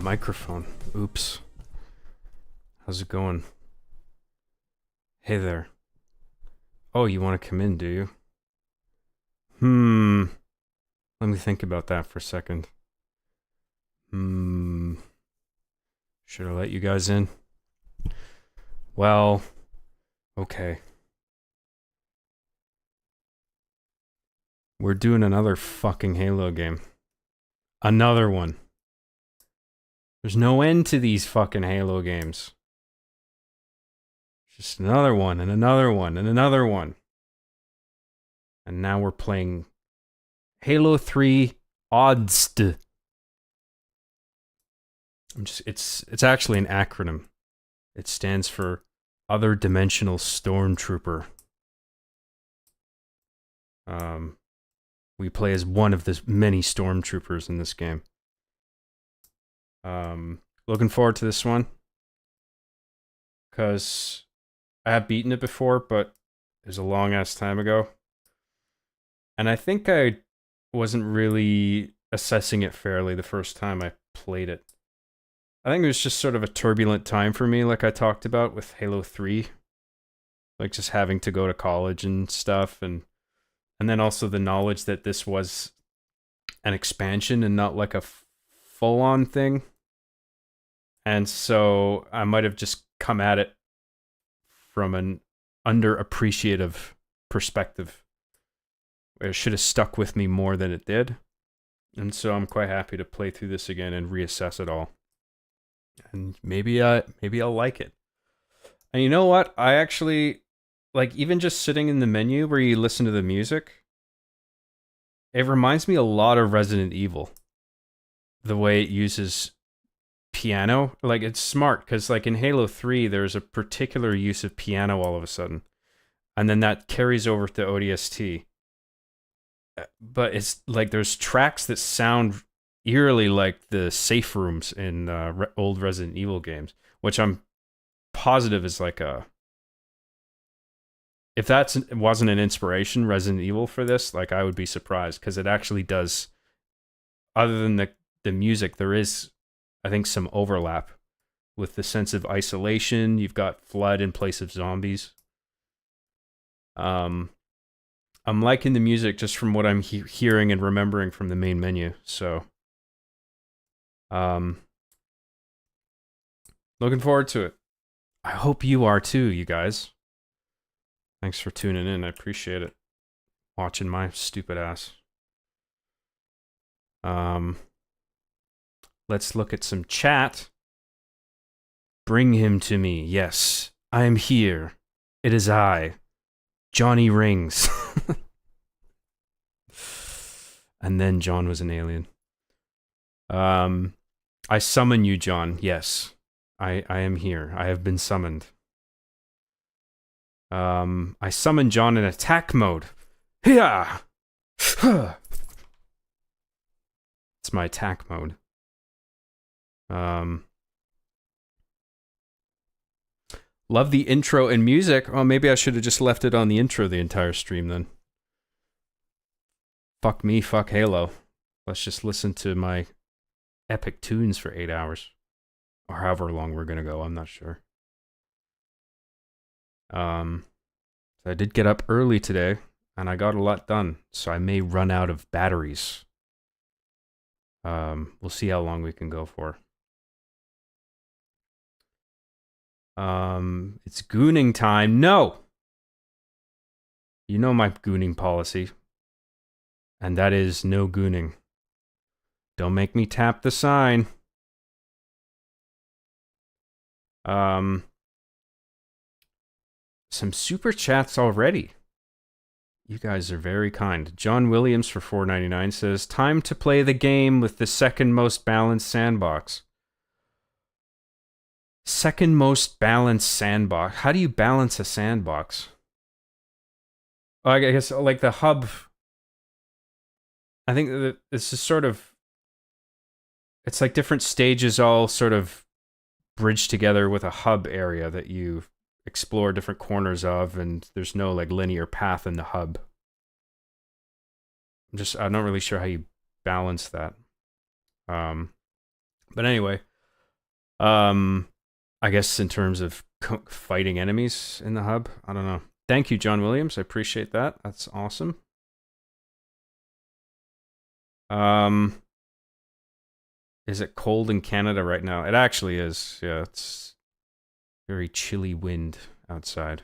microphone. Oops. How's it going? Hey there. Oh, you want to come in, do you? Let me think about that for a second. Should I let you guys in? Well, okay. We're doing another fucking Halo game. Another one. There's no end to these fucking Halo games. Just another one, and another one, and another one. And now we're playing Halo 3 ODST. It's actually an acronym. It stands for Other Dimensional Stormtrooper. We play as one of the many stormtroopers in this game. Looking forward to this one. Because I have beaten it before, but it was a long ass time ago. And I think I wasn't really assessing it fairly the first time I played it. I think it was just sort of a turbulent time for me, like I talked about with Halo 3. Like just having to go to college and stuff, and then also the knowledge that this was an expansion and not like a full-on thing. And so I might have just come at it from an underappreciative perspective. It should have stuck with me more than it did. And so I'm quite happy to play through this again and reassess it all. And maybe I'll like it. And you know what? I actually, like, even just sitting in the menu where you listen to the music, it reminds me a lot of Resident Evil. The way it uses piano. Like, it's smart, because like in Halo 3, there's a particular use of piano all of a sudden. And then that carries over to ODST. But it's like there's tracks that sound eerily like the safe rooms in old Resident Evil games, which I'm positive is like a... If that wasn't an inspiration, Resident Evil, for this, like, I would be surprised, because it actually does, other than the music, there is, I think, some overlap with the sense of isolation. You've got flood in place of zombies. I'm liking the music just from what I'm hearing and remembering from the main menu, so looking forward to it. I hope you are too, you guys. Thanks for tuning in. I appreciate it. Watching my stupid ass. Let's look at some chat. Bring him to me. Yes, I am here. It is I, Johnny Rings. And then John was an alien. I summon you, John. Yes, I am here. I have been summoned. I summon John in attack mode. Yeah. It's my attack mode. Love the intro and music. Oh, maybe I should have just left it on the intro the entire stream then. Fuck me, fuck Halo. Let's just listen to my epic tunes for 8 hours. Or however long we're gonna go, I'm not sure. I did get up early today, and I got a lot done, so I may run out of batteries. We'll see how long we can go for. It's gooning time. No! You know my gooning policy. And that is no gooning. Don't make me tap the sign. Some super chats already. You guys are very kind. John Williams for $4.99 says, time to play the game with the second most balanced sandbox. Second most balanced sandbox. How do you balance a sandbox? I guess like the hub. I think that this is sort of, it's like different stages all sort of bridged together with a hub area that you explore different corners of, and there's no like linear path in the hub. I'm not really sure how you balance that. But anyway, I guess in terms of fighting enemies in the hub, I don't know. Thank you, John Williams. I appreciate that. That's awesome. Is it cold in Canada right now? It actually is. Yeah, it's very chilly wind outside.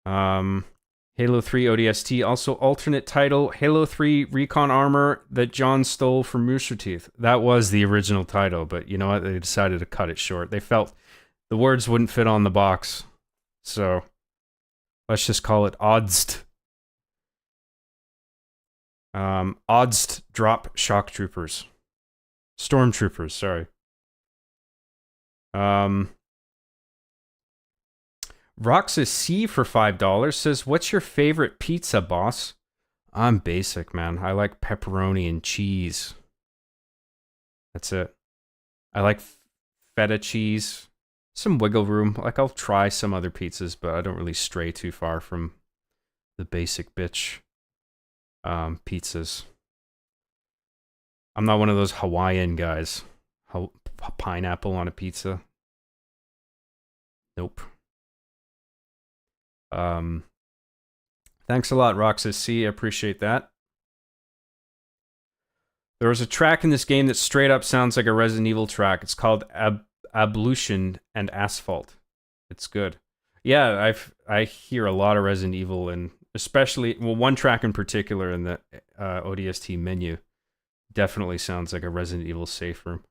Halo 3 ODST, also alternate title, Halo 3 Recon Armor that John stole from Rooster Teeth. That was the original title, but you know what? They decided to cut it short. They felt the words wouldn't fit on the box. So, let's just call it ODST. ODST drop shock troopers. Stormtroopers, sorry. Roxas C for $5 says, "What's your favorite pizza, boss?" I'm basic, man. I like pepperoni and cheese. That's it. I like feta cheese. Some wiggle room. Like, I'll try some other pizzas, but I don't really stray too far from the basic bitch pizzas. I'm not one of those Hawaiian guys. Pineapple on a pizza. Nope. Thanks a lot, Roxas C. I appreciate that. There was a track in this game that straight up sounds like a Resident Evil track. It's called Ablution and Asphalt. It's good. Yeah, I hear a lot of Resident Evil, and especially, well, one track in particular in the ODST menu definitely sounds like a Resident Evil safe room.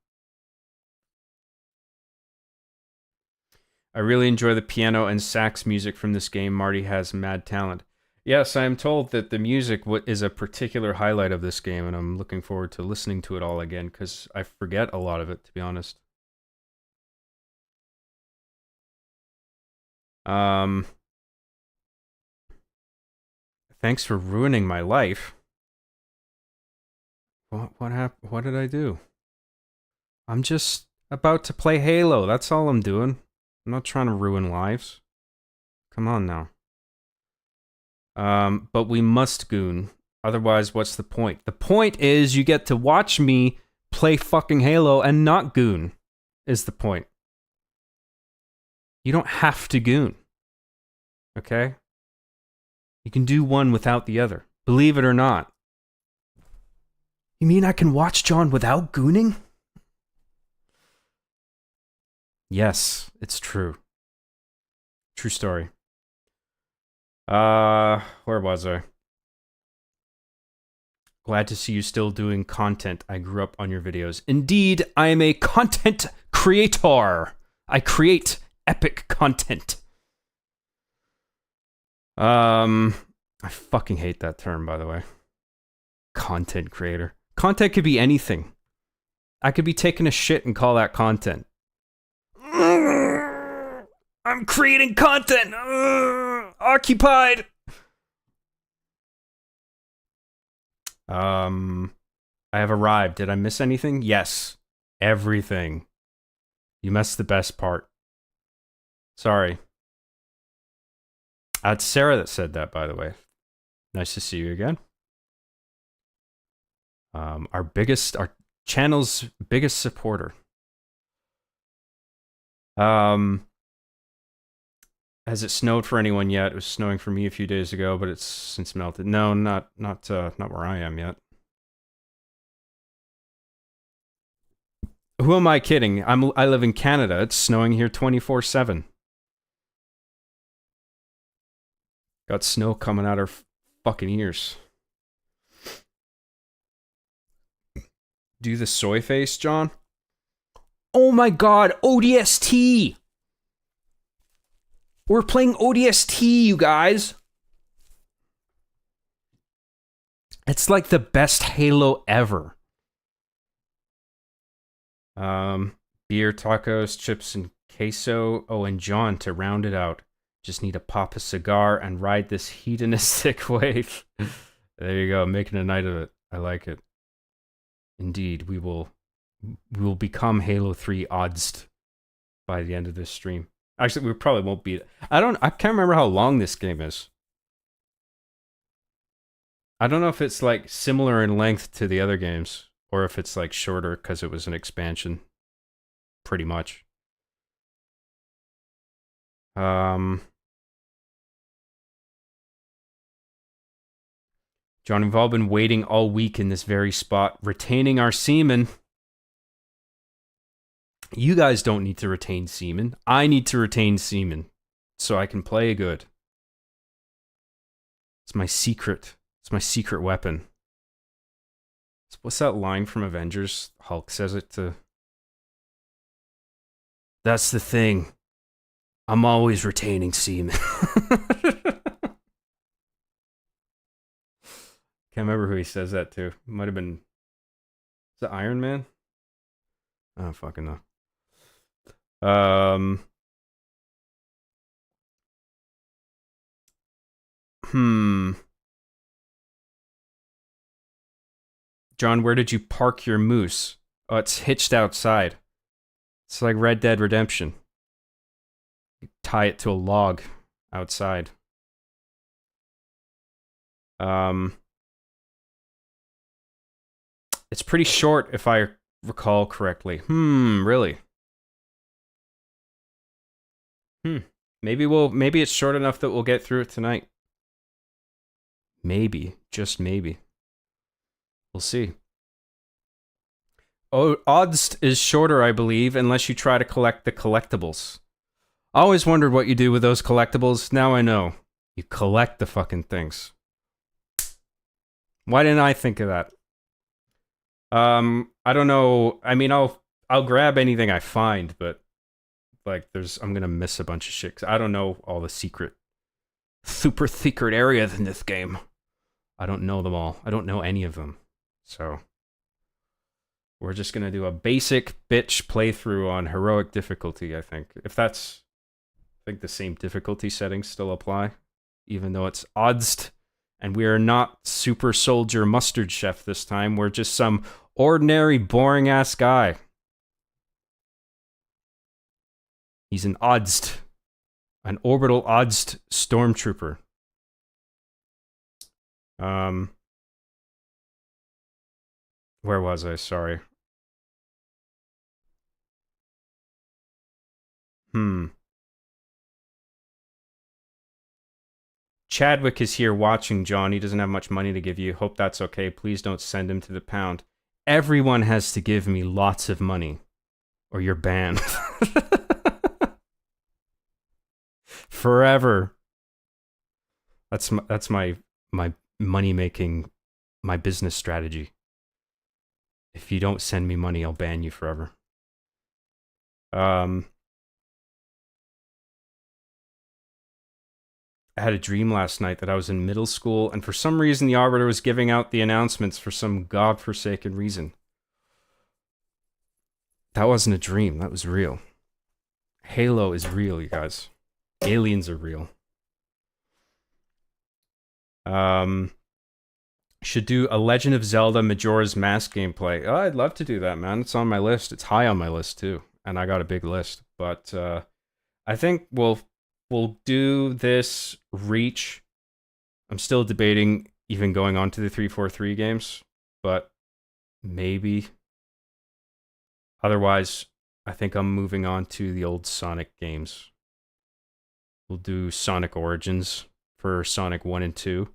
I really enjoy the piano and sax music from this game. Marty has mad talent. Yes, I am told that the music is a particular highlight of this game, and I'm looking forward to listening to it all again, because I forget a lot of it, to be honest. Thanks for ruining my life. What happened? What did I do? I'm just about to play Halo. That's all I'm doing. I'm not trying to ruin lives. Come on now. But we must goon. Otherwise, what's the point? The point is you get to watch me play fucking Halo and not goon, is the point. You don't have to goon. Okay? You can do one without the other. Believe it or not. You mean I can watch John without gooning? Yes, it's true. True story. Where was I? Glad to see you still doing content. I grew up on your videos. Indeed, I am a content creator. I create epic content. I fucking hate that term, by the way. Content creator. Content could be anything. I could be taking a shit and call that content. I'm creating content. Occupied. I have arrived. Did I miss anything? Yes. Everything. You missed the best part. Sorry. It's Sarah that said that, by the way. Nice to see you again. Our channel's biggest supporter. Has it snowed for anyone yet? It was snowing for me a few days ago, but it's since melted. No, not where I am yet. Who am I kidding? I live in Canada. It's snowing here 24/7. Got snow coming out our fucking ears. Do the soy face, John? Oh my god, ODST! We're playing ODST, you guys! It's like the best Halo ever. Beer, tacos, chips, and queso. Oh, and John, to round it out, just need to pop a cigar and ride this hedonistic wave. There you go, making a night of it. I like it. Indeed, we will become Halo 3 odds by the end of this stream. Actually, we probably won't beat it. I can't remember how long this game is. I don't know if it's like similar in length to the other games or if it's like shorter because it was an expansion, pretty much. John, we've all been waiting all week in this very spot, retaining our semen. You guys don't need to retain semen. I need to retain semen so I can play good. It's my secret. It's my secret weapon. What's that line from Avengers? Hulk says it to... That's the thing. I'm always retaining semen. Can't remember who he says that to. Might have been... Is it Iron Man? I don't fucking know. John, where did you park your moose? Oh, it's hitched outside. It's like Red Dead Redemption. You tie it to a log outside. It's pretty short if I recall correctly. Really? Maybe it's short enough that we'll get through it tonight. Maybe, just maybe. We'll see. Oh, ODST is shorter, I believe, unless you try to collect the collectibles. I always wondered what you do with those collectibles. Now I know. You collect the fucking things. Why didn't I think of that? I don't know. I mean, I'll grab anything I find, but like, I'm gonna miss a bunch of shit. 'Cause I don't know all the super secret areas in this game. I don't know them all. I don't know any of them. So we're just gonna do a basic bitch playthrough on heroic difficulty, I think. I think the same difficulty settings still apply, even though it's ODST, and we are not Super Soldier Mustard Chef this time. We're just some ordinary, boring-ass guy. He's an ODST. An orbital ODST stormtrooper. Where was I? Sorry. Chadwick is here watching, John. He doesn't have much money to give you. Hope that's okay. Please don't send him to the pound. Everyone has to give me lots of money, or you're banned. Forever. That's my money making, my business strategy. If you don't send me money, I'll ban you forever. I had a dream last night that I was in middle school, and for some reason the arbiter was giving out the announcements for some godforsaken reason. That wasn't a dream, that was real. Halo is real, you guys. Aliens are real. Should do a Legend of Zelda Majora's Mask gameplay. Oh, I'd love to do that, man. It's on my list. It's high on my list, too. And I got a big list. But I think we'll do this Reach. I'm still debating even going on to the 343 games. But maybe. Otherwise, I think I'm moving on to the old Sonic games. We'll do Sonic Origins for Sonic 1 and 2.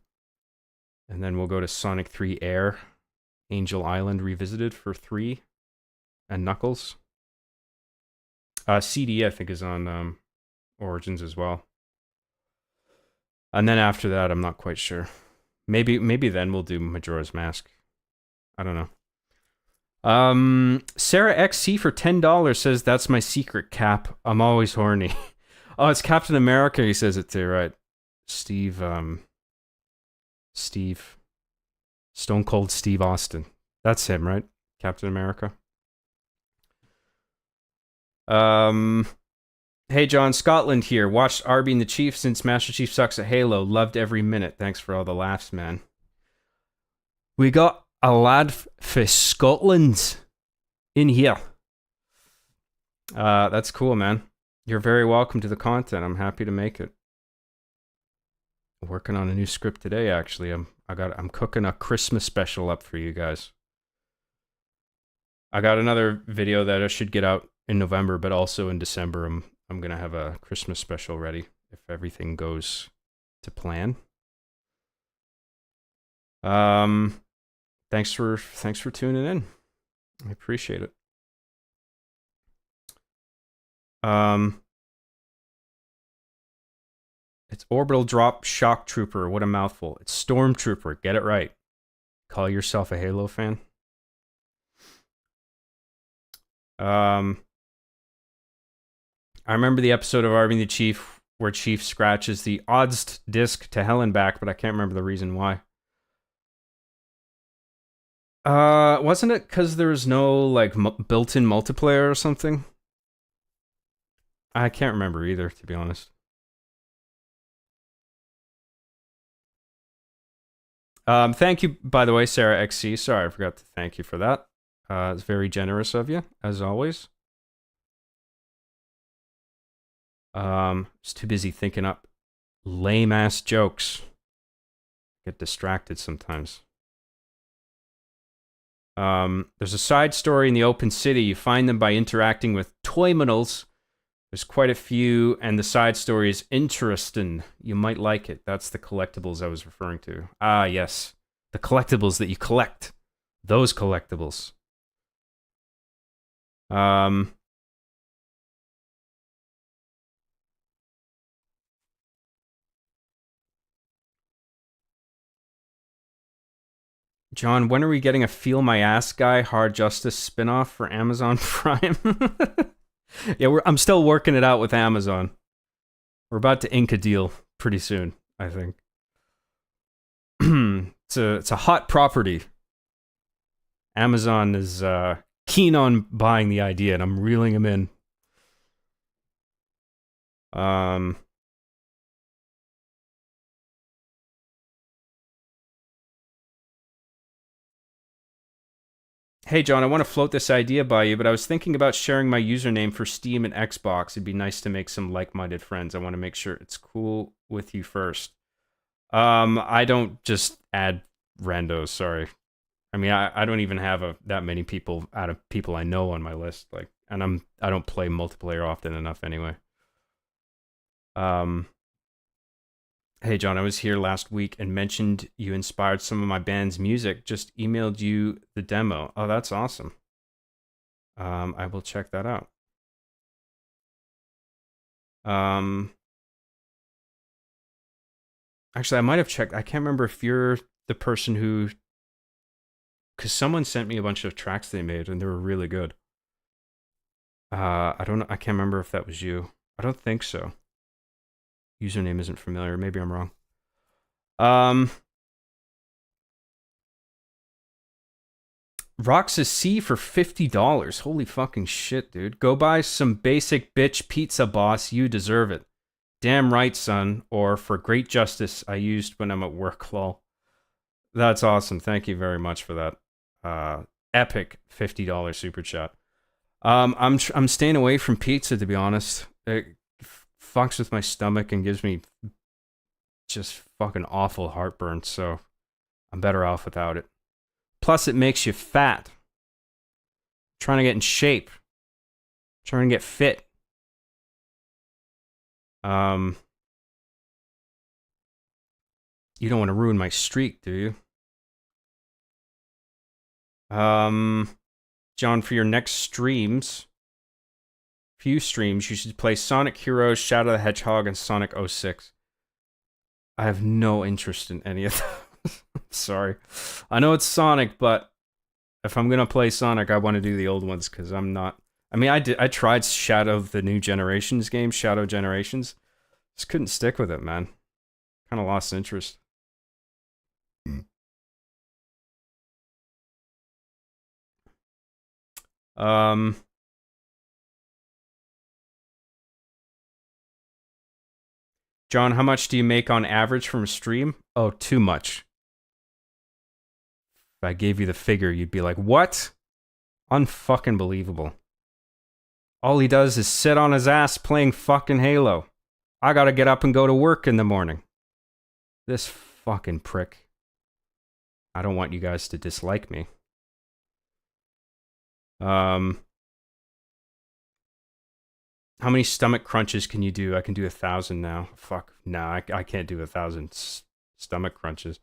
And then we'll go to Sonic 3 Air, Angel Island Revisited for 3, and Knuckles. CD, I think, is on Origins as well. And then after that, I'm not quite sure. Maybe then we'll do Majora's Mask. I don't know. Sarah XC for $10 says, that's my secret, Cap. I'm always horny. Oh, it's Captain America he says it to, right? Steve, Stone Cold Steve Austin. That's him, right? Captain America. Hey John, Scotland here. Watched Arby and the Chief since Master Chief sucks at Halo. Loved every minute. Thanks for all the laughs, man. We got a lad for Scotland in here. That's cool, man. You're very welcome to the content. I'm happy to make it. Working on a new script today, actually. I'm cooking a Christmas special up for you guys. I got another video that I should get out in November, but also in December. I'm gonna have a Christmas special ready if everything goes to plan. Thanks for tuning in. I appreciate it. It's Orbital Drop Shock Trooper. What a mouthful. It's Stormtrooper. Get it right. Call yourself a Halo fan. I remember the episode of Army the Chief where Chief scratches the ODST disc to hell and back, but I can't remember the reason why. Wasn't it because there was no like built-in multiplayer or something? I can't remember either, to be honest. Thank you, by the way, Sarah XC. Sorry, I forgot to thank you for that. It's very generous of you, as always. Just too busy thinking up lame-ass jokes. Get distracted sometimes. There's a side story in the open city. You find them by interacting with toyminals. There's quite a few, and the side story is interesting. You might like it. That's the collectibles I was referring to. Ah, yes. The collectibles that you collect. Those collectibles. John, when are we getting a Feel My Ass Guy Hard Justice spinoff for Amazon Prime? Yeah, I'm still working it out with Amazon. We're about to ink a deal pretty soon, I think. It's a hot property. Amazon is keen on buying the idea, and I'm reeling them in. Hey, John, I want to float this idea by you, but I was thinking about sharing my username for Steam and Xbox. It'd be nice to make some like-minded friends. I want to make sure it's cool with you first. I don't just add randos, sorry. I mean, I don't even have that many people out of people I know on my list. Like, and I don't play multiplayer often enough anyway. Hey, John, I was here last week and mentioned you inspired some of my band's music. Just emailed you the demo. Oh, that's awesome. I will check that out. Actually, I might have checked. I can't remember if you're the person who... Because someone sent me a bunch of tracks they made, and they were really good. I don't know. I can't remember if that was you. I don't think so. Username isn't familiar. Maybe I'm wrong. Roxas C for $50. Holy fucking shit, dude. Go buy some basic bitch pizza, boss. You deserve it. Damn right, son. Or for great justice I used when I'm at work, lol. That's awesome. Thank you very much for that. Epic $50 super chat. I'm staying away from pizza, to be honest. It fucks with my stomach and gives me just fucking awful heartburn, so I'm better off without it. Plus, it makes you fat. Trying to get in shape. Trying to get fit. You don't want to ruin my streak, do you? John, for your next few streams, you should play Sonic Heroes, Shadow the Hedgehog, and Sonic 06. I have no interest in any of those. Sorry. I know it's Sonic, but if I'm gonna play Sonic, I want to do the old ones, because I'm not... I mean, I tried Shadow, the new Generations game, Shadow Generations. Just couldn't stick with it, man. Kind of lost interest. John, how much do you make on average from a stream? Oh, too much. If I gave you the figure, you'd be like, what? Unfucking believable. All he does is sit on his ass playing fucking Halo. I gotta get up and go to work in the morning. This fucking prick. I don't want you guys to dislike me. How many stomach crunches can you do? I can do 1,000 now. Fuck, no, I can't do 1,000 stomach crunches.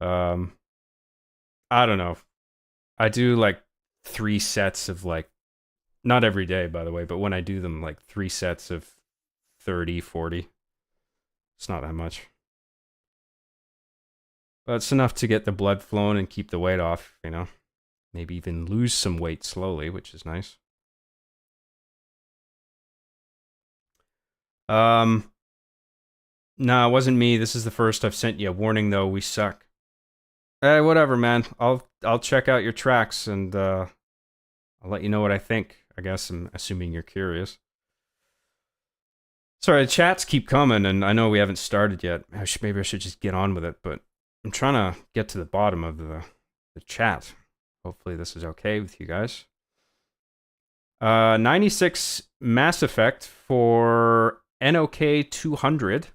I don't know. I do like 3 sets of like, not every day, by the way, but when I do them, like 3 sets of 30, 40. It's not that much. But it's enough to get the blood flowing and keep the weight off, you know? Maybe even lose some weight slowly, which is nice. Nah, it wasn't me. This is the first I've sent you. Warning though, we suck. Whatever, man. I'll check out your tracks and I'll let you know what I think. I guess I'm assuming you're curious. Sorry, the chats keep coming, and I know we haven't started yet. Maybe I should just get on with it, but I'm trying to get to the bottom of the chat. Hopefully this is okay with you guys. 96 Mass Effect for NOK 200.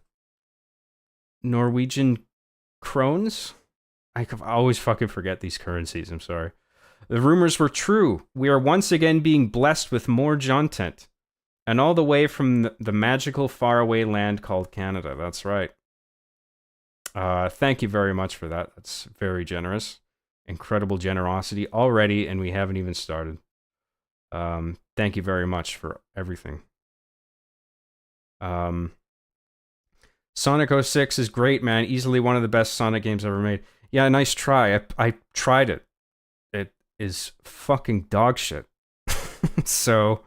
Norwegian krones? I always fucking forget these currencies, I'm sorry. The rumors were true. We are once again being blessed with more content. And all the way from the magical faraway land called Canada. That's right. Thank you very much for that. That's very generous. Incredible generosity already, and we haven't even started. Thank you very much for everything. Sonic 06 is great, man. Easily one of the best Sonic games ever made. Yeah, nice try. I tried it. It is fucking dog shit. So,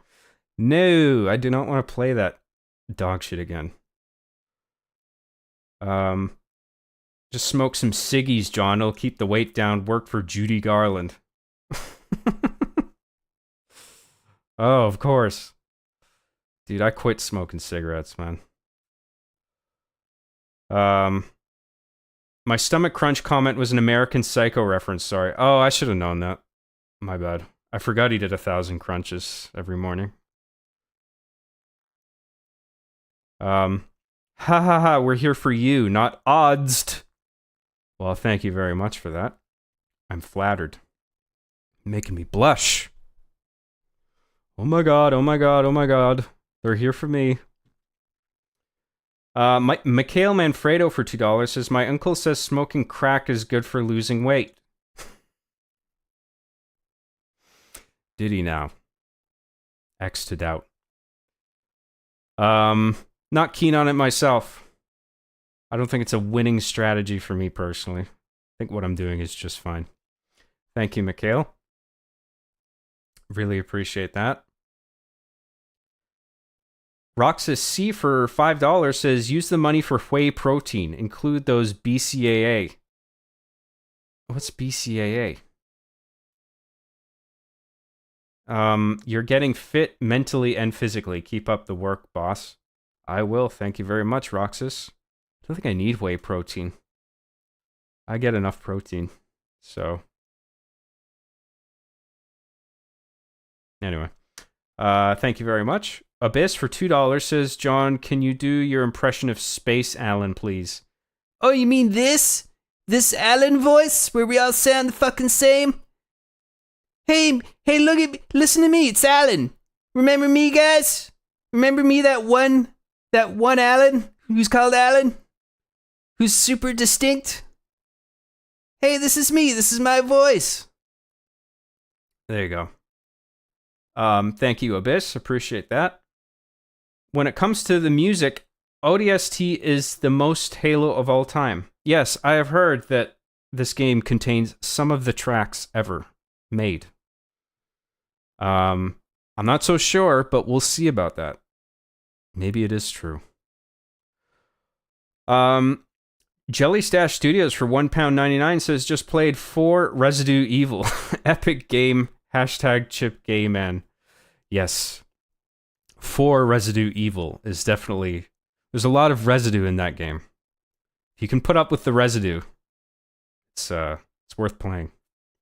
no, I do not want to play that dog shit again. Just smoke some ciggies, John. It'll keep the weight down. Work for Judy Garland. Oh, of course. Dude, I quit smoking cigarettes, man. My stomach crunch comment was an American Psycho reference, sorry. Oh, I should have known that. My bad. I forgot he did 1,000 crunches every morning. Ha ha ha, we're here for you, not odds. Well, thank you very much for that. I'm flattered. Making me blush. Oh my god, oh my god, oh my god. They're here for me. Mikhail Manfredo for $2 says, my uncle says smoking crack is good for losing weight. Did he now? X to doubt. Not keen on it myself. I don't think it's a winning strategy for me personally. I think what I'm doing is just fine. Thank you, Mikhail. Really appreciate that. Roxas C for $5 says, use the money for whey protein. Include those BCAA. What's BCAA? You're getting fit mentally and physically. Keep up the work, boss. I will. Thank you very much, Roxas. I don't think I need whey protein. I get enough protein. So. Anyway. Thank you very much. Abyss for $2 says, John, can you do your impression of Space Alan, please? Oh, you mean this? This Alan voice, where we all sound the fucking same? Hey, look at me. Listen to me. It's Alan. Remember me, guys? Remember me, that one Alan who's called Alan? Who's super distinct? Hey, this is me. This is my voice. There you go. Thank you, Abyss. Appreciate that. When it comes to the music, ODST is the most Halo of all time. Yes, I have heard that this game contains some of the tracks ever made. I'm not so sure, but we'll see about that. Maybe it is true. Jelly Stash Studios for £1.99 says, just played 4 Residue Evil. Epic game. Hashtag Chip Gay Man. Yes. 4 Residue Evil is definitely... There's a lot of residue in that game. If you can put up with the residue, it's worth playing.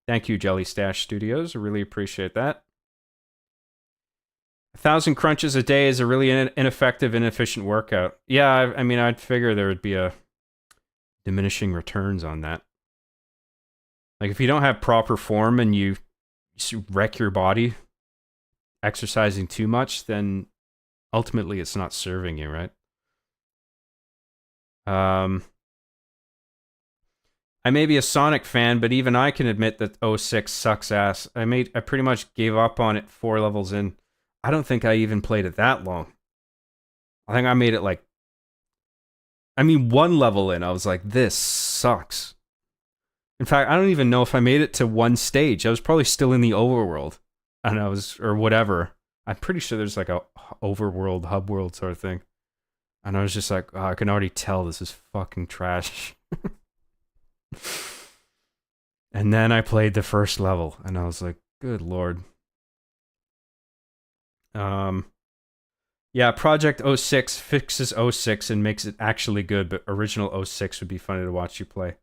Thank you, Jelly Stash Studios. I really appreciate that. 1,000 crunches a day is a really ineffective, inefficient workout. Yeah, I mean, I'd figure there would be a diminishing returns on that. Like, if you don't have proper form and you wreck your body exercising too much, then ultimately it's not serving you, right? Um, I may be a Sonic fan, but even I can admit that '06 sucks ass. I pretty much gave up on it 4 levels in. I don't think I even played it that long. I think I made it like, I mean, 1 level in, I was like, this sucks. In fact, I don't even know if I made it to one stage. I was probably still in the overworld, and I was, or whatever. I'm pretty sure there's like a overworld, hub world sort of thing. And I was just like, oh, I can already tell this is fucking trash. And then I played the first level, and I was like, good lord. Um, yeah, Project '06 fixes '06 and makes it actually good, but original '06 would be funny to watch you play.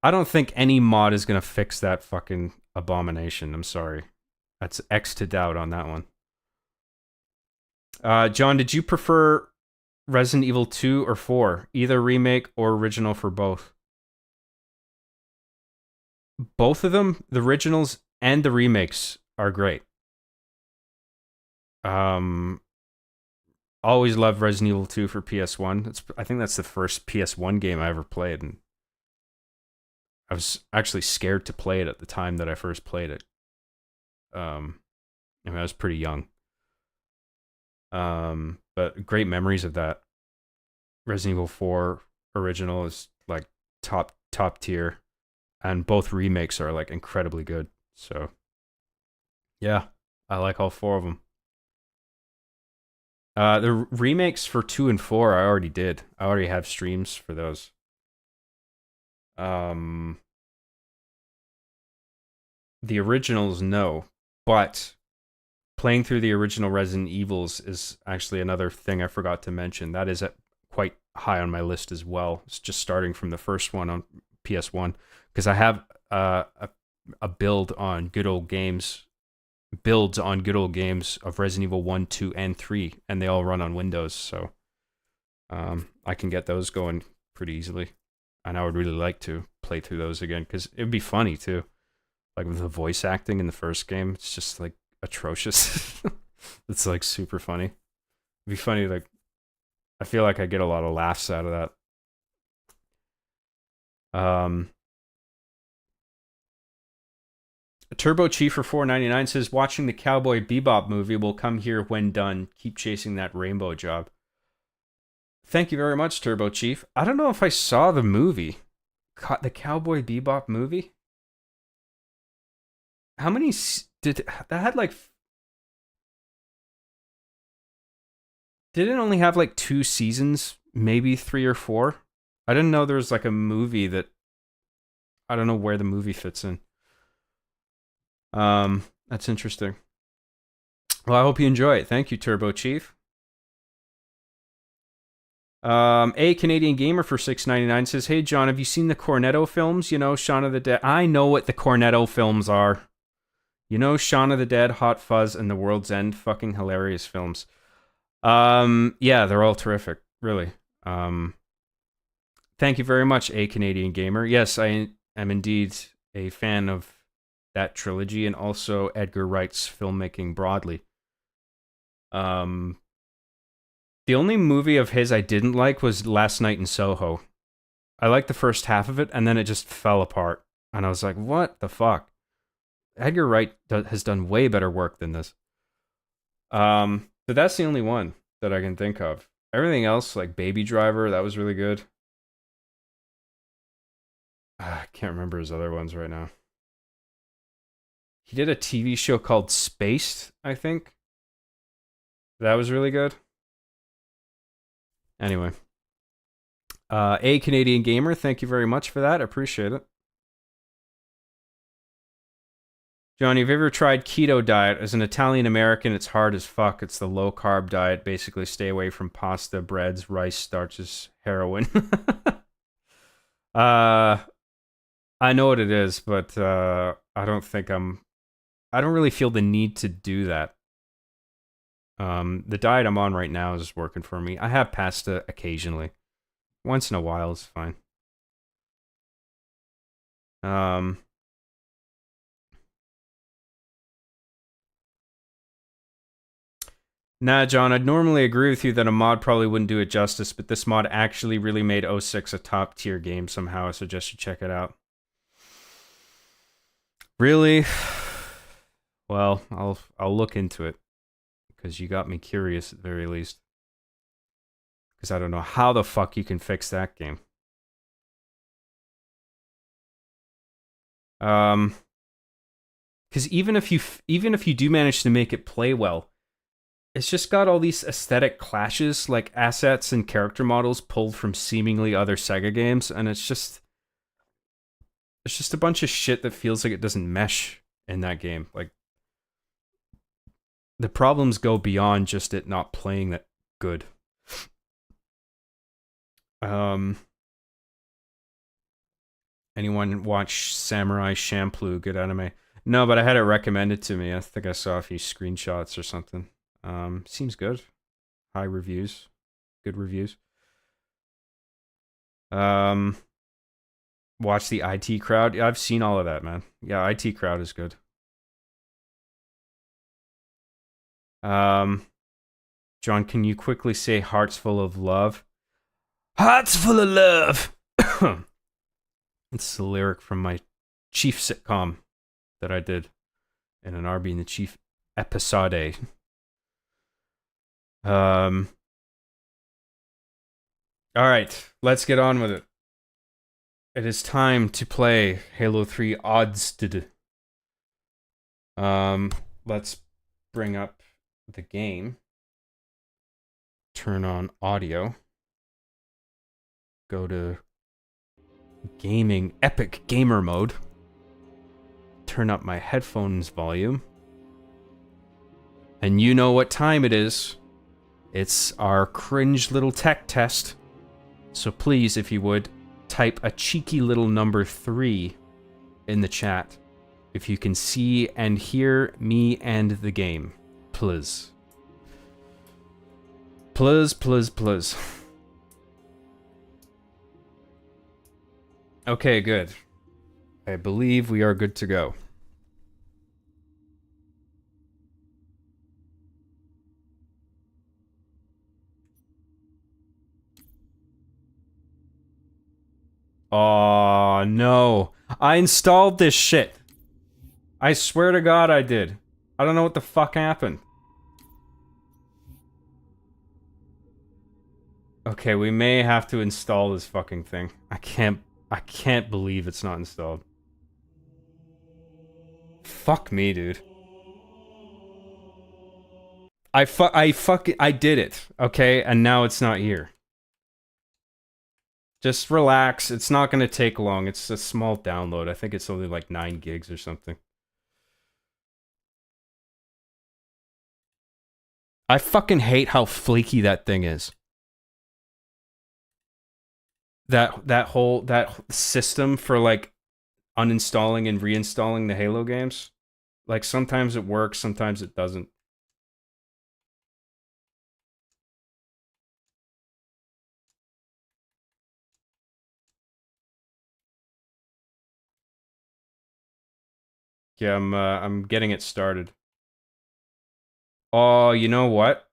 I don't think any mod is gonna fix that fucking abomination. I'm sorry. That's X to doubt on that one. John, did you prefer Resident Evil 2 or 4? Either remake or original for both? Both of them, the originals and the remakes, are great. Um, always loved Resident Evil 2 for PS1. I think that's the first PS1 game I ever played, and I was actually scared to play it at the time that I first played it. I mean, I was pretty young. But great memories of that. Resident Evil 4 original is like top tier, and both remakes are like incredibly good. So, yeah, I like all 4 of them. The remakes for 2 and 4 I already did. I already have streams for those. Um, the originals, no, but playing through the original Resident Evils is actually another thing I forgot to mention. That is quite high on my list as well. It's just starting from the first one on PS1 because I have a builds on good old games of Resident Evil 1, 2, and 3, and they all run on Windows, so I can get those going pretty easily. And I would really like to play through those again because it would be funny too. Like with the voice acting in the first game, it's just like atrocious. It's like super funny. It'd be funny, like I feel like I get a lot of laughs out of that. Turbo Chief for $4.99 says watching the Cowboy Bebop movie will come here when done. Keep chasing that rainbow job. Thank you very much, Turbo Chief. I don't know if I saw the movie. The Cowboy Bebop movie? How many did that had like? Did it only have like 2 seasons? Maybe 3 or 4? I didn't know there was like a movie that. I don't know where the movie fits in. That's interesting. Well, I hope you enjoy it. Thank you, Turbo Chief. A Canadian Gamer for $6.99 says, "Hey John, have you seen the Cornetto films? You know, Shaun of the Dead. I know what the Cornetto films are. You know, Shaun of the Dead, Hot Fuzz, and The World's End. Fucking hilarious films. Yeah, they're all terrific. Really. Thank you very much, A Canadian Gamer. Yes, I am indeed a fan of that trilogy and also Edgar Wright's filmmaking broadly. The only movie of his I didn't like was Last Night in Soho. I liked the first half of it, and then it just fell apart. And I was like, what the fuck? Edgar Wright has done way better work than this. But that's the only one that I can think of. Everything else, like Baby Driver, that was really good. I can't remember his other ones right now. He did a TV show called Spaced, I think. That was really good. Anyway. A Canadian Gamer, thank you very much for that. I appreciate it. Johnny, have you ever tried keto diet? As an Italian American, it's hard as fuck. It's the low carb diet. Basically, stay away from pasta, breads, rice, starches, heroin. I know what it is, but I don't think I don't really feel the need to do that. The diet I'm on right now is working for me. I have pasta occasionally. Once in a while is fine. Nah, John, I'd normally agree with you that a mod probably wouldn't do it justice, but this mod actually really made 06 a top tier game somehow. I suggest you check it out. Really? Well, I'll look into it because you got me curious at the very least. Because I don't know how the fuck you can fix that game. Because even if you do manage to make it play well, it's just got all these aesthetic clashes, like assets and character models pulled from seemingly other Sega games, and it's just a bunch of shit that feels like it doesn't mesh in that game. Like the problems go beyond just it not playing that good. Anyone watch Samurai Champloo? Good anime. No, but I had it recommended to me. I think I saw a few screenshots or something. Seems good. High reviews. Good reviews. Watch the IT Crowd. Yeah, I've seen all of that, man. Yeah, IT Crowd is good. John, can you quickly say Hearts Full of Love? Hearts Full of Love! It's the lyric from my Chief sitcom that I did in an Arby and the Chief episode. Alright, let's get on with it. It is time to play Halo 3 ODST. Let's bring up the game. Turn on audio. Go to gaming, epic gamer mode. Turn up my headphones volume. And you know what time it is. It's our cringe little tech test. So please, if you would, type a cheeky little number 3 in the chat if you can see and hear me and the game. Please. Please, please, please. Okay, good. I believe we are good to go. Oh no. I installed this shit. I swear to God I did. I don't know what the fuck happened. Okay, we may have to install this fucking thing. I can't believe it's not installed. Fuck me, dude. I did it, okay? And now it's not here. Just relax. It's not gonna take long. It's a small download. I think it's only like 9 gigs or something. I fucking hate how flaky that thing is. That system for like uninstalling and reinstalling the Halo games. Like sometimes it works, sometimes it doesn't. Yeah, I'm getting it started. Oh, you know what?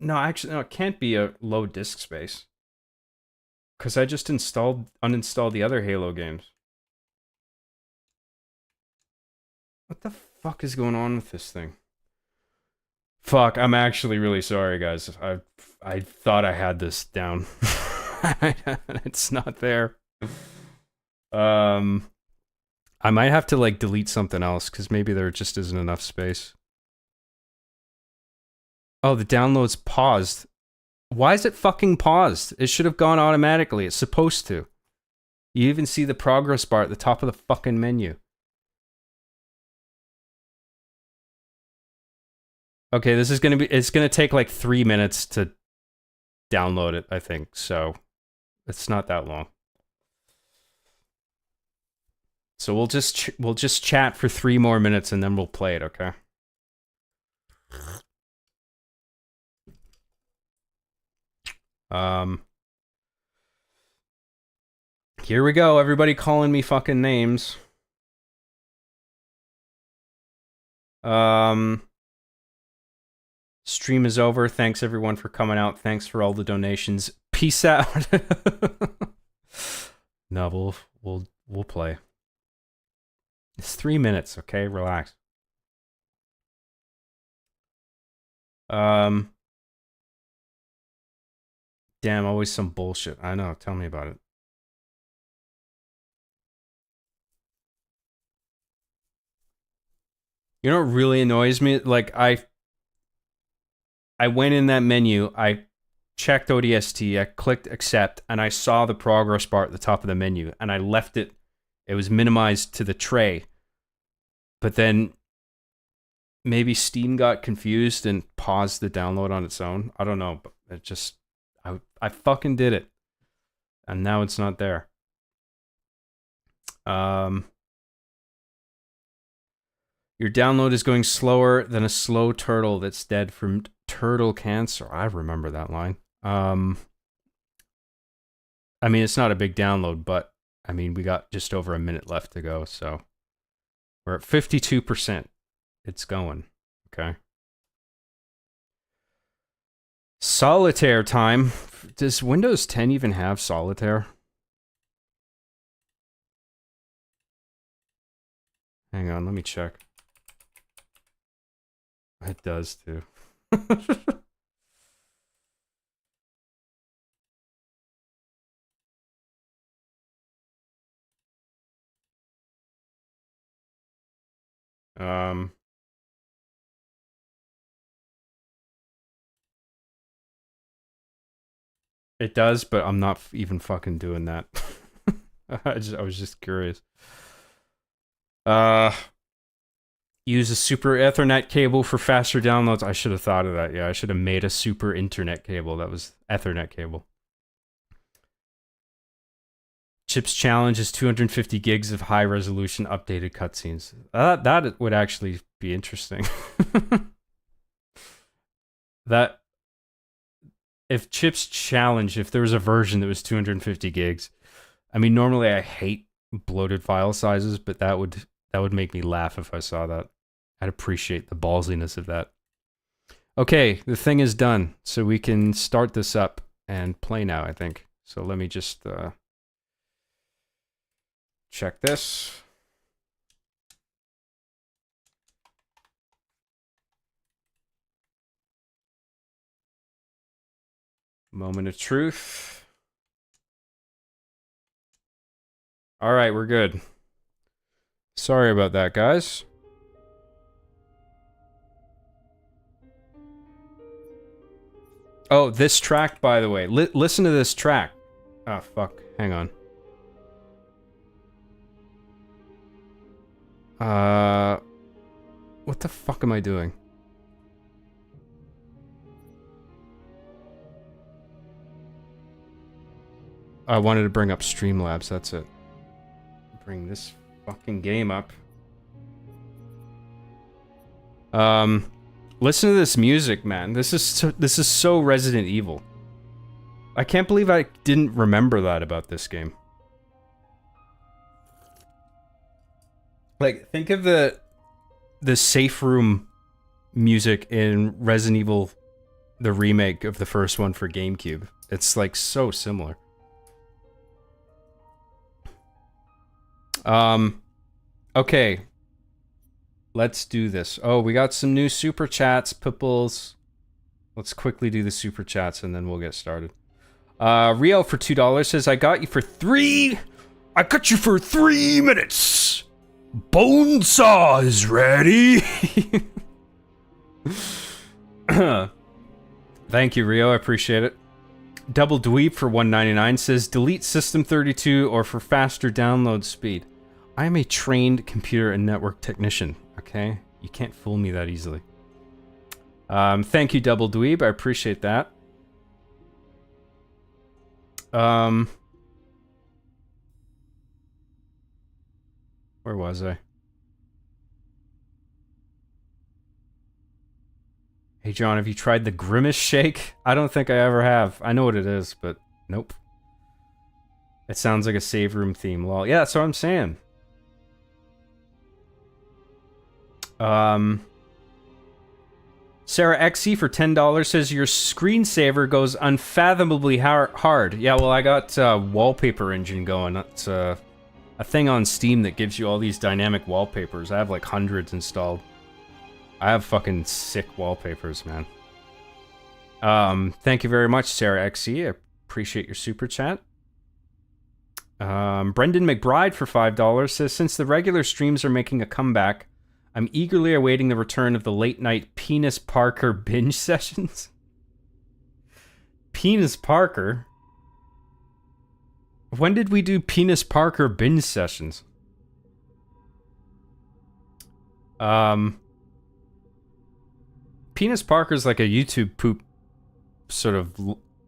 No, actually, no, it can't be a low disk space. Because I just uninstalled the other Halo games. What the fuck is going on with this thing? Fuck, I'm actually really sorry, guys. I thought I had this down. It's not there. I might have to like delete something else because maybe there just isn't enough space. Oh, the download's paused. Why is it fucking paused? It should have gone automatically. It's supposed to. You even see the progress bar at the top of the fucking menu. Okay, this is gonna be. It's gonna take like 3 minutes to download it, I think. So it's not that long. So we'll just chat for 3 more minutes and then we'll play it. Okay. Here we go. Everybody calling me fucking names. Stream is over. Thanks everyone for coming out. Thanks for all the donations. Peace out. No, we'll play. It's 3 minutes, okay? Relax. Damn, always some bullshit. I know. Tell me about it. You know what really annoys me? Like, I went in that menu, I checked ODST, I clicked accept, and I saw the progress bar at the top of the menu, and I left it. It was minimized to the tray. But then maybe Steam got confused and paused the download on its own. I don't know, but it just... I fucking did it. And now it's not there. Your download is going slower than a slow turtle that's dead from turtle cancer. I remember that line. I mean, it's not a big download, but I mean, we got just over a minute left to go, so we're at 52%. It's going. Okay. Solitaire time. Does Windows 10 even have solitaire? Hang on, let me check. It does too. It does, but I'm not even fucking doing that. I was just curious. Use a super Ethernet cable for faster downloads. I should have thought of that. Yeah, I should have made a super internet cable. That was Ethernet cable. Chips challenge is 250 gigs of high resolution updated cutscenes. That would actually be interesting. That if Chips challenge, if there was a version that was 250 gigs, I mean, normally I hate bloated file sizes, but that would make me laugh if I saw that. I'd appreciate the ballsiness of that. Okay, the thing is done, so we can start this up and play now, I think. So let me just check this. Moment of truth. All right, we're good. Sorry about that, guys. Oh, this track, by the way. Listen to this track. Oh, fuck. Hang on. What the fuck am I doing? I wanted to bring up Streamlabs, that's it. Bring this fucking game up. Listen to this music, man. This is so Resident Evil. I can't believe I didn't remember that about this game. Like, think of the safe room music in Resident Evil, the remake of the first one for GameCube. It's like so similar. Okay. Let's do this. Oh, we got some new super chats, Pipples. Let's quickly do the super chats and then we'll get started. Rio for $2 says, I got you for 3 minutes. Bonesaw is ready. Thank you, Rio. I appreciate it. Double Dweeb for $1.99 says, delete System 32 or for faster download speed. I am a trained computer and network technician, okay? You can't fool me that easily. Thank you, Double Dweeb. I appreciate that. Where was I? Hey, John, have you tried the Grimace Shake? I don't think I ever have. I know what it is, but nope. It sounds like a save room theme, lol. Yeah, that's what I'm saying. Sarah XE for $10 says your screensaver goes unfathomably hard. Yeah, well, I got Wallpaper Engine going. It's a thing on Steam that gives you all these dynamic wallpapers. I have like hundreds installed. I have fucking sick wallpapers, man. Thank you very much, Sarah XE. I appreciate your super chat. Brendan McBride for $5 says, since the regular streams are making a comeback, I'm eagerly awaiting the return of the late-night Penis Parker binge sessions. Penis Parker? When did we do Penis Parker binge sessions? Penis Parker's like a YouTube poop sort of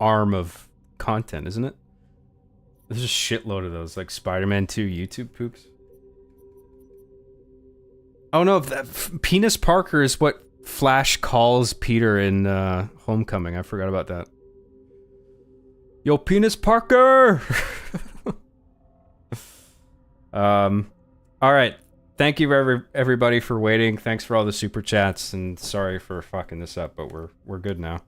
arm of content, isn't it? There's a shitload of those, like Spider-Man 2 YouTube poops. Oh no, Penis Parker is what Flash calls Peter in Homecoming. I forgot about that. Yo, Penis Parker! Alright. Thank you everybody for waiting. Thanks for all the super chats, and sorry for fucking this up, but we're good now.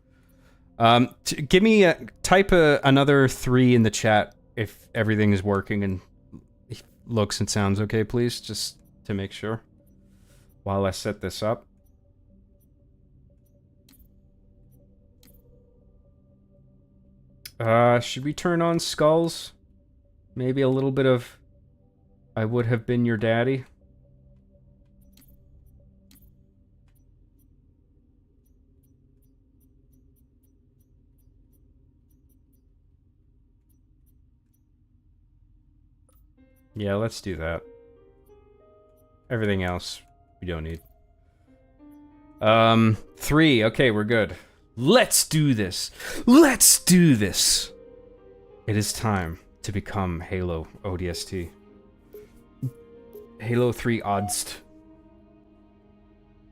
Give me type another 3 in the chat if everything is working and looks and sounds okay, please, just to make sure. While I set this up. Should we turn on skulls? Maybe a little bit of I Would Have Been Your Daddy. Yeah, let's do that. Everything else we don't need. 3. Okay, we're good. Let's do this. Let's do this. It is time to become Halo ODST. Halo 3 ODST.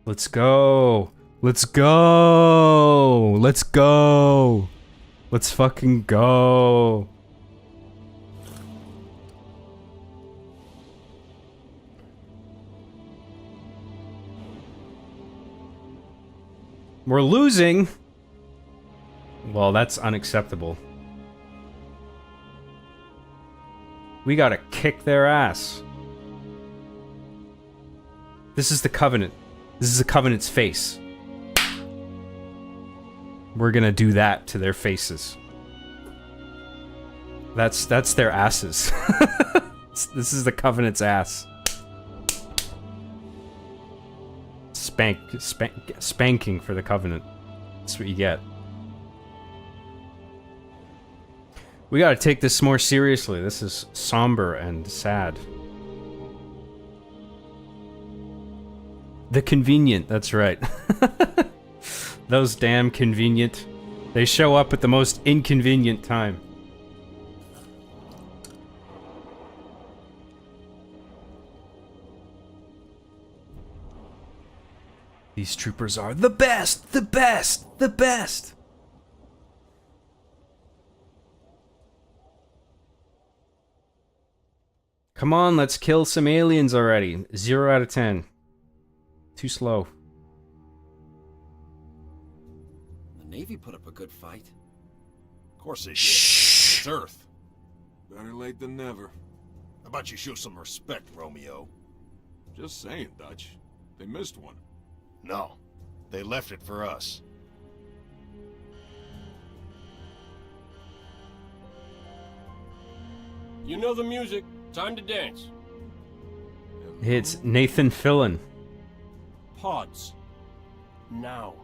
Let's go. Let's go. Let's go. Let's fucking go. We're losing. Well, that's unacceptable. We gotta kick their ass. This is the Covenant. This is the Covenant's face. We're gonna do that to their faces. That's their asses. This is the Covenant's ass. Spanking for the Covenant. That's what you get. We gotta take this more seriously. This is somber and sad. The Convenient, that's right. Those damn Convenient. They show up at the most inconvenient time. These troopers are the best! The best! The best! Come on, let's kill some aliens already. 0 out of 10. Too slow. The Navy put up a good fight. Of course they did. Shh. It's Earth. Better late than never. How about you show some respect, Romeo? Just saying, Dutch. They missed one. No. They left it for us. You know the music. Time to dance. It's Nathan Fillion. Pods. Now.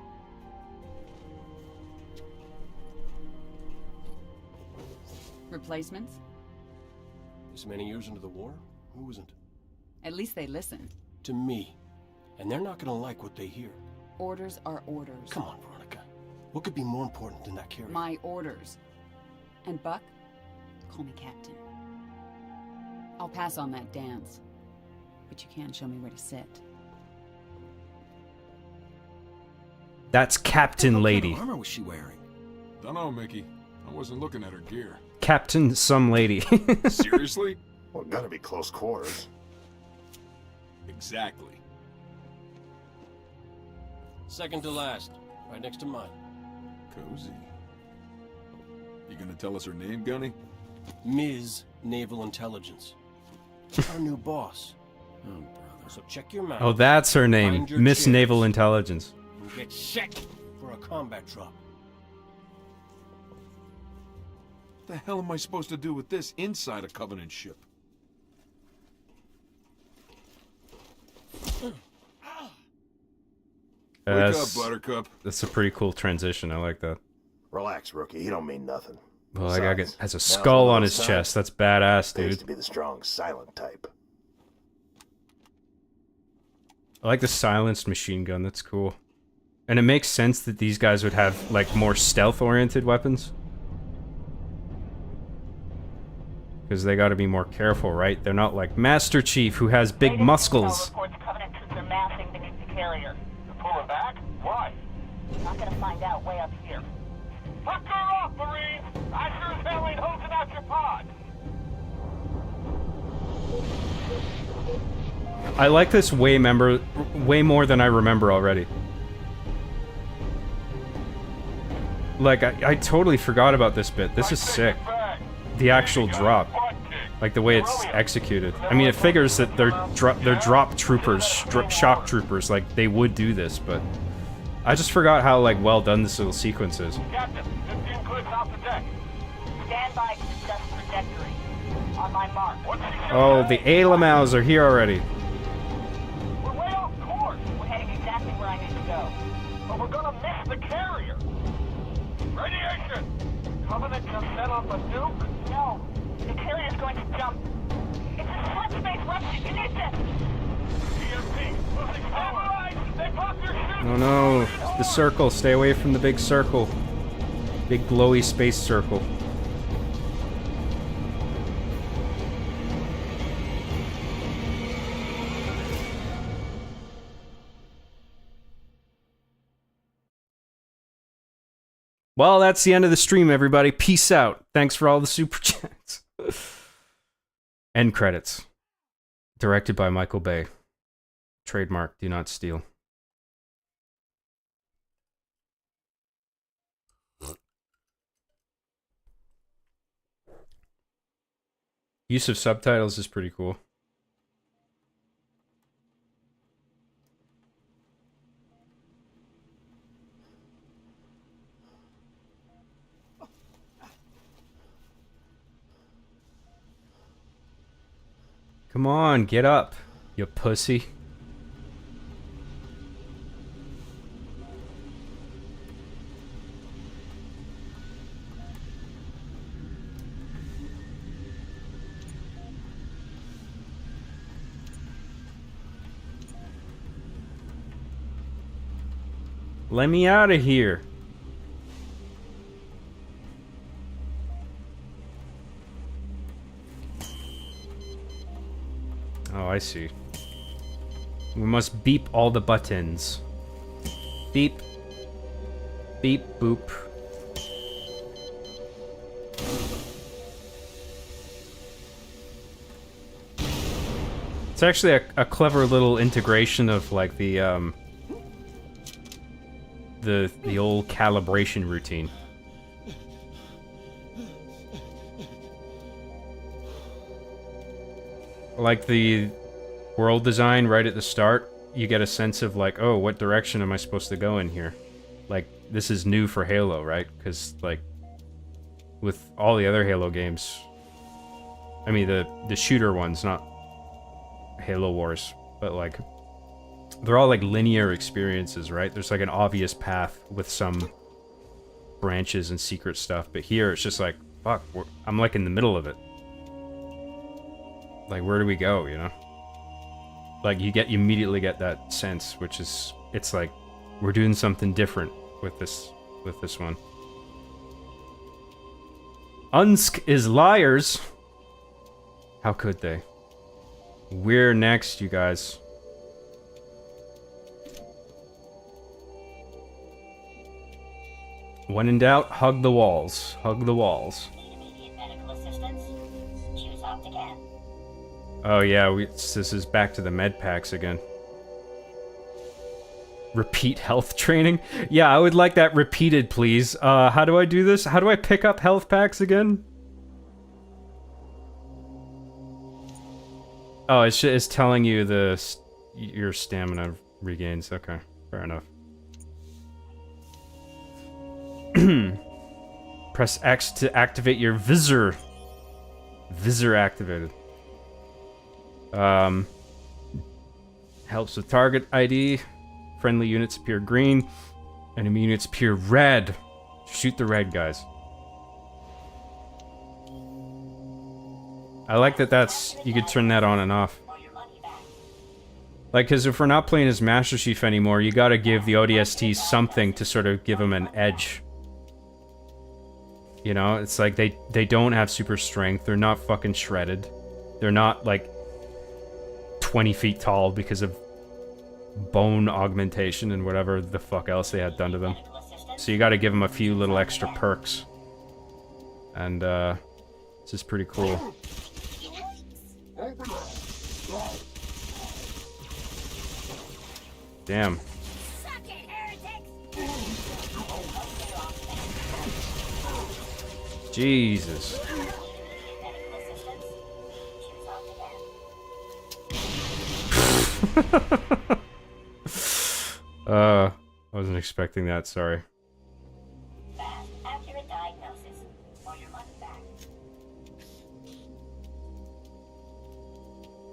Replacements? This many years into the war? Who isn't? At least they listen. To me. And they're not gonna like what they hear. Orders are orders. Come on, Veronica. What could be more important than that carrier? My orders. And Buck, call me Captain. I'll pass on that dance. But you can show me where to sit. That's Captain Lady. What kind of armor was she wearing? Dunno, Mickey. I wasn't looking at her gear. Captain some lady. Seriously? Well, gotta be close quarters. Exactly. Second to last. Right next to mine. Cozy. You gonna tell us her name, Gunny? Ms. Naval Intelligence. Our new boss. Oh, brother. So check your mouth. Oh, that's her name. Mind your Miss chairs. Naval Intelligence. And get set for a combat drop. What the hell am I supposed to do with this inside a Covenant ship? Wake up, Buttercup. That's a pretty cool transition. I like that. Relax, rookie. He don't mean nothing. Well, that guy Besides, has a now's skull the on last his time. chest. That's badass, Pays dude. to be the strong, silent type. I like the silenced machine gun. That's cool. And it makes sense that these guys would have, like, more stealth-oriented weapons. Because they gotta be more careful, right? They're not like Master Chief, who has big muscles. Reports Covenant troops are massing beneath the carrier. You're pulling back? Why? Not gonna find out way up here. Fuck her off, Marine! I sure as hell ain't hosing out your pod! I like this way more than I remember already. Like, I totally forgot about this bit. This is sick. The actual drop. Like, the way it's executed. I mean, it figures that they're drop troopers, shock troopers, like, they would do this, but... I just forgot how, like, well done this little sequence is. Captain, 15 clicks off the deck. Stand by to discuss trajectory. On my mark. What's he saying? Oh, the Alamaus are here already. We're way off course, We're heading exactly where I need to go. but we're gonna miss the carrier. Radiation! Covenant just set off a nuke? No, the carrier's going to jump. It's a slip space rupture. You need to... EMP, losing power! They blocked your ship! Oh no, the circle. Stay away from the big circle. Big glowy space circle. Well, that's the end of the stream, everybody. Peace out. Thanks for all the super chats. End credits. Directed by Michael Bay. Trademark, do not steal. Use of subtitles is pretty cool. Come on, get up, you pussy. Let me out of here. Oh, I see. We must beep all the buttons. Beep. Beep, boop. It's actually a clever little integration of, like, the old calibration routine. Like the world design right at the start, you get a sense of like, oh, what direction am I supposed to go in here? Like, this is new for Halo, right? Because, like, with all the other Halo games, I mean, the shooter ones, not Halo Wars, but, like, they're all, like, linear experiences, right? There's, like, an obvious path with some branches and secret stuff, but here it's just like, fuck, I'm, like, in the middle of it. Like, where do we go, you know? Like, you immediately get that sense, which is, it's like, we're doing something different with this one. Unsk is liars! How could they? We're next, you guys. When in doubt, hug the walls. Hug the walls. Need immediate medical assistance? Choose Optican. Oh yeah, this is back to the med packs again. Repeat health training? Yeah, I would like that repeated, please. How do I do this? How do I pick up health packs again? Oh, it's telling you your stamina regains. Okay, fair enough. Press X to activate your visor. Visor activated. Helps with target ID. Friendly units appear green. Enemy units appear red. Shoot the red guys. I like that's... You could turn that on and off. Like, because if we're not playing as Master Chief anymore, you gotta give the ODST something to sort of give them an edge. You know, it's like they don't have super strength. They're not fucking shredded. They're not, like, 20 feet tall because of bone augmentation and whatever the fuck else they had done to them. So you gotta give them a few little extra perks. And, this is pretty cool. Damn. Jesus. I wasn't expecting that, sorry. Accurate diagnosis, or your money back.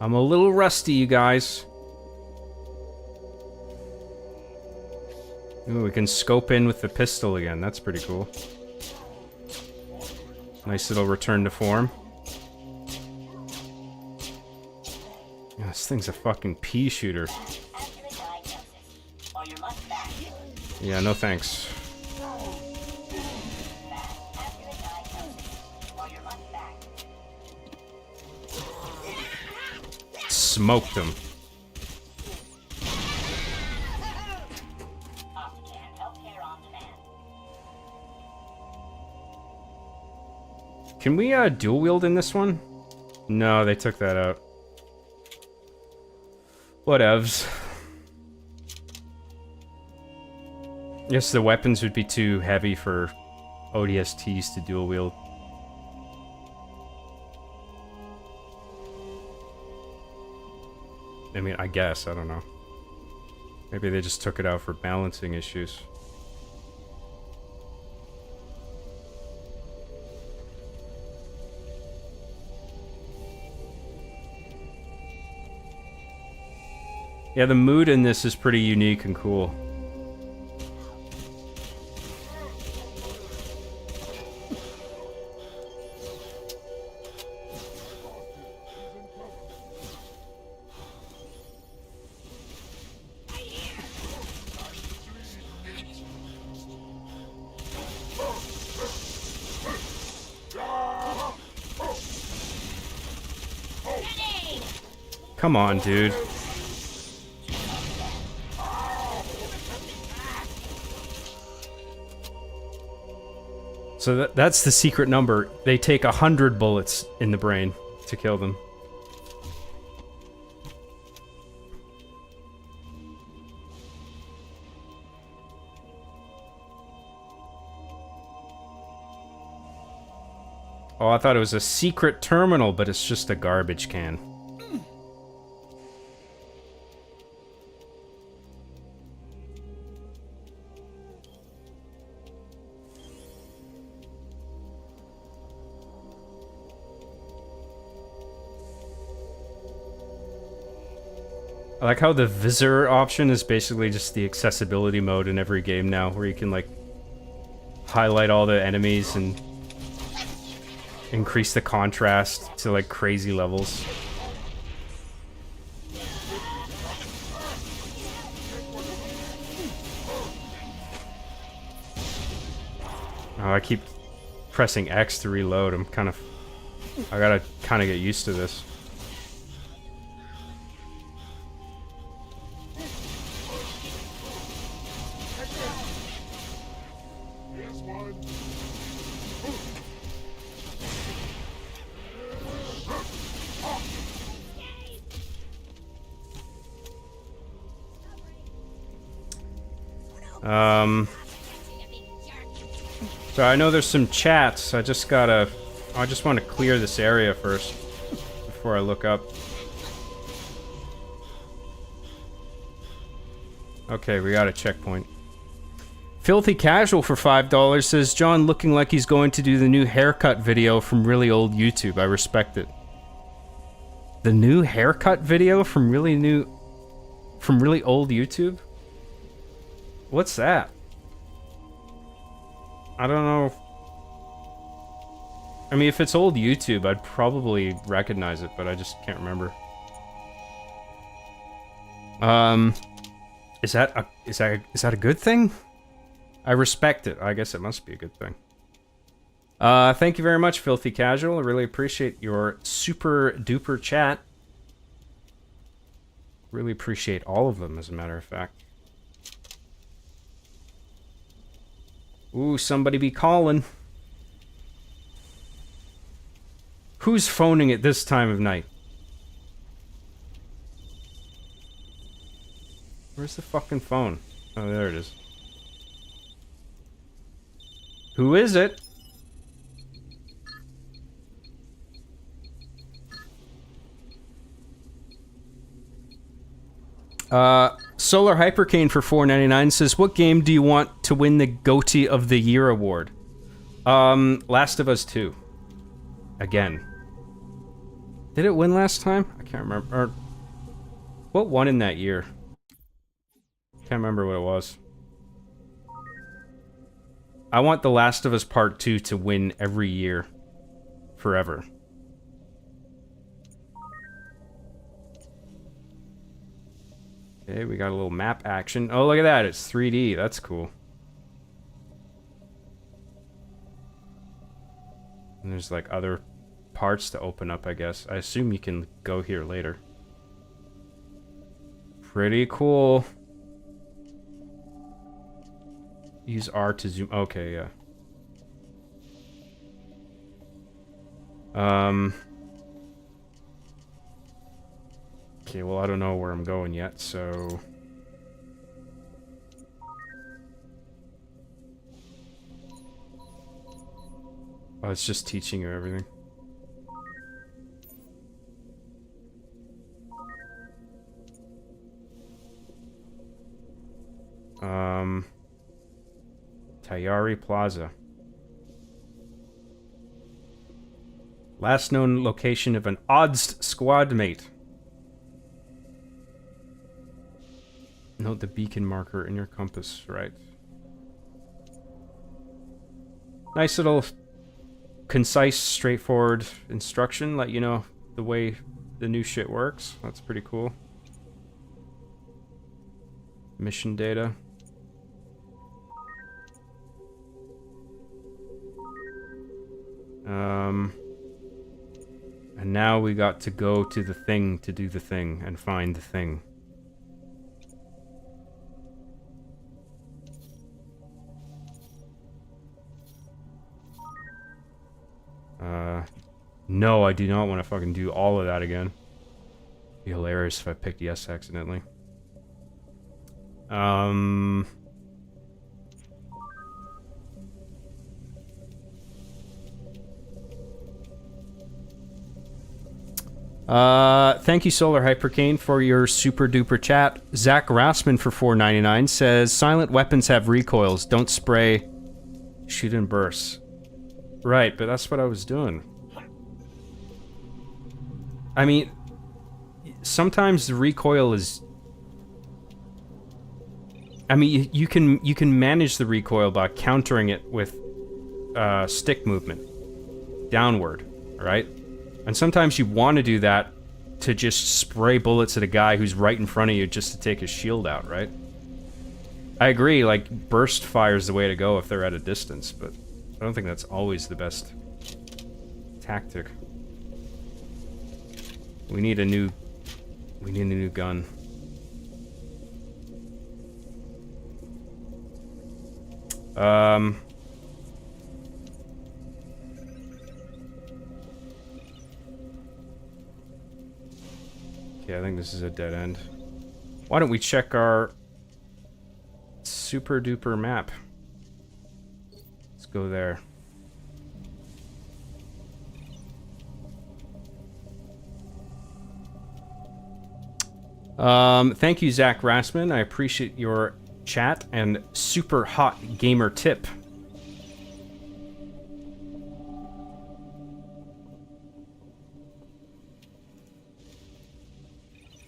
I'm a little rusty, you guys. Ooh, we can scope in with the pistol again. That's pretty cool. Nice little return to form. Yeah, this thing's a fucking pea shooter. Yeah, no thanks. Smoked him. Can we dual wield in this one? No, they took that out. Whatevs. Guess the weapons would be too heavy for ODSTs to dual wield. I mean, I guess, I don't know. Maybe they just took it out for balancing issues. Yeah, the mood in this is pretty unique and cool. Come on, dude. So that's the secret number. They take 100 bullets in the brain to kill them. Oh, I thought it was a secret terminal, but it's just a garbage can. I like how the visor option is basically just the accessibility mode in every game now, where you can, like, highlight all the enemies and increase the contrast to, like, crazy levels. Oh, I keep pressing X to reload. I gotta kind of get used to this. So I know there's some chats. I just want to clear this area first before I look up. Okay, we got a checkpoint. Filthy Casual for $5 says, John looking like he's going to do the new haircut video from really old YouTube. I respect it. The new haircut video from really old YouTube? What's that? I don't know. I mean, if it's old YouTube, I'd probably recognize it, but I just can't remember. Is that a good thing? I respect it. I guess it must be a good thing. Thank you very much, Filthy Casual. I really appreciate your super duper chat. Really appreciate all of them, as a matter of fact. Ooh, somebody be calling. Who's phoning at this time of night? Where's the fucking phone? Oh, there it is. Who is it? Solar Hypercane for $4.99 says, what game do you want to win the GOTY of the Year award? Last of Us 2. Again. Did it win last time? I can't remember. Or, what won in that year? Can't remember what it was. I want The Last of Us Part 2 to win every year. Forever. Okay, we got a little map action. Oh, look at that. It's 3D. That's cool. And there's like other parts to open up, I guess. I assume you can go here later. Pretty cool. Use R to zoom. Okay, yeah. Okay, well, I don't know where I'm going yet, so... Oh, it's just teaching you everything. Tayari Plaza. Last known location of an ODST squad mate. Note the beacon marker in your compass, right. Nice little concise, straightforward instruction, let you know the way the new shit works. That's pretty cool. Mission data. And now we got to go to the thing to do the thing and find the thing. No, I do not want to fucking do all of that again. It'd be hilarious if I picked yes accidentally. Thank you, Solar Hypercane, for your super duper chat. Zach Rassman for $4.99 says, silent weapons have recoils. Don't spray. Shoot and burst. Right, but that's what I was doing. I mean, sometimes the recoil is... I mean, you can manage the recoil by countering it with stick movement. Downward, right? And sometimes you want to do that to just spray bullets at a guy who's right in front of you just to take his shield out, right? I agree, like, burst fire is the way to go if they're at a distance, but I don't think that's always the best tactic. We need a new gun. Okay, I think this is a dead end. Why don't we check our super duper map. Let's go there. Thank you, Zach Rassman. I appreciate your chat and super hot gamer tip.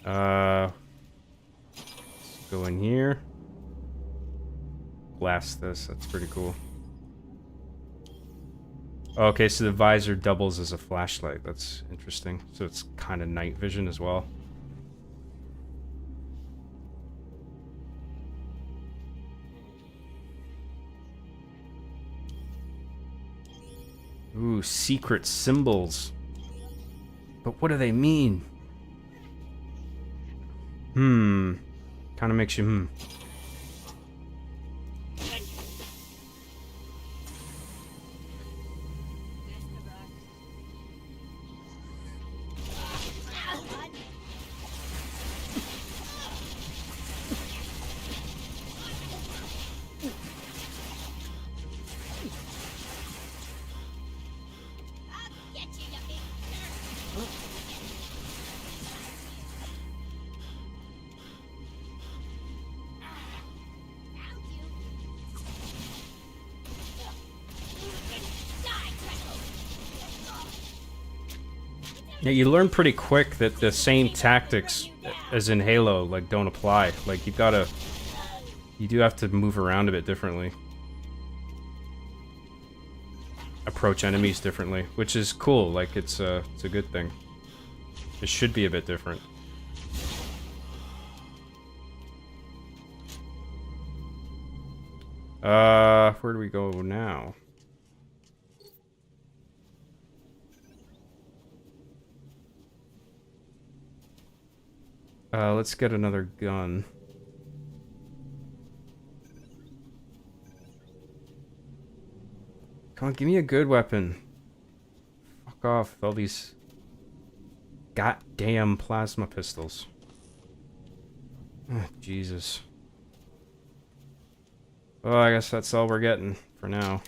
Let's go in here. Blast this. That's pretty cool. Okay, so the visor doubles as a flashlight. That's interesting. So it's kind of night vision as well. Ooh, secret symbols. But what do they mean? Kind of makes you Yeah, you learn pretty quick that the same tactics as in Halo, like, don't apply. Like, you do have to move around a bit differently. Approach enemies differently, which is cool. Like, it's a good thing. It should be a bit different. Where do we go now? Let's get another gun. Come on, give me a good weapon. Fuck off with all these goddamn plasma pistols. Oh, Jesus. Well, I guess that's all we're getting for now.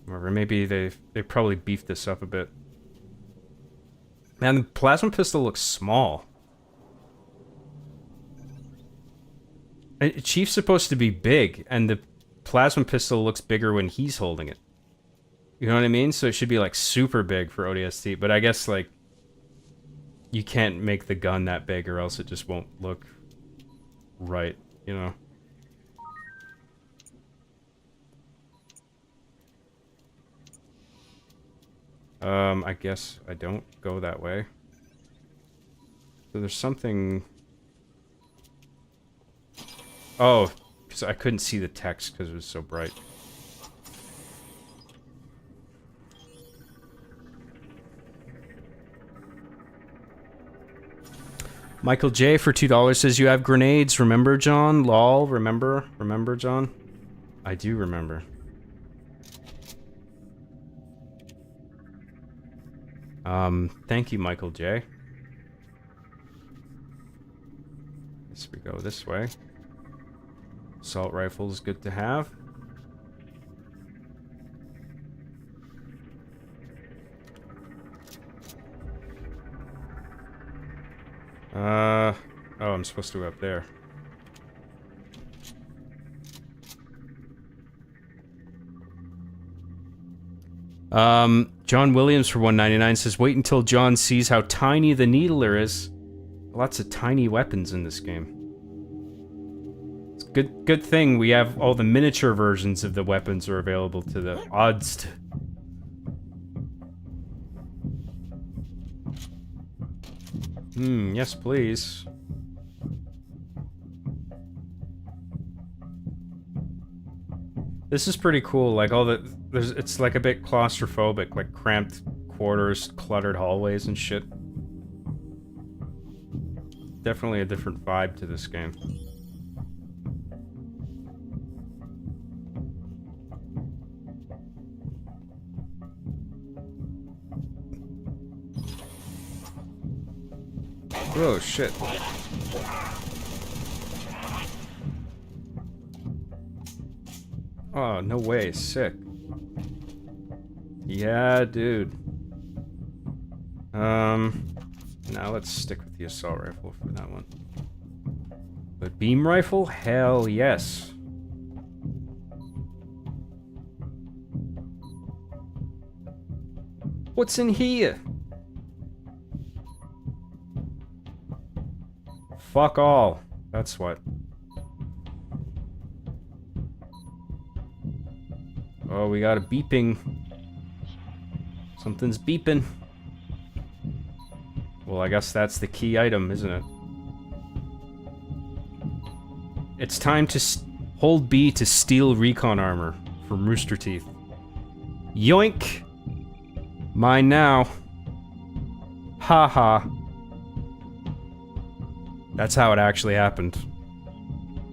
Or maybe they probably beefed this up a bit. Man, the plasma pistol looks small. Chief's supposed to be big, and the plasma pistol looks bigger when he's holding it. You know what I mean? So it should be, like, super big for ODST, but I guess, like, you can't make the gun that big or else it just won't look right, you know? I guess I don't go that way. So there's something... Oh, because I couldn't see the text because it was so bright. Michael J for $2 says, you have grenades. Remember, John? Lol, remember? Remember, John? I do remember. Thank you, Michael J. Guess we go this way. Assault rifle is good to have. Oh, I'm supposed to go up there. John Williams for $1.99 says, wait until John sees how tiny the needler is. Lots of tiny weapons in this game. It's good thing we have all the miniature versions of the weapons are available to the ODST. Yes, please. This is pretty cool, like all the... it's like a bit claustrophobic, like cramped quarters, cluttered hallways and shit. Definitely a different vibe to this game. Oh, shit. Oh, no way. Sick. Yeah, dude. Now let's stick with the assault rifle for that one. But beam rifle? Hell yes. What's in here? Fuck all. That's what. Oh, we got a beeping. Something's beeping. Well, I guess that's the key item, isn't it? It's time to hold B to steal recon armor from Rooster Teeth. Yoink! Mine now. Haha. That's how it actually happened.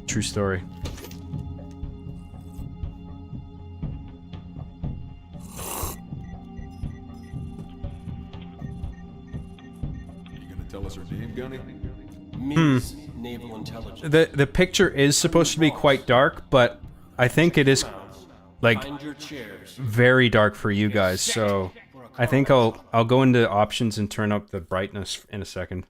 True story. You gonna tell us her name, Gunny? Ms. Naval Intelligence. The picture is supposed to be quite dark, but I think it is like Find your chairs. very dark for you guys, so I think I'll go into options and turn up the brightness in a second.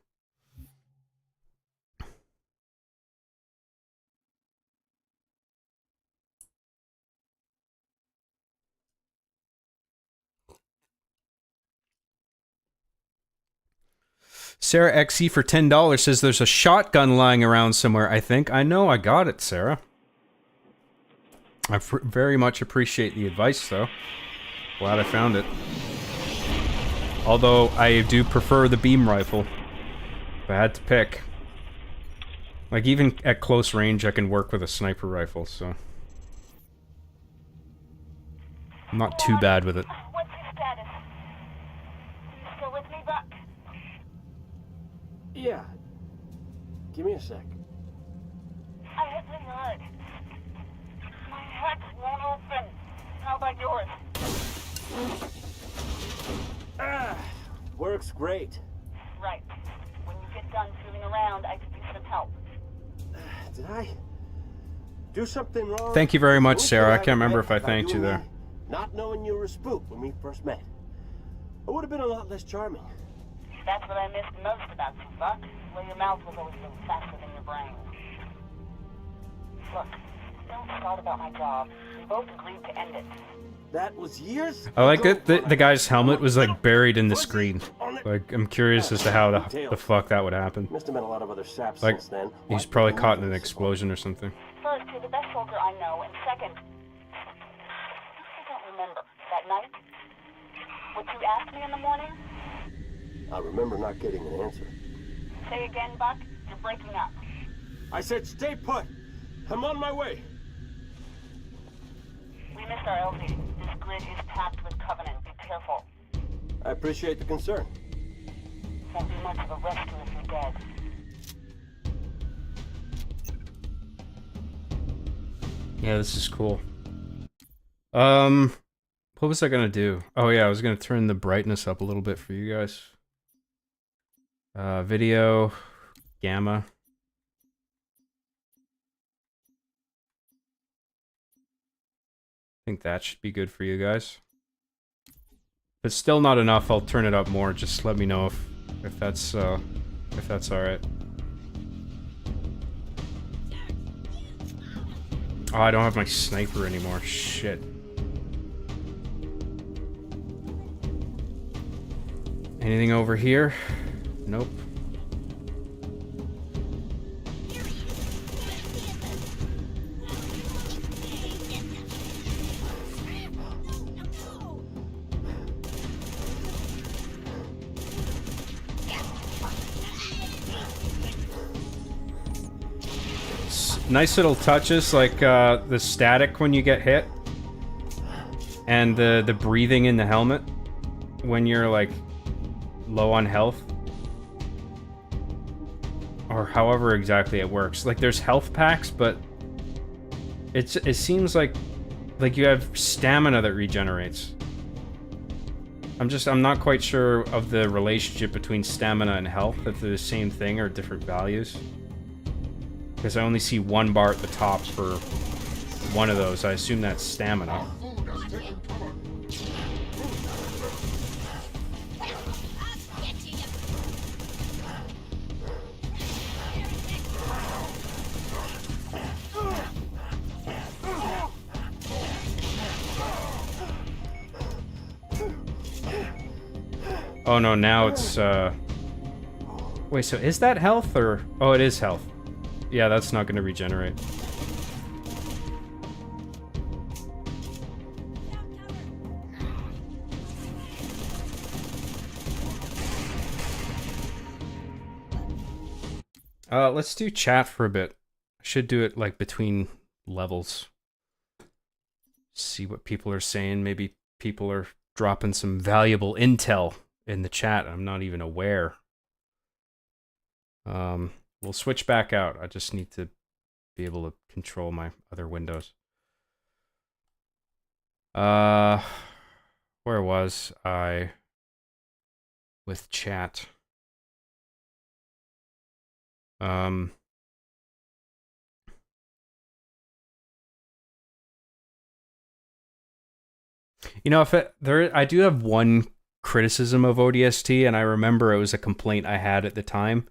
Sarah XE for $10 says there's a shotgun lying around somewhere, I think. I know, I got it, Sarah. I very much appreciate the advice, though. Glad I found it. Although, I do prefer the beam rifle. If I had to pick. Like, even at close range, I can work with a sniper rifle, so... I'm not too bad with it. What's your status? You still with me, Buck? Yeah. Give me a sec. I hit pretty hard. My hatch won't open. How about yours? Works great. Right. When you get done feeling around, I could use some help. Did I do something wrong? Thank you very much, Anything Sarah. I can't remember regret if I thanked you doing there. that? Not knowing you were a spook when we first met. I would have been a lot less charming. That's what I missed most about you, Buck. Where your mouth was always moving faster than your brain. Look, don't start about my job. We both agreed to end it. That was years. I like ago. that the guy's helmet was like buried in the screen. Like, I'm curious as to how the fuck that would happen. Must have met a lot of other saps Like, since then. he's What probably the caught in an movies? explosion or something. First, you're the best soldier I know, and second, I don't remember that night. What you asked me in the morning? I remember not getting an answer. Say again, Buck. You're breaking up. I said, stay put. I'm on my way. We missed our LZ. This grid is packed with Covenant. Be careful. I appreciate the concern. Won't be much of a rescue if you're dead. Yeah, this is cool. What was I gonna do? Oh yeah, I was gonna turn the brightness up a little bit for you guys. Video, gamma. I think that should be good for you guys. If it's still not enough, I'll turn it up more. Just let me know if that's alright. Oh, I don't have my sniper anymore. Shit. Anything over here? Nope. Nice little touches, like the static when you get hit, and the breathing in the helmet when you're like low on health, or however exactly it works. Like there's health packs, but it seems like you have stamina that regenerates. I'm not quite sure of the relationship between stamina and health, if they're the same thing or different values. Because I only see one bar at the top for one of those. I assume that's stamina. Oh no, now it's, Wait, so is that health, or... Oh, it is health. Yeah, that's not gonna regenerate. Let's do chat for a bit. I should do it, like, between levels. See what people are saying. Maybe people are dropping some valuable intel in the chat. I'm not even aware. We'll switch back out. I just need to be able to control my other windows. Where was I with chat? You know, I do have one criticism of ODST, and I remember it was a complaint I had at the time,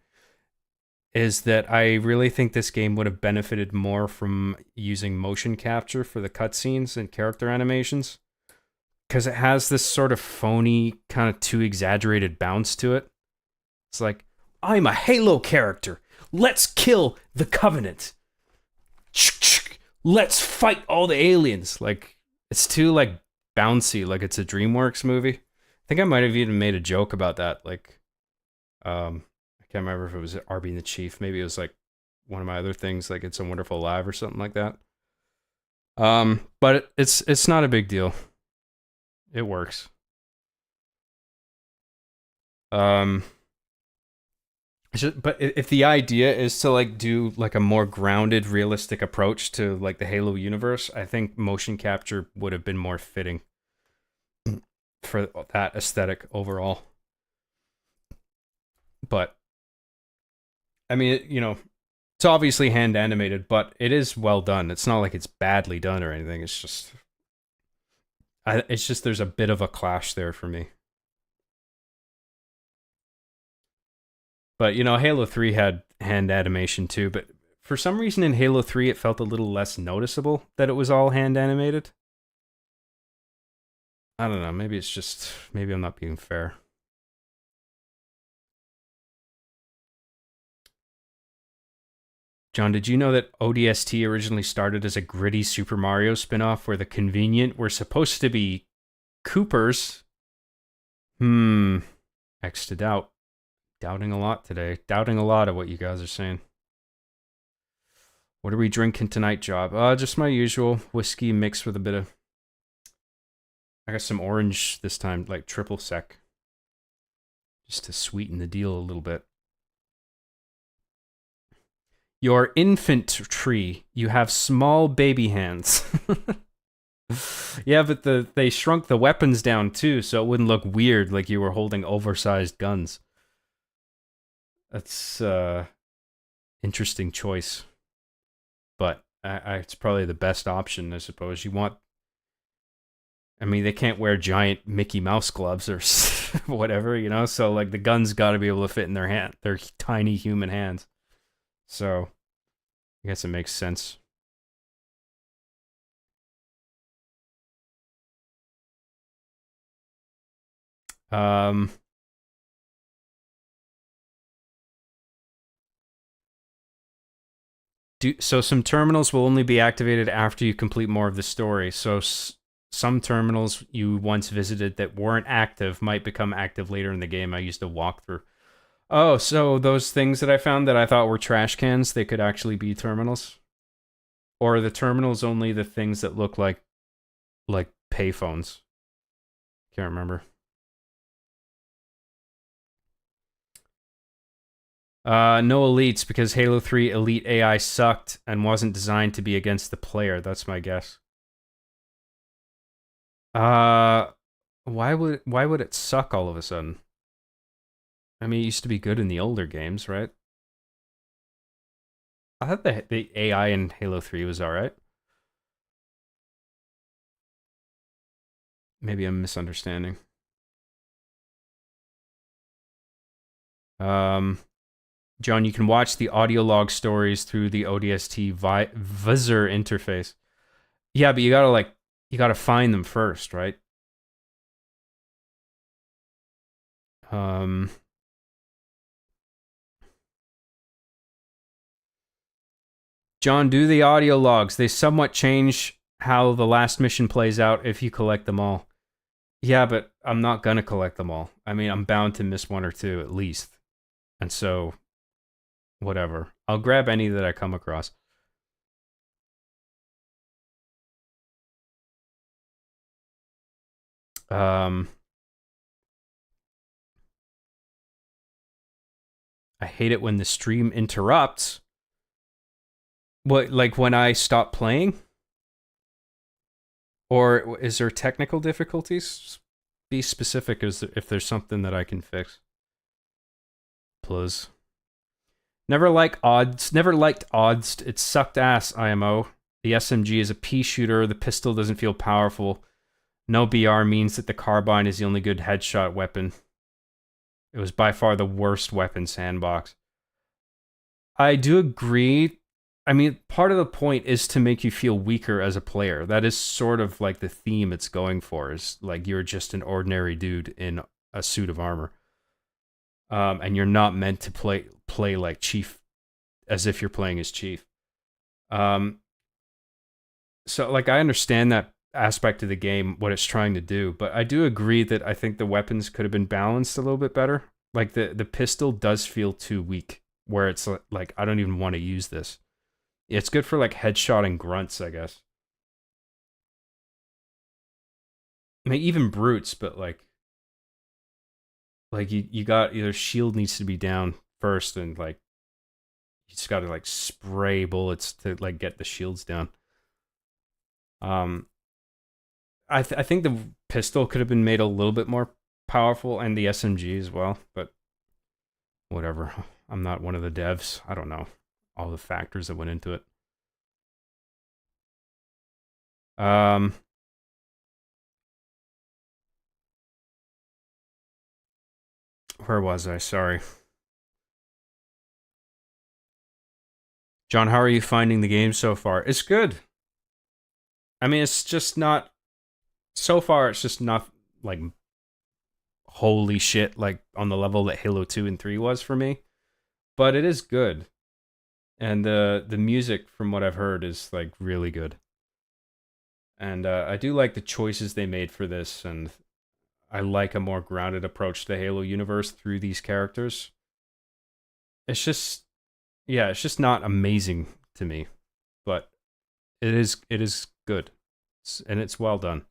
is that I really think this game would have benefited more from using motion capture for the cutscenes and character animations, because it has this sort of phony, kind of too exaggerated bounce to it. It's like, I'm a Halo character. Let's kill the Covenant. Let's fight all the aliens. Like, it's too, like, bouncy, like it's a DreamWorks movie. I think I might have even made a joke about that. Like, I can't remember if it was Arby and the Chief. Maybe it was like one of my other things, like It's a Wonderful Life or something like that. But it's not a big deal. It works. But if the idea is to like do like a more grounded, realistic approach to like the Halo universe, I think motion capture would have been more fitting for that aesthetic overall. But I mean, you know, it's obviously hand animated, but it is well done. It's not like it's badly done or anything. It's just there's a bit of a clash there for me. But, you know, Halo 3 had hand animation too, but for some reason in Halo 3 it felt a little less noticeable that it was all hand animated. I don't know, maybe I'm not being fair. John, did you know that ODST originally started as a gritty Super Mario spin-off where the convenient were supposed to be Coopers? X to doubt. Doubting a lot today. Doubting a lot of what you guys are saying. What are we drinking tonight, Job? Just my usual whiskey mixed with a bit of... I got some orange this time, like triple sec. Just to sweeten the deal a little bit. Your infant tree. You have small baby hands. Yeah, but they shrunk the weapons down too, so it wouldn't look weird like you were holding oversized guns. That's interesting choice, but it's probably the best option, I suppose. I mean, they can't wear giant Mickey Mouse gloves or whatever, you know. So like the gun's got to be able to fit in their tiny human hands. So I guess it makes sense. So some terminals will only be activated after you complete more of the story. So some terminals you once visited that weren't active might become active later in the game. I used a walkthrough. Oh, so those things that I found that I thought were trash cans, they could actually be terminals? Or are the terminals only the things that look like payphones? Can't remember. No elites, because Halo 3 elite AI sucked and wasn't designed to be against the player. That's my guess. Why would it suck all of a sudden? I mean, it used to be good in the older games, right? I thought the AI in Halo 3 was alright. Maybe I'm misunderstanding. John, you can watch the audio log stories through the ODST Visor interface. Yeah, but you gotta find them first, right? John, do the audio logs. They somewhat change how the last mission plays out if you collect them all. Yeah, but I'm not gonna collect them all. I mean, I'm bound to miss one or two at least. And so, whatever. I'll grab any that I come across. I hate it when the stream interrupts. What, like when I stop playing? Or is there technical difficulties? Be specific as if there's something that I can fix. Please. Never liked odds. It sucked ass, IMO. The SMG is a pea shooter. The pistol doesn't feel powerful. No BR means that the carbine is the only good headshot weapon. It was by far the worst weapon sandbox. I do agree. I mean, part of the point is to make you feel weaker as a player. That is sort of like the theme it's going for, is like you're just an ordinary dude in a suit of armor. And you're not meant to play like Chief, as if you're playing as Chief. So like I understand that aspect of the game, what it's trying to do, but I do agree that I think the weapons could have been balanced a little bit better. Like the pistol does feel too weak, where it's like I don't even want to use this. It's good for like headshotting grunts, I guess. I mean, even brutes, but like you got either shield needs to be down first, and like you just got to like spray bullets to like get the shields down. I think the pistol could have been made a little bit more powerful, and the SMG as well, but whatever. I'm not one of the devs. I don't know all the factors that went into it. Where was I? Sorry. John, how are you finding the game so far? It's good. I mean, it's just not... So far, it's just not, like, holy shit, like, on the level that Halo 2 and 3 was for me. But it is good. And the music, from what I've heard, is, like, really good. And I do like the choices they made for this, and I like a more grounded approach to the Halo universe through these characters. It's just... Yeah, it's just not amazing to me. But it is good. And it's well done.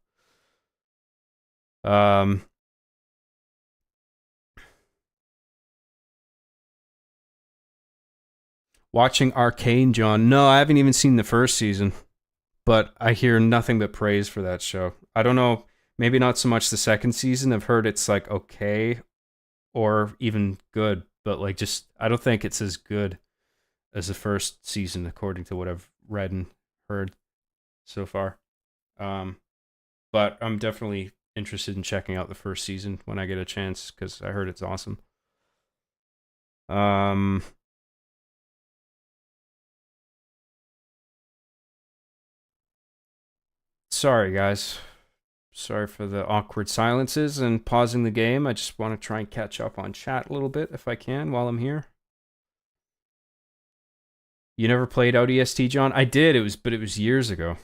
Watching Arcane, John. No, I haven't even seen the first season, but I hear nothing but praise for that show. I don't know, maybe not so much the second season. I've heard it's like okay or even good, but like just I don't think it's as good as the first season according to what I've read and heard so far. But I'm definitely interested in checking out the first season when I get a chance, because I heard it's awesome. Sorry, guys. Sorry for the awkward silences and pausing the game. I just want to try and catch up on chat a little bit if I can while I'm here. You never played ODST, John? I did. But it was years ago.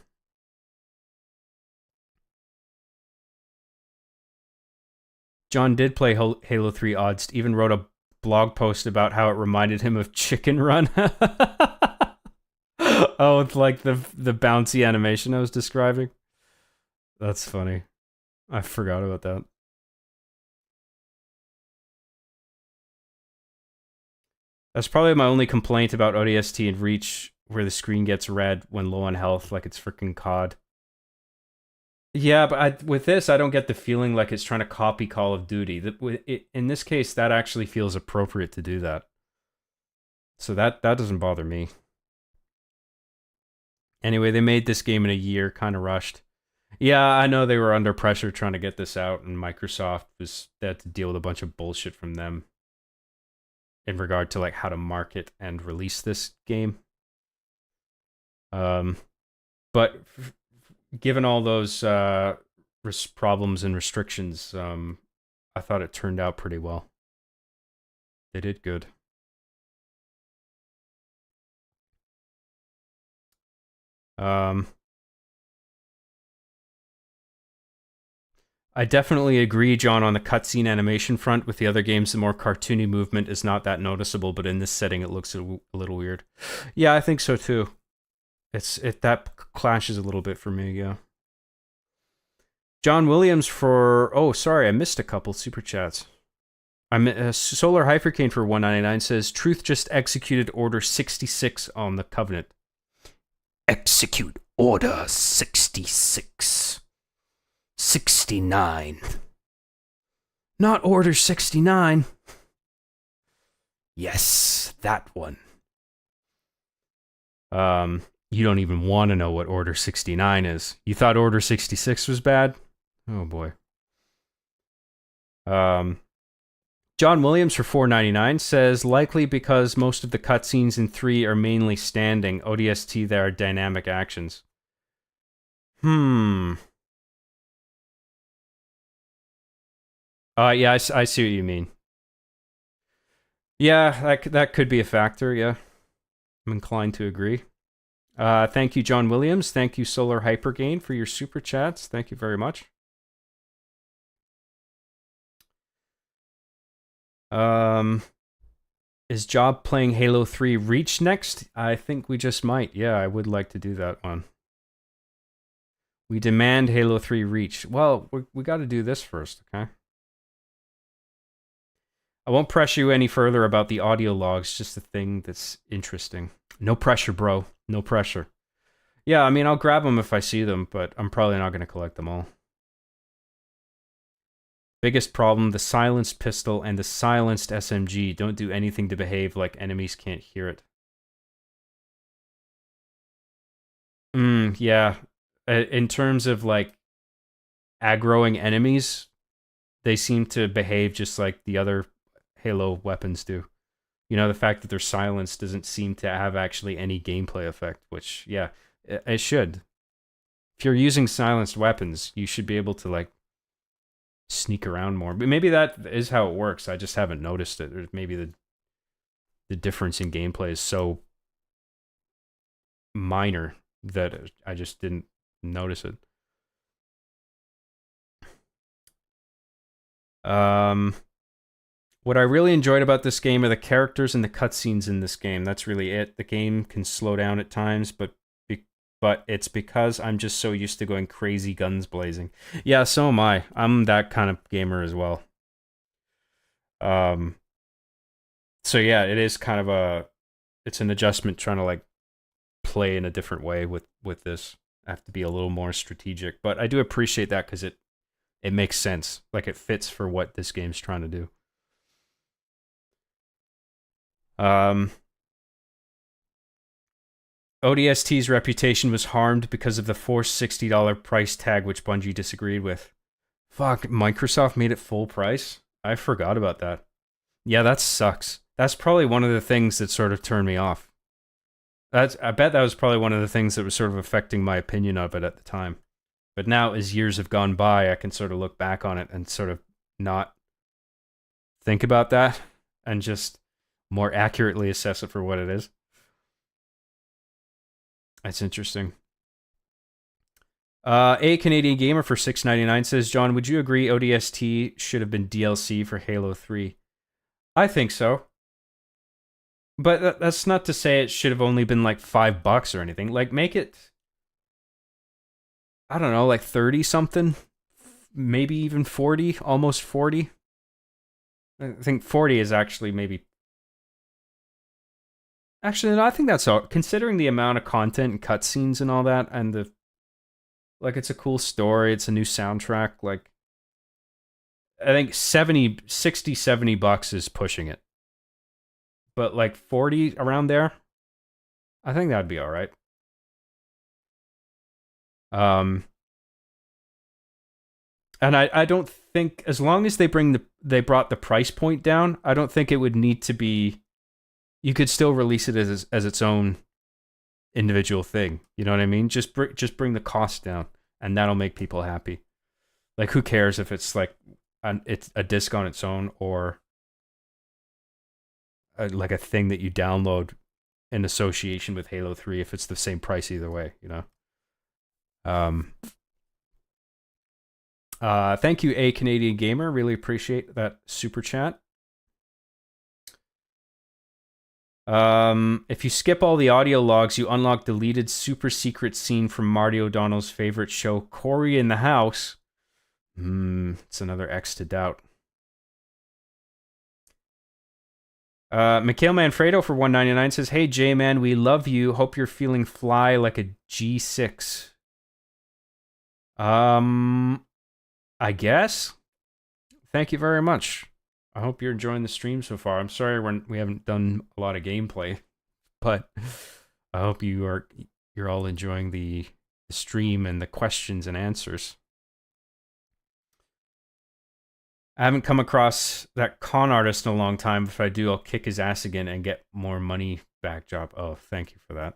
John did play Halo 3 ODST, even wrote a blog post about how it reminded him of Chicken Run. Oh, it's like the bouncy animation I was describing. That's funny. I forgot about that. That's probably my only complaint about ODST and Reach, where the screen gets red when low on health, like it's freaking COD. Yeah, but with this, I don't get the feeling like it's trying to copy Call of Duty. In this case, that actually feels appropriate to do that. So that doesn't bother me. Anyway, they made this game in a year, kind of rushed. Yeah, I know they were under pressure trying to get this out, and Microsoft they had to deal with a bunch of bullshit from them in regard to like how to market and release this game. But given all those problems and restrictions, I thought it turned out pretty well. They did good. I definitely agree, John, on the cutscene animation front. With the other games, the more cartoony movement is not that noticeable, but in this setting, it looks a little weird. Yeah, I think so too. That clashes a little bit for me. Yeah. John Williams for sorry, I missed a couple super chats. I'm Solar Hypercane for 199 says Truth just executed Order 66 on the Covenant. Execute Order 66. 69. Not Order 69. Yes, that one. You don't even want to know what Order 69 is. You thought Order 66 was bad? Oh boy. John Williams for $4.99 says likely because most of the cutscenes in 3 are mainly standing. ODST there are dynamic actions. Yeah, I see what you mean. Yeah, that could be a factor, yeah. I'm inclined to agree. Thank you, John Williams. Thank you, Solar Hypergain, for your super chats. Thank you very much. Is Job playing Halo 3 Reach next? I think we just might. Yeah, I would like to do that one. We demand Halo 3 Reach. Well, we got to do this first, okay? I won't pressure you any further about the audio logs, just a thing that's interesting. No pressure, bro. No pressure. Yeah, I mean, I'll grab them if I see them, but I'm probably not going to collect them all. Biggest problem, the silenced pistol and the silenced SMG don't do anything to behave like enemies can't hear it. Yeah. In terms of, like, aggroing enemies, they seem to behave just like the other Halo weapons do. You know, the fact that they're silenced doesn't seem to have actually any gameplay effect, which, yeah, it should. If you're using silenced weapons, you should be able to, like, sneak around more. But maybe that is how it works. I just haven't noticed it. Or maybe the difference in gameplay is so minor that I just didn't notice it. What I really enjoyed about this game are the characters and the cutscenes in this game. That's really it. The game can slow down at times, but it's because I'm just so used to going crazy guns blazing. Yeah, so am I. I'm that kind of gamer as well. So yeah, it is kind of it's an adjustment trying to like play in a different way with this. I have to be a little more strategic, but I do appreciate that because it makes sense. Like it fits for what this game's trying to do. ODST's reputation was harmed because of the forced $60 price tag, which Bungie disagreed with. Fuck, Microsoft made it full price? I forgot about that. Yeah, that sucks. That's probably one of the things that sort of turned me off. I bet that was probably one of the things that was sort of affecting my opinion of it at the time. But now, as years have gone by, I can sort of look back on it and sort of not think about that and just more accurately assess it for what it is. That's interesting. A Canadian Gamer for $6.99 says, John, would you agree ODST should have been DLC for Halo 3? I think so. But that's not to say it should have only been like $5 or anything. Like, make it, I don't know, like 30 something, maybe even 40, almost 40. I think 40 is actually maybe. Actually, no, I think that's all. Considering the amount of content and cutscenes and all that, and it's a cool story, it's a new soundtrack, like, I think $70 is pushing it. But like 40 around there, I think that'd be all right. And I don't think, as long as they brought the price point down, I don't think it would need to be. You could still release it as its own individual thing. You know what I mean? Just bring the cost down, and that'll make people happy. Like, who cares if it's like it's a disc on its own, or like a thing that you download in association with Halo 3, if it's the same price either way, you know? Thank you, A Canadian Gamer. Really appreciate that super chat. If you skip all the audio logs, you unlock deleted super secret scene from Marty O'Donnell's favorite show, Corey in the House. It's another X to doubt. Mikhail Manfredo for $1.99 says, "Hey J-Man, we love you. Hope you're feeling fly like a G6. I guess. Thank you very much. I hope you're enjoying the stream so far. I'm sorry we haven't done a lot of gameplay, but I hope you're all enjoying the stream and the questions and answers. I haven't come across that con artist in a long time. If I do, I'll kick his ass again and get more money back job. Oh, thank you for that.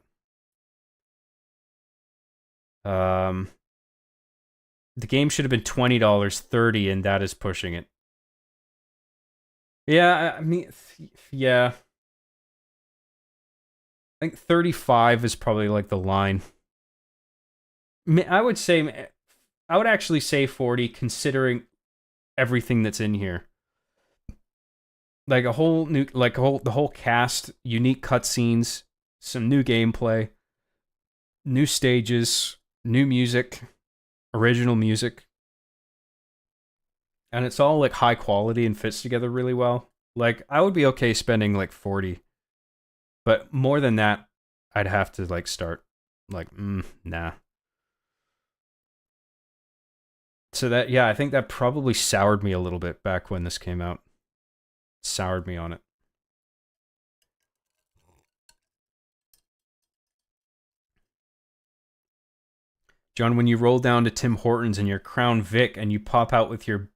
The game should have been $20, $30, and that is pushing it. Yeah, I mean, yeah. I think 35 is probably like the line. I would actually say 40, considering everything that's in here. Like the whole cast, unique cutscenes, some new gameplay, new stages, new music, original music. And it's all like high quality and fits together really well. Like, I would be okay spending like 40. But more than that, I'd have to like start like, nah. So that, yeah, I think that probably soured me a little bit back when this came out. Soured me on it. John, when you roll down to Tim Hortons in your Crown Vic and you pop out with your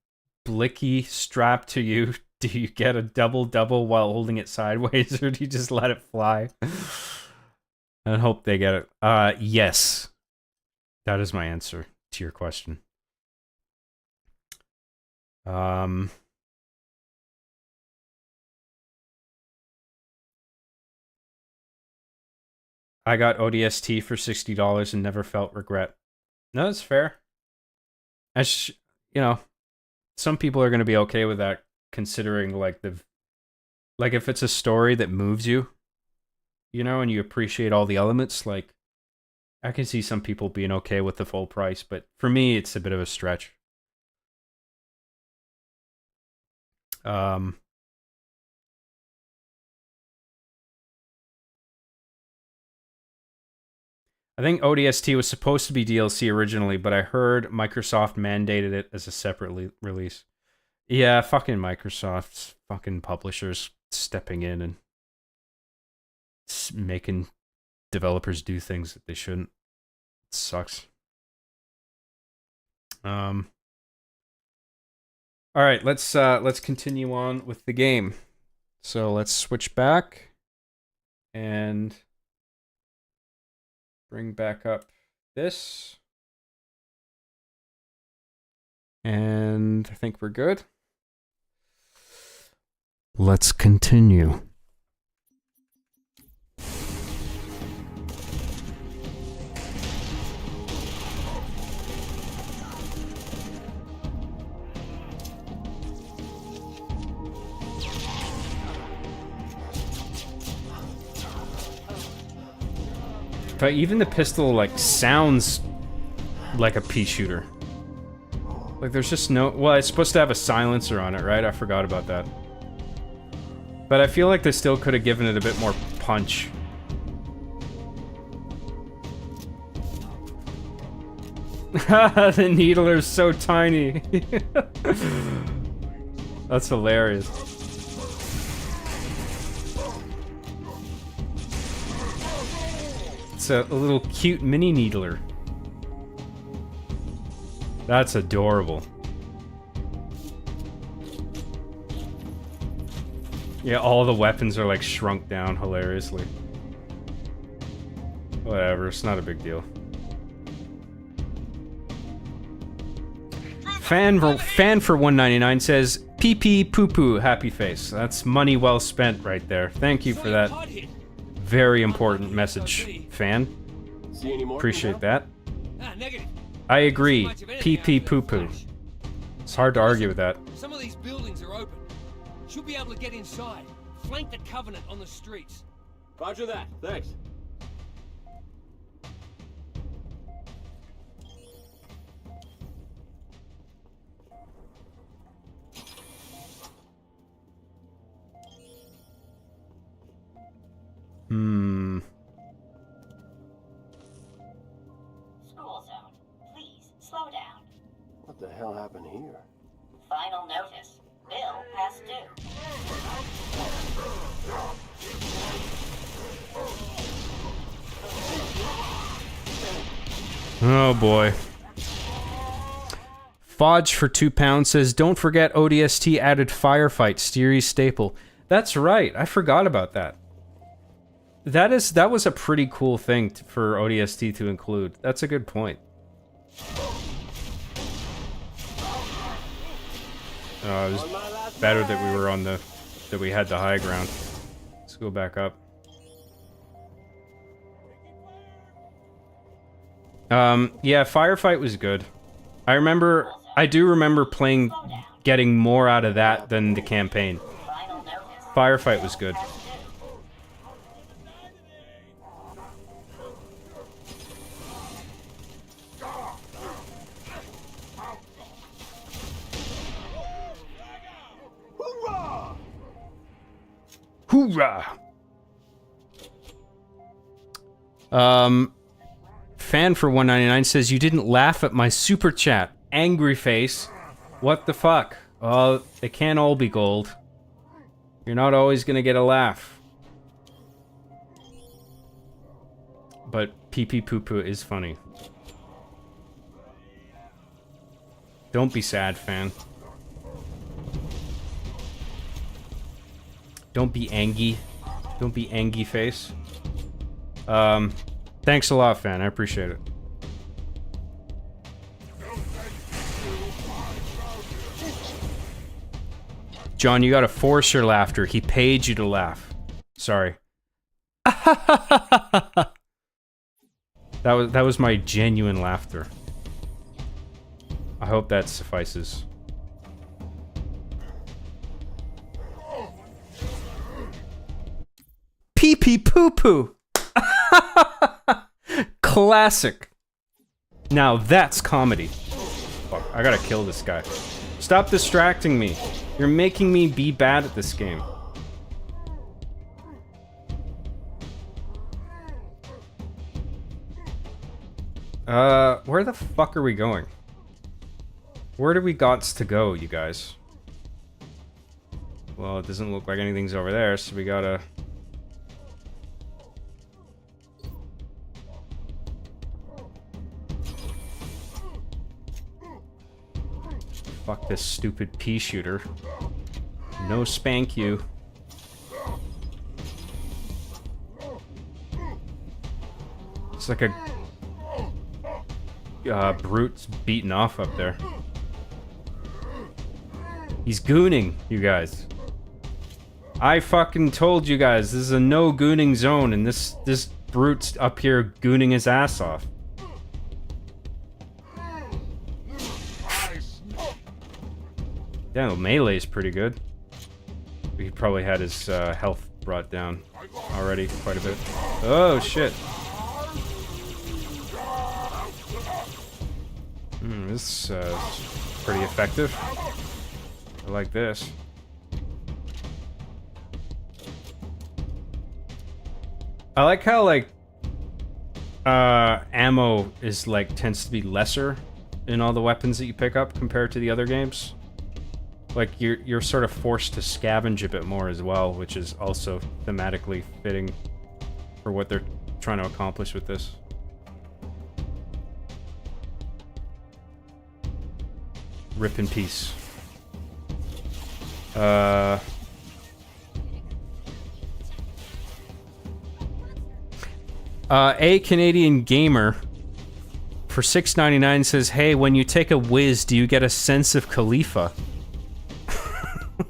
blicky strapped to you, do you get a double-double while holding it sideways, or do you just let it fly? And hope they get it. Yes. That is my answer to your question. I got ODST for $60 and never felt regret. No, that's fair. Some people are going to be okay with that, considering like if it's a story that moves you, and you appreciate all the elements. Like, I can see some people being okay with the full price, but for me, it's a bit of a stretch. I think ODST was supposed to be DLC originally, but I heard Microsoft mandated it as a separate release. Yeah, fucking Microsoft's fucking publishers stepping in and making developers do things that they shouldn't. It sucks. All right, let's continue on with the game. So let's switch back and bring back up this. And I think we're good. Let's continue. But even the pistol, like, sounds like a pea shooter. Like, there's just no... Well, it's supposed to have a silencer on it, right? I forgot about that. But I feel like they still could have given it a bit more punch. The needler's so tiny. That's hilarious. It's a little cute mini needler. That's adorable. Yeah, all the weapons are like shrunk down hilariously. Whatever, it's not a big deal. Fan for 199 says, PP poo poo, happy face. That's money well spent right there. Thank you for that very important message, fan. See any more? Appreciate that. Negative. I agree. PP poo poo. It's hard to argue with that. Some of these buildings are open. Should be able to get inside. Flank the Covenant on the streets. Roger that. Thanks. School zone. Please, slow down. What the hell happened here? Final notice. Bill past due. Oh boy. Fodge for £2 says, don't forget ODST added firefight, series staple. That's right, I forgot about that. That was a pretty cool thing for ODST to include. That's a good point. It was better that we were on that we had the high ground. Let's go back up. Yeah, firefight was good. I do remember getting more out of that than the campaign. Firefight was good. Hoorah! Fan for 199 says, you didn't laugh at my super chat. Angry face. What the fuck? Oh, they can't all be gold. You're not always gonna get a laugh. But pee-pee poo-poo is funny. Don't be sad, fan. Don't be angry. Don't be angry face. Thanks a lot, fan. I appreciate it. John, you gotta force your laughter. He paid you to laugh. Sorry. That was my genuine laughter. I hope that suffices. Pee-pee poo-poo! Classic. Now that's comedy. Fuck, I gotta kill this guy. Stop distracting me. You're making me be bad at this game. Where the fuck are we going? Where do we gots to go, you guys? Well, it doesn't look like anything's over there, so we gotta... Fuck this stupid pea shooter. No spank you. It's like a... brute's beaten off up there. He's gooning, you guys. I fucking told you guys, this is a no gooning zone, and this brute's up here gooning his ass off. Damn, melee is pretty good. He probably had his health brought down already quite a bit. Oh shit! This is pretty effective. I like this. I like how like ammo is like tends to be lesser in all the weapons that you pick up compared to the other games. Like, you're sort of forced to scavenge a bit more as well, which is also thematically fitting for what they're trying to accomplish with this. Rip in peace. A Canadian Gamer for $6.99 says, "Hey, when you take a whiz, do you get a sense of Khalifa?"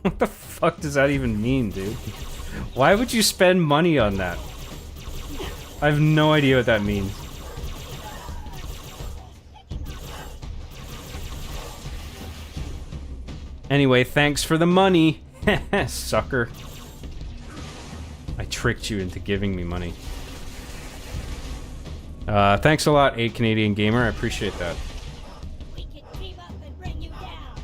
What the fuck does that even mean, dude? Why would you spend money on that? I have no idea what that means. Anyway, thanks for the money, sucker. I tricked you into giving me money. Thanks a lot, A Canadian Gamer. I appreciate that. We can team up and bring you down.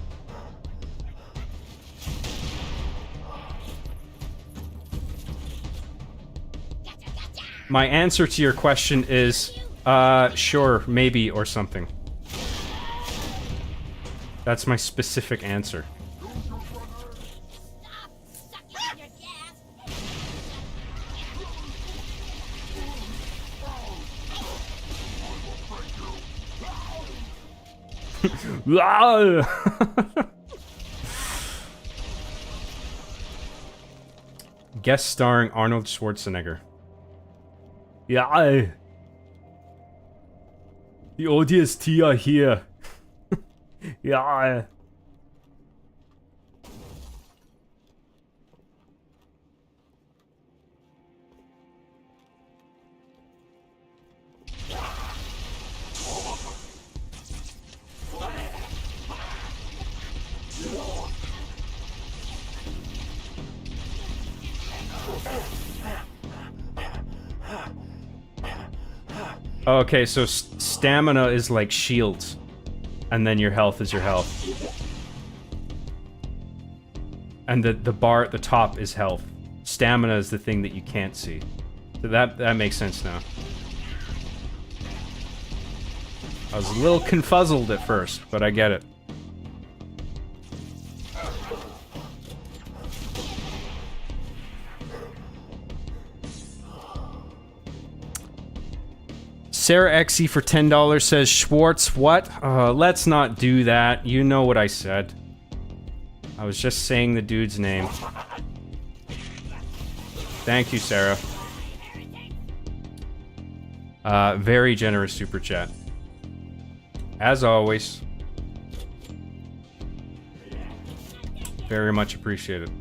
My answer to your question is, sure, maybe, or something. That's my specific answer. Guest starring Arnold Schwarzenegger. Yeah. The ODST are here. Yeah. Okay, so stamina is like shields, and then your health is your health. And the bar at the top is health. Stamina is the thing that you can't see. So that makes sense now. I was a little confuzzled at first, but I get it. Sarah XE for $10 says, Schwartz, what? Let's not do that. You know what I said. I was just saying the dude's name. Thank you, Sarah. Very generous super chat. As always. Very much appreciated.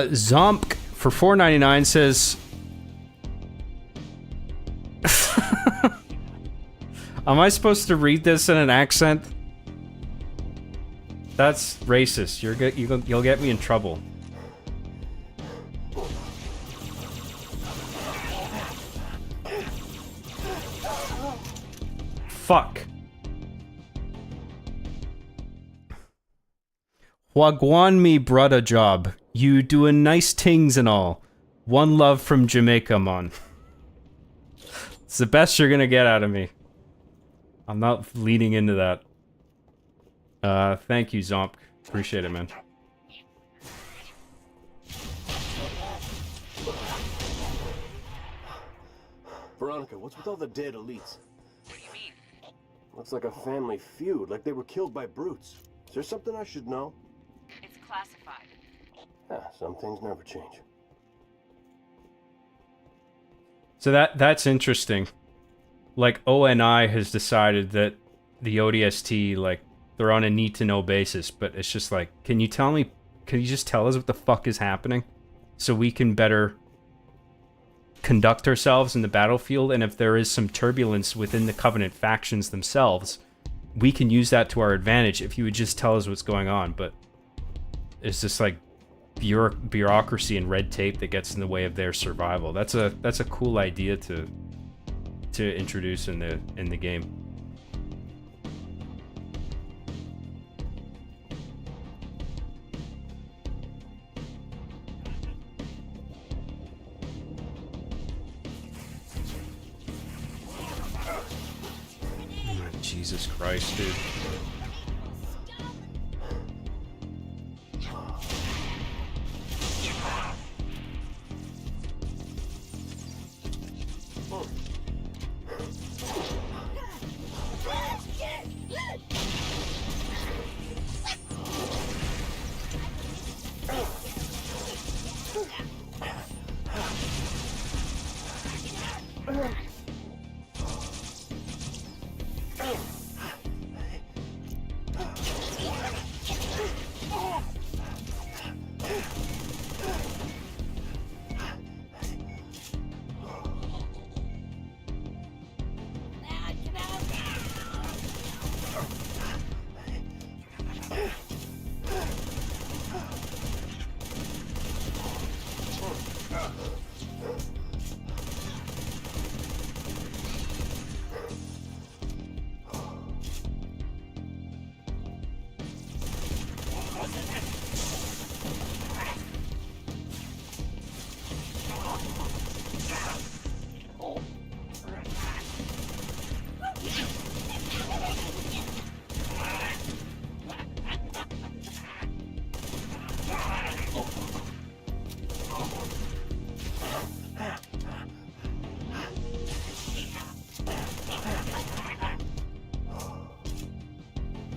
Zompk for $4.99 says, am I supposed to read this in an accent? That's racist. You'll get me in trouble. Fuck. Wagwan me brudda job. You doing nice tings and all. One love from Jamaica, mon. It's the best you're gonna get out of me. I'm not leaning into that. Thank you, Zomp. Appreciate it, man. Veronica, what's with all the dead elites? What do you mean? Looks like a family feud, like they were killed by brutes. Is there something I should know? It's classified. Ah, some things never change. So that's interesting. Like, ONI has decided that the ODST, like, they're on a need-to-know basis, but it's just like, can you just tell us what the fuck is happening? So we can better conduct ourselves in the battlefield, and if there is some turbulence within the Covenant factions themselves, we can use that to our advantage if you would just tell us what's going on. But it's just like bureaucracy and red tape that gets in the way of their survival. That's a cool idea to introduce in the game. Jesus Christ, dude.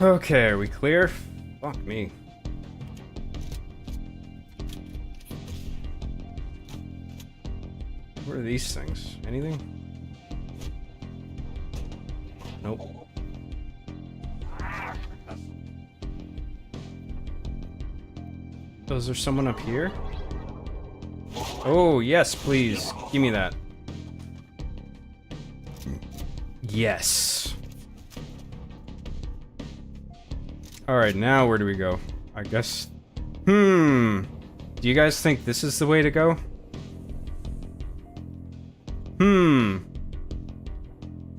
Okay, are we clear? Fuck me. What are these things? Anything? Nope. Oh, is there someone up here? Oh, yes, please. Give me that. Yes. Alright, now where do we go? I guess... Do you guys think this is the way to go?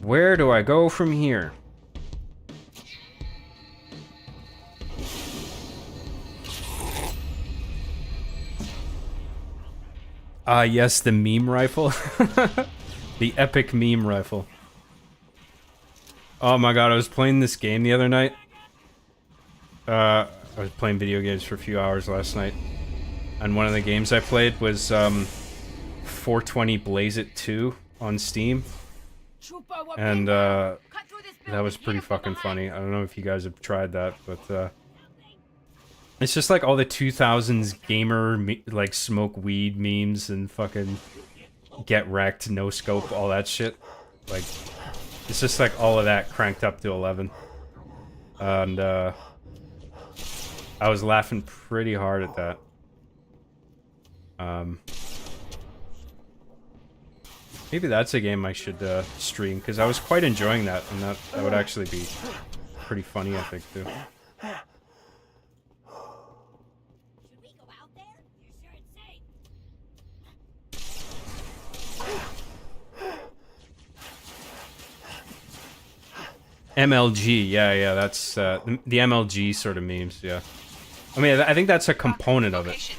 Where do I go from here? Ah, yes, the meme rifle. The epic meme rifle. Oh my god, I was playing this game the other night. I was playing video games for a few hours last night. And one of the games I played was 420 Blaze It 2 on Steam. And that was pretty fucking funny. I don't know if you guys have tried that, but it's just like all the 2000s gamer like smoke weed memes and fucking get wrecked, no scope, all that shit. Like it's just like all of that cranked up to 11. And I was laughing pretty hard at that. Maybe that's a game I should stream, because I was quite enjoying that, and that would actually be pretty funny, I think, too. Should we go out there? You're sure it's safe? MLG, yeah, that's the MLG sort of memes, yeah. I mean, I think that's a component of it.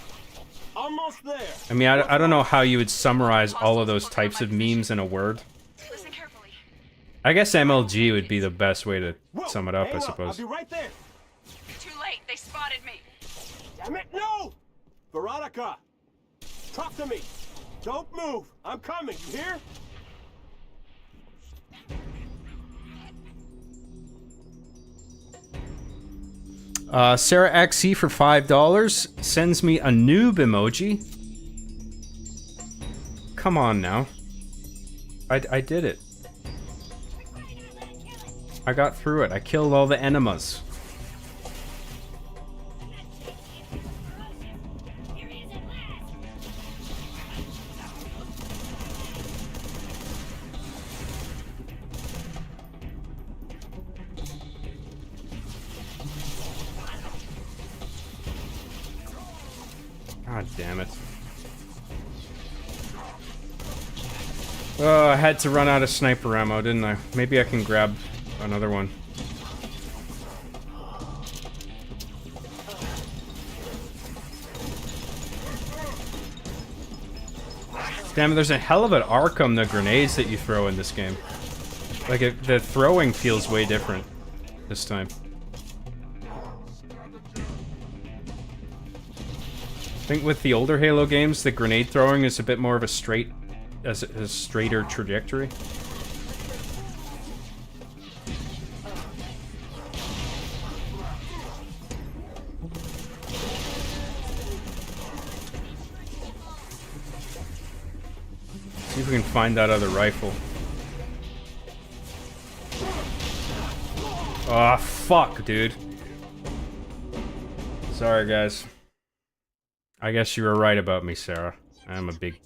Almost there. I mean, I don't know how you would summarize all of those types of memes in a word. Listen carefully. I guess MLG would be the best way to sum it up, I I'll suppose. be right there. Too late. They spotted me. Damn it, no! Veronica! Talk to me! Don't move! I'm coming, you hear? Sarah XE for $5 sends me a noob emoji. Come on now. I did it. I got through it. I killed all the enemas. God damn it. Oh, I had to run out of sniper ammo, didn't I? Maybe I can grab another one. Damn it, there's a hell of an arc on the grenades that you throw in this game. Like, the throwing feels way different this time. I think with the older Halo games, the grenade throwing is a bit more of a straighter trajectory. See if we can find that other rifle. Oh, fuck, dude. Sorry, guys. I guess you were right about me, Sarah. I'm a big,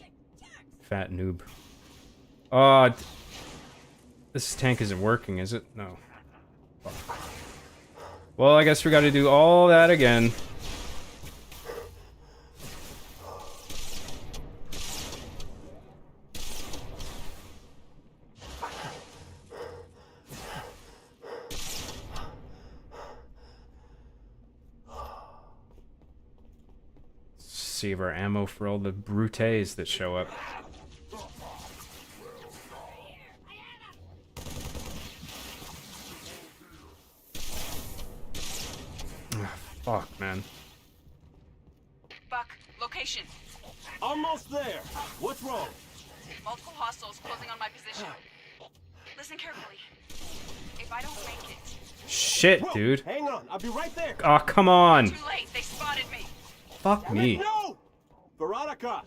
fat noob. Oh, this tank isn't working, is it? No. Fuck. Well, I guess we gotta do all that again. Save our ammo for all the brutes that show up. Fuck, man. Buck, location. Almost there. What's wrong? Multiple hostiles closing on my position. Listen carefully. If I don't make it... Shit, Whoa, dude. hang on. I'll be right there. Oh, come on. Too late. They spotted me. Fuck me. No! Veronica!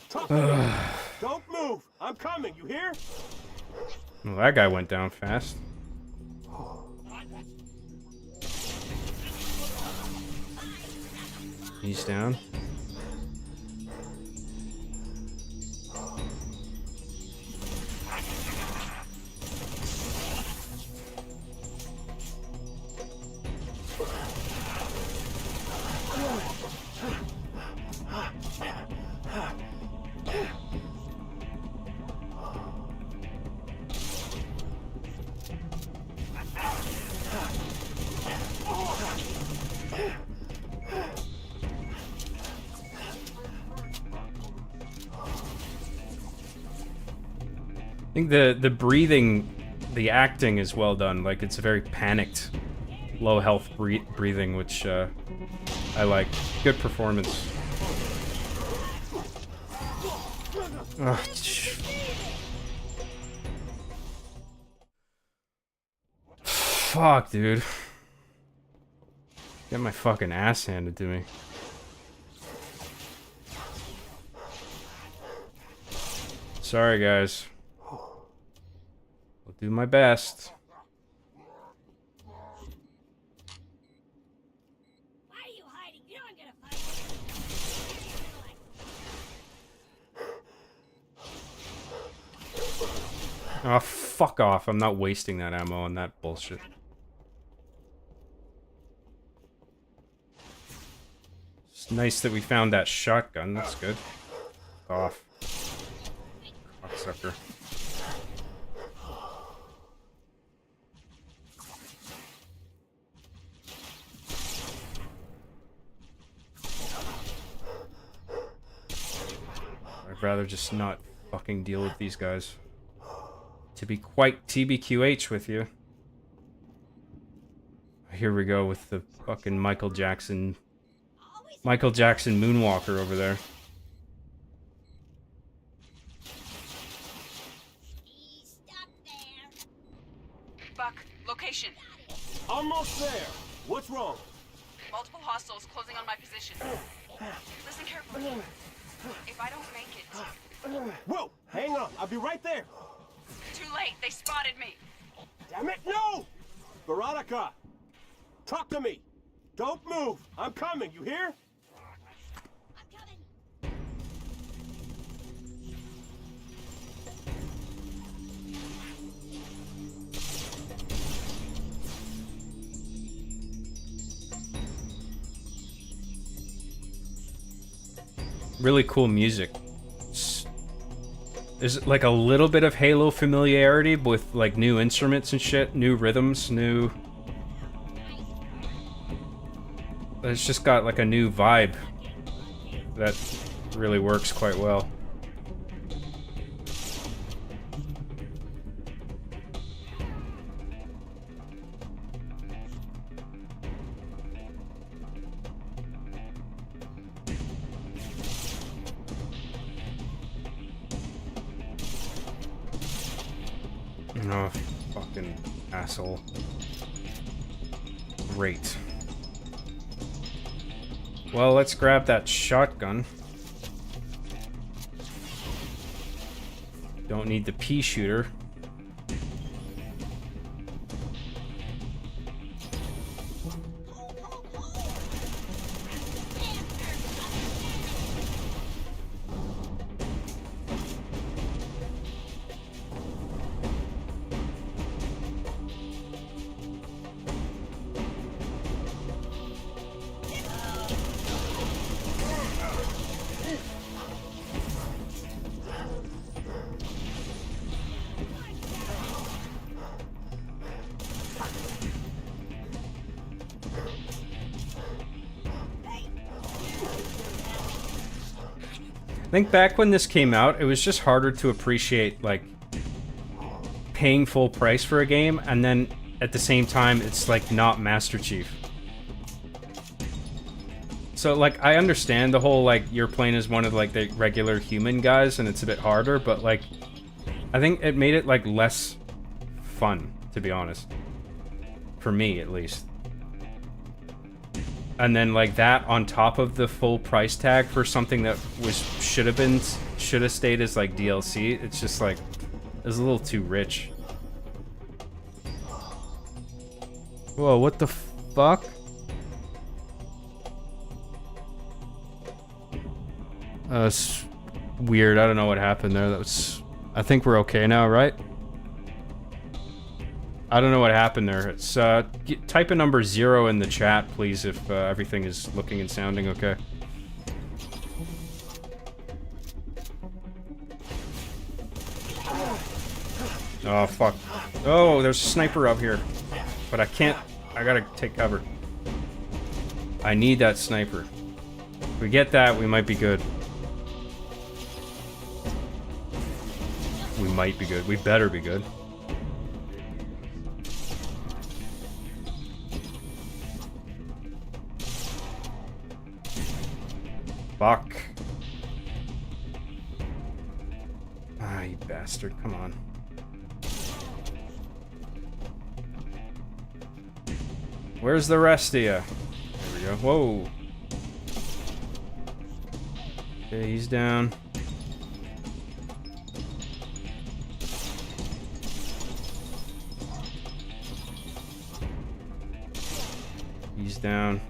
Talk to me. Don't move. I'm coming. You hear? Well, that guy went down fast. He's down. I think the breathing, the acting is well done. Like, it's a very panicked, low health breathing, which I like. Good performance. Ugh. Fuck, dude. Get my fucking ass handed to me. Sorry, guys. I'll do my best. Why are you hiding? You know I'm gonna find you. Oh, fuck off. I'm not wasting that ammo on that bullshit. It's nice that we found that shotgun. That's good. Off. Cocksucker. I'd rather just not fucking deal with these guys. To be quite TBQH with you. Here we go with the fucking Michael Jackson moonwalker over there. Stop there. Buck, location. Almost there. What's wrong? Multiple hostiles closing on my position. Listen carefully. If I don't make it... Whoa, hang on. I'll be right there. Too late. They spotted me. Damn it, no! Veronica! Talk to me! Don't move! I'm coming, you hear? I'm coming. Really cool music. There's like a little bit of Halo familiarity with like new instruments and shit, new rhythms, new... It's just got like a new vibe that really works quite well. Oh, fucking asshole. Great. Well, let's grab that shotgun. Don't need the pea shooter. I think back when this came out, it was just harder to appreciate, like, paying full price for a game, and then at the same time, it's, like, not Master Chief. So, like, I understand the whole, like, you're playing as one of, like, the regular human guys, and it's a bit harder, but, like, I think it made it, like, less fun, to be honest. For me, at least. And then, like, that on top of the full price tag for something that should have stayed as, like, DLC, it's just, like, it was a little too rich. Whoa, what the fuck? It's weird. I don't know what happened there. That was... I think we're okay now, right? I don't know what happened there. It's, type a number 0 in the chat, please, if everything is looking and sounding okay. Oh, fuck. Oh, there's a sniper up here. But I can't... I gotta take cover. I need that sniper. If we get that, we might be good. We might be good. We better be good. Fuck. Ah, you bastard. Come on. Where's the rest of ya? There we go. Whoa. Okay, he's down. He's down.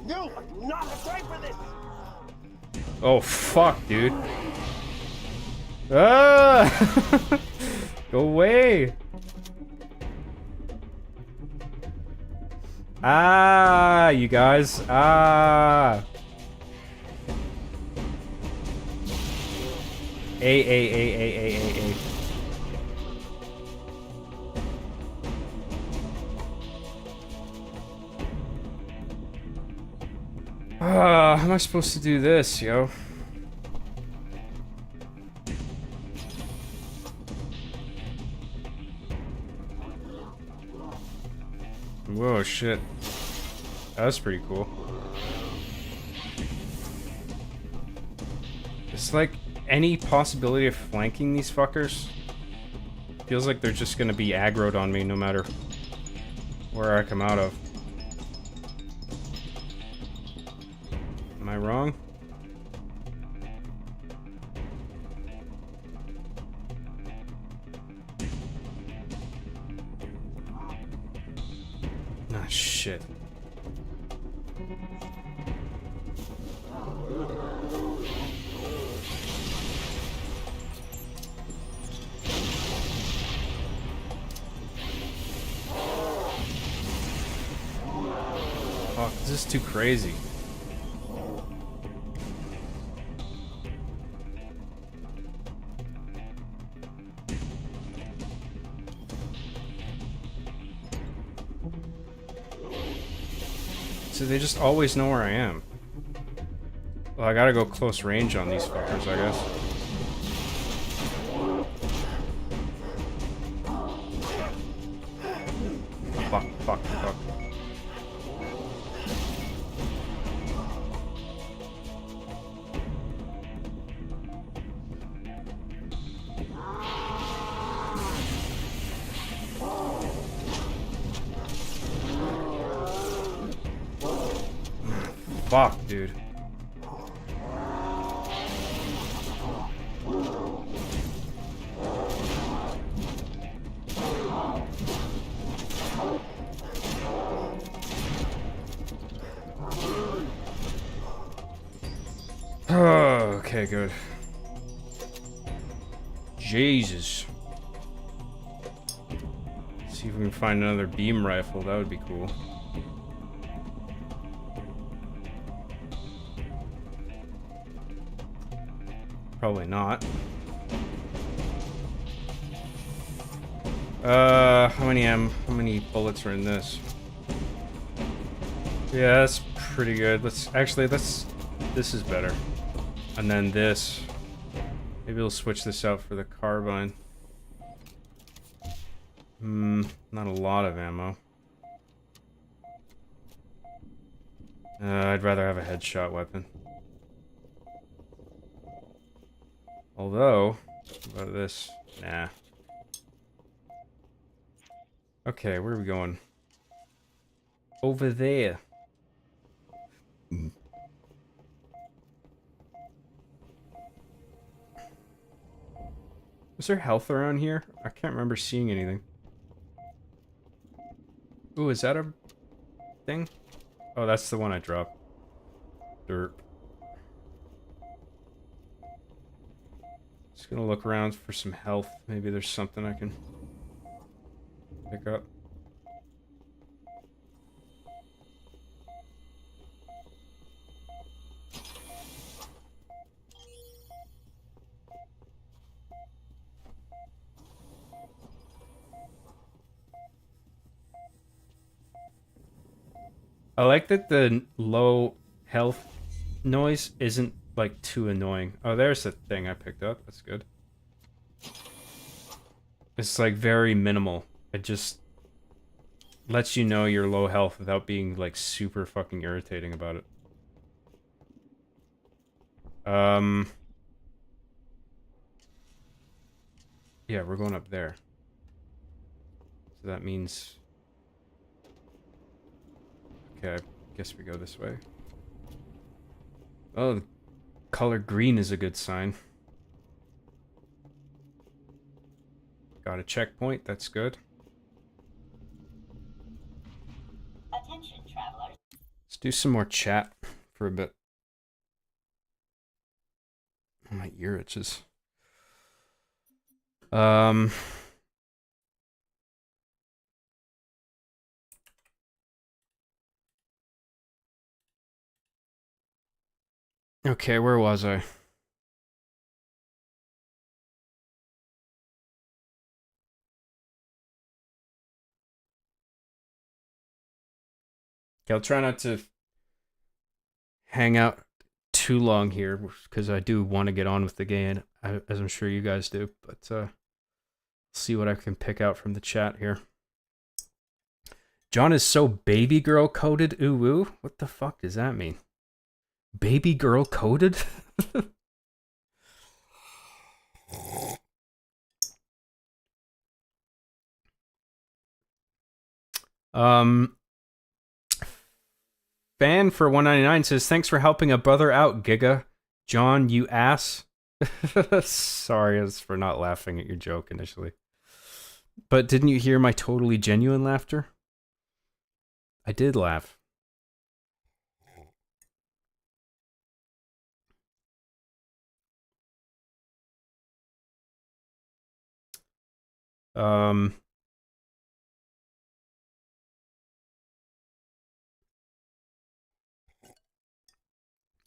No, I do not have time for this. Oh, fuck, dude. Ah! Go away! Ah, you guys. Ah! A. How am I supposed to do this, yo? Whoa, shit. That was pretty cool. It's like any possibility of flanking these fuckers. Feels like they're just gonna be aggroed on me no matter where I come out of. Am I wrong? Ah, shit. Fuck, this is too crazy. So they just always know where I am. Well, I gotta go close range on these fuckers, I guess. Fuck, fuck, fuck. Fuck, dude. Oh, okay, good. Jesus. See if we can find another beam rifle. That would be cool. Probably not. How many bullets are in this? Yeah, that's pretty good. This is better. And then this. Maybe we'll switch this out for the carbine. Not a lot of ammo. I'd rather have a headshot weapon. Although, what about this? Nah. Okay, where are we going? Over there. Was there health around here? I can't remember seeing anything. Ooh, is that a thing? Oh, that's the one I dropped. Dirt. Just gonna look around for some health. Maybe there's something I can pick up. I like that the low health noise isn't like too annoying. Oh, there's the thing I picked up. That's good. It's like very minimal. It just lets you know you're low health without being like super fucking irritating about it. Yeah, we're going up there. So that means... Okay, I guess we go this way. Oh, the color green is a good sign. Got a checkpoint, that's good. Attention, travelers. Let's do some more chat for a bit. My ear itches. Okay, where was I? Okay, I'll try not to hang out too long here, because I do want to get on with the game, as I'm sure you guys do, but see what I can pick out from the chat here. John is so baby girl coded, ooh woo. What the fuck does that mean? Baby girl coded? Fan for 199 says, thanks for helping a brother out, Giga. John, you ass. Sorry as for not laughing at your joke initially. But didn't you hear my totally genuine laughter? I did laugh.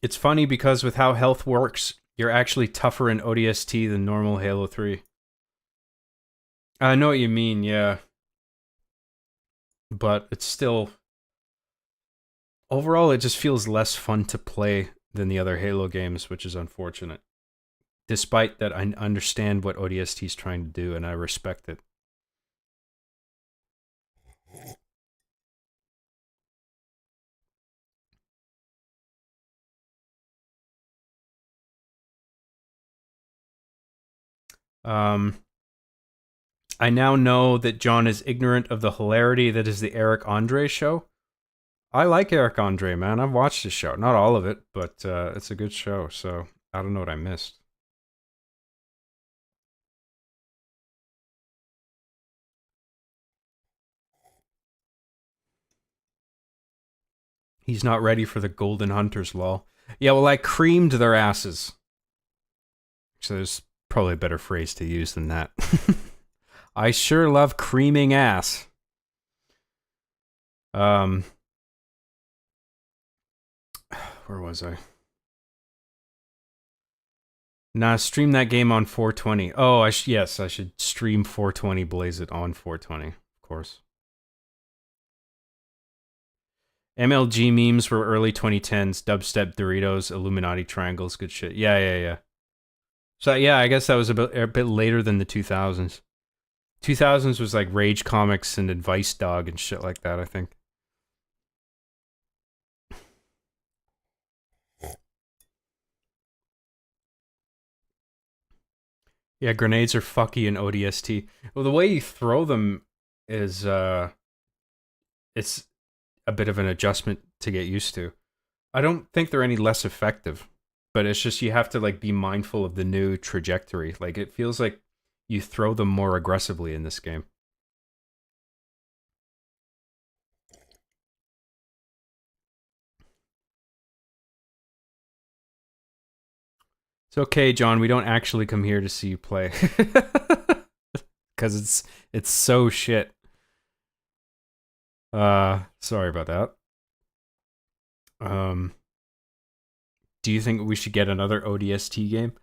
It's funny because with how health works, you're actually tougher in ODST than normal Halo 3. I know what you mean, yeah. But it's still Overall, it just feels less fun to play than the other Halo games, which is unfortunate. Despite that, I understand what ODST is trying to do, and I respect it. I now know that John is ignorant of the hilarity that is the Eric Andre show. I like Eric Andre, man. I've watched his show. Not all of it, but it's a good show, so I don't know what I missed. He's not ready for the Golden Hunters, lol. Yeah, well, I creamed their asses. So there's probably a better phrase to use than that. I sure love creaming ass. Where was I? Nah, stream that game on 420. Oh, yes, I should stream 420 Blaze It on 420, of course. MLG memes were early 2010s, dubstep, Doritos, Illuminati triangles, good shit. Yeah. So yeah, I guess that was a bit later than the 2000s. 2000s was like Rage Comics and Advice Dog and shit like that, I think. Yeah, grenades are fucky in ODST. Well, the way you throw them is it's a bit of an adjustment to get used to. I don't think they're any less effective, but it's just you have to like be mindful of the new trajectory. Like it feels like you throw them more aggressively in this game. It's okay, John. We don't actually come here to see you play. Cuz it's so shit. Sorry about that. Do you think we should get another ODST game?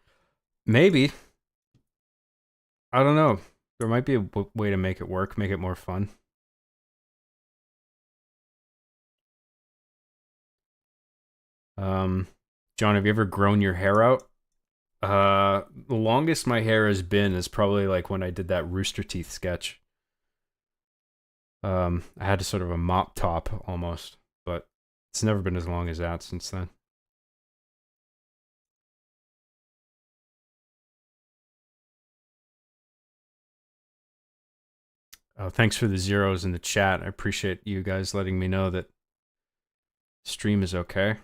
Maybe. I don't know. There might be a way to make it work, make it more fun. John, have you ever grown your hair out? The longest my hair has been is probably like when I did that Rooster Teeth sketch. I had a sort of a mop top almost, but it's never been as long as that since then. Oh, thanks for the zeros in the chat. I appreciate you guys letting me know that stream is okay.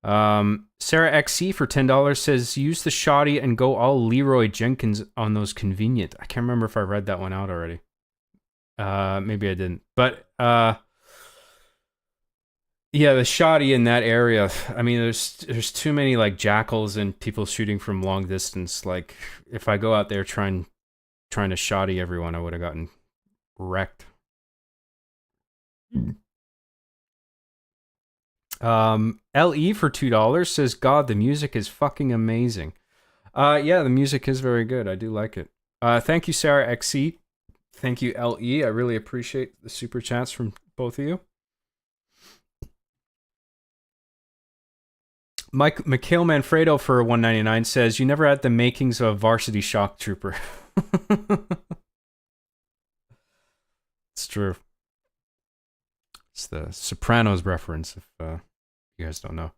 Sarah XC for $10 says, use the shoddy and go all Leroy Jenkins on those convenient. I can't remember if I read that one out already. Maybe I didn't. But, yeah, the shoddy in that area, I mean, there's too many, like, jackals and people shooting from long distance. Like, if I go out there trying to shoddy everyone, I would have gotten wrecked. LE for $2 says, God, the music is fucking amazing. Yeah, the music is very good. I do like it. Thank you, Sarah XC. Thank you, LE. I really appreciate the super chats from both of you. Mikhail Manfredo for $1.99 says, you never had the makings of a varsity shock trooper. It's true. It's the Sopranos reference, if you guys don't know.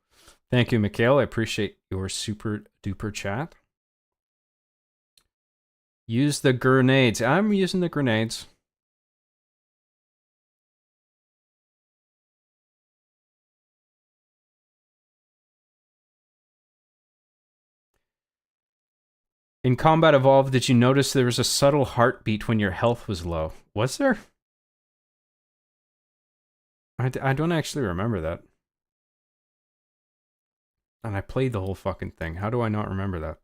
Thank you, Mikhail. I appreciate your super duper chat. Use the grenades. I'm using the grenades. In Combat Evolved, did you notice there was a subtle heartbeat when your health was low? Was there? I don't actually remember that. And I played the whole fucking thing. How do I not remember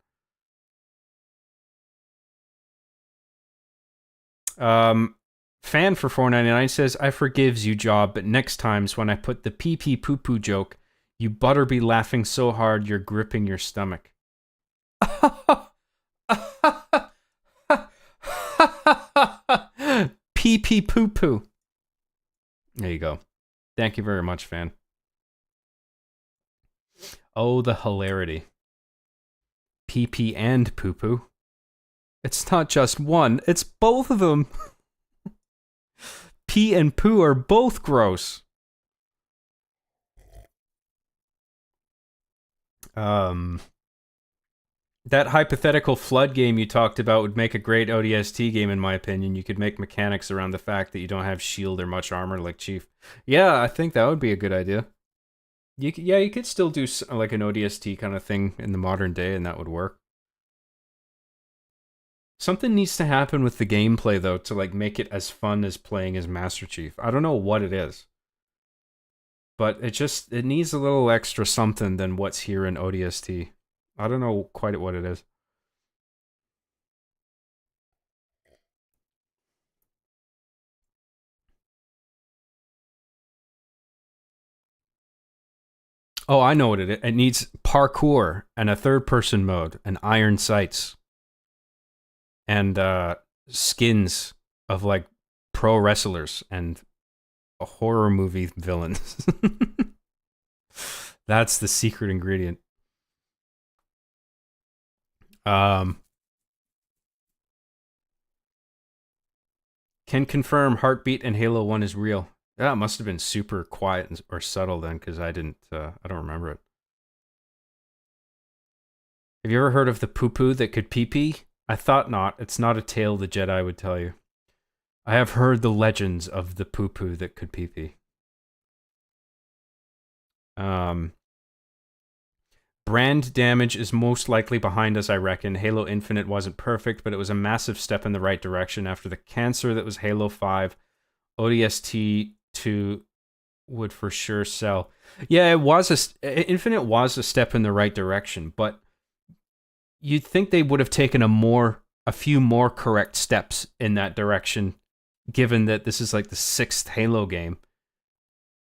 that? Fan for $4.99 says, I forgives you, Job, but next times when I put the pee-pee poo-poo joke, you better be laughing so hard you're gripping your stomach. Pee-pee poo-poo. There you go. Thank you very much, fan. Oh, the hilarity. Pee-pee and poo-poo. It's not just one, it's both of them. Pee and poo are both gross. That hypothetical flood game you talked about would make a great ODST game, in my opinion. You could make mechanics around the fact that you don't have shield or much armor like Chief. Yeah, I think that would be a good idea. You could still do like an ODST kind of thing in the modern day, and that would work. Something needs to happen with the gameplay, though, to like make it as fun as playing as Master Chief. I don't know what it is, but it needs a little extra something than what's here in ODST. I don't know quite what it is. Oh, I know what it is. It needs parkour and a third-person mode and iron sights and skins of like pro wrestlers and horror movie villains. That's the secret ingredient. Can confirm Heartbeat and Halo 1 is real. Yeah, it must have been super quiet or subtle then, because I don't remember it. Have you ever heard of the poo-poo that could pee-pee? I thought not. It's not a tale the Jedi would tell you. I have heard the legends of the poo-poo that could pee-pee. Brand damage is most likely behind us, I reckon. Halo Infinite wasn't perfect, but it was a massive step in the right direction. After the cancer that was Halo 5, ODST 2 would for sure sell. Yeah, Infinite was a step in the right direction, but you'd think they would have taken a few more correct steps in that direction, given that this is like the 6th Halo game.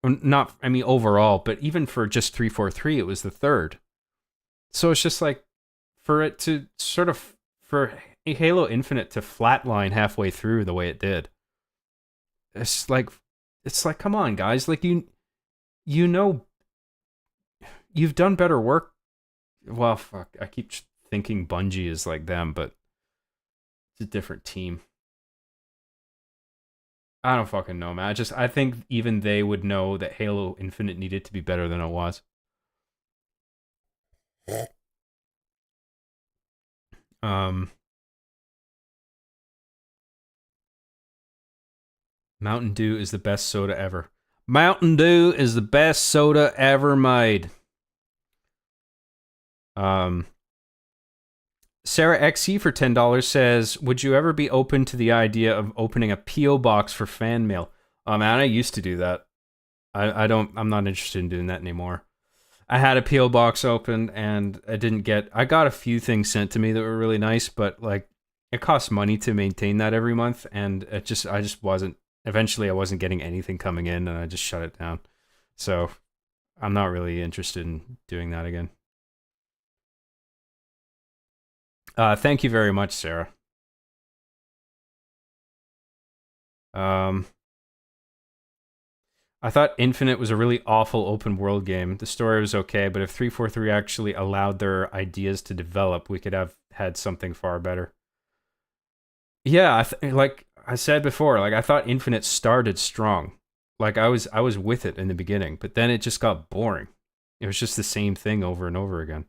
Overall, but even for just 343, it was the 3rd. So it's just like, for Halo Infinite to flatline halfway through the way it did, it's like, come on, guys, like you know, you've done better work. Well, fuck, I keep thinking Bungie is like them, but it's a different team. I don't fucking know, man. I think even they would know that Halo Infinite needed to be better than it was. Mountain Dew is the best soda ever. Mountain Dew is the best soda ever made. Sarah XE for $10 says, would you ever be open to the idea of opening a P.O. box for fan mail? Man, I used to do that. I'm not interested in doing that anymore. I had a P.O. box open and I got a few things sent to me that were really nice, but like it costs money to maintain that every month, and I just wasn't, eventually I wasn't getting anything coming in, and I just shut it down. So I'm not really interested in doing that again. Thank you very much, Sarah. I thought Infinite was a really awful open world game. The story was okay, but if 343 actually allowed their ideas to develop, we could have had something far better. Yeah, like I said before, like I thought Infinite started strong. Like I was with it in the beginning, but then it just got boring. It was just the same thing over and over again.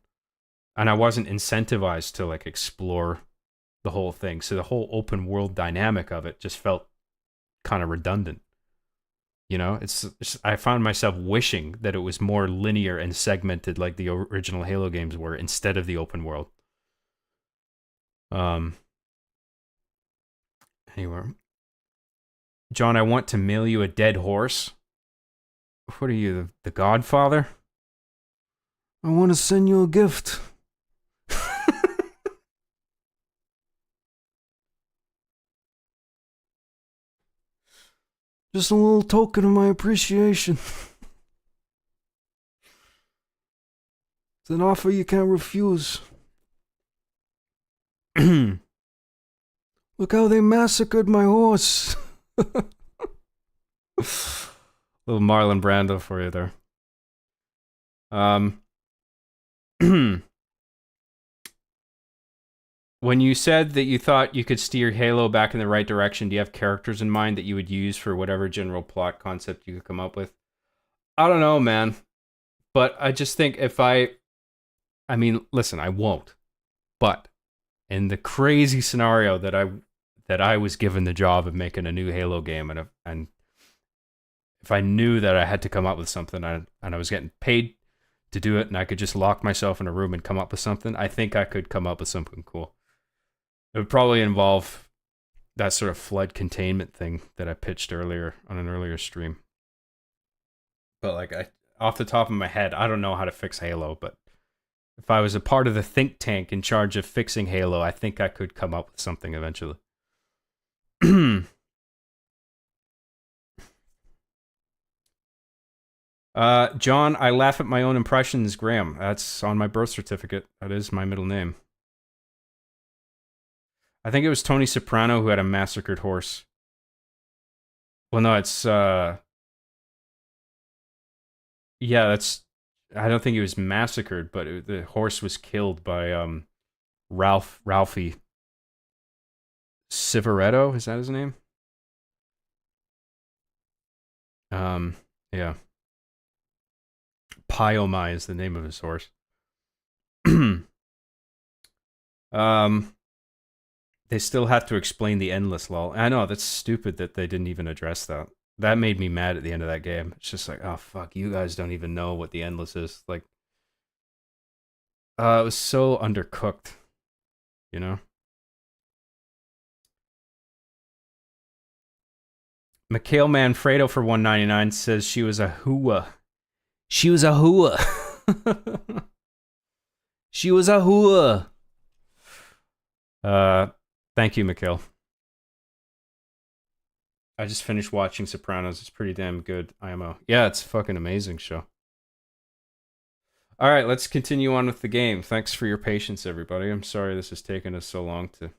And I wasn't incentivized to like explore the whole thing. So the whole open world dynamic of it just felt kind of redundant. You know, I found myself wishing that it was more linear and segmented like the original Halo games were, instead of the open world. Anyway, John, I want to mail you a dead horse. What are you, the Godfather? I want to send you a gift. Just a little token of my appreciation. It's an offer you can't refuse. Look how they massacred my horse. Little Marlon Brando for you there. When you said that you thought you could steer Halo back in the right direction, do you have characters in mind that you would use for whatever general plot concept you could come up with? I don't know, man. But I just think if I mean, listen, I won't. But in the crazy scenario that I was given the job of making a new Halo game, and if I knew that I had to come up with something and I was getting paid to do it, and I could just lock myself in a room and come up with something, I think I could come up with something cool. It would probably involve that sort of flood containment thing that I pitched earlier on an earlier stream. But like, off the top of my head, I don't know how to fix Halo, but if I was a part of the think tank in charge of fixing Halo, I think I could come up with something eventually. John, I laugh at my own impressions, Graham. That's on my birth certificate. That is my middle name. I think it was Tony Soprano who had a massacred horse. Well, no, it's, yeah, that's, I don't think he was massacred, but the horse was killed by, Ralphie Civaretto, is that his name? Yeah. Pyomai is the name of his horse. They still have to explain the endless lol. I know, that's stupid that they didn't even address that. That made me mad at the end of that game. It's just like, oh fuck, you guys don't even know what the endless is. Like, it was so undercooked, you know? Mikhail Manfredo for $1.99 says she was a hua. She was a hua. She was a hua. Thank you, Mikhail. I just finished watching Sopranos. It's pretty damn good, IMO. Yeah, it's a fucking amazing show. Alright, let's continue on with the game. Thanks for your patience, everybody. I'm sorry this has taken us so long to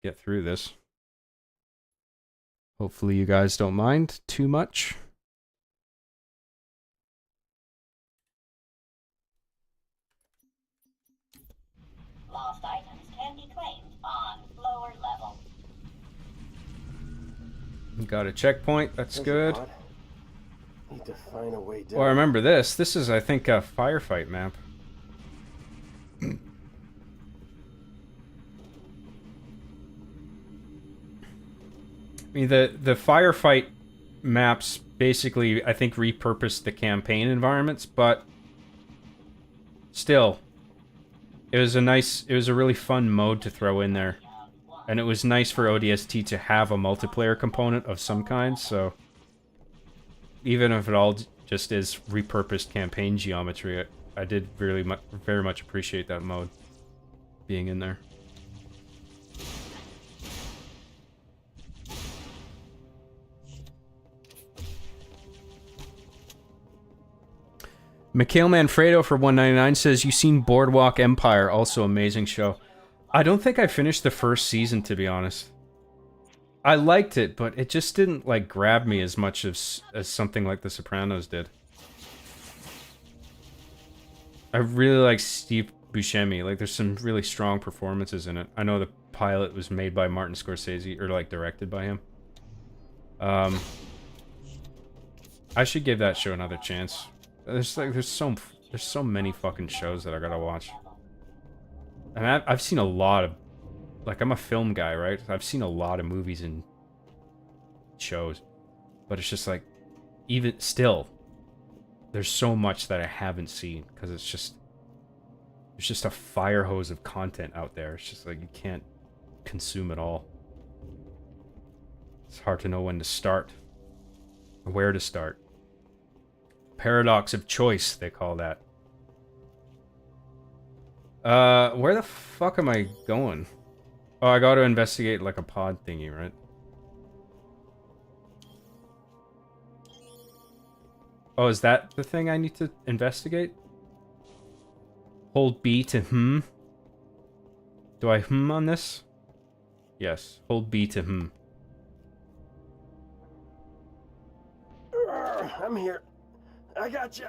get through this. Hopefully you guys don't mind too much. Lost items can be claimed on lower level. Got a checkpoint. That's good. Need to find a way down. Well, remember this. This is, I think, a firefight map. I mean, the firefight maps basically, I think, repurposed the campaign environments, but still, it was a really fun mode to throw in there. And it was nice for ODST to have a multiplayer component of some kind, so even if it all just is repurposed campaign geometry, I did very much appreciate that mode being in there. Mikhail Manfredo for $1.99 says, you seen Boardwalk Empire, also amazing show. I don't think I finished the first season, to be honest. I liked it, but it just didn't, like, grab me as much as something like The Sopranos did. I really like Steve Buscemi. Like, there's some really strong performances in it. I know the pilot was made by Martin Scorsese, or, like, directed by him. I should give that show another chance. There's so many fucking shows that I gotta watch. And I've seen a lot of, like, I'm a film guy, right? I've seen a lot of movies and shows, but it's just like, even still, there's so much that I haven't seen because there's just a fire hose of content out there. It's just like you can't consume it all. It's hard to know when to start or where to start. Paradox of choice, they call that. Where the fuck am I going? Oh, I gotta investigate like a pod thingy, right? Oh, is that the thing I need to investigate? Hold B to hmm? Do I hmm on this? Yes, hold B to hmm. I'm here. I got you.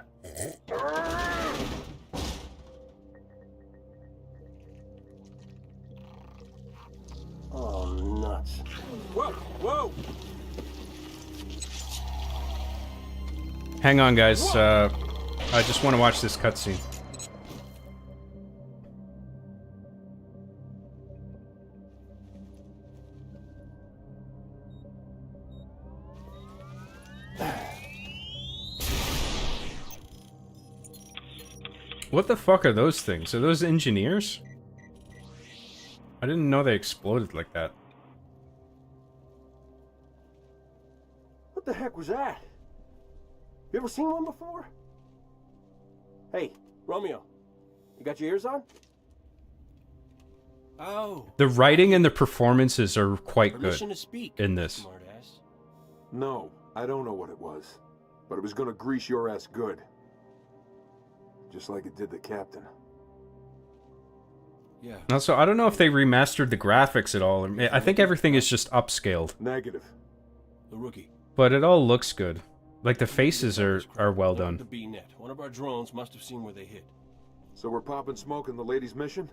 Oh, nuts. Whoa, whoa! Hang on, guys. I just want to watch this cutscene. What the fuck are those things? Are those engineers? I didn't know they exploded like that. What the heck was that? You ever seen one before? Hey, Romeo, you got your ears on? Oh. The writing and the performances are quite good Permission to speak, in this. smartass. No, I don't know what it was. But it was gonna grease your ass good. Just like it did the captain. Yeah. Also, I don't know if they remastered the graphics at all. I think everything is just upscaled. Negative. The rookie. But it all looks good. Like, the faces are well The done. B-net. One of our drones must have seen where they hit. So we're popping smoke in the lady's mission?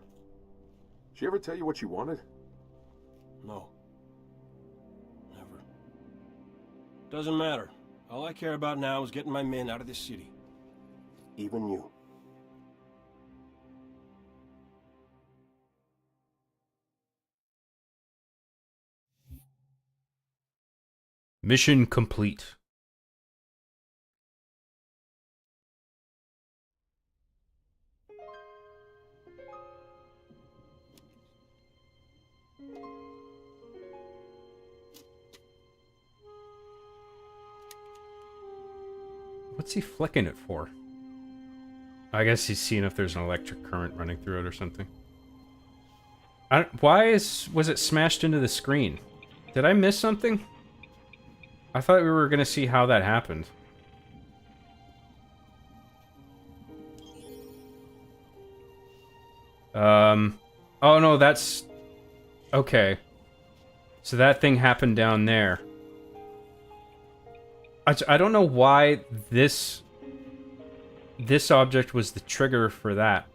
She ever tell you what she wanted? No. Never. Doesn't matter. All I care about now is getting my men out of this city. Even you. Mission complete. What's he flicking it for? I guess he's seeing if there's an electric current running through it or something. Why was it smashed into the screen? Did I miss something? I thought we were gonna see how that happened. Oh no, that's... Okay. So that thing happened down there. I don't know why this object was the trigger for that.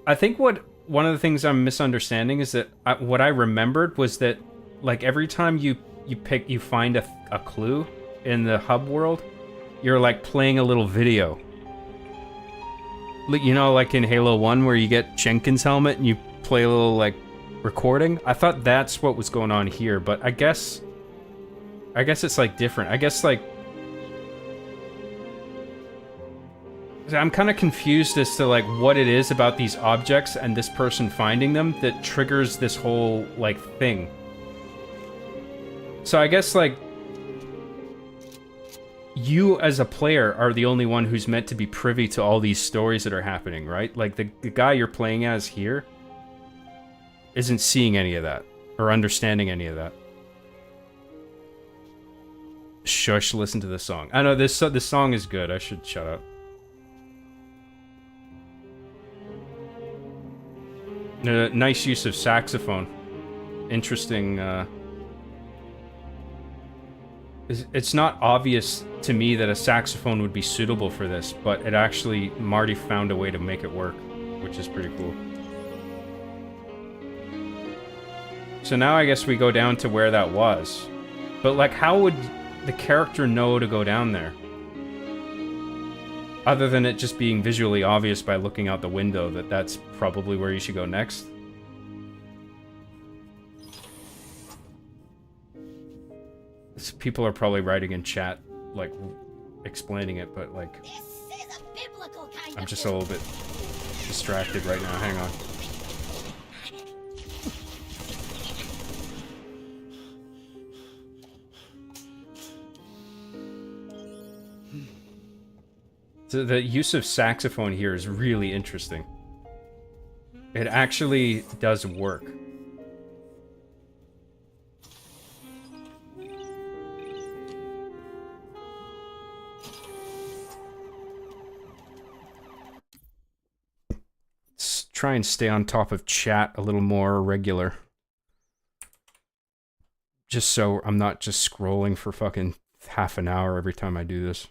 I think one of the things I'm misunderstanding is that what I remembered was that, like, every time you find a clue in the hub world, you're like playing a little video. You know, like in Halo 1 where you get Jenkins' helmet and you play a little, like, recording? I thought that's what was going on here, but I guess it's, like, different. I guess, like... I'm kind of confused as to, like, what it is about these objects and this person finding them that triggers this whole, like, thing. So I guess, like... You, as a player, are the only one who's meant to be privy to all these stories that are happening, right? Like, the guy you're playing as here isn't seeing any of that, or understanding any of that. Shush, listen to the song. I know, this song is good, I should shut up. Nice use of saxophone. Interesting, It's not obvious to me that a saxophone would be suitable for this, but it actually, Marty found a way to make it work, which is pretty cool. So now I guess we go down to where that was. But, like, how would the character know to go down there? Other than it just being visually obvious by looking out the window that that's probably where you should go next. People are probably writing in chat, like, explaining it, but, like... I'm just a little bit distracted right now, hang on. So the use of saxophone here is really interesting. It actually does work. Let's try and stay on top of chat a little more regular. Just so I'm not just scrolling for fucking half an hour every time I do this.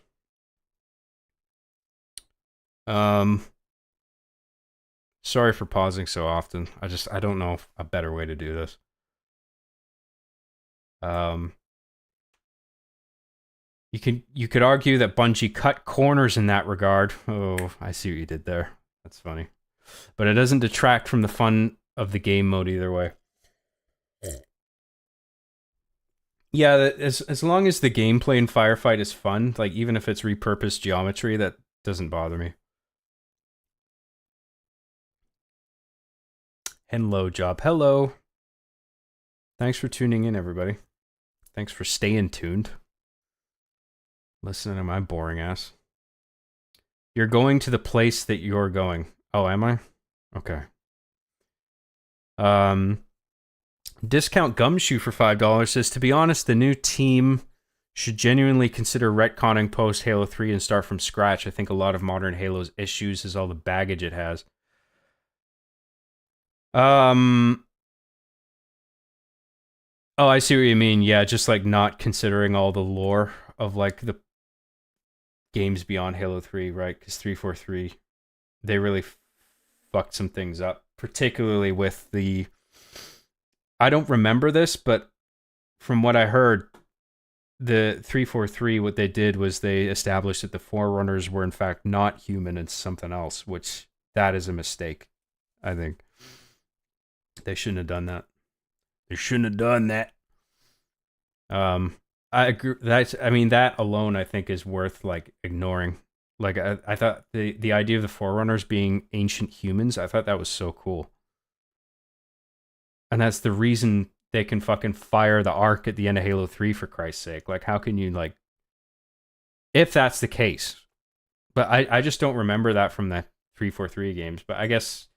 Sorry for pausing so often. I don't know a better way to do this. You could argue that Bungie cut corners in that regard. Oh, I see what you did there. That's funny. But it doesn't detract from the fun of the game mode either way. Yeah, as long as the gameplay in Firefight is fun, like even if it's repurposed geometry, that doesn't bother me. Hello, Job. Hello. Thanks for tuning in, everybody. Thanks for staying tuned. Listening to my boring ass. You're going to the place that you're going. Oh, am I? Okay. Discount Gumshoe for $5 says, to be honest, the new team should genuinely consider retconning post Halo 3 and start from scratch. I think a lot of modern Halo's issues is all the baggage it has. Oh, I see what you mean. Yeah, just like not considering all the lore of like the games beyond Halo 3, right? Because 343, they really fucked some things up, particularly with the... I don't remember this, but from what I heard, the 343, what they did was they established that the Forerunners were in fact not human and something else, which that is a mistake, I think. They shouldn't have done that. They shouldn't have done that. I agree. That alone, I think, is worth like ignoring. Like I thought the idea of the Forerunners being ancient humans, I thought that was so cool. And that's the reason they can fucking fire the Ark at the end of Halo 3, for Christ's sake. Like, how can you, like... If that's the case. But I just don't remember that from the 343 games. But I guess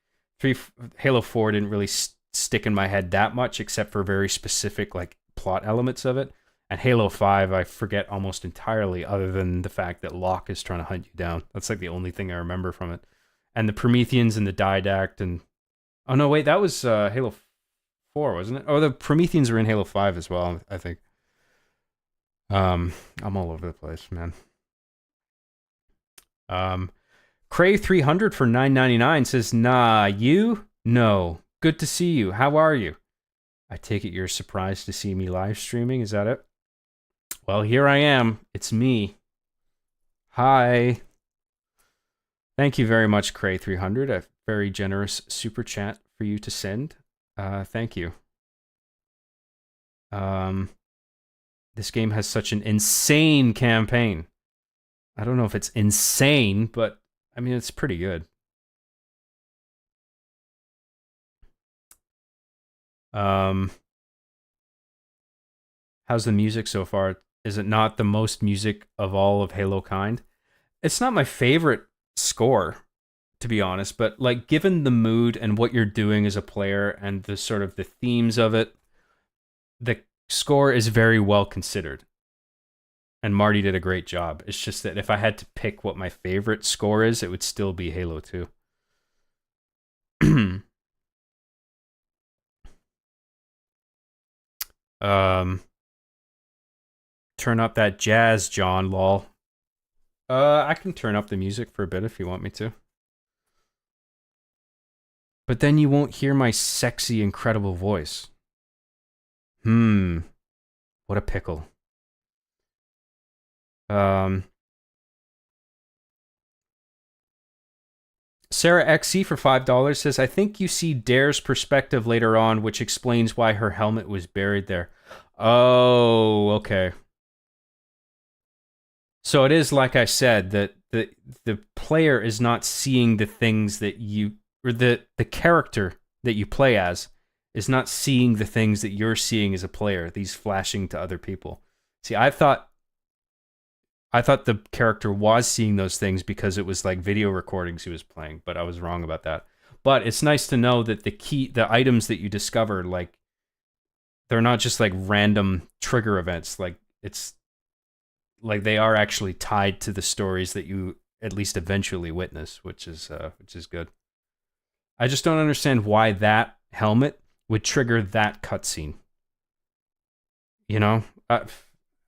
Halo 4 didn't really stick in my head that much, except for very specific, like, plot elements of it. And Halo 5, I forget almost entirely, other than the fact that Locke is trying to hunt you down. That's, like, the only thing I remember from it. And the Prometheans and the Didact and... Oh, no, wait, that was Halo 4, wasn't it? Oh, the Prometheans were in Halo 5 as well, I think. I'm all over the place, man. Cray 300 for $9.99 says, nah, you? No. Good to see you. How are you? I take it you're surprised to see me live streaming. Is that it? Well, here I am. It's me. Hi. Thank you very much, Cray 300. A very generous super chat for you to send. Thank you. This game has such an insane campaign. I don't know if it's insane, but I mean, it's pretty good. How's the music so far? Is it not the most music of all of Halo kind? It's not my favorite score, to be honest, but like given the mood and what you're doing as a player and the sort of the themes of it, the score is very well considered. And Marty did a great job. It's just that if I had to pick what my favorite score is, it would still be Halo 2. Turn up that jazz, John, lol. I can turn up the music for a bit if you want me to. But then you won't hear my sexy, incredible voice. What a pickle. Sarah XC for $5 says, I think you see Dare's perspective later on, which explains why her helmet was buried there. Oh, okay. So it is like I said, that the player is not seeing the things that you, or the character that you play as is not seeing the things that you're seeing as a player, these flashing to other people. See, I thought the character was seeing those things because it was like video recordings he was playing, but I was wrong about that. But it's nice to know that the items that you discover, like, they're not just like random trigger events. Like, it's like they are actually tied to the stories that you at least eventually witness, which is good. I just don't understand why that helmet would trigger that cutscene. You know,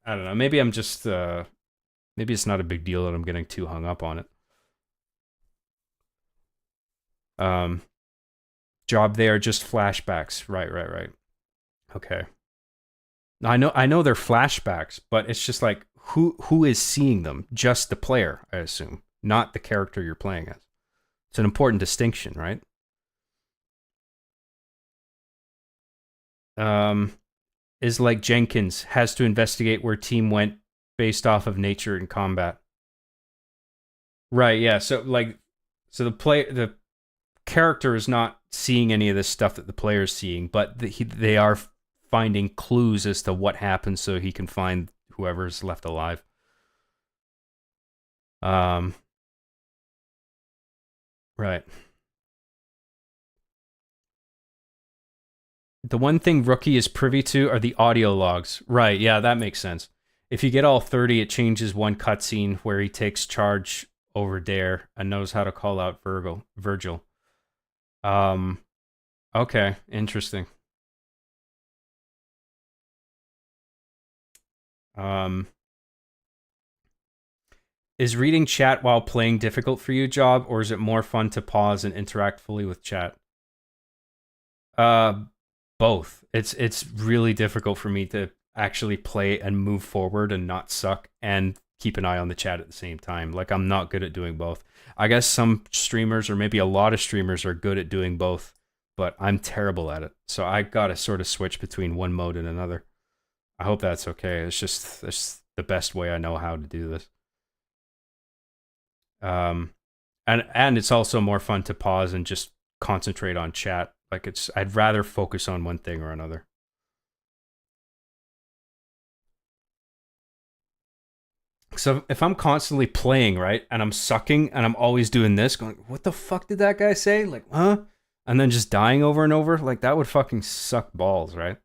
I don't know. Maybe I'm just maybe it's not a big deal that I'm getting too hung up on it. Job there, just flashbacks. Right. Okay. I know they're flashbacks, but it's just like who is seeing them? Just the player, I assume, not the character you're playing as. It's an important distinction, right? Is like Jenkins has to investigate where team went based off of nature and combat. Right, yeah. So the character is not seeing any of this stuff that the player is seeing, but they are finding clues as to what happened so he can find whoever's left alive. Right. The one thing Rookie is privy to are the audio logs. Right, yeah, that makes sense. If you get all 30, it changes one cutscene where he takes charge over Dare and knows how to call out Virgil. Okay, interesting. Is reading chat while playing difficult for you, Job, or is it more fun to pause and interact fully with chat? Both. It's really difficult for me to actually play and move forward and not suck and keep an eye on the chat at the same time. Like, I'm not good at doing both. I guess some streamers, or maybe a lot of streamers, are good at doing both, but I'm terrible at it. So I gotta sort of switch between one mode and another. I hope that's okay. It's just the best way I know how to do this. And it's also more fun to pause and just concentrate on chat. Like, I'd rather focus on one thing or another. So if I'm constantly playing, right, and I'm sucking and I'm always doing this, going, what the fuck did that guy say? Like, huh? And then just dying over and over, like, that would fucking suck balls, right?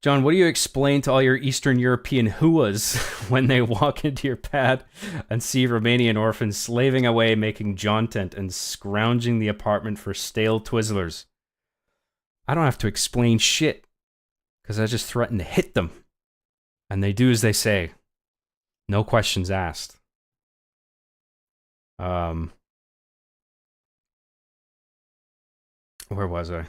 John, what do you explain to all your Eastern European huas when they walk into your pad and see Romanian orphans slaving away, making John tent and scrounging the apartment for stale Twizzlers? I don't have to explain shit, because I just threaten to hit them. And they do as they say. No questions asked. Where was I?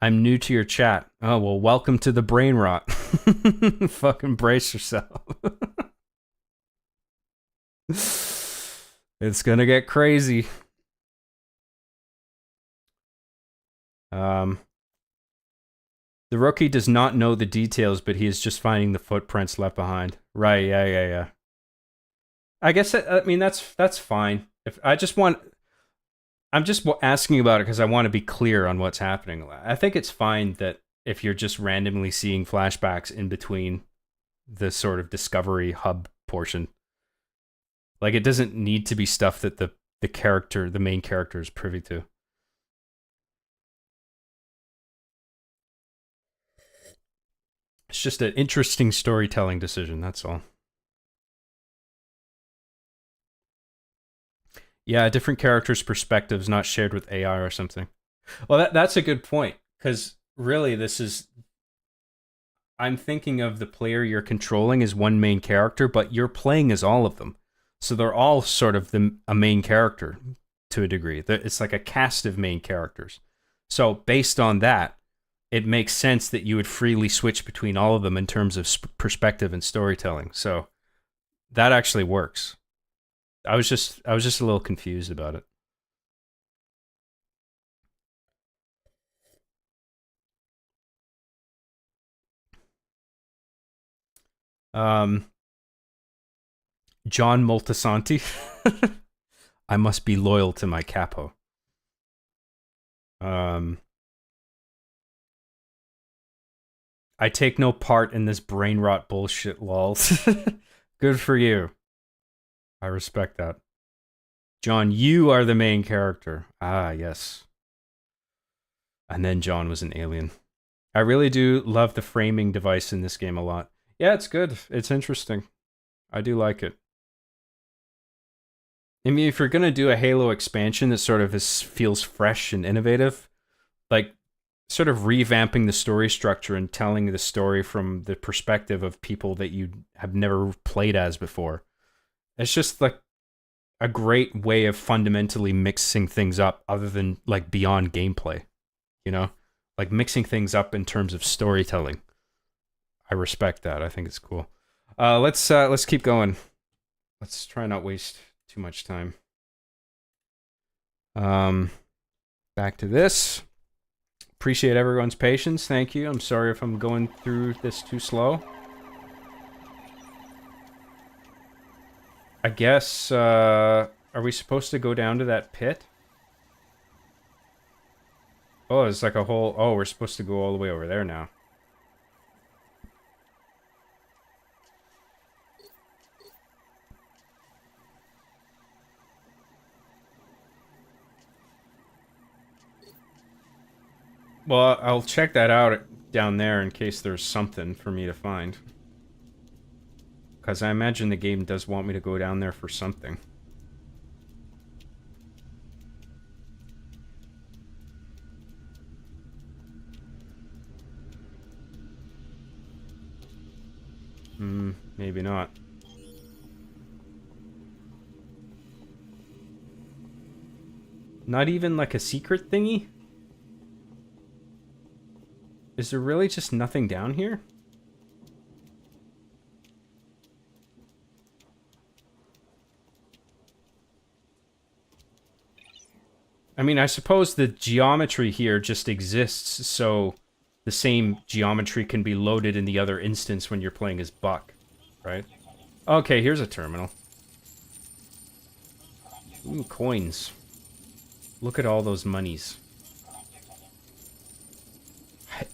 I'm new to your chat. Oh, well, welcome to the brain rot. Fucking brace yourself. It's gonna get crazy. The rookie does not know the details, but he is just finding the footprints left behind. Right, yeah. I guess, I mean, that's fine. I'm just asking about it because I want to be clear on what's happening. I think it's fine that if you're just randomly seeing flashbacks in between the sort of discovery hub portion. Like, it doesn't need to be stuff that the main character is privy to. It's just an interesting storytelling decision, that's all. Yeah, a different character's perspective is not shared with AI or something. Well, that's a good point, because really I'm thinking of the player you're controlling as one main character, but you're playing as all of them. So they're all sort of a main character to a degree. It's like a cast of main characters. So based on that, it makes sense that you would freely switch between all of them in terms of perspective and storytelling. So that actually works. I was just a little confused about it. John Moltisanti. I must be loyal to my capo. I take no part in this brain rot bullshit, lols. Good for you. I respect that. John, you are the main character. Ah, yes. And then John was an alien. I really do love the framing device in this game a lot. Yeah, it's good. It's interesting. I do like it. I mean, if you're gonna do a Halo expansion that sort of feels fresh and innovative, like sort of revamping the story structure and telling the story from the perspective of people that you have never played as before, it's just like a great way of fundamentally mixing things up, other than like beyond gameplay. You know, like mixing things up in terms of storytelling. I respect that. I think it's cool. Let's keep going. Let's try not waste too much time. Back to this. Appreciate everyone's patience. Thank you. I'm sorry if I'm going through this too slow. I guess, are we supposed to go down to that pit? Oh, it's like a whole... Oh, we're supposed to go all the way over there now. Well, I'll check that out down there in case there's something for me to find. Because I imagine the game does want me to go down there for something. Maybe not. Not even like a secret thingy? Is there really just nothing down here? I mean, I suppose the geometry here just exists, so the same geometry can be loaded in the other instance when you're playing as Buck, right? Okay, here's a terminal. Ooh, coins. Look at all those monies.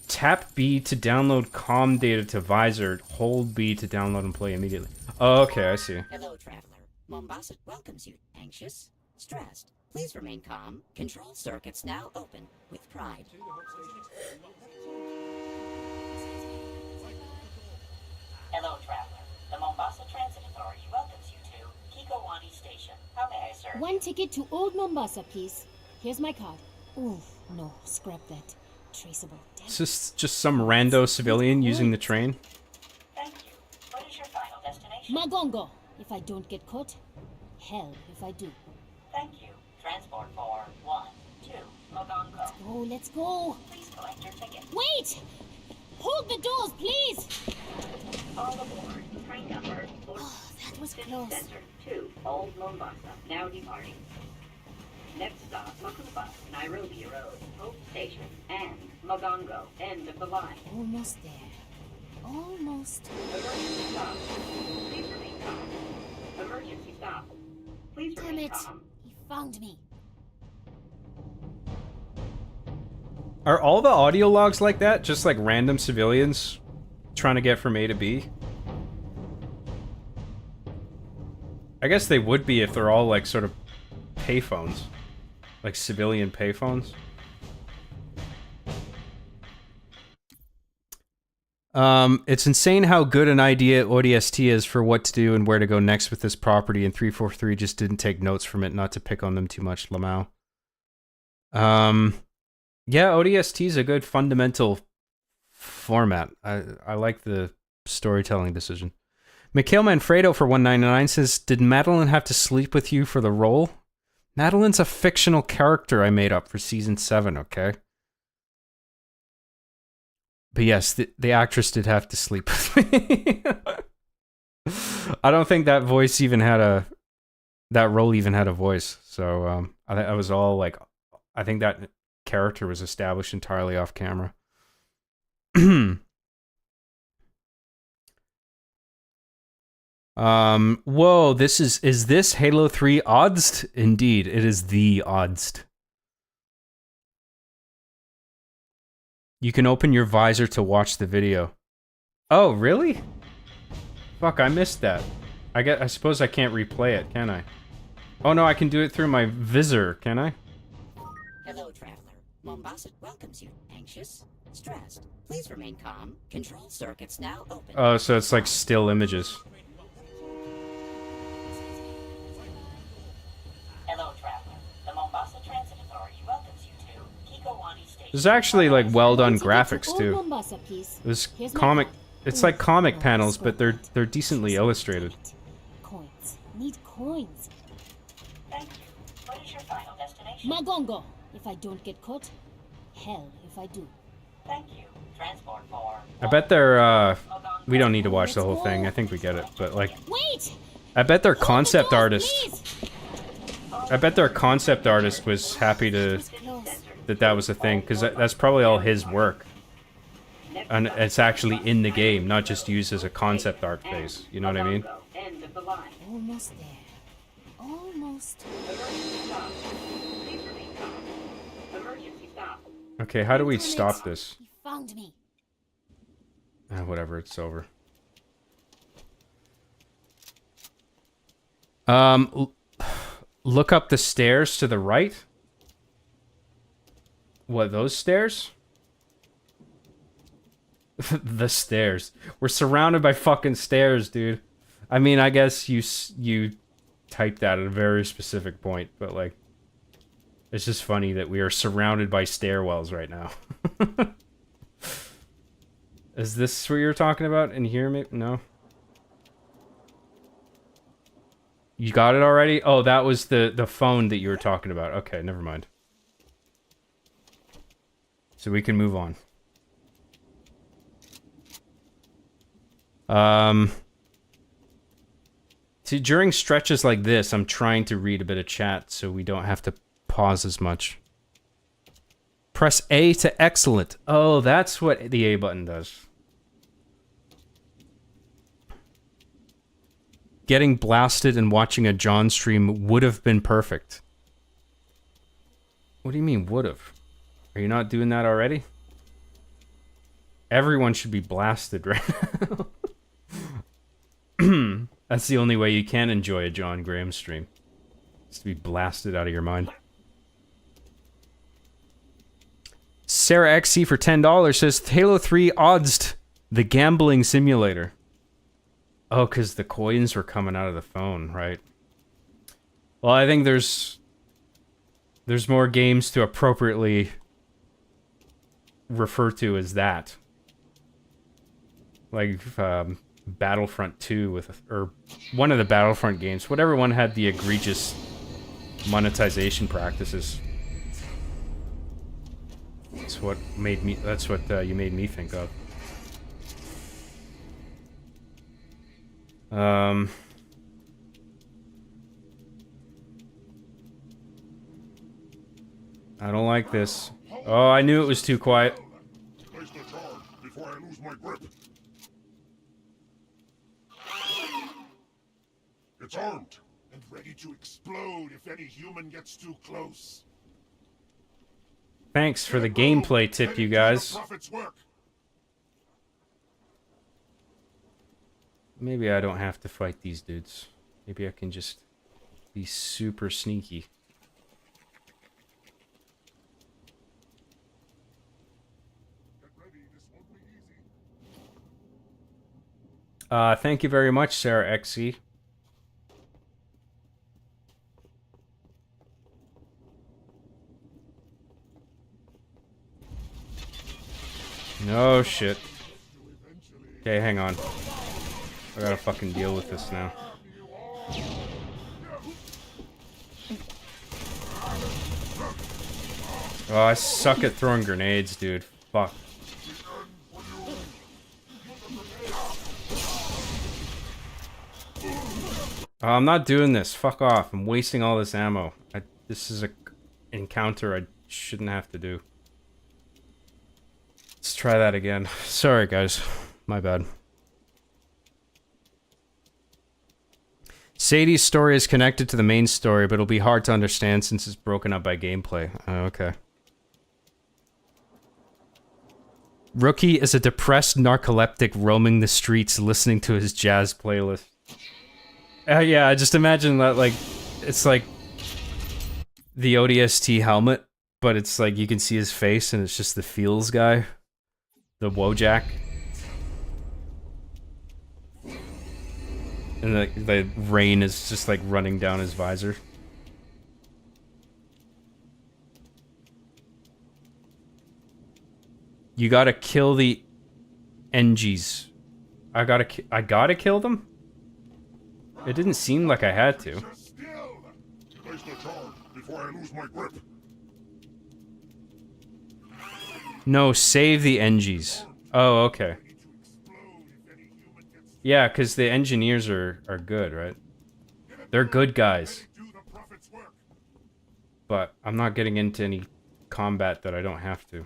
Tap B to download comm data to visor. Hold B to download and play immediately. Oh, okay, I see. Hello, traveler. Mombasa welcomes you. Anxious? Stressed? Please remain calm. Control circuits now open. With pride. Hello, traveler. The Mombasa Transit Authority welcomes you to Kikowani Station. How may I serve? One ticket to Old Mombasa, please. Here's my card. Ooh, no, scrap that. Traceable. It's just some rando civilian using the train. Thank you. What is your final destination? Magongo. If I don't get caught, hell if I do. Thank you. Transport for 1, 2, Mogongo. Oh, let's go. Please collect your ticket. Wait! Hold the doors, please! All aboard. Train number 4. Oh, that was close. Center 2, Old Mombasa. Now departing. Next stop, Makupa, Nairobi Road, Hope Station, and Mogongo, end of the line. Almost there. Almost. Emergency stop. Please remain calm. Emergency stop. Please Damn remain it! calm. He found me. Are all the audio logs like that? Just like random civilians trying to get from A to B? I guess they would be if they're all like sort of payphones. Like civilian payphones. It's insane how good an idea ODST is for what to do and where to go next with this property, and 343 just didn't take notes from it, not to pick on them too much, Lamau. Yeah, ODST is a good fundamental format. I like the storytelling decision. Mikhail Manfredo for 199 says, did Madeline have to sleep with you for the role? Madeline's a fictional character I made up for season 7, okay? But yes, the actress did have to sleep with me. I don't think that voice even had that role even had a voice. So I was all like, I think that character was established entirely off camera. Whoa, is this Halo 3 ODST? Indeed, it is the ODST. You can open your visor to watch the video. Oh, really? Fuck, I missed that. I suppose I can't replay it, can I? Oh no, I can do it through my visor, can I? Hello, traveler. Mombasa welcomes you. Anxious? Stressed? Please remain calm. Control circuits now open. Oh, so it's like still images. There's actually like well done graphics Old too. Mombasa, please. There's Here's my comic. card. It's Oof, like comic no, panels, scrap but that. they're decently illustrated. Coins. Need coins. Thank you. What is your final destination? Magongo. If I don't get caught, hell if I do. Thank you. Transport for... I bet they're we don't need to watch the whole thing. I think we get it. But like, Wait! I bet their Hold the concept door, artist. please! I bet their concept artist was happy to that was a thing, because that's probably all his work. And it's actually in the game, not just used as a concept art phase. You know what I mean? End of the line. Almost there. Almost. Emergency stop. Please remain calm. Emergency stop. Okay, how do we Damn it. stop this? He found me. Whatever, it's over. Look up the stairs to the right. What, those stairs? The stairs. We're surrounded by fucking stairs, dude. I mean, I guess you typed that at a very specific point, but like, it's just funny that we are surrounded by stairwells right now. Is this what you're talking about in here? Maybe? No. You got it already? Oh, that was the phone that you were talking about. Okay, never mind. So we can move on. See, during stretches like this, I'm trying to read a bit of chat so we don't have to pause as much. Press A to excellent. Oh, that's what the A button does. Getting blasted and watching a John stream would have been perfect. What do you mean, would have? Are you not doing that already? Everyone should be blasted right now. That's the only way you can enjoy a John Graham stream. Is to be blasted out of your mind. Sarah XC for $10 says, Halo 3 odds the gambling simulator. Oh, because the coins were coming out of the phone, right? Well, I think there's more games to appropriately refer to as that. Like, Battlefront 2 with, or one of the Battlefront games. Whatever one had the egregious monetization practices. That's what made me, that's what you made me think of. I don't like this. Oh, I knew it was too quiet. Place the charge before I lose my grip. It's armed and ready to explode if any human gets too close. Thanks for the gameplay tip, you guys. Maybe I don't have to fight these dudes. Maybe I can just be super sneaky. Thank you very much, Sarah XC. No shit. Okay, hang on. I gotta fucking deal with this now. Oh, I suck at throwing grenades, dude. Fuck. Oh, I'm not doing this. Fuck off. I'm wasting all this ammo. This is a encounter I shouldn't have to do. Let's try that again. Sorry, guys. My bad. Sadie's story is connected to the main story, but it'll be hard to understand since it's broken up by gameplay. Oh, okay. Rookie is a depressed narcoleptic roaming the streets listening to his jazz playlist. Yeah, I just imagine that, like, it's like the ODST helmet, but it's like you can see his face and it's just the feels guy. The Wojak. And the rain is just like running down his visor. You gotta kill the NGs. I gotta kill them? It didn't seem like I had to. Before I lose my grip. No, save the NGs. Oh, okay. Yeah, because the engineers are good, right? They're good guys. But I'm not getting into any combat that I don't have to.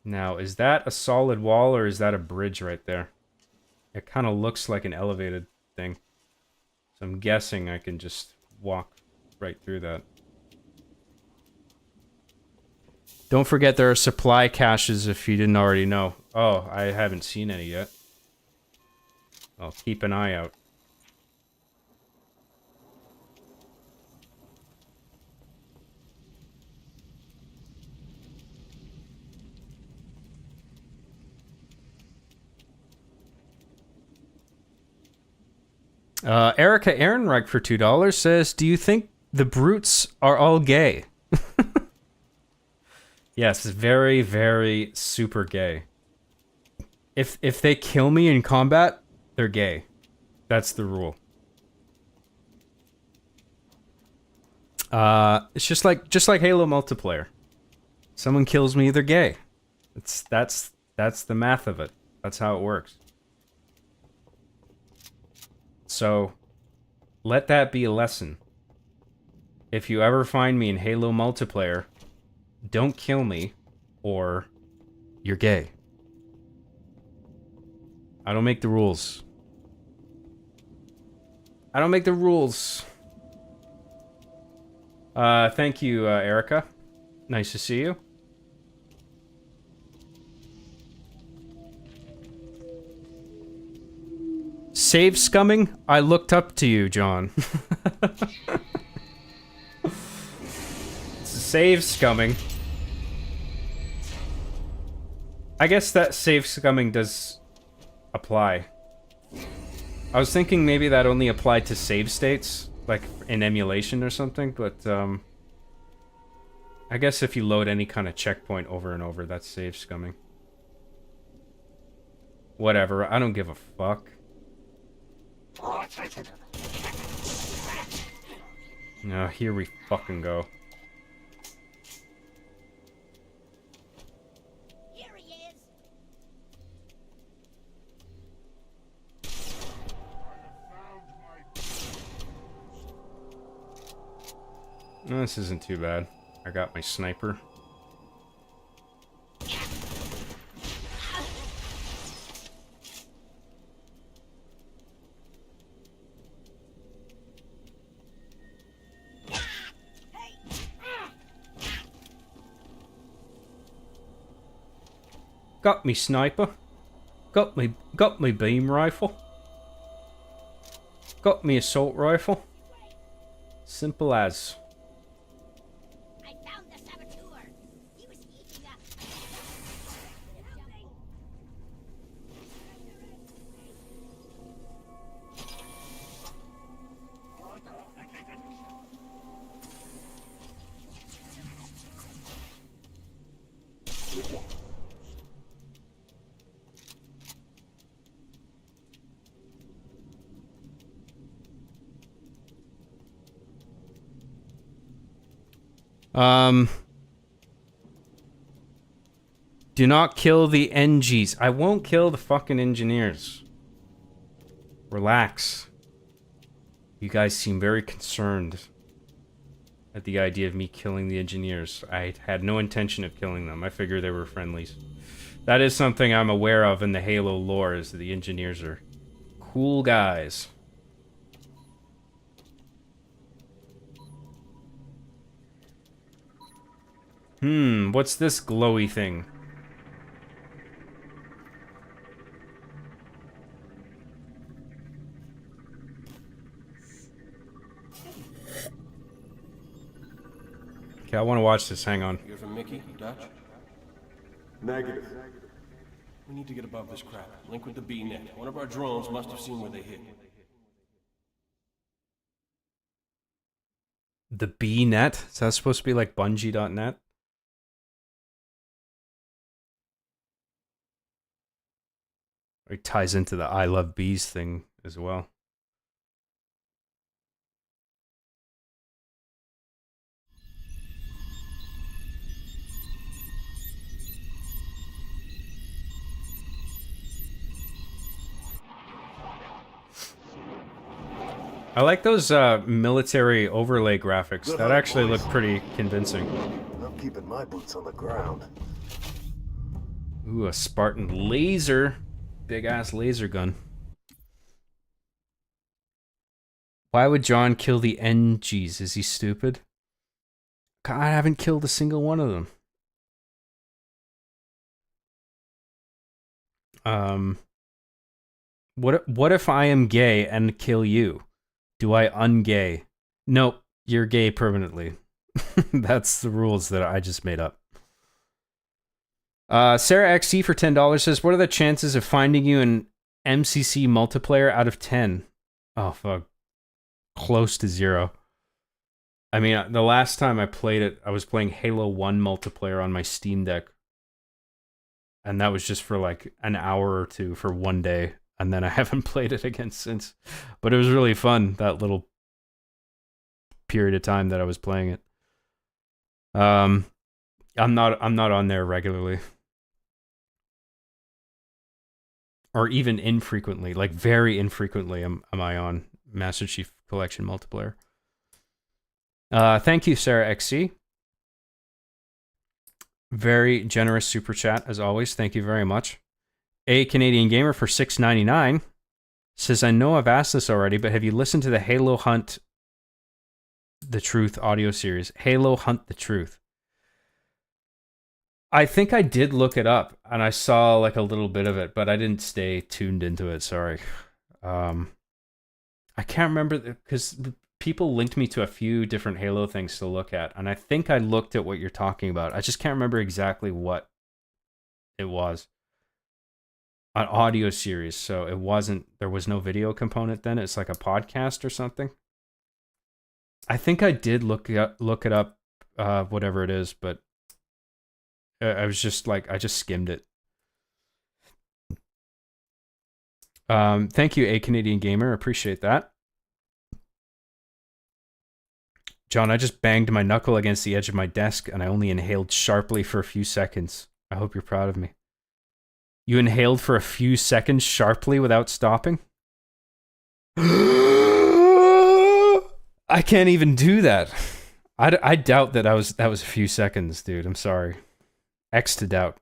Now, is that a solid wall or is that a bridge right there? It kind of looks like an elevated thing. So I'm guessing I can just walk right through that. Don't forget there are supply caches if you didn't already know. Oh, I haven't seen any yet. I'll keep an eye out. Erica Ehrenreich for $2 says, do you think the brutes are all gay? Yes, very, very super gay. If they kill me in combat, they're gay. That's the rule. It's just like Halo multiplayer. Someone kills me, they're gay. That's the math of it. That's how it works. So, let that be a lesson. If you ever find me in Halo multiplayer, don't kill me, or you're gay. I don't make the rules. I don't make the rules. Thank you, Erica. Nice to see you. Save scumming? I looked up to you, John. Save scumming. I guess that save scumming does apply. I was thinking maybe that only applied to save states, like in emulation or something, but I guess if you load any kind of checkpoint over and over, that's save scumming. Whatever, I don't give a fuck. Now, here we fucking go. Here he is. No, this isn't too bad. I got my sniper. Got me sniper. Got me beam rifle. Got me assault rifle. Simple as. I found the saboteur. He was eating up. Do not kill the NGs. I won't kill the fucking engineers. Relax. You guys seem very concerned at the idea of me killing the engineers. I had no intention of killing them. I figured they were friendlies. That is something I'm aware of in the Halo lore, is that the engineers are cool guys. What's this glowy thing? Okay, I want to watch this. Hang on. Hear from Mickey, Dutch? Negative. We need to get above this crap. Link with the B-net. One of our drones must have seen where they hit. The B net? Is that supposed to be like Bungie.net? It ties into the I love bees thing as well. I like those military overlay graphics. That actually look pretty convincing. I'm keeping my boots on the ground. Ooh, a Spartan laser. Big ass laser gun. Why would John kill the NGs? Is he stupid? God, I haven't killed a single one of them. What if I am gay and kill you? Do I ungay? Nope, you're gay permanently. That's the rules that I just made up. Sarah XC for $10 says, what are the chances of finding you in MCC multiplayer out of 10? Oh, fuck. Close to 0. I mean, the last time I played it, I was playing Halo 1 multiplayer on my Steam Deck. And that was just for like an hour or two for one day. And then I haven't played it again since. But it was really fun, that little period of time that I was playing it. I'm not on there regularly. Or even infrequently, like very infrequently am I on Master Chief Collection multiplayer. Thank you, Sarah XC. Very generous super chat, as always. Thank you very much. A Canadian Gamer for $6.99 says, I know I've asked this already, but have you listened to the Halo Hunt the Truth audio series? Halo Hunt the Truth. I think I did look it up, and I saw like a little bit of it, but I didn't stay tuned into it, sorry. I can't remember, because people linked me to a few different Halo things to look at, and I think I looked at what you're talking about. I just can't remember exactly what it was. An audio series, so it wasn't, there was no video component then, it's like a podcast or something. I think I did look it up, whatever it is, but I was just like, I just skimmed it. Thank you, A Canadian Gamer, appreciate that. John, I just banged my knuckle against the edge of my desk and I only inhaled sharply for a few seconds. I hope you're proud of me. You inhaled for a few seconds sharply without stopping? I can't even do that. I doubt that was a few seconds, dude. I'm sorry. X to doubt.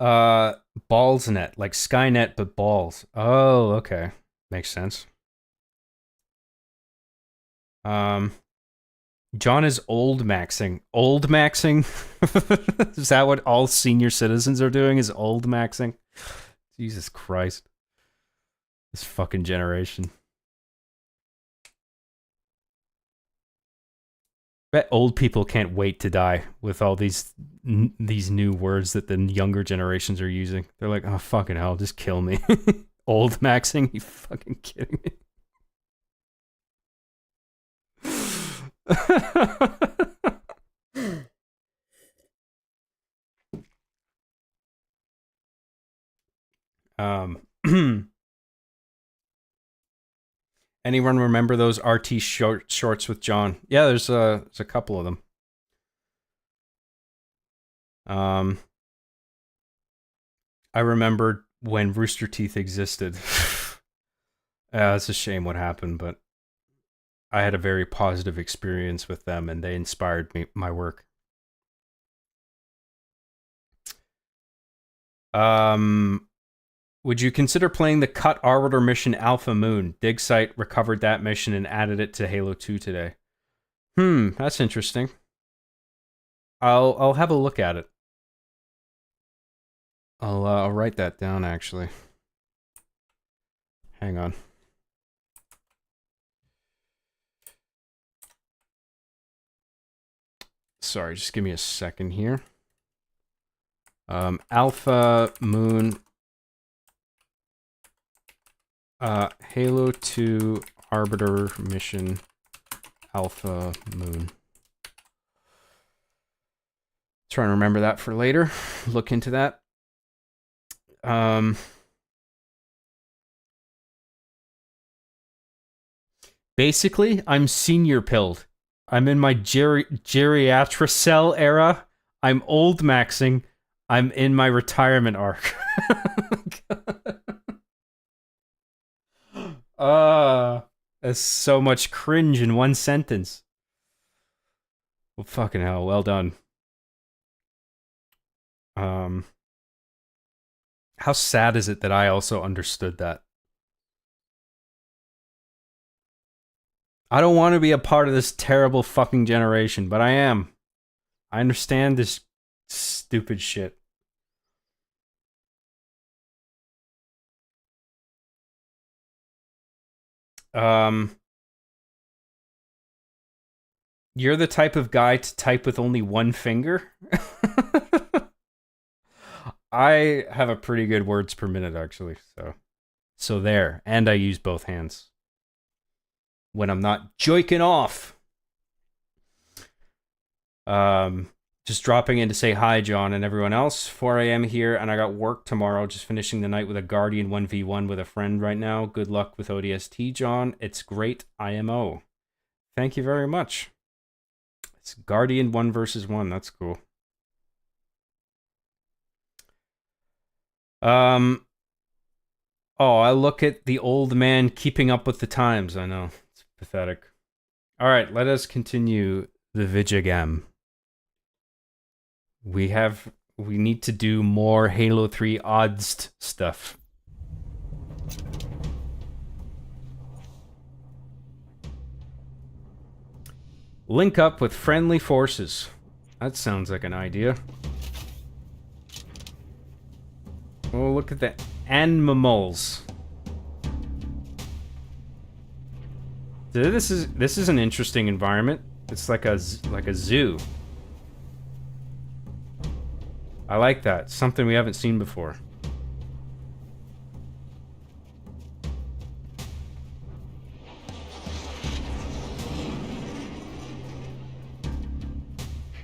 Ballsnet, like Skynet, but balls. Oh, okay. Makes sense. John is old maxing. Old maxing? Is that what all senior citizens are doing, is old maxing? Jesus Christ. This fucking generation. Bet old people can't wait to die with all these new words that the younger generations are using. They're like, oh, fucking hell, just kill me. Old maxing? You fucking kidding me? Anyone remember those RT shorts with John? Yeah, there's a couple of them. I remember when Rooster Teeth existed. It's a shame what happened, but I had a very positive experience with them, and they inspired my work. Would you consider playing the Cut Arbiter mission Alpha Moon? Dig Site recovered that mission and added it to Halo 2 today. That's interesting. I'll have a look at it. I'll write that down actually. Hang on. Sorry, just give me a second here. Alpha Moon Halo 2 Arbiter Mission Alpha Moon. Trying to remember that for later. Look into that. Basically, I'm senior pilled. I'm in my geriatricell era. I'm old maxing. I'm in my retirement arc. That's so much cringe in one sentence. Well, fucking hell, well done. How sad is it that I also understood that? I don't want to be a part of this terrible fucking generation, but I am. I understand this stupid shit. You're the type of guy to type with only one finger? I have a pretty good words per minute, actually, so there. And I use both hands when I'm not joiking off. Just dropping in to say hi, John, and everyone else. 4 a.m. here, and I got work tomorrow. Just finishing the night with a Guardian 1v1 with a friend right now. Good luck with ODST, John. It's great, IMO. Thank you very much. It's Guardian 1 versus 1. That's cool. Oh, I look at the old man keeping up with the times. I know. It's pathetic. All right, let us continue the Vigigam. We need to do more Halo 3 odds stuff. Link up with friendly forces. That sounds like an idea. Oh, look at the animals. This is an interesting environment. It's like a zoo. I like that. Something we haven't seen before.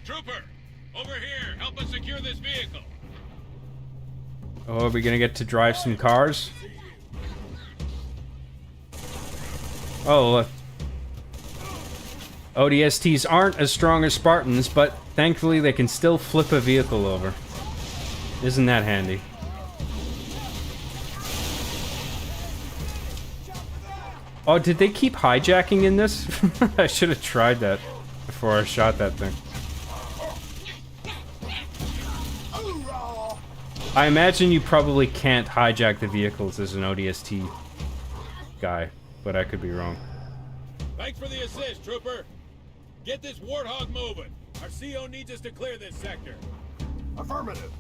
Trooper, over here. Help us secure this vehicle. Oh, are we gonna get to drive some cars? Oh, ODSTs aren't as strong as Spartans, but thankfully they can still flip a vehicle over. Isn't that handy? Oh, did they keep hijacking in this? I should have tried that before I shot that thing. I imagine you probably can't hijack the vehicles as an ODST guy, but I could be wrong. Thanks for the assist, Trooper. Get this warthog moving. Our CO needs us to clear this sector. Affirmative.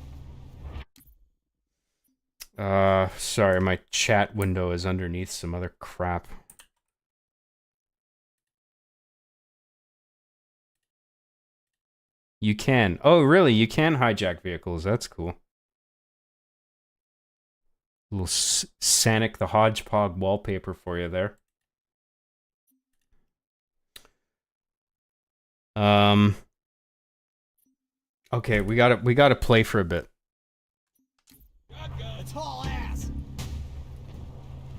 Sorry, my chat window is underneath some other crap. You can. Oh, really? You can hijack vehicles. That's cool. Little Sanic the Hodgepodge wallpaper for you there. Okay, we gotta play for a bit. It's haul ass.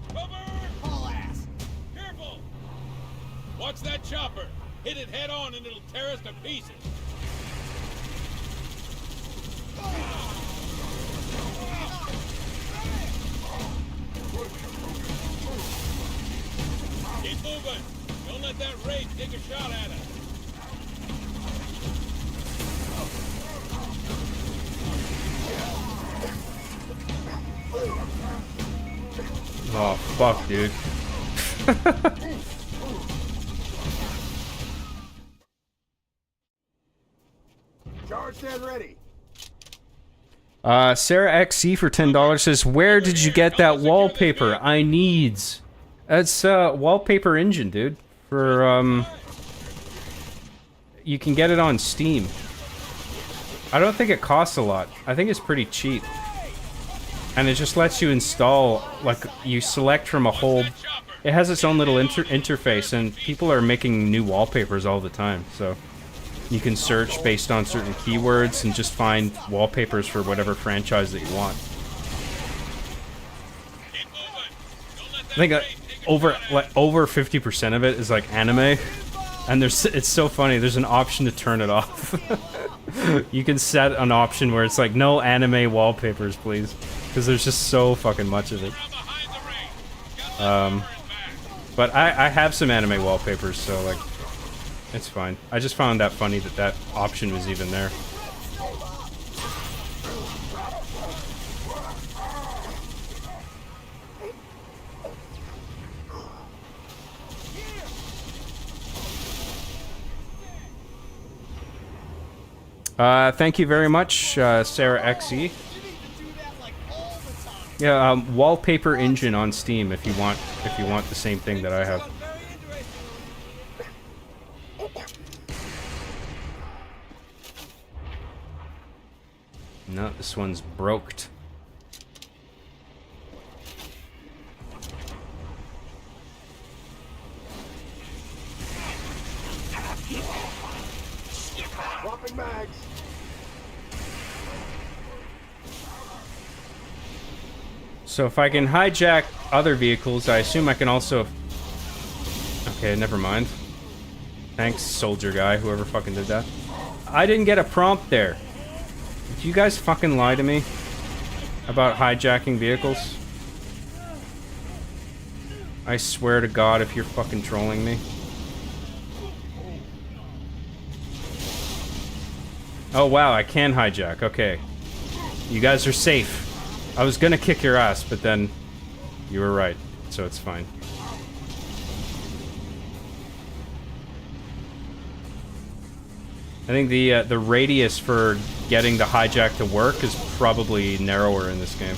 Cover! Haul ass. Careful! Watch that chopper. Hit it head on and it'll tear us to pieces. Keep moving. Don't let that wraith take a shot at us. Oh, fuck, dude. Charged and ready. Sarah XC for $10 says, "Where did you get that wallpaper? I needs." That's Wallpaper Engine, dude. For you can get it on Steam. I don't think it costs a lot. I think it's pretty cheap. And it just lets you install, like, you select from a whole... It has its own little interface, and people are making new wallpapers all the time, so... You can search based on certain keywords and just find wallpapers for whatever franchise that you want. I think over 50% of it is like anime, and it's so funny. There's an option to turn it off. You can set an option where it's like no anime wallpapers, please, because there's just so fucking much of it. But I have some anime wallpapers, so like. It's fine. I just found that funny that that option was even there. Thank you very much, Sarah XE. Yeah, wallpaper engine on Steam if you want the same thing that I have. No, this one's broked. Dropping bags. So if I can hijack other vehicles, I assume I can also... Okay, never mind. Thanks, soldier guy, whoever fucking did that. I didn't get a prompt there. Did you guys fucking lie to me about hijacking vehicles? I swear to God if you're fucking trolling me. Oh wow, I can hijack, okay. You guys are safe. I was gonna kick your ass, but then you were right, so it's fine. I think the radius for getting the hijack to work is probably narrower in this game.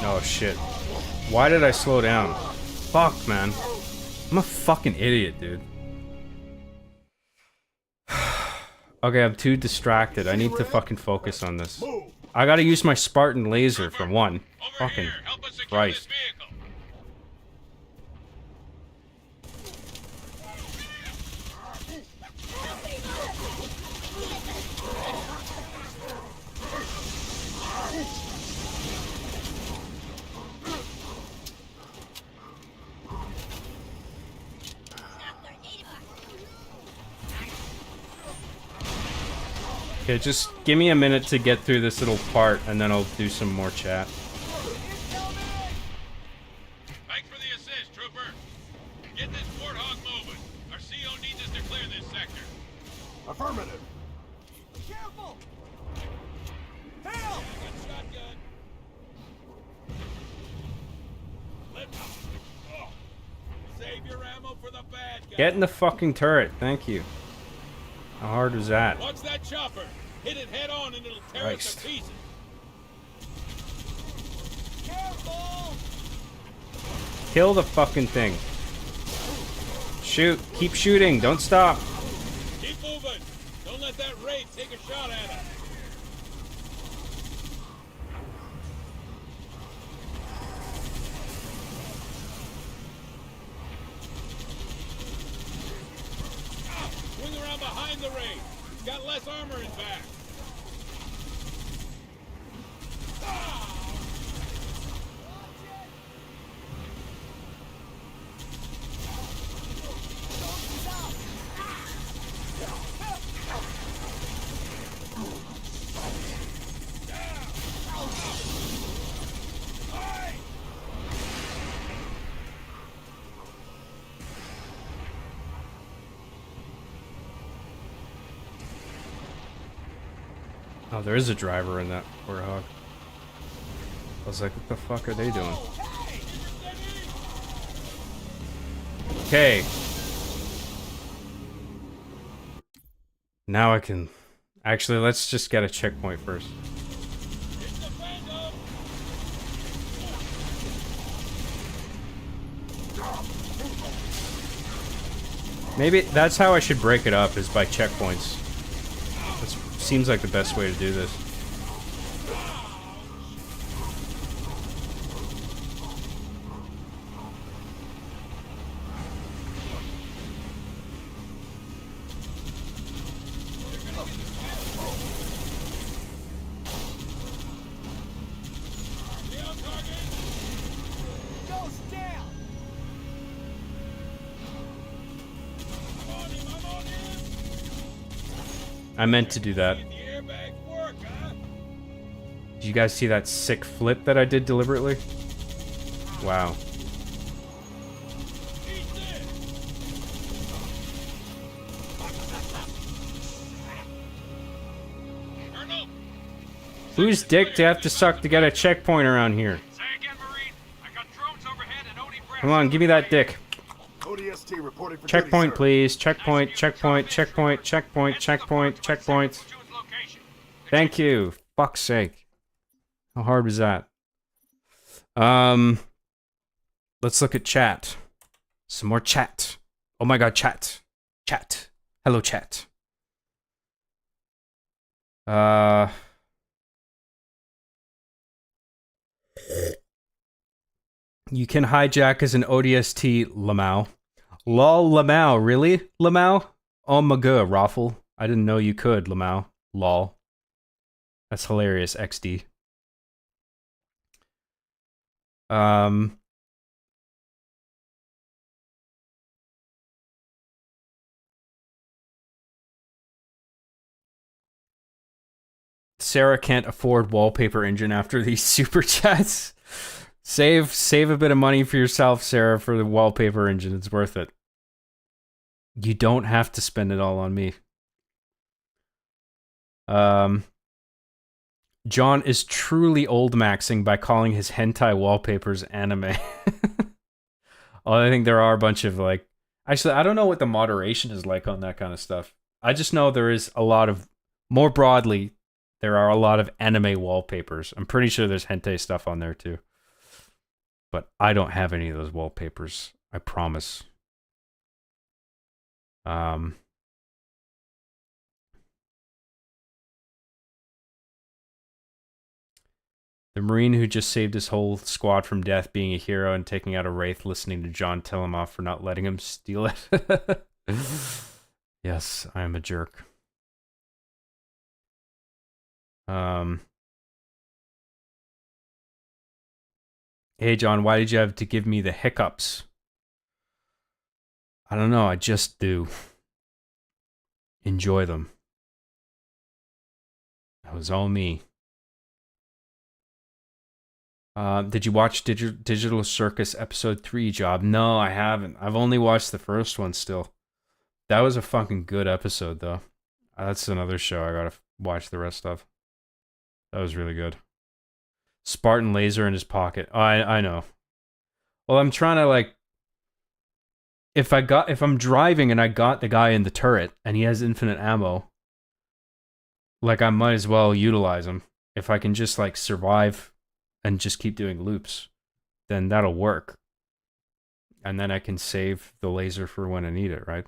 Oh shit. Why did I slow down? Fuck, man. I'm a fucking idiot, dude. Okay, I'm too distracted. I need to fucking focus on this. I gotta use my Spartan laser for one. Fucking Christ. Okay, just give me a minute to get through this little part, and then I'll do some more chat. Thanks for the assist, Trooper. Get this warthog moving. Our CO needs us to clear this sector. Affirmative. Careful! Help! I got shotgun. Save your ammo for the bad guy. Get in the fucking turret, thank you. How hard was that? Watch that chopper. Hit it head on and it'll tear us to pieces. Careful! Kill the fucking thing. Shoot. Keep shooting. Don't stop. Keep moving. Don't let that raid take a shot at us. Swing around behind the raid. He's got less armor in back. Oh, there is a driver in that warthog. I was like, what the fuck are they doing? Okay. Now I can... Actually, let's just get a checkpoint first. Maybe that's how I should break it up, is by checkpoints. That seems like the best way to do this. I meant to do that. Did you guys see that sick flip that I did deliberately? Wow. Whose dick do you have to suck to get a checkpoint around here? Come on, give me that dick. ODST reporting for Checkpoint, duty, please. Checkpoint, checkpoint, checkpoint, checkpoint, checkpoint, checkpoint. Thank you. Fuck's sake. How hard was that? Let's look at chat. Some more chat. Oh my god, chat. Chat. Hello, chat. You can hijack as an ODST, Lamau. Lol, Lamau, really? Lamau? Oh my god, Raffle. I didn't know you could, Lamau. Lol. That's hilarious, XD. Sarah can't afford wallpaper engine after these super chats. Save a bit of money for yourself, Sarah, for the wallpaper engine. It's worth it. You don't have to spend it all on me. John is truly old maxing by calling his hentai wallpapers anime. Oh, I think there are a bunch of like... Actually, I don't know what the moderation is like on that kind of stuff. I just know there is a lot of... More broadly, there are a lot of anime wallpapers. I'm pretty sure there's hentai stuff on there too. But I don't have any of those wallpapers. I promise. The Marine who just saved his whole squad from death, being a hero and taking out a Wraith, listening to John tell him off for not letting him steal it. Yes, I am a jerk. Hey John, why did you have to give me the hiccups? I don't know, I just do. Enjoy them. That was all me. Did you watch Digital Circus episode 3, Job? No, I haven't. I've only watched the first one still. That was a fucking good episode, though. That's another show I gotta watch the rest of. That was really good. Spartan laser in his pocket. Oh, I know. Well, I'm trying to like... If I'm driving and I got the guy in the turret and he has infinite ammo, like I might as well utilize him. If I can just like survive and just keep doing loops, then that'll work. And then I can save the laser for when I need it, right?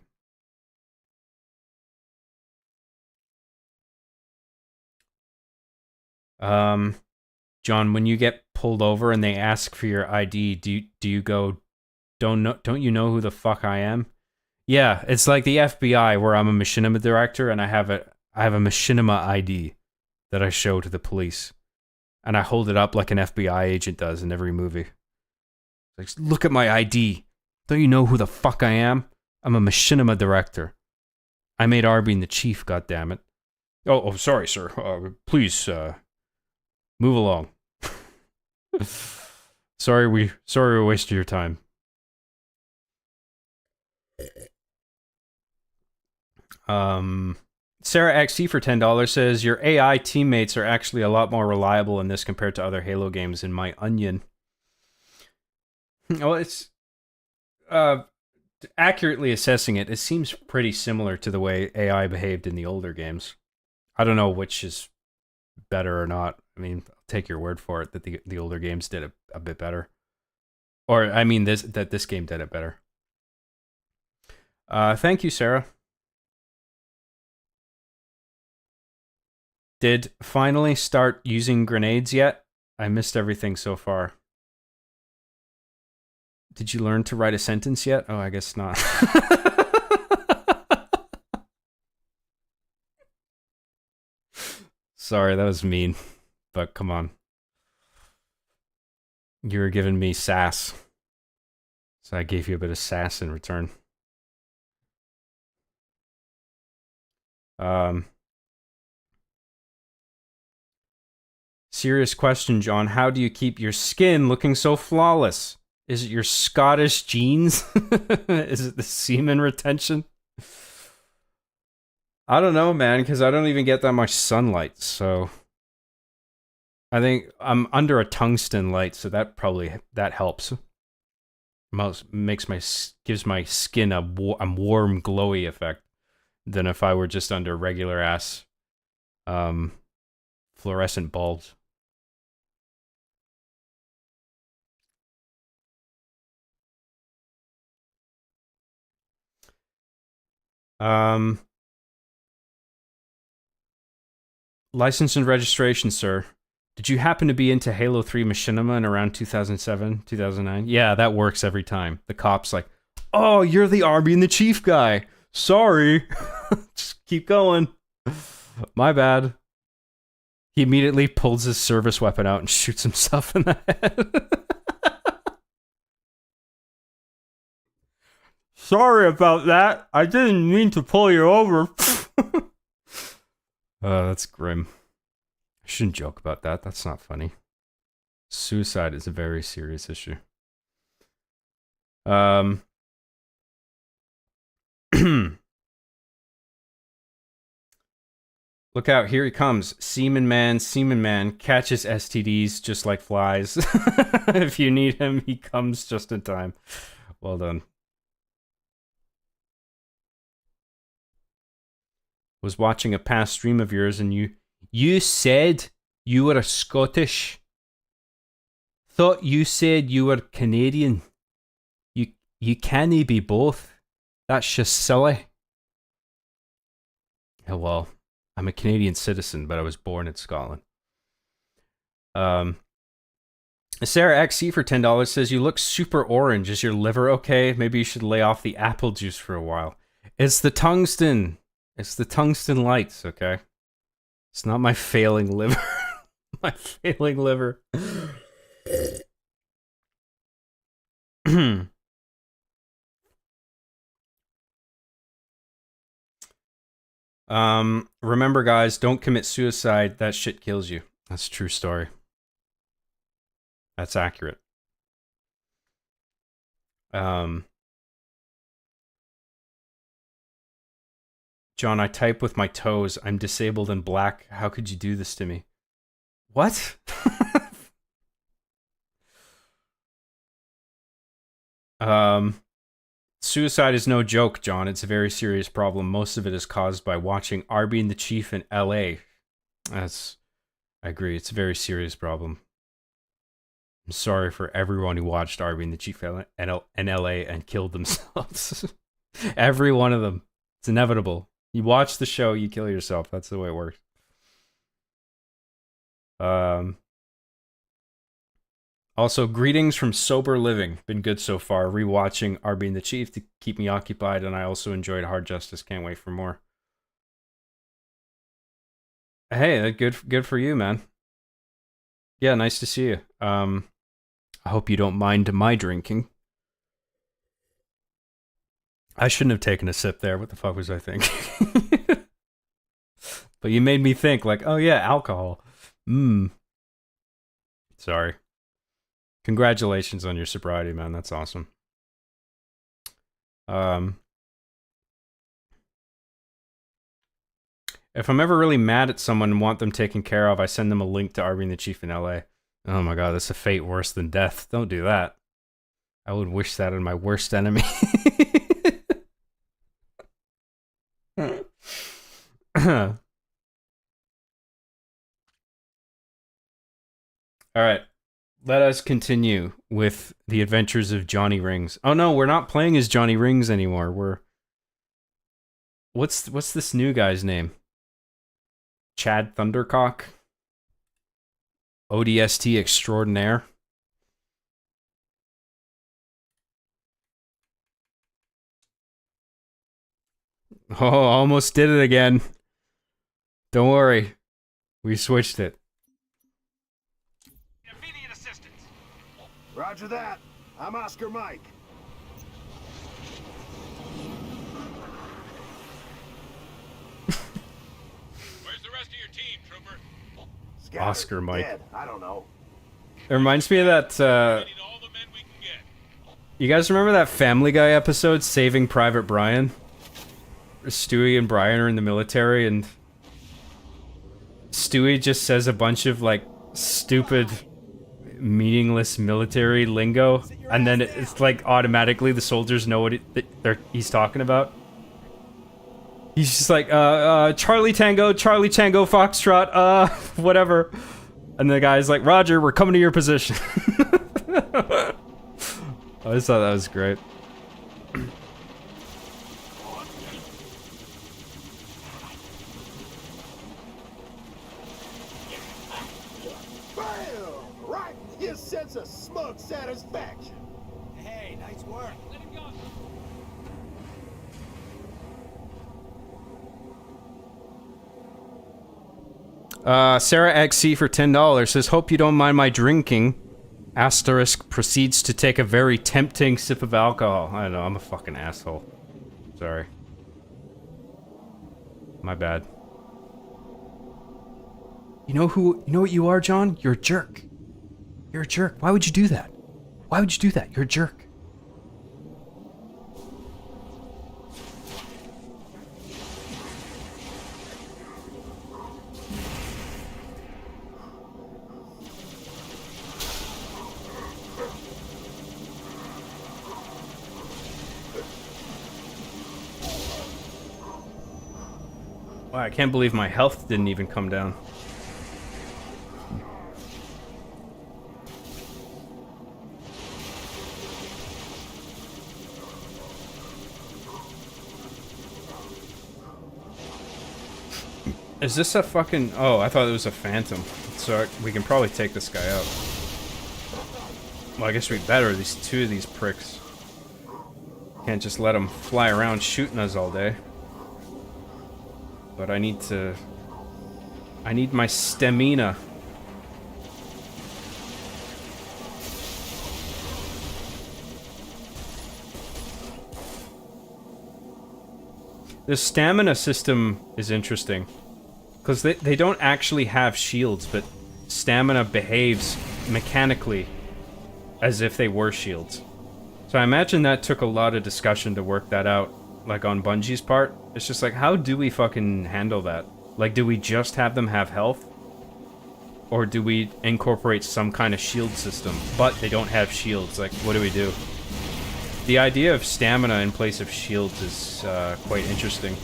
John, when you get pulled over and they ask for your ID, do you go, don't you know who the fuck I am? Yeah, it's like the FBI where I'm a machinima director and I have a machinima ID that I show to the police. And I hold it up like an FBI agent does in every movie. Like, look at my ID. Don't you know who the fuck I am? I'm a machinima director. I made Arbin the chief, goddammit. Oh, sorry, sir. Please, move along. Sorry we wasted your time. Sarah XC for $10 says, your AI teammates are actually a lot more reliable in this compared to other Halo games in my onion. Well, it's accurately assessing it, it seems pretty similar to the way AI behaved in the older games. I don't know which is better or not. I mean, I'll take your word for it that the older games did it a bit better. Or I mean this game did it better. Thank you, Sarah. Did finally start using grenades yet? I missed everything so far. Did you learn to write a sentence yet? Oh, I guess not. Sorry, that was mean. But come on. You were giving me sass. So I gave you a bit of sass in return. Serious question, John. How do you keep your skin looking so flawless? Is it your Scottish genes? Is it the semen retention? I don't know, man, because I don't even get that much sunlight, so... I think I'm under a tungsten light, so that helps. Gives my skin a warm, glowy effect than if I were just under regular ass fluorescent bulbs. License and registration, sir. Did you happen to be into Halo 3 Machinima in around 2007, 2009? Yeah, that works every time. The cop's like, oh, you're the Army and the Chief guy. Sorry. Just keep going. My bad. He immediately pulls his service weapon out and shoots himself in the head. Sorry about that. I didn't mean to pull you over. That's grim. I shouldn't joke about that. That's not funny. Suicide is a very serious issue. Look out, here he comes. Semen Man catches STDs just like flies. If you need him, he comes just in time. Well done. Was watching a past stream of yours and you said you were a Scottish. Thought you said you were Canadian. You can't be both. That's just silly. Oh, well, I'm a Canadian citizen, but I was born in Scotland. Sarah XC for $10 says, you look super orange. Is your liver okay? Maybe you should lay off the apple juice for a while. It's the tungsten. It's the tungsten lights, okay? It's not my failing liver. My failing liver. Remember, guys, don't commit suicide. That shit kills you. That's a true story. That's accurate. John, I type with my toes. I'm disabled and black. How could you do this to me? What? Suicide is no joke, John. It's a very serious problem. Most of it is caused by watching Arby and the Chief in LA. I agree. It's a very serious problem. I'm sorry for everyone who watched Arby and the Chief in LA and killed themselves. Every one of them. It's inevitable. You watch the show, you kill yourself. That's the way it works. Also, greetings from Sober Living. Been good so far. Rewatching Arby and the Chief to keep me occupied, and I also enjoyed Hard Justice. Can't wait for more. Hey, good for you, man. Yeah, nice to see you. I hope you don't mind my drinking. I shouldn't have taken a sip there. What the fuck was I thinking? But you made me think, like, oh yeah, alcohol. Sorry. Congratulations on your sobriety, man. That's awesome. If I'm ever really mad at someone and want them taken care of, I send them a link to Arby and the Chief in LA. Oh my god, that's a fate worse than death. Don't do that. I would wish that on my worst enemy. Alright. Let us continue with the adventures of Johnny Rings. Oh no, we're not playing as Johnny Rings anymore. What's this new guy's name? Chad Thundercock? ODST extraordinaire? Oh, almost did it again. Don't worry. We switched it. Immediate assistance. Roger that. I'm Oscar Mike. Where's the rest of your team, Trooper? Scattered, Oscar Mike. Dead. I don't know. It reminds me of that, you guys remember that Family Guy episode, Saving Private Brian? Where Stewie and Brian are in the military, and Stewie just says a bunch of, like, stupid, meaningless military lingo, and then it's like, automatically the soldiers know what he's talking about. He's just like, Charlie Tango, Foxtrot, whatever. And the guy's like, Roger, we're coming to your position. I just thought that was great. Bam! Right in his sense of smug satisfaction. Hey, nice work. Let him go. Sarah XC for $10 says, hope you don't mind my drinking. Asterisk proceeds to take a very tempting sip of alcohol. I don't know, I'm a fucking asshole. Sorry. My bad. You know what you are, John? You're a jerk. You're a jerk. Why would you do that? Why would you do that? You're a jerk. Wow, I can't believe my health didn't even come down. Is this a fucking... Oh, I thought it was a phantom. So we can probably take this guy out. Well, I guess we better. These two of these pricks. Can't just let them fly around shooting us all day. But I need to... I need my stamina. The stamina system is interesting. Because they don't actually have shields, but stamina behaves mechanically as if they were shields. So I imagine that took a lot of discussion to work that out, like on Bungie's part. It's just like, how do we fucking handle that? Like, do we just have them have health? Or do we incorporate some kind of shield system, but they don't have shields? Like, what do we do? The idea of stamina in place of shields is quite interesting.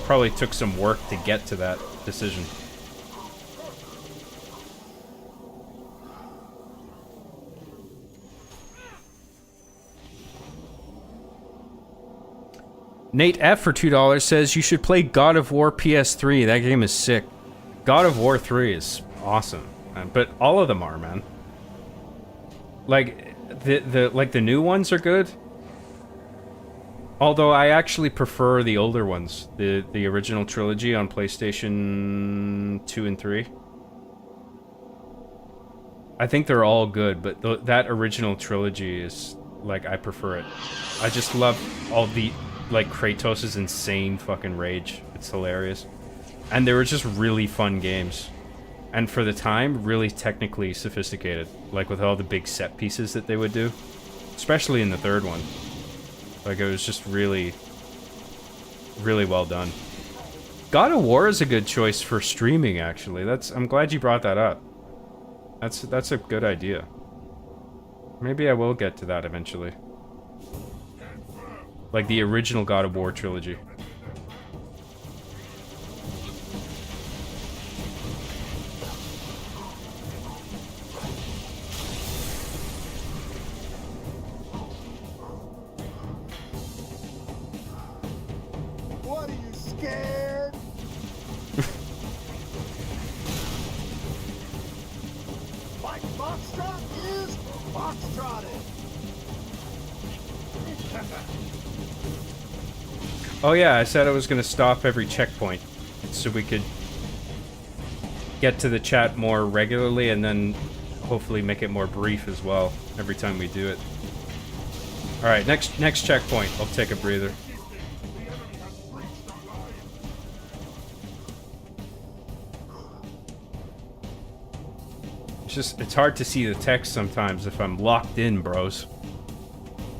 Probably took some work to get to that decision. Nate F for $2 says you should play God of War PS3. That game is sick. God of War 3 is awesome, man. But all of them are, man. Like the new ones are good. Although I actually prefer the older ones, the original trilogy on PlayStation 2 and 3. I think they're all good, but that original trilogy is, like, I prefer it. I just love all the, like, Kratos' insane fucking rage. It's hilarious. And they were just really fun games. And for the time, really technically sophisticated. Like, with all the big set pieces that they would do. Especially in the third one. Like, it was just really, really well done. God of War is a good choice for streaming, actually. I'm glad you brought that up. That's a good idea. Maybe I will get to that eventually. Like the original God of War trilogy. What are Oh yeah, I said I was gonna stop every checkpoint so we could get to the chat more regularly and then hopefully make it more brief as well every time we do it. Alright, next checkpoint. I'll take a breather. It's hard to see the text sometimes if I'm locked in, bros.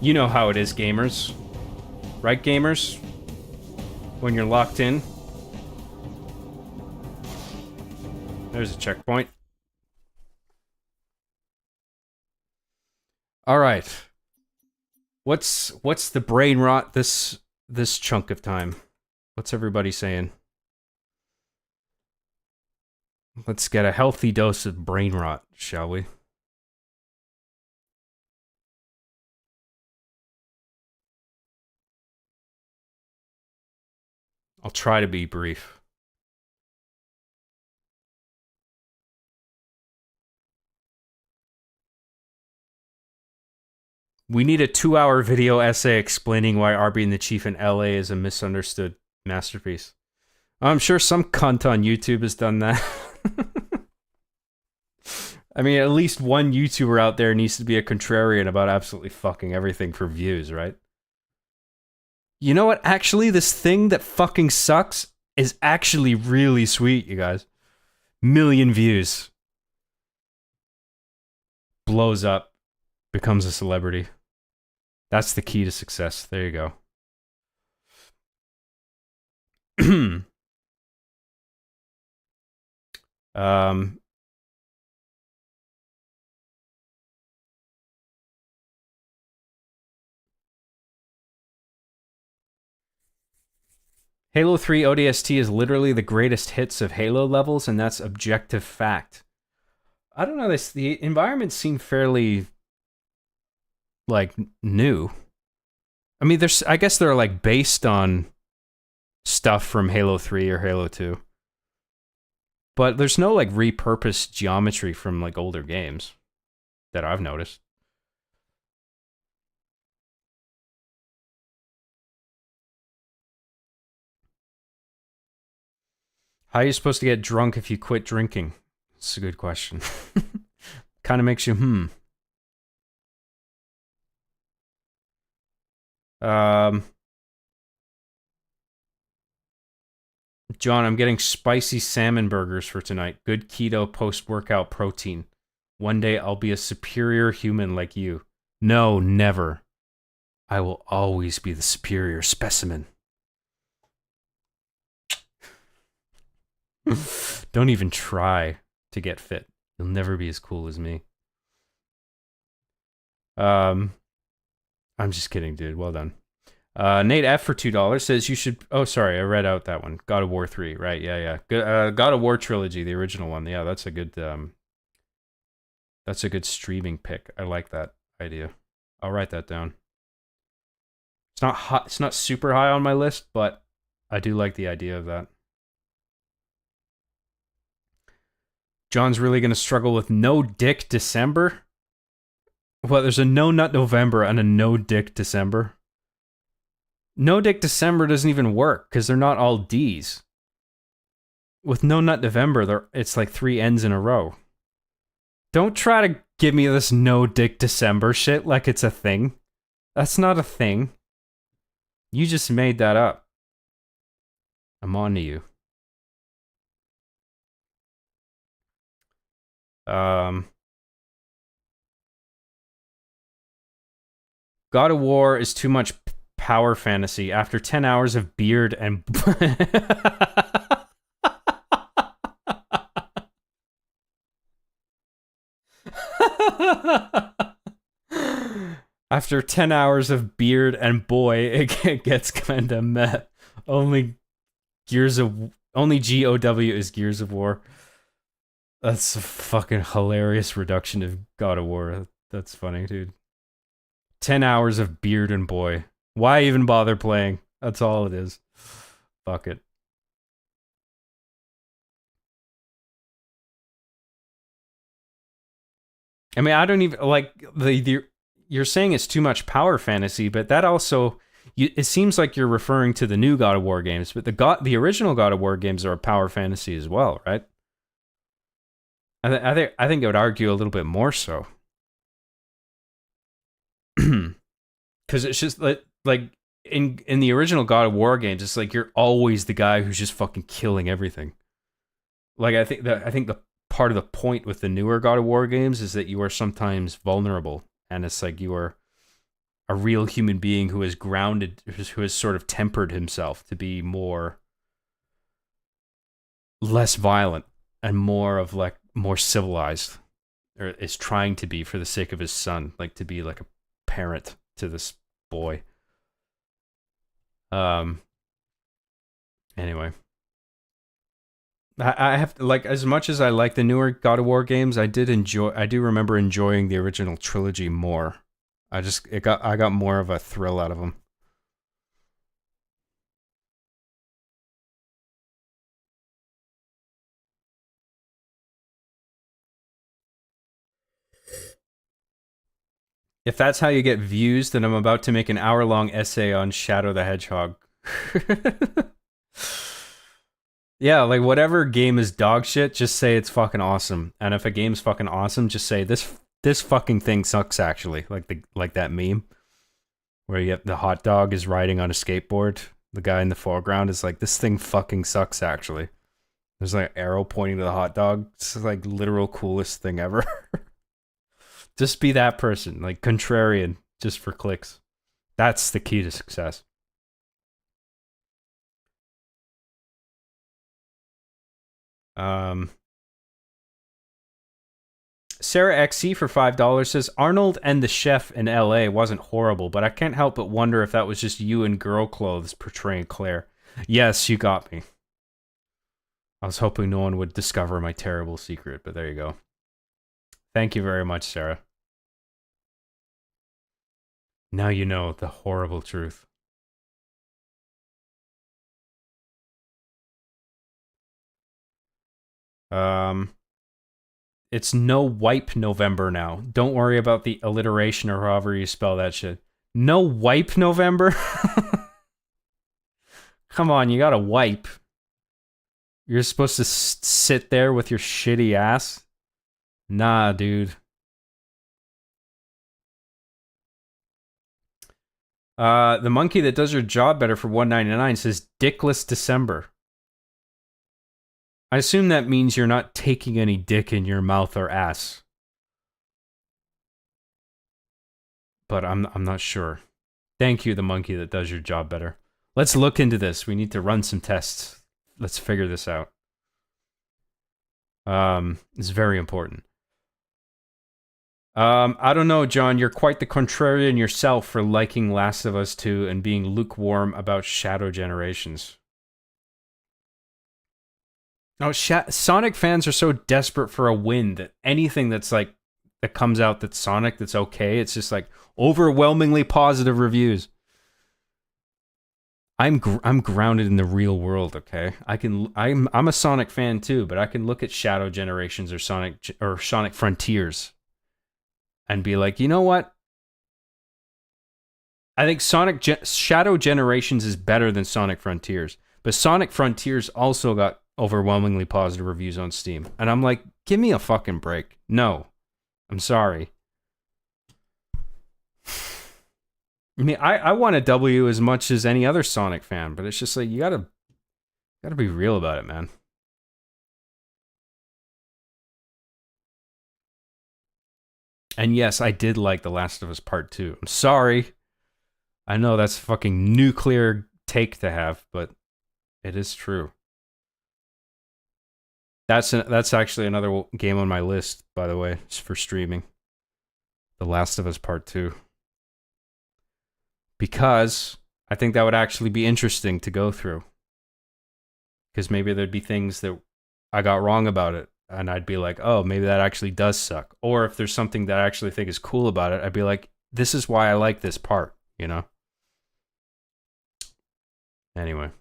You know how it is, gamers. Right, gamers? When you're locked in. There's a checkpoint. Alright. What's the brain rot this chunk of time? What's everybody saying? Let's get a healthy dose of brain rot, shall we? I'll try to be brief. We need a 2-hour video essay explaining why Arby and the Chief in LA is a misunderstood masterpiece. I'm sure some cunt on YouTube has done that. I mean, at least one YouTuber out there needs to be a contrarian about absolutely fucking everything for views, right? You know what? Actually, this thing that fucking sucks is actually really sweet, you guys. 1,000,000 views. Blows up. Becomes a celebrity. That's the key to success. There you go. Halo 3 ODST is literally the greatest hits of Halo levels, and that's objective fact. I don't know, the environments seem fairly, like, new. I mean, I guess they're, like, based on stuff from Halo 3 or Halo 2. But there's no, like, repurposed geometry from, like, older games that I've noticed. How are you supposed to get drunk if you quit drinking? It's a good question. Kind of makes you, John, I'm getting spicy salmon burgers for tonight. Good keto post-workout protein. One day I'll be a superior human like you. No, never. I will always be the superior specimen. Don't even try to get fit. You'll never be as cool as me. I'm just kidding, dude. Well done. Nate F for $2 says you should... Oh, sorry. I read out that one. God of War 3. Right. Yeah. Good, God of War trilogy, the original one. Yeah, that's a good... That's a good streaming pick. I like that idea. I'll write that down. It's not hot. It's not super high on my list, but I do like the idea of that. John's really going to struggle with no dick December? Well, there's a no nut November and a no dick December. No dick December doesn't even work because they're not all D's. With no nut November, it's like 3 N's in a row. Don't try to give me this no dick December shit like it's a thing. That's not a thing. You just made that up. I'm on to you. God of War is too much power fantasy. After 10 hours of beard and... After 10 hours of beard and boy, it gets kinda meh. Only GOW is Gears of War. That's a fucking hilarious reduction of God of War. That's funny, dude. 10 hours of beard and boy. Why even bother playing? That's all it is. Fuck it. I mean, I don't even like the you're saying it's too much power fantasy, but that also it seems like you're referring to the new God of War games, but the original God of War games are a power fantasy as well, right? I think I would argue a little bit more so. Because it's just like in the original God of War games, it's like you're always the guy who's just fucking killing everything. Like I think the part of the point with the newer God of War games is that you are sometimes vulnerable, and it's like you are a real human being who is grounded, who has sort of tempered himself to be less violent and more civilized, or is trying to be for the sake of his son, like to be like a parent to this boy. Anyway, I have like, as much as I like the newer God of War games, I do remember enjoying the original trilogy more. I got more of a thrill out of them. If that's how you get views, then I'm about to make an hour-long essay on Shadow the Hedgehog. Yeah, like whatever game is dog shit, just say it's fucking awesome. And if a game's fucking awesome, just say this fucking thing sucks actually. Like that meme where you have the hot dog is riding on a skateboard. The guy in the foreground is like, this thing fucking sucks actually. There's like an arrow pointing to the hot dog. It's like literal coolest thing ever. Just be that person, like contrarian, just for clicks. That's the key to success. Sarah XC for $5 says, Arnold and the Chef in LA wasn't horrible, but I can't help but wonder if that was just you in girl clothes portraying Claire. Yes, you got me. I was hoping no one would discover my terrible secret, but there you go. Thank you very much, Sarah. Now you know the horrible truth. It's no wipe November now. Don't worry about the alliteration or however you spell that shit. No wipe November? Come on, you gotta wipe. You're supposed to sit there with your shitty ass? Nah, dude. The monkey that does your job better for $1.99 says Dickless December. I assume that means you're not taking any dick in your mouth or ass. But I'm not sure. Thank you, the monkey that does your job better. Let's look into this. We need to run some tests. Let's figure this out. It's very important. I don't know, John. You're quite the contrarian yourself for liking Last of Us 2 and being lukewarm about Shadow Generations. Oh, Sonic fans are so desperate for a win that anything that comes out that's Sonic that's okay, it's just like overwhelmingly positive reviews. I'm grounded in the real world, okay? I'm a Sonic fan too, but I can look at Shadow Generations or Sonic Frontiers and be like, you know what? I think Shadow Generations is better than Sonic Frontiers, but Sonic Frontiers also got overwhelmingly positive reviews on Steam. And I'm like, give me a fucking break. No. I'm sorry. I mean, I want a W as much as any other Sonic fan, but it's just like, you gotta be real about it, man. And yes, I did like The Last of Us Part 2. I'm sorry. I know that's a fucking nuclear take to have, but it is true. That's actually another game on my list, by the way, for streaming. The Last of Us Part 2. Because I think that would actually be interesting to go through. Because maybe there'd be things that I got wrong about it, and I'd be like, oh, maybe that actually does suck. Or if there's something that I actually think is cool about it, I'd be like, this is why I like this part, you know? Anyway.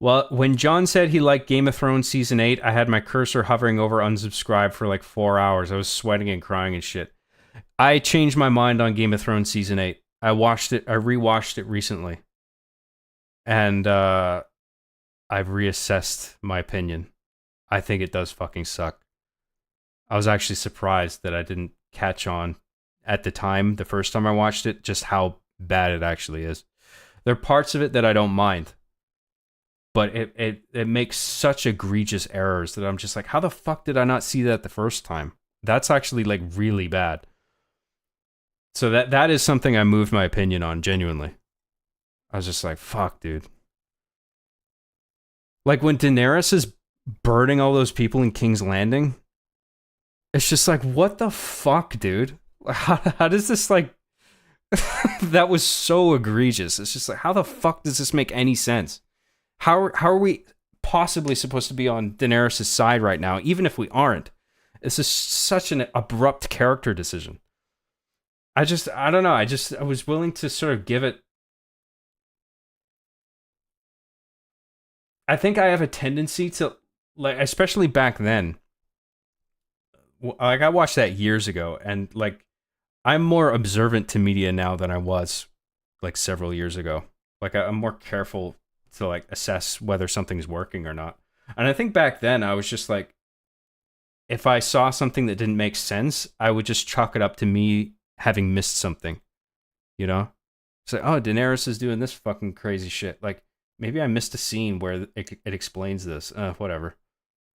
Well, when John said he liked Game of Thrones Season 8, I had my cursor hovering over unsubscribe for like 4 hours. I was sweating and crying and shit. I changed my mind on Game of Thrones Season 8. I rewatched it recently. And I've reassessed my opinion. I think it does fucking suck. I was actually surprised that I didn't catch on at the time, the first time I watched it, just how bad it actually is. There are parts of it that I don't mind. But it makes such egregious errors that I'm just like, how the fuck did I not see that the first time? That's actually like really bad. So that is something I moved my opinion on, genuinely. I was just like, fuck, dude. Like when Daenerys is burning all those people in King's Landing, it's just like, what the fuck, dude? How does this like... That was so egregious. It's just like, how the fuck does this make any sense? How are we possibly supposed to be on Daenerys' side right now, even if we aren't? This is such an abrupt character decision. I don't know. I was willing to sort of give it... I think I have a tendency to, like, especially back then, like, I watched that years ago, and, like, I'm more observant to media now than I was, like, several years ago. Like, I'm more careful to like assess whether something's working or not. And I think back then I was just like, if I saw something that didn't make sense, I would just chalk it up to me having missed something, you know? It's like, oh, Daenerys is doing this fucking crazy shit. Like, maybe I missed a scene where it explains this. Whatever.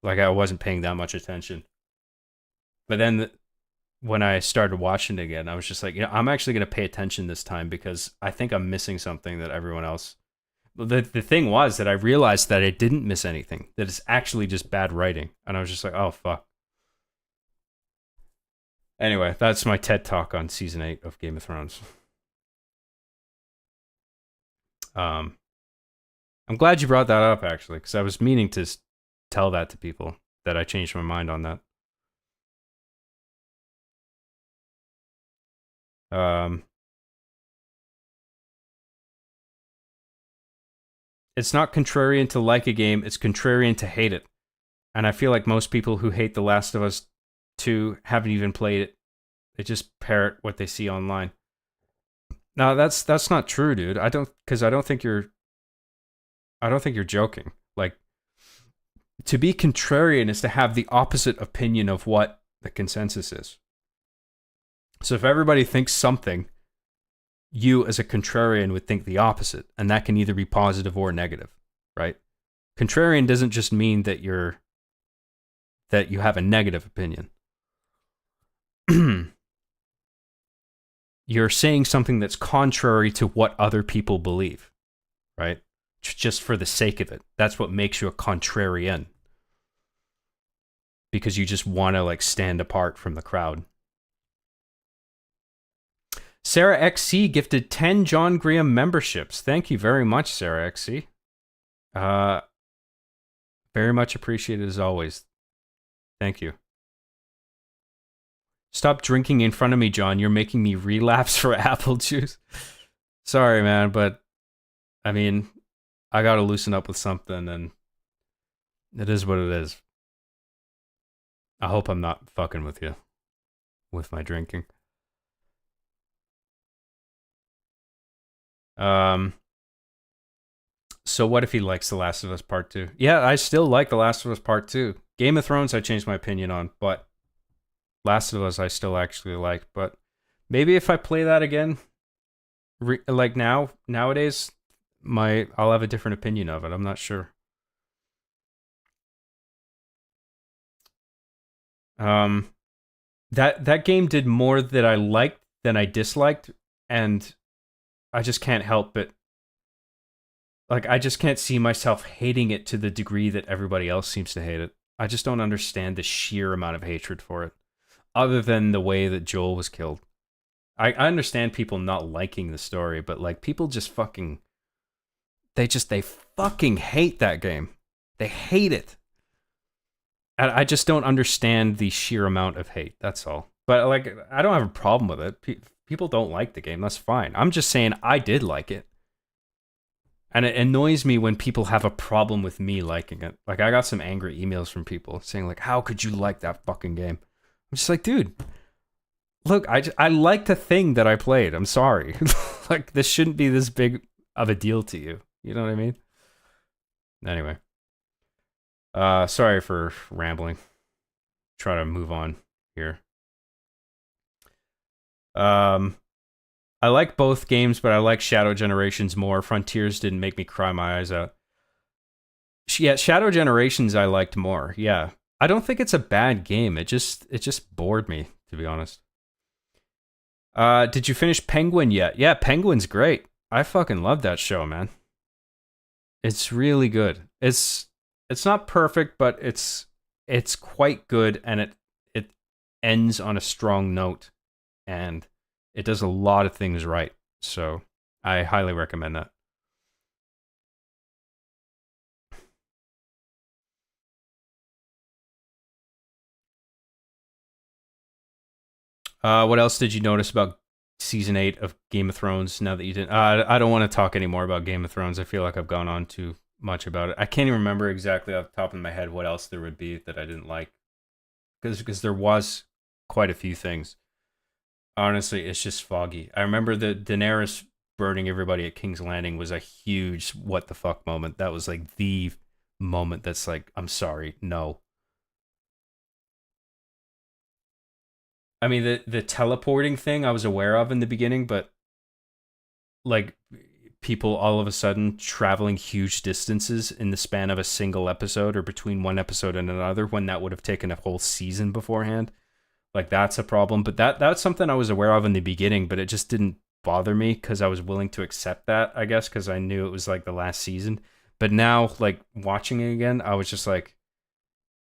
Like, I wasn't paying that much attention. But then when I started watching it again, I was just like, you know, I'm actually going to pay attention this time because I think I'm missing something that everyone else... The thing was that I realized that I didn't miss anything. That it's actually just bad writing. And I was just like, oh, fuck. Anyway, that's my TED Talk on Season 8 of Game of Thrones. I'm glad you brought that up, actually, because I was meaning to tell that to people, that I changed my mind on that. It's not contrarian to like a game, it's contrarian to hate it. And I feel like most people who hate The Last of Us 2 haven't even played it. They just parrot what they see online. No, that's not true, dude. I don't think you're joking. Like, to be contrarian is to have the opposite opinion of what the consensus is. So if everybody thinks something, you as a contrarian would think the opposite, and that can either be positive or negative, right? Contrarian doesn't just mean that you have a negative opinion. You're saying something that's contrary to what other people believe, right? Just for the sake of it. That's what makes you a contrarian. Because you just want to like stand apart from the crowd. Sarah XC gifted 10 John Graham memberships. Thank you very much, Sarah XC. Very much appreciated as always. Thank you. Stop drinking in front of me, John. You're making me relapse for apple juice. Sorry, man, but I mean, I gotta loosen up with something, and it is what it is. I hope I'm not fucking with you with my drinking. So what if he likes The Last of Us Part 2? Yeah, I still like The Last of Us Part 2. Game of Thrones I changed my opinion on, but Last of Us I still actually like. But maybe if I play that again, like nowadays, I'll have a different opinion of it. I'm not sure. That game did more that I liked than I disliked, and I just can't help but, like, I just can't see myself hating it to the degree that everybody else seems to hate it. I just don't understand the sheer amount of hatred for it, other than the way that Joel was killed. I understand people not liking the story, but like, people just fucking, they fucking hate that game. They hate it. And I just don't understand the sheer amount of hate. That's all. But like, I don't have a problem with it. People don't like the game. That's fine. I'm just saying I did like it. And it annoys me when people have a problem with me liking it. Like, I got some angry emails from people saying, like, how could you like that fucking game? I'm just like, dude, look, I liked the thing that I played. I'm sorry. Like, this shouldn't be this big of a deal to you. You know what I mean? Anyway. Sorry for rambling. Try to move on here. I like both games, but I like Shadow Generations more. Frontiers didn't make me cry my eyes out. Yeah, Shadow Generations I liked more. Yeah. I don't think it's a bad game. It just bored me, to be honest. Did you finish Penguin yet? Yeah, Penguin's great. I fucking love that show, man. It's really good. It's not perfect, but it's quite good, and it ends on a strong note, and it does a lot of things right. So I highly recommend that. What else did you notice about season 8 of Game of Thrones now that you didn't? I don't want to talk anymore about Game of Thrones. I feel like I've gone on too much about it. I can't even remember exactly off the top of my head what else there would be that I didn't like. Because there was quite a few things. Honestly, it's just foggy. I remember the Daenerys burning everybody at King's Landing was a huge what the fuck moment. That was like the moment that's like, I'm sorry, no. I mean, the teleporting thing I was aware of in the beginning, but like people all of a sudden traveling huge distances in the span of a single episode or between one episode and another when that would have taken a whole season beforehand. Like, that's a problem. But that's something I was aware of in the beginning, but it just didn't bother me because I was willing to accept that, I guess, because I knew it was like the last season. But now, like, watching it again, I was just like,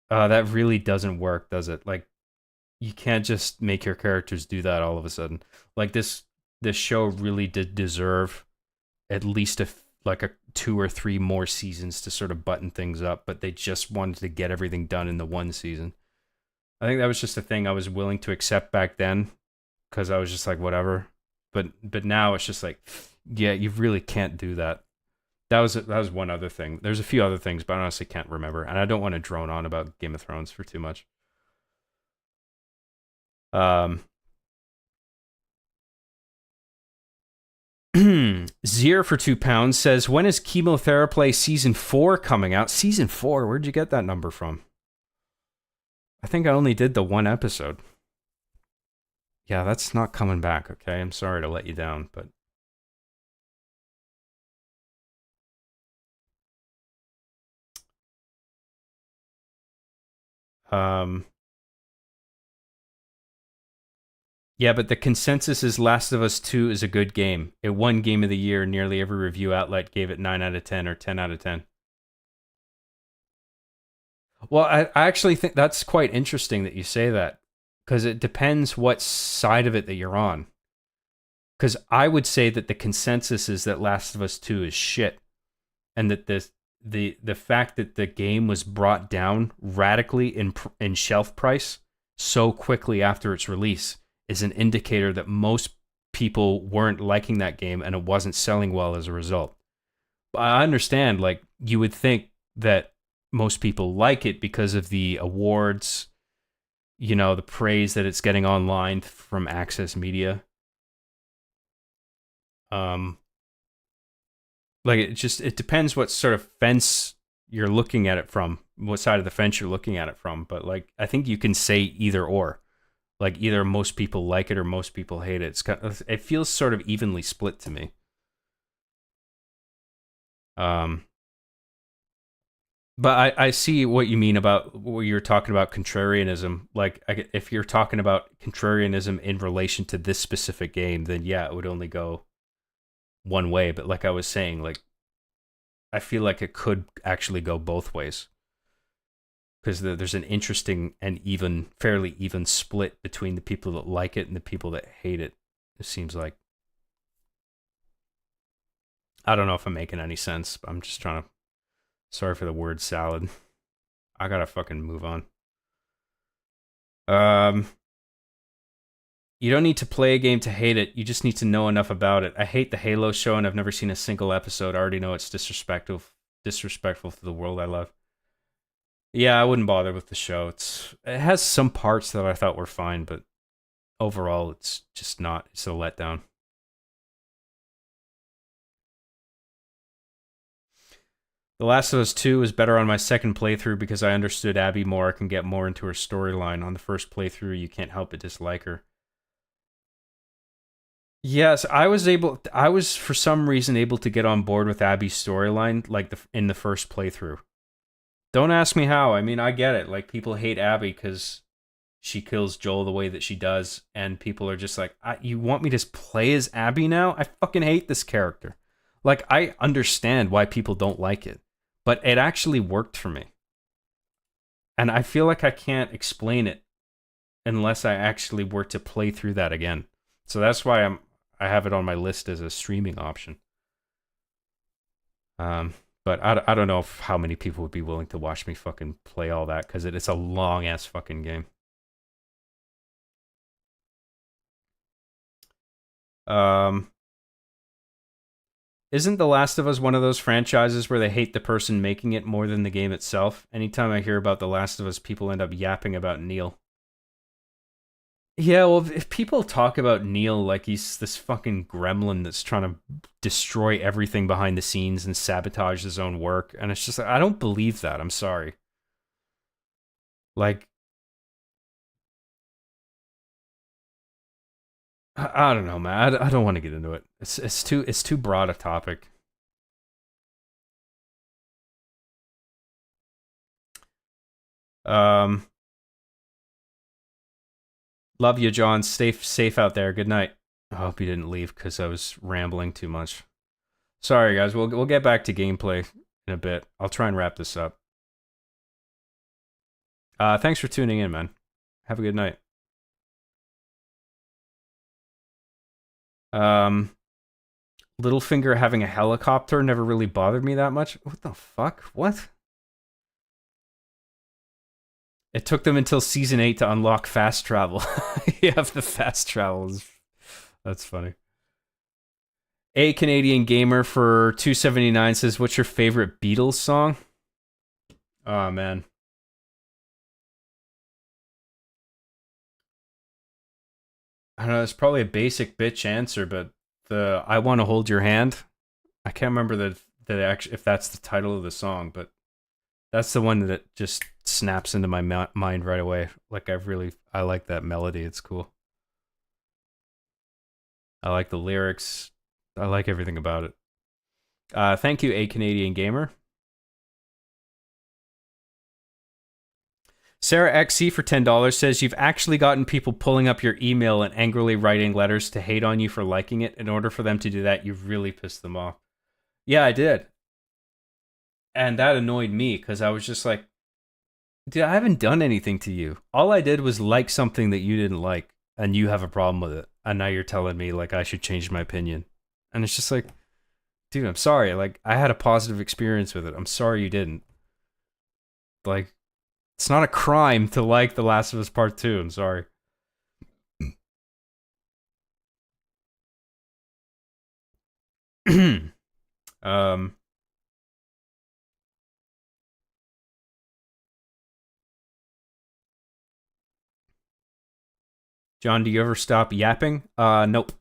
that really doesn't work, does it? Like, you can't just make your characters do that all of a sudden. Like, this show really did deserve at least like a 2 or 3 more seasons to sort of button things up, but they just wanted to get everything done in the one season. I think that was just a thing I was willing to accept back then because I was just like, whatever. But now it's just like, yeah, you really can't do that. That was one other thing. There's a few other things, but I honestly can't remember, and I don't want to drone on about Game of Thrones for too much. Zier for £2 says, when is Chemotherapy Season 4 coming out? Season 4? Where'd you get that number from? I think I only did the one episode. Yeah, that's not coming back, okay? I'm sorry to let you down, but... Yeah, but the consensus is Last of Us 2 is a good game. It won Game of the Year. Nearly every review outlet gave it 9 out of 10 or 10 out of 10. Well, I actually think that's quite interesting that you say that, because it depends what side of it that you're on. Because I would say that the consensus is that Last of Us 2 is shit, and that the fact that the game was brought down radically in shelf price so quickly after its release is an indicator that most people weren't liking that game and it wasn't selling well as a result. But I understand, like, you would think that most people like it because of the awards, you know, the praise that it's getting online from Access Media. Like, it depends what sort of fence you're looking at it from, what side of the fence you're looking at it from. But like, I think you can say either or. Like, either most people like it or most people hate it. It feels sort of evenly split to me. But I see what you mean about what you're talking about contrarianism. Like, if you're talking about contrarianism in relation to this specific game, then yeah, it would only go one way. But like I was saying, like, I feel like it could actually go both ways. Because there's an interesting and fairly even split between the people that like it and the people that hate it. It seems like. I don't know if I'm making any sense, but I'm just trying to... Sorry for the word salad. I gotta fucking move on. You don't need to play a game to hate it. You just need to know enough about it. I hate the Halo show, and I've never seen a single episode. I already know it's disrespectful to the world I love. Yeah, I wouldn't bother with the show. It has some parts that I thought were fine, but overall, it's just not. It's a letdown. The Last of Us 2 was better on my second playthrough because I understood Abby more. I can get more into her storyline. On the first playthrough, you can't help but dislike her. Yes, I was for some reason able to get on board with Abby's storyline like in the first playthrough. Don't ask me how. I mean, I get it. Like, people hate Abby because she kills Joel the way that she does, and people are just like, you want me to play as Abby now? I fucking hate this character. Like, I understand why people don't like it, but it actually worked for me. And I feel like I can't explain it unless I actually were to play through that again. So that's why I have it on my list as a streaming option. But I don't know how many people would be willing to watch me fucking play all that, because it's a long ass fucking game. Isn't The Last of Us one of those franchises where they hate the person making it more than the game itself? Anytime I hear about The Last of Us, people end up yapping about Neil. Yeah, well, if people talk about Neil like he's this fucking gremlin that's trying to destroy everything behind the scenes and sabotage his own work, and it's just like, I don't believe that. I'm sorry. Like, I don't know, man. I don't want to get into it. It's too broad a topic. Love you, John. Stay safe out there. Good night. I hope you didn't leave because I was rambling too much. Sorry, guys. We'll get back to gameplay in a bit. I'll try and wrap this up. Thanks for tuning in, man. Have a good night. Littlefinger having a helicopter never really bothered me that much. What the fuck? What? It took them until season 8 to unlock fast travel. You have the fast travels. That's funny. A Canadian Gamer for 279 says, "What's your favorite Beatles song?" Oh man. I don't know, it's probably a basic bitch answer, but the "I Want to Hold Your Hand." I can't remember actually if that's the title of the song, but that's the one that just snaps into my mind right away. Like, I like that melody. It's cool. I like the lyrics. I like everything about it. Thank you, A Canadian Gamer. Sarah XC for $10 says, "You've actually gotten people pulling up your email and angrily writing letters to hate on you for liking it. In order for them to do that, you've really pissed them off." Yeah, I did. And that annoyed me because I was just like, dude, I haven't done anything to you. All I did was like something that you didn't like, and you have a problem with it. And now you're telling me like I should change my opinion. And it's just like, dude, I'm sorry. Like, I had a positive experience with it. I'm sorry you didn't. Like, it's not a crime to like The Last of Us Part 2. I'm sorry. John, do you ever stop yapping? Nope.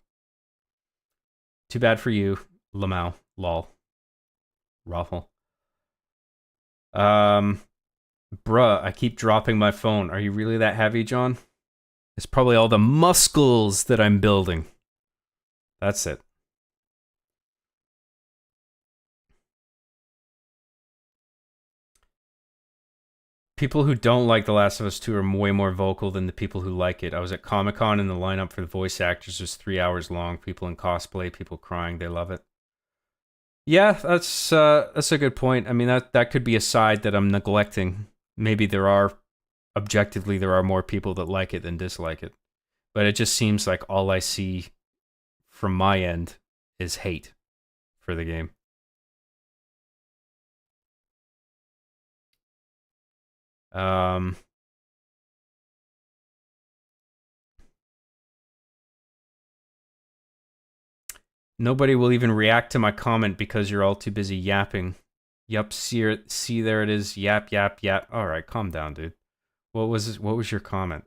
Too bad for you, Lamau. Lol. Raffle. Bruh, I keep dropping my phone. Are you really that heavy, John? It's probably all the muscles that I'm building. That's it. People who don't like The Last of Us 2 are way more vocal than the people who like it. I was at Comic-Con and the lineup for the voice actors was 3 hours long. People in cosplay, people crying, they love it. Yeah, that's a good point. I mean, that could be a side that I'm neglecting. Maybe objectively there are more people that like it than dislike it. But it just seems like all I see from my end is hate for the game. Nobody will even react to my comment because you're all too busy yapping. Yup, see there it is. Yap, yap, yap. Alright, calm down, dude. What was your comment?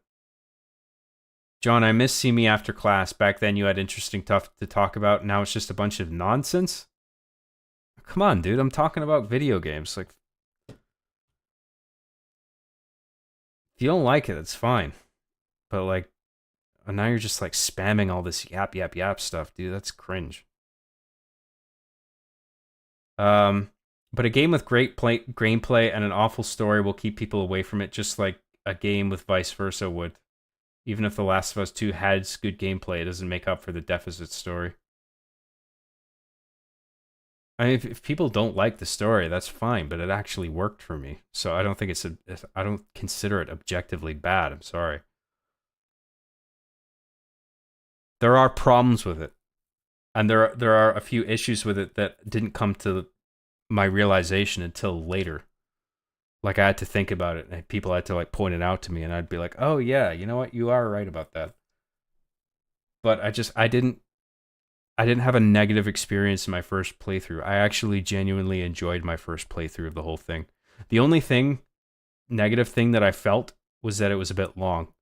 John, I miss See Me After Class. Back then you had interesting stuff to talk about. Now it's just a bunch of nonsense? Come on, dude. I'm talking about video games. Like, if you don't like it, it's fine. But, like, now you're just, like, spamming all this yap, yap, yap stuff, dude. That's cringe. But a game with great gameplay and an awful story will keep people away from it, just like a game with vice versa would. Even if The Last of Us 2 has good gameplay, it doesn't make up for the deficit story. I mean, if people don't like the story, that's fine, but it actually worked for me. So I don't think I don't consider it objectively bad. I'm sorry. There are problems with it. And there are a few issues with it that didn't come to my realization until later. Like, I had to think about it, and people had to, like, point it out to me, and I'd be like, oh, yeah, you know what? You are right about that. But I didn't have a negative experience in my first playthrough. I actually genuinely enjoyed my first playthrough of the whole thing. The only negative thing that I felt was that it was a bit long.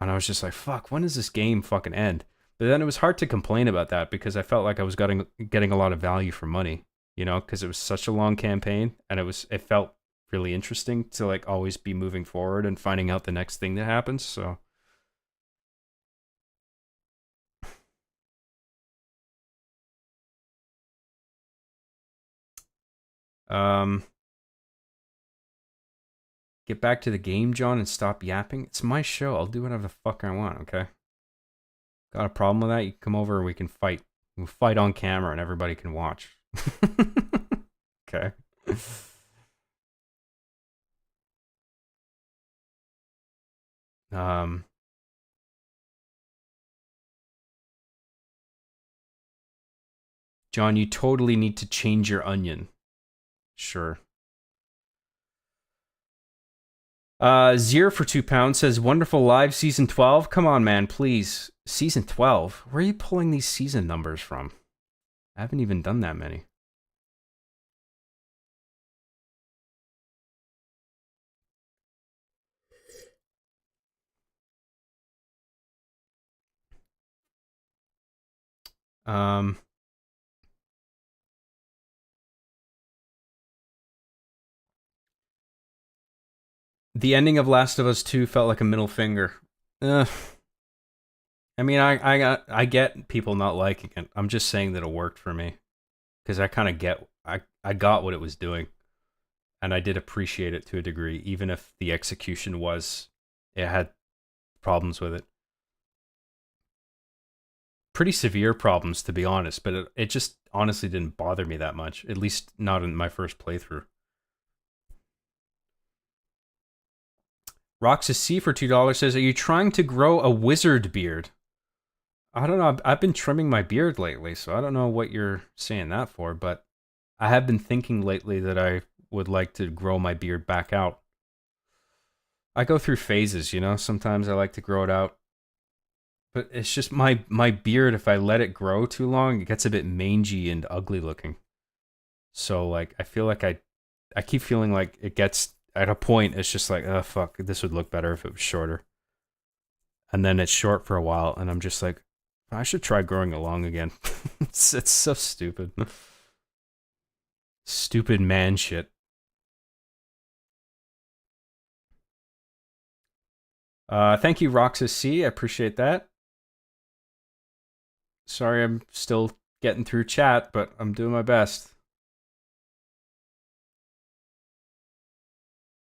And I was just like, fuck, when does this game fucking end? But then it was hard to complain about that because I felt like I was getting a lot of value for money, you know, because it was such a long campaign, and it felt really interesting to, like, always be moving forward and finding out the next thing that happens. So get back to the game, John, and stop yapping. It's my show. I'll do whatever the fuck I want, okay? Got a problem with that? You come over and we can fight. We'll fight on camera and everybody can watch. Okay. John, you totally need to change your onion. Sure. Zier for £2 says, wonderful live season 12. Come on, man, please. Season 12? Where are you pulling these season numbers from? I haven't even done that many. The ending of Last of Us 2 felt like a middle finger. I mean, I get people not liking it. I'm just saying that it worked for me. Because I kind of I got what it was doing. And I did appreciate it to a degree, even if the execution it had problems with it. Pretty severe problems, to be honest, but it just honestly didn't bother me that much, at least not in my first playthrough. Roxas C for $2 says, are you trying to grow a wizard beard? I don't know, I've been trimming my beard lately, so I don't know what you're saying that for, but I have been thinking lately that I would like to grow my beard back out. I go through phases, you know? Sometimes I like to grow it out. But it's just my beard, if I let it grow too long, it gets a bit mangy and ugly looking. So, like, I feel like I keep feeling like it gets, at a point, it's just like, oh, fuck, this would look better if it was shorter. And then it's short for a while, and I'm just like, I should try growing it long again. It's so stupid. Stupid man shit. Thank you, Roxas C. I appreciate that. Sorry I'm still getting through chat, but I'm doing my best.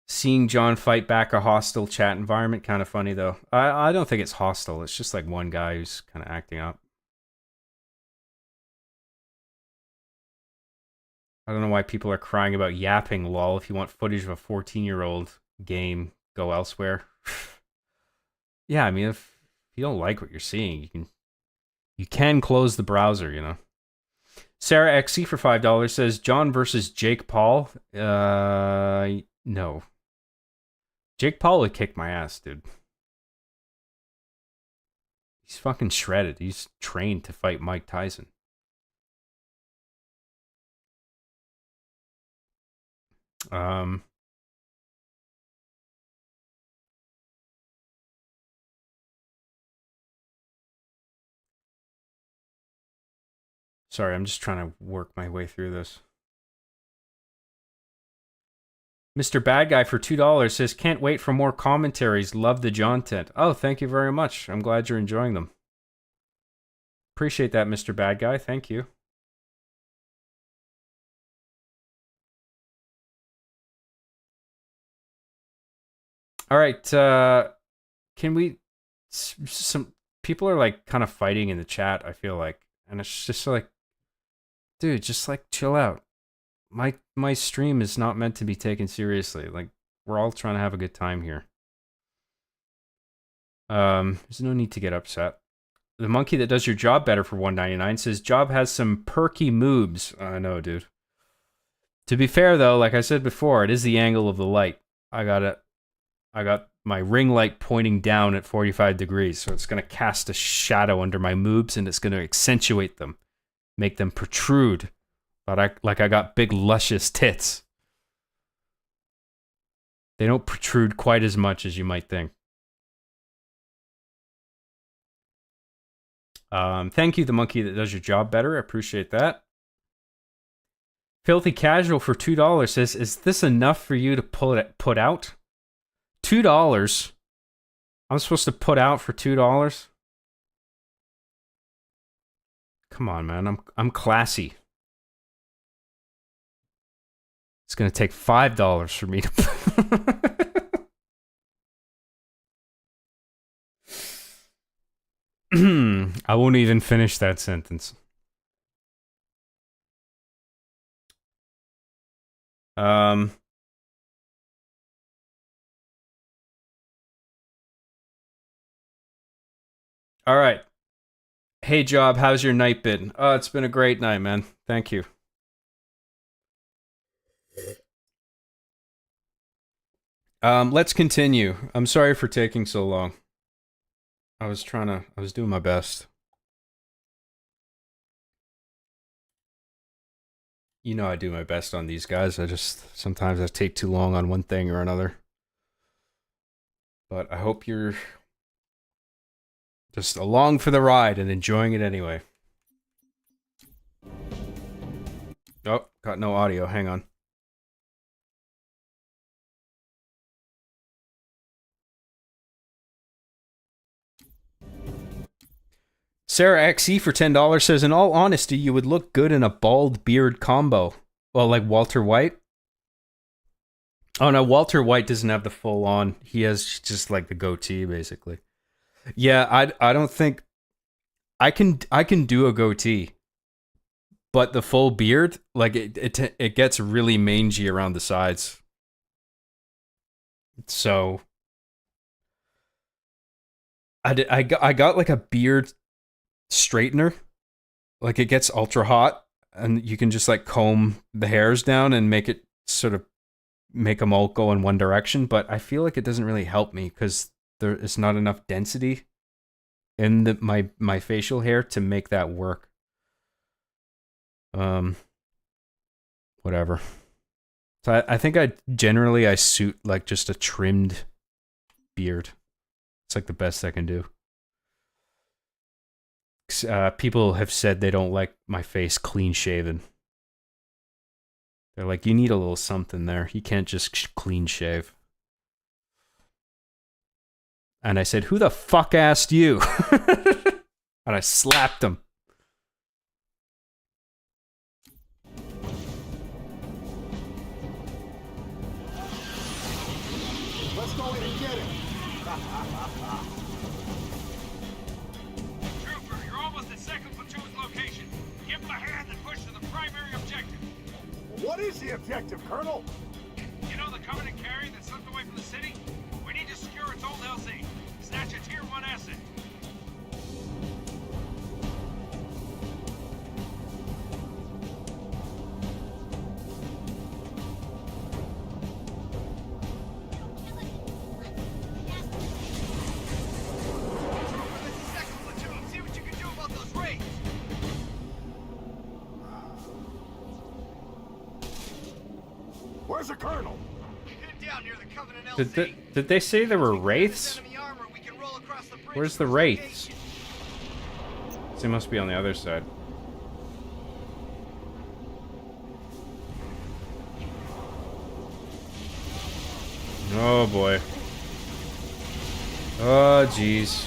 Seeing John fight back a hostile chat environment, kind of funny though. I don't think it's hostile, it's just like one guy who's kind of acting up. I don't know why people are crying about yapping, lol. If you want footage of a 14-year-old game, go elsewhere. Yeah, I mean, if you don't like what you're seeing, you can close the browser, you know. Sarah XC for $5 says, John versus Jake Paul? No. Jake Paul would kick my ass, dude. He's fucking shredded. He's trained to fight Mike Tyson. Um, sorry, I'm just trying to work my way through this. Mr. Bad Guy for $2 says, can't wait for more commentaries. Love the John tent. Oh, thank you very much. I'm glad you're enjoying them. Appreciate that, Mr. Bad Guy. Thank you. All right. Can we... Some people are like kind of fighting in the chat, I feel like. And it's just like, dude, just like chill out. My stream is not meant to be taken seriously. Like, we're all trying to have a good time here. There's no need to get upset. The monkey that does your job better for $1.99 says job has some perky moves. I know, dude. To be fair though, like I said before, it is the angle of the light. I got my ring light pointing down at 45 degrees, so it's gonna cast a shadow under my moobs and it's gonna accentuate them, make them protrude. But I got big luscious tits. They don't protrude quite as much as you might think. Thank you, the monkey that does your job better. I appreciate that. Filthy Casual for $2 says, is this enough for you to put out? $2? I'm supposed to put out for $2? Come on, man. I'm classy. It's gonna take $5 for me to... I won't even finish that sentence. All right. Hey, Job, how's your night been? Oh, it's been a great night, man. Thank you. Let's continue. I'm sorry for taking so long. I was doing my best. You know I do my best on these guys. Sometimes I take too long on one thing or another. But I hope you're just along for the ride and enjoying it anyway. Oh, got no audio. Hang on. Sarah XE for $10 says, in all honesty, you would look good in a bald beard combo. Well, like Walter White. Oh no, Walter White doesn't have the full on. He has just like the goatee, basically. Yeah, I don't think I can do a goatee, but the full beard, like it gets really mangy around the sides. So I got like a beard straightener, like it gets ultra hot and you can just like comb the hairs down and make it sort of make them all go in one direction, but I feel like it doesn't really help me because there is not enough density in my facial hair to make that work. Whatever. So I think I suit like just a trimmed beard. It's like the best I can do. People have said they don't like my face clean shaven. They're like, you need a little something there. You can't just clean shave. And I said, who the fuck asked you? And I slapped him. Let's go in and get him. Trooper, you're almost at second platoon's location. Give them a hand and push to the primary objective. What is the objective, Colonel? You know the Covenant carrier that slipped away from the city? We need to secure its old LZ. Snatch a Tier 1 asset. Where's the colonel? Down near the Covenant LZ. Did they say there were wraiths? Where's the wraiths? They must be on the other side. Oh boy. Oh jeez.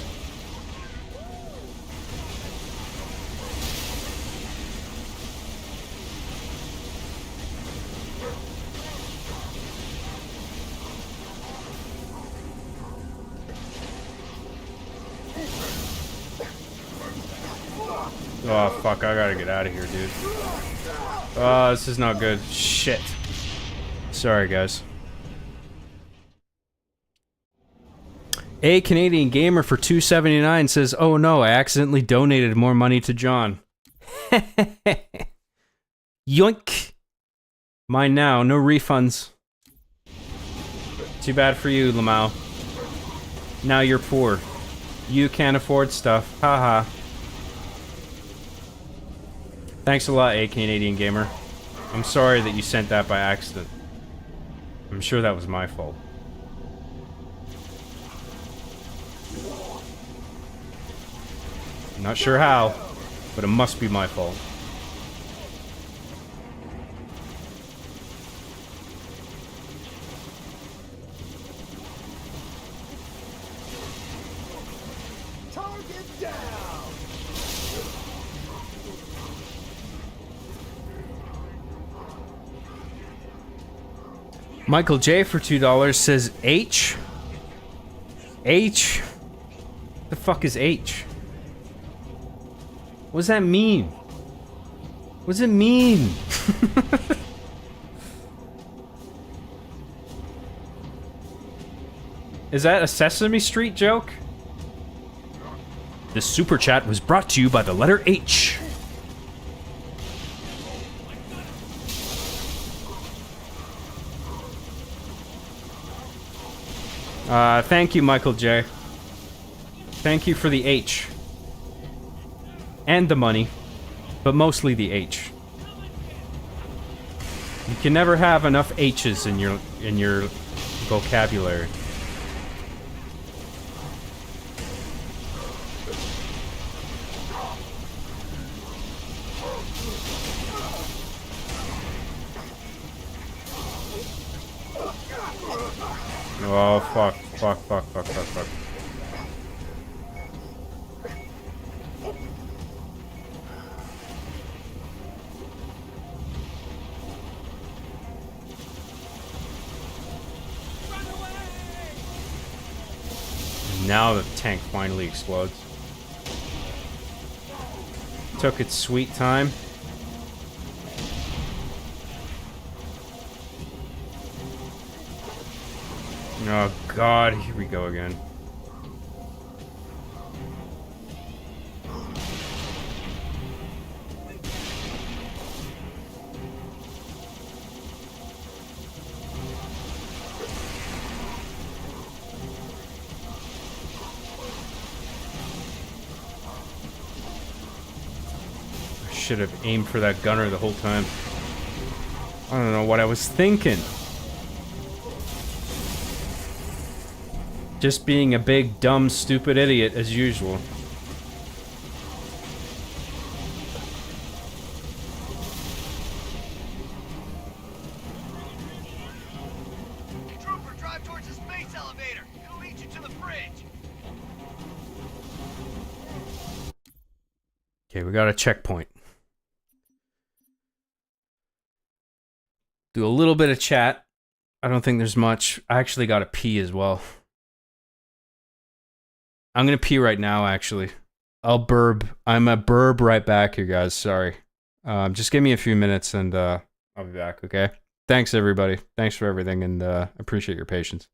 Oh fuck, I gotta get out of here, dude. Oh, this is not good. Shit. Sorry, guys. A Canadian Gamer for $2.79 says, "Oh no, I accidentally donated more money to John." Yoink. Mine now, no refunds. Too bad for you, Lamau. Now you're poor. You can't afford stuff. Haha. Thanks a lot, A Canadian Gamer. I'm sorry that you sent that by accident. I'm sure that was my fault. Not sure how, but it must be my fault. Target down! Michael J for $2 says H? H? The fuck is H? What does that mean? What does it mean? Is that a Sesame Street joke? This super chat was brought to you by the letter H. Thank you, Michael J. Thank you for the H. And the money, but mostly the H. You can never have enough H's in your vocabulary. Oh fuck, fuck, fuck, fuck, fuck, fuck. Now the tank finally explodes. Took its sweet time. Oh god, here we go again. I should have aimed for that gunner the whole time. I don't know what I was thinking. Just being a big, dumb, stupid idiot as usual. Trooper, drive towards the space elevator. It'll lead you to the bridge. Okay, we got a checkpoint. Do a little bit of chat. I don't think there's much. I actually got to pee as well. I'm gonna pee right now, actually. I'll burb. I'm a burb right back here, guys. Sorry. Just give me a few minutes and I'll be back, okay? Thanks, everybody. Thanks for everything, and appreciate your patience.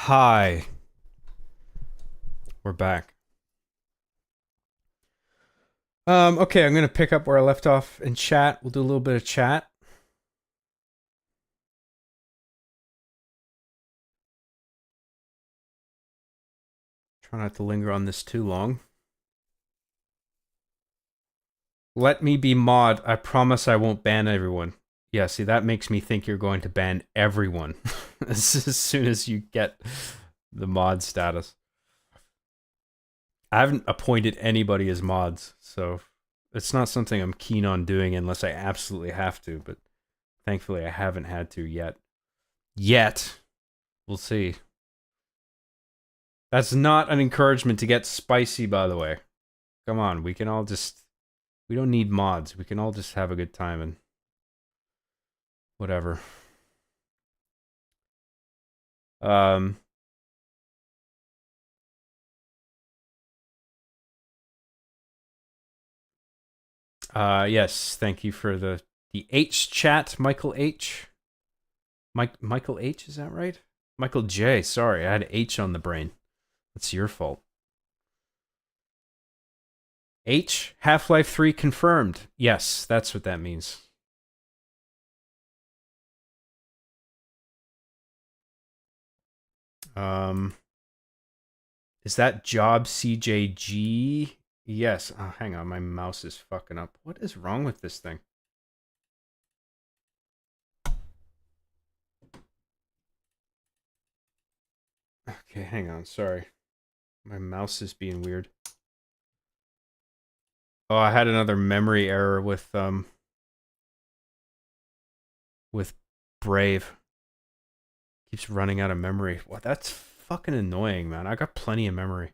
Hi. We're back. Okay, I'm gonna pick up where I left off in chat. We'll do a little bit of chat. Try not to linger on this too long. Let me be mod. I promise I won't ban everyone. Yeah, see, that makes me think you're going to ban everyone as soon as you get the mod status. I haven't appointed anybody as mods, so it's not something I'm keen on doing unless I absolutely have to, but thankfully I haven't had to yet. Yet. We'll see. That's not an encouragement to get spicy, by the way. Come on, we can all just... We don't need mods. We can all just have a good time and... whatever. Yes, thank you for the H chat, Michael H. Michael H, is that right? Michael J, sorry, I had H on the brain. That's your fault. H, Half-Life 3 confirmed. Yes, that's what that means. Is that job CJG? Yes. Oh, hang on, my mouse is fucking up. What is wrong with this thing? Okay, hang on, sorry. My mouse is being weird. Oh, I had another memory error with Brave. Keeps running out of memory. Well, that's fucking annoying, man. I got plenty of memory.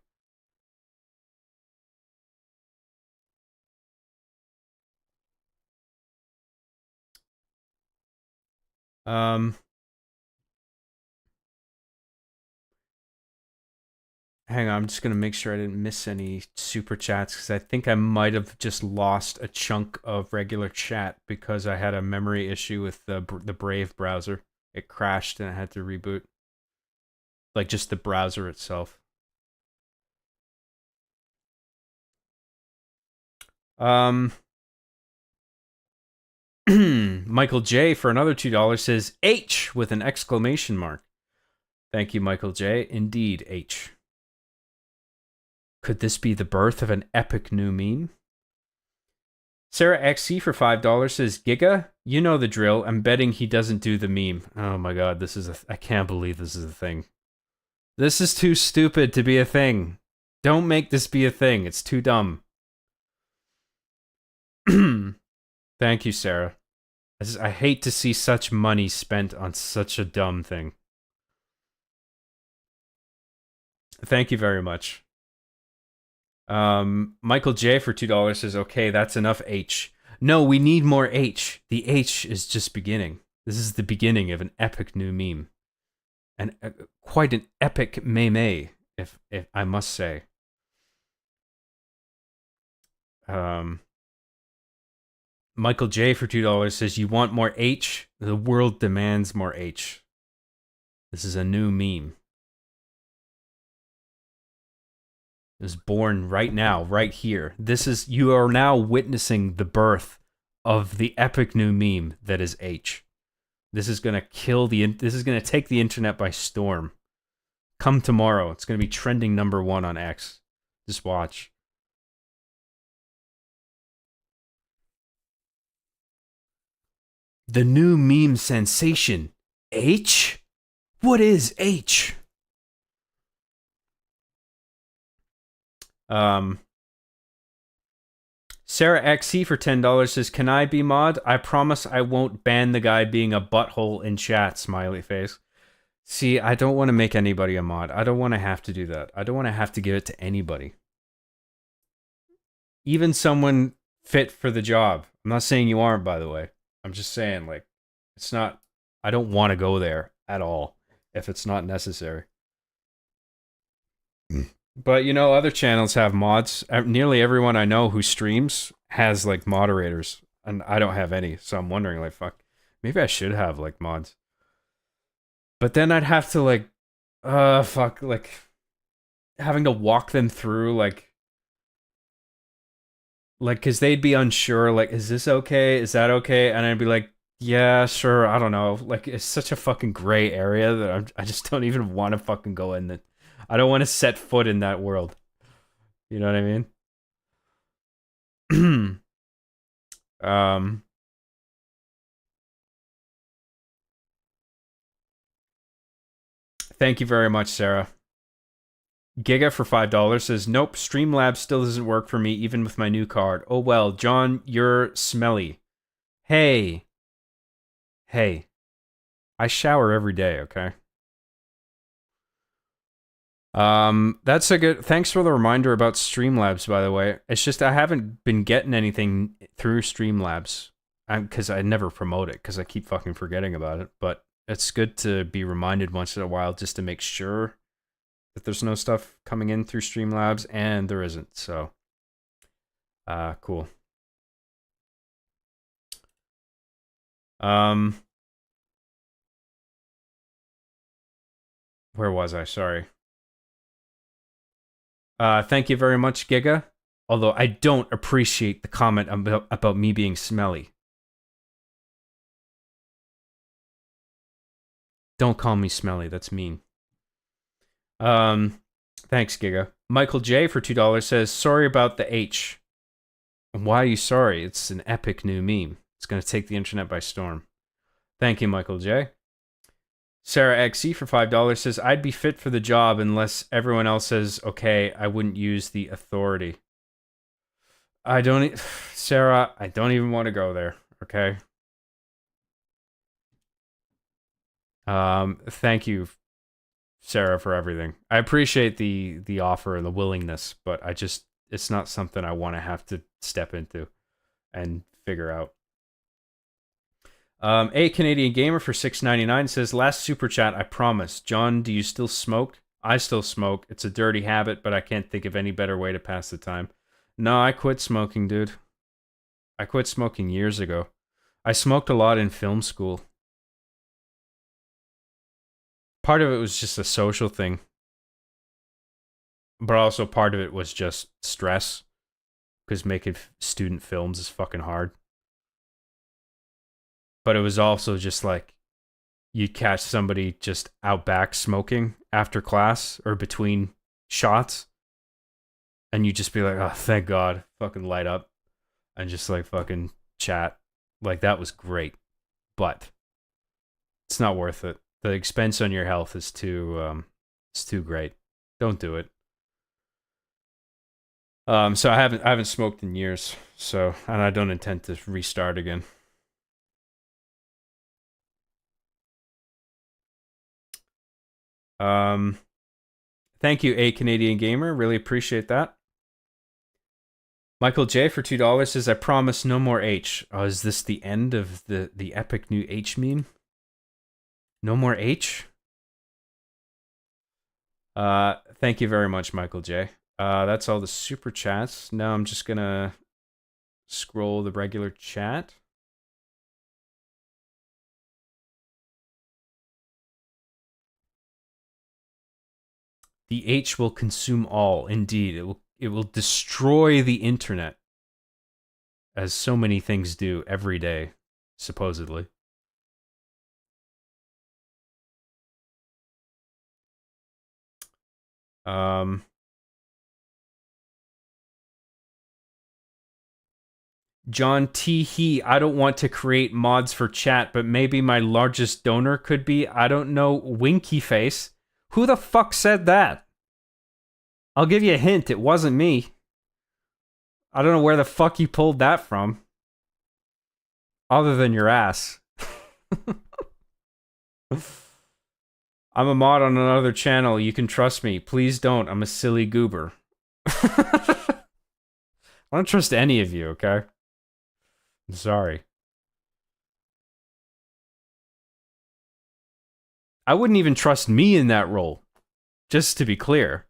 Hang on, I'm just gonna make sure I didn't miss any super chats because I think I might have just lost a chunk of regular chat because I had a memory issue with the Brave browser. It crashed and I had to reboot. Like just the browser itself. Michael J for another $2 says H with an exclamation mark. Thank you, Michael J. Indeed, H. Could this be the birth of an epic new meme? Sarah XC for $5 says, Giga, you know the drill. I'm betting he doesn't do the meme. Oh my god, this is I can't believe this is a thing. This is too stupid to be a thing. Don't make this be a thing. It's too dumb. Thank you, Sarah. I hate to see such money spent on such a dumb thing. Thank you very much. Michael J for $2 says, okay, that's enough H. No, we need more H. The H is just beginning. This is the beginning of an epic new meme. And quite an epic meme, if I must say. Michael J for $2 says, you want more H? The world demands more H. This is a new meme. It was born right now, right here. You are now witnessing the birth of the epic new meme that is H. This is gonna this is gonna take the internet by storm. Come tomorrow, it's gonna be trending #1 on X. Just watch. The new meme sensation. H? What is H? Sarah XC for $10 says, can I be mod? I promise I won't ban the guy being a butthole in chat, smiley face. See, I don't want to make anybody a mod. I don't want to have to do that. I don't want to have to give it to anybody. Even someone fit for the job. I'm not saying you aren't, by the way. I'm just saying, like, it's not... I don't want to go there at all if it's not necessary. But, you know, other channels have mods. Nearly everyone I know who streams has, like, moderators. And I don't have any. So I'm wondering, like, fuck. Maybe I should have, like, mods. But then I'd have to, like, fuck, like having to walk them through, because they'd be unsure, like, is this okay? Is that okay? And I'd be like, yeah, sure, I don't know. Like, it's such a fucking gray area that I just don't even want to fucking go in it. I don't want to set foot in that world. You know what I mean? um, Thank you very much, Sarah. Giga for $5 says, nope, Streamlabs still doesn't work for me, even with my new card. Oh well, John, you're smelly. Hey. Hey. I shower every day, okay? That's a good... Thanks for the reminder about Streamlabs, by the way. It's just I haven't been getting anything through Streamlabs. Because I never promote it, because I keep fucking forgetting about it. But it's good to be reminded once in a while just to make sure that there's no stuff coming in through Streamlabs, and there isn't, so cool. Where was I? Sorry. Thank you very much, Giga. Although I don't appreciate the comment about me being smelly. Don't call me smelly, that's mean. Thanks, Giga. Michael J for $2 says, sorry about the H. Why are you sorry? It's an epic new meme. It's going to take the internet by storm. Thank you, Michael J. Sarah XE for $5 says, I'd be fit for the job unless everyone else says, okay, I wouldn't use the authority. Sarah, I don't even want to go there, okay? Thank you, Sarah, for everything. I appreciate the offer and the willingness, but it's not something I want to have to step into and figure out. A Canadian Gamer for $6.99 says, last super chat, I promise. John, do you still smoke? I still smoke. It's a dirty habit, but I can't think of any better way to pass the time. No, I quit smoking, dude. I quit smoking years ago. I smoked a lot in film school. Part of it was just a social thing. But also part of it was just stress. Because making student films is fucking hard. But it was also just like, you'd catch somebody just out back smoking after class or between shots. And you'd just be like, oh, thank God. Fucking light up. And just like fucking chat. Like, that was great. But it's not worth it. The expense on your health is it's too great. Don't do it. So I haven't smoked in years. So, and I don't intend to restart again. Thank you, A Canadian Gamer. Really appreciate that. Michael J for $2 says, I promise no more H. Oh, is this the end of the epic new H meme? No more H? Thank you very much, Michael J. That's all the super chats. Now I'm just gonna scroll the regular chat. The H will consume all. Indeed, it will destroy the internet, as so many things do every day, supposedly. John T. He, I don't want to create mods for chat, but maybe my largest donor could be, I don't know, Winky Face. Who the fuck said that? I'll give you a hint, it wasn't me. I don't know where the fuck you pulled that from. Other than your ass. I'm a mod on another channel, you can trust me. Please don't, I'm a silly goober. I don't trust any of you, okay? I'm sorry. I wouldn't even trust me in that role. Just to be clear.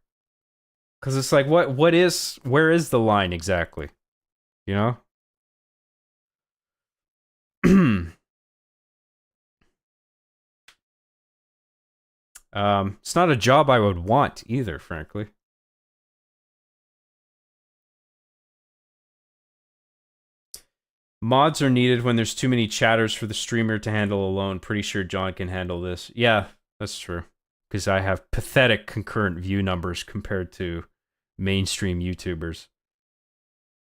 Because it's like, where is the line exactly? You know? It's not a job I would want either, frankly. Mods are needed when there's too many chatters for the streamer to handle alone. Pretty sure John can handle this. Yeah, that's true. Because I have pathetic concurrent view numbers compared to mainstream YouTubers.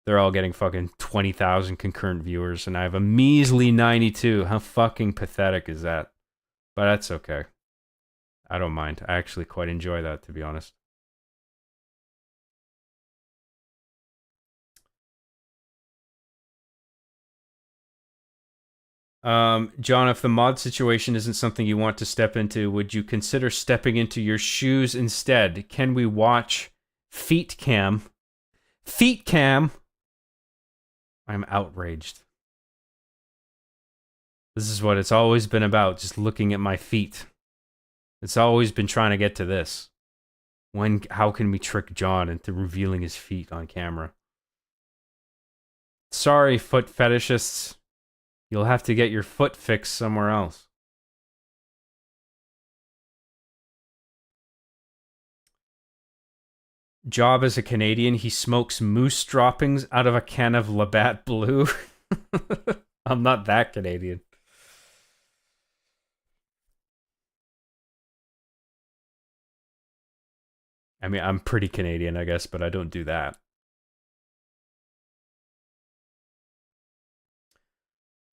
They're all getting fucking 20,000 concurrent viewers, and I have a measly 92. How fucking pathetic is that? But that's okay. I don't mind. I actually quite enjoy that, to be honest. John, if the mod situation isn't something you want to step into, would you consider stepping into your shoes instead? Can we watch Feet Cam? Feet Cam! I'm outraged. This is what it's always been about, just looking at my feet. It's always been trying to get to this. How can we trick John into revealing his feet on camera? Sorry, foot fetishists. You'll have to get your foot fixed somewhere else. Job as a Canadian, he smokes moose droppings out of a can of Labatt Blue. I'm not that Canadian. I mean, I'm pretty Canadian, I guess, but I don't do that.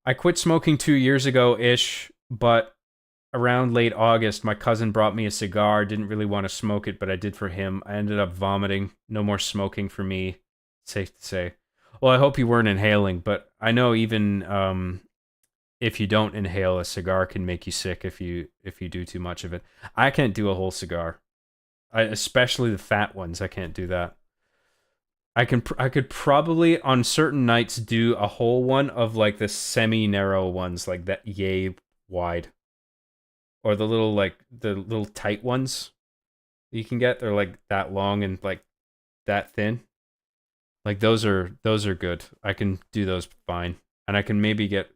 I quit smoking 2 years ago-ish, but around late August, my cousin brought me a cigar. Didn't really want to smoke it, but I did for him. I ended up vomiting. No more smoking for me, safe to say. Well, I hope you weren't inhaling, but I know even if you don't inhale, a cigar can make you sick if you do too much of it. I can't do a whole cigar. Especially the fat ones, I can't do that. I could probably on certain nights do a whole one of like the semi-narrow ones, like that yay wide. Or the little tight ones you can get. They're like that long and like that thin. Like those are good. I can do those fine. And I can maybe get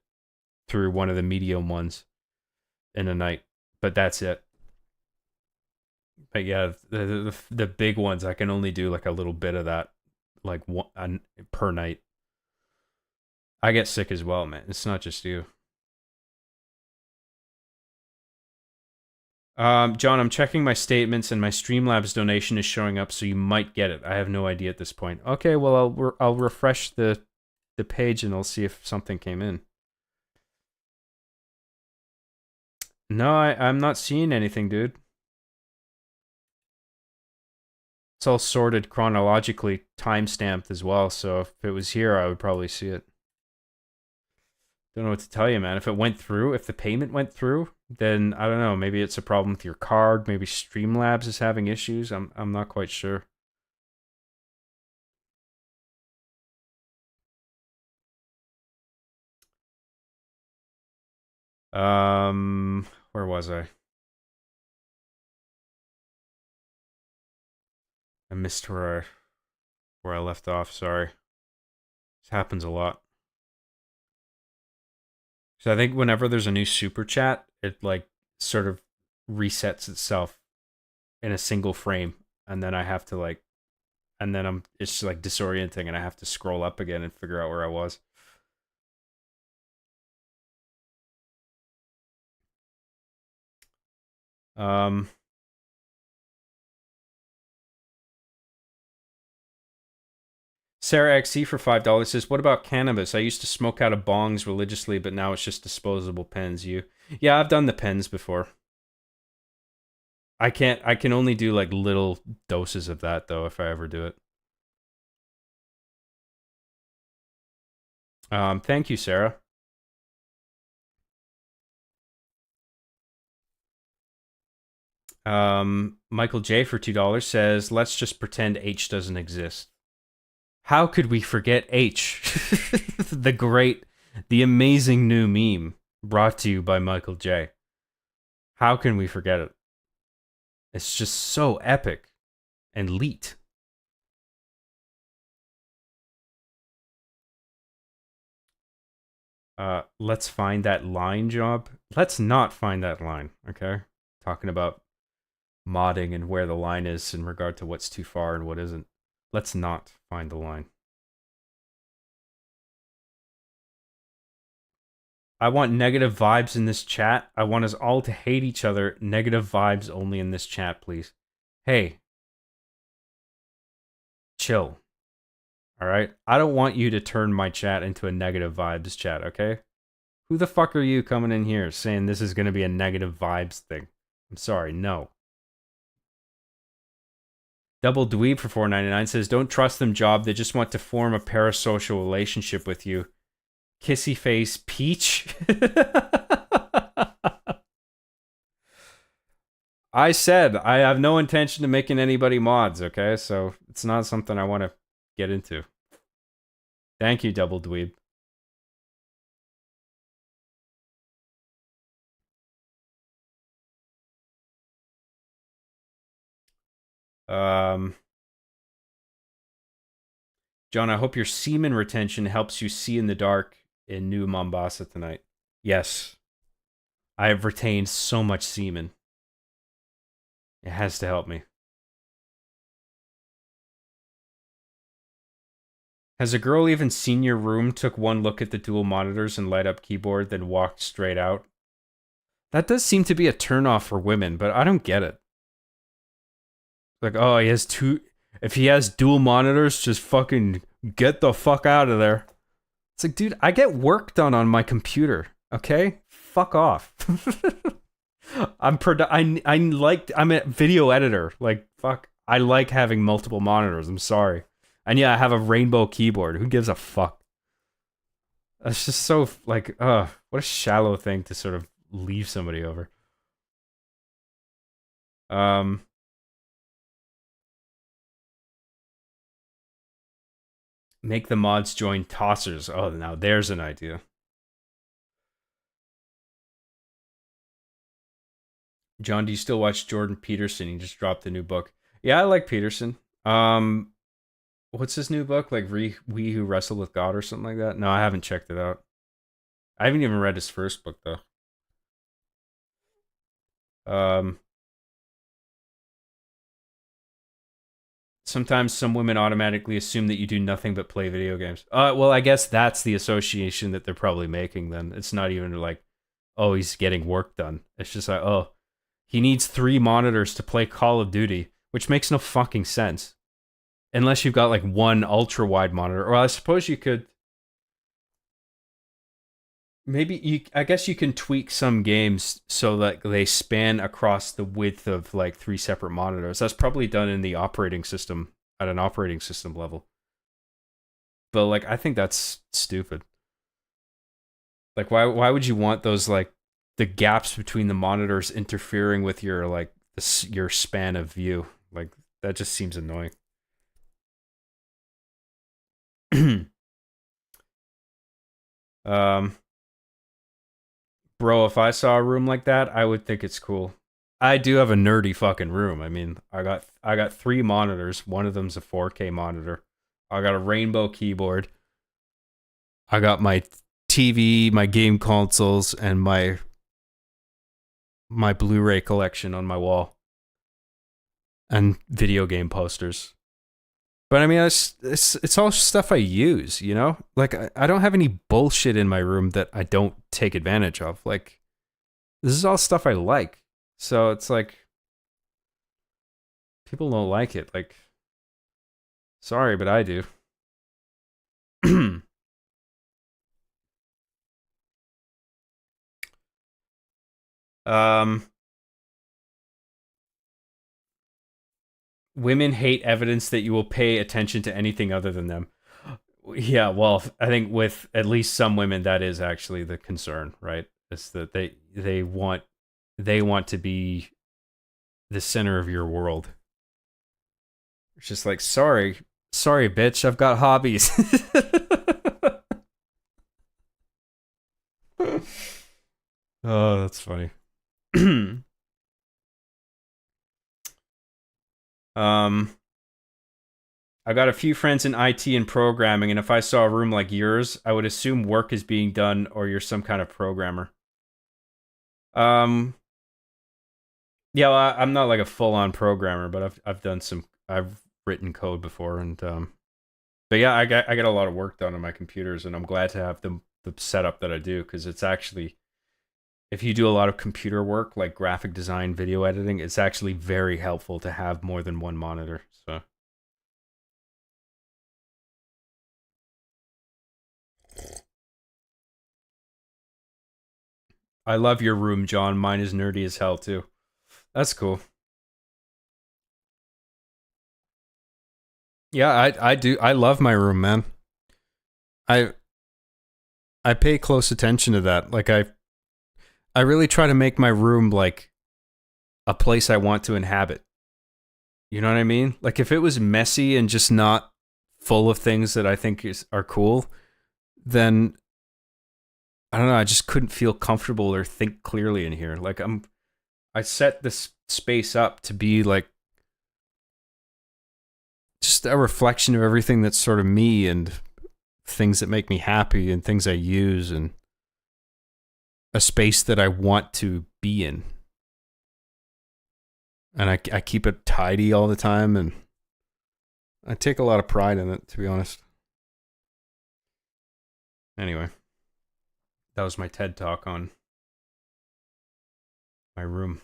through one of the medium ones in a night. But that's it. But yeah, the big ones I can only do like a little bit of that, like one per night. I get sick as well, man. It's not just you. John, I'm checking my statements and my Streamlabs donation is showing up, so you might get it. I have no idea at this point. Okay, well I'll refresh the page and I'll see if something came in. No, I'm not seeing anything, dude. It's all sorted chronologically, time-stamped as well, so if it was here, I would probably see it. Don't know what to tell you, man. If it went through, if the payment went through, then I don't know. Maybe it's a problem with your card. Maybe Streamlabs is having issues. I'm not quite sure. Where was I? I missed where I left off. Sorry. This happens a lot. So I think whenever there's a new super chat, it like sort of resets itself in a single frame, and then I have to like, and then it's like disorienting, and I have to scroll up again and figure out where I was. Sarah XC for $5 says, "What about cannabis? I used to smoke out of bongs religiously, but now it's just disposable pens." Yeah, I've done the pens before. I can only do like little doses of that though if I ever do it. Thank you, Sarah. Michael J for $2 says, "Let's just pretend H doesn't exist." How could we forget H? The amazing new meme brought to you by Michael J. How can we forget it? It's just so epic and leet. Let's find that line, job. Let's not find that line, okay? Talking about modding and where the line is in regard to what's too far and what isn't. Let's not find the line. I want negative vibes in this chat. I want us all to hate each other. Negative vibes only in this chat, please. Hey. Chill. Alright? I don't want you to turn my chat into a negative vibes chat, okay? Who the fuck are you coming in here saying this is going to be a negative vibes thing? I'm sorry, no. Double Dweeb for $4.99 says, don't trust them, Job. They just want to form a parasocial relationship with you. Kissy face Peach. I said I have no intention of making anybody mods, okay? So it's not something I want to get into. Thank you, Double Dweeb. John, I hope your semen retention helps you see in the dark in New Mombasa tonight. Yes. I have retained so much semen. It has to help me. Has a girl even seen your room, took one look at the dual monitors and light up keyboard, then walked straight out? That does seem to be a turnoff for women, but I don't get it. Like, oh, he has two... If he has dual monitors, just fucking get the fuck out of there. It's like, dude, I get work done on my computer, okay? Fuck off. I'm a video editor. Like, fuck. I like having multiple monitors. I'm sorry. And yeah, I have a rainbow keyboard. Who gives a fuck? That's just so, like, what a shallow thing to sort of leave somebody over. Make the mods join tossers. Oh, now there's an idea. John, do you still watch Jordan Peterson? He just dropped a new book. Yeah, I like Peterson. What's his new book? Like We Who Wrestle with God or something like that? No, I haven't checked it out. I haven't even read his first book, though. Sometimes some women automatically assume that you do nothing but play video games. Well, I guess that's the association that they're probably making then. It's not even like, oh, he's getting work done. It's just like, oh, he needs 3 monitors to play Call of Duty, which makes no fucking sense. Unless you've got like one ultra-wide monitor. Or I suppose you could... I guess you can tweak some games so that they span across the width of like 3 separate monitors. That's probably done in the operating system at an operating system level. But like, I think that's stupid. Like, why would you want those like the gaps between the monitors interfering with your like your span of view? Like, that just seems annoying. Bro, if I saw a room like that, I would think it's cool. I do have a nerdy fucking room. I mean, I got 3 monitors. One of them's a 4K monitor. I got a rainbow keyboard. I got my TV, my game consoles, and my Blu-ray collection on my wall. And video game posters. But I mean, it's all stuff I use, you know? Like, I don't have any bullshit in my room that I don't take advantage of. Like, this is all stuff I like. So it's like, people don't like it. Like, sorry, but I do. Women hate evidence that you will pay attention to anything other than them. Yeah, well, I think with at least some women, that is actually the concern, right? It's that they want to be the center of your world. It's just like, sorry, bitch, I've got hobbies. Oh, that's funny. I got a few friends in IT and programming, and if I saw a room like yours, I would assume work is being done or you're some kind of programmer. Yeah, well, I'm not like a full-on programmer, but I've written code before, and but yeah, I got a lot of work done on my computers, and I'm glad to have the setup that I do, because it's actually, if you do a lot of computer work like graphic design, video editing, it's actually very helpful to have more than one monitor. So I love your room, John. Mine is nerdy as hell too. That's cool. Yeah, I do. I love my room, man. I I pay close attention to that. Like I really try to make my room like a place I want to inhabit. You know what I mean? Like if it was messy and just not full of things that I think are cool, then I don't know, I just couldn't feel comfortable or think clearly in here. Like I set this space up to be like just a reflection of everything that's sort of me, and things that make me happy and things I use, and a space that I want to be in. And I keep it tidy all the time, and I take a lot of pride in it, to be honest. Anyway, that was my TED talk on my room.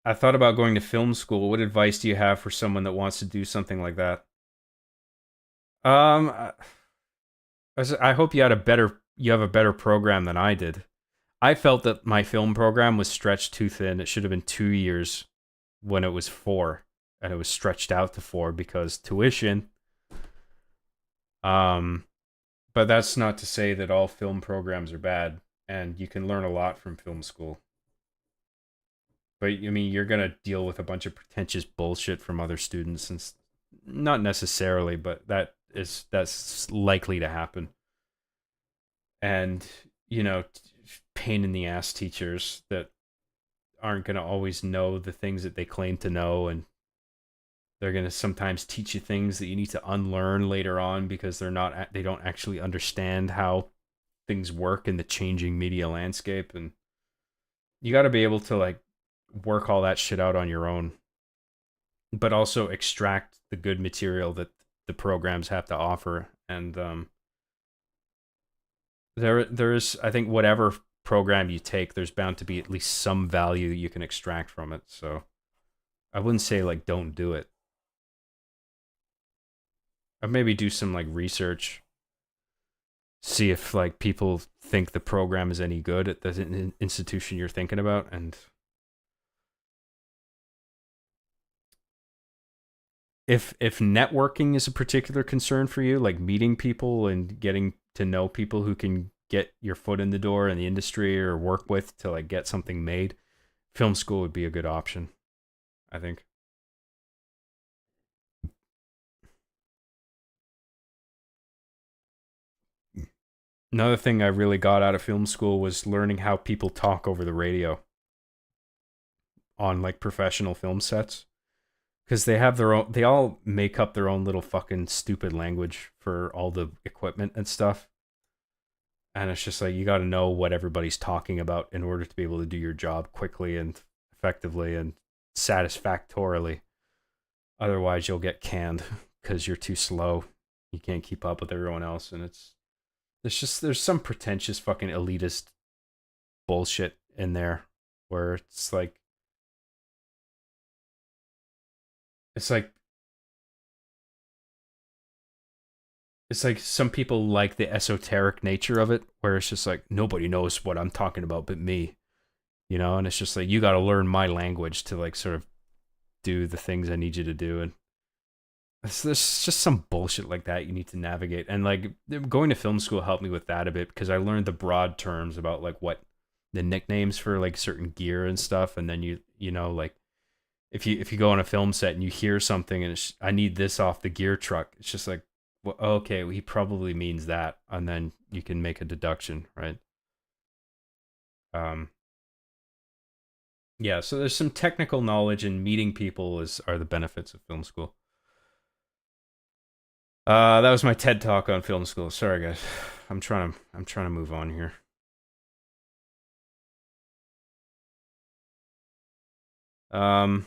I thought about going to film school. What advice do you have for someone that wants to do something like that? I I hope you have a better program than I did. I felt that my film program was stretched too thin. It should have been 2 years when it was 4, and it was stretched out to 4 because tuition. But that's not to say that all film programs are bad, and you can learn a lot from film school. But I mean, you're gonna deal with a bunch of pretentious bullshit from other students, and not necessarily, but that's likely to happen. And you know, pain in the ass teachers that aren't gonna always know the things that they claim to know, and they're gonna sometimes teach you things that you need to unlearn later on because they don't actually understand how things work in the changing media landscape, and you got to be able to like work all that shit out on your own, but also extract the good material that the programs have to offer. And there's I think whatever program you take, there's bound to be at least some value you can extract from it. So I wouldn't say like don't do it. I'd maybe do some like research, see if like people think the program is any good at the institution you're thinking about. And if networking is a particular concern for you, like meeting people and getting to know people who can get your foot in the door in the industry or work with to like get something made, film school would be a good option, I think. Another thing I really got out of film school was learning how people talk over the radio on like professional film sets, because they all make up their own little fucking stupid language for all the equipment and stuff. And it's just like you got to know what everybody's talking about in order to be able to do your job quickly and effectively and satisfactorily. Otherwise you'll get canned because you're too slow. You can't keep up with everyone else, and there's some pretentious fucking elitist bullshit in there where it's like it's like some people like the esoteric nature of it, where it's just like nobody knows what I'm talking about but me, you know. And it's just like you got to learn my language to like sort of do the things I need you to do. And there's just some bullshit like that you need to navigate. And like going to film school helped me with that a bit, because I learned the broad terms about like what the nicknames for like certain gear and stuff. And then you know, like if you go on a film set and you hear something and I need this off the gear truck, it's just like, well, okay, well, he probably means that, and then you can make a deduction, right? Um, yeah, so there's some technical knowledge, and meeting people are the benefits of film school. That was my TED talk on film school. Sorry, guys, I'm trying to move on here. I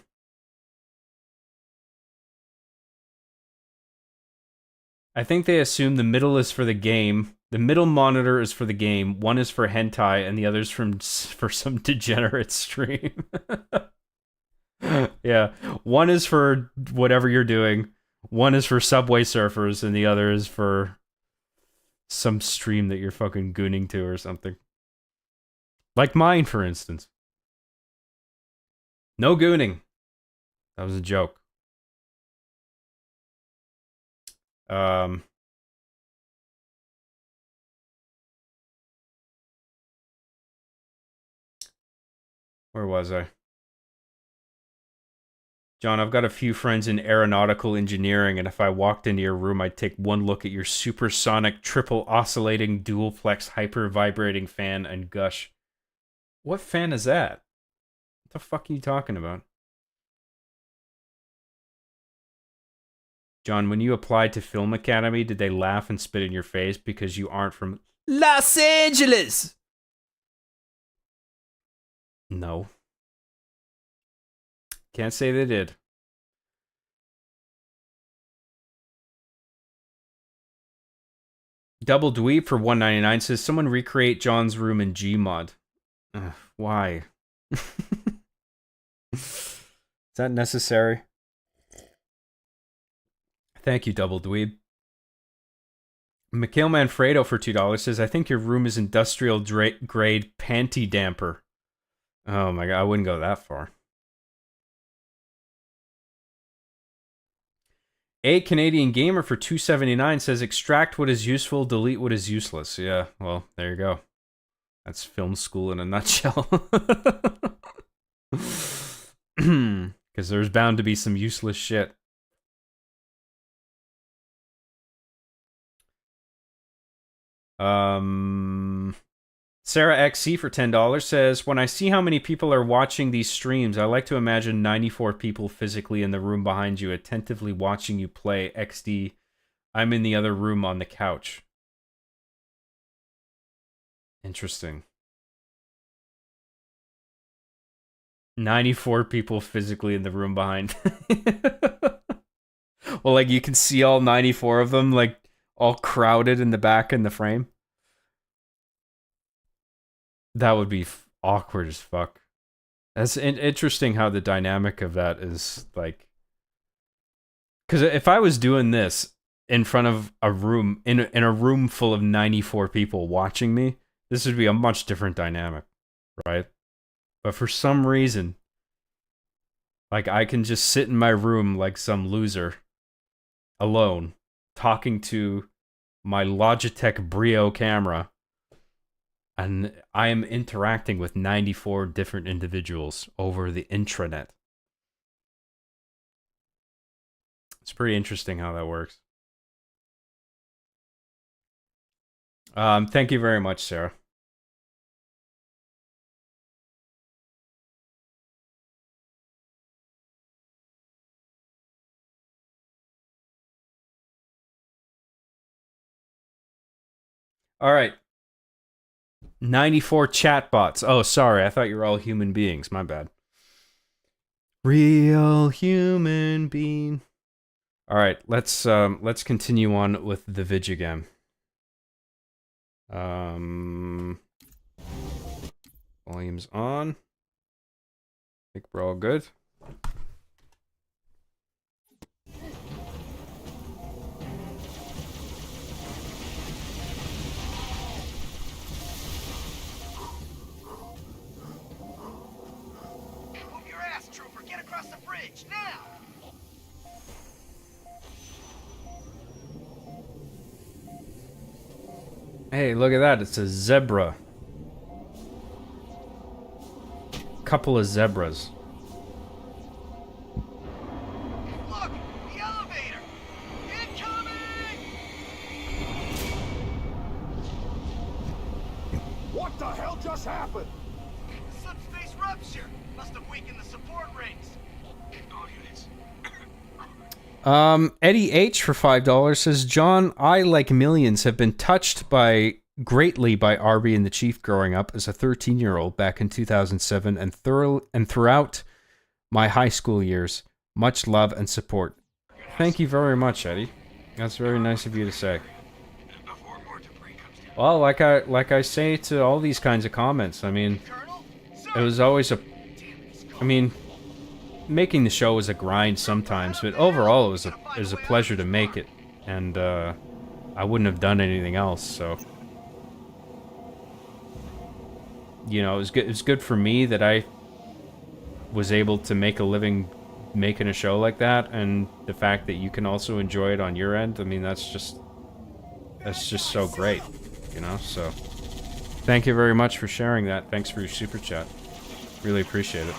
think they assume the middle is for the game. The middle monitor is for the game. One is for hentai, and the other's for some degenerate stream. Yeah, one is for whatever you're doing. One is for Subway Surfers, and the other is for some stream that you're fucking gooning to or something. Like mine, for instance. No gooning. That was a joke. Where was I? John, I've got a few friends in aeronautical engineering, and if I walked into your room, I'd take one look at your supersonic, triple oscillating, dual-plex, hyper-vibrating fan and gush. What fan is that? What the fuck are you talking about? John, when you applied to Film Academy, did they laugh and spit in your face because you aren't from Los Angeles? No. Can't say they did. Double Dweeb for $1.99 says, someone recreate John's room in Gmod. Why? Is that necessary? Thank you, Double Dweeb. Mikhail Manfredo for $2 says, I think your room is industrial grade panty damper. Oh my god, I wouldn't go that far. A Canadian Gamer for $2.79 says, extract what is useful, delete what is useless. Yeah, well, there you go. That's film school in a nutshell. Because there's bound to be some useless shit. Sarah XC for $10 says, when I see how many people are watching these streams, I like to imagine 94 people physically in the room behind you, attentively watching you play XD. I'm in the other room on the couch. Interesting. 94 people physically in the room behind. Well, like, you can see all 94 of them, like, all crowded in the back in the frame. That would be awkward as fuck. That's interesting how the dynamic of that is, like... Because if I was doing this in front of a room, in a room full of 94 people watching me, this would be a much different dynamic, right? But for some reason, like, I can just sit in my room like some loser, alone, talking to my Logitech Brio camera, and I am interacting with 94 different individuals over the intranet. It's pretty interesting how that works. Thank you very much, Sarah. All right. 94 chatbots. Oh, sorry. I thought you were all human beings. My bad. Real human being. All right, let's continue on with the vid again. Volume's on. I think we're all good. Now! Hey, look at that. It's a zebra. Couple of zebras. Look! The elevator! Incoming! What the hell just happened? Subspace rupture! Must have weakened the support rings. All units. Eddie H for $5 says, John, I, like millions, have been touched greatly by Arby and the Chief growing up as a 13-year-old back in 2007 and throughout my high school years. Much love and support. Thank you very much, Eddie. That's very nice of you to say. Well, like I say to all these kinds of comments, I mean, it was always I mean, making the show was a grind sometimes, but overall it was a pleasure to make it, and I wouldn't have done anything else. So, you know, it was good for me that I was able to make a living making a show like that, and the fact that you can also enjoy it on your end. I mean, that's just so great, you know. So, thank you very much for sharing that. Thanks for your super chat. Really appreciate it.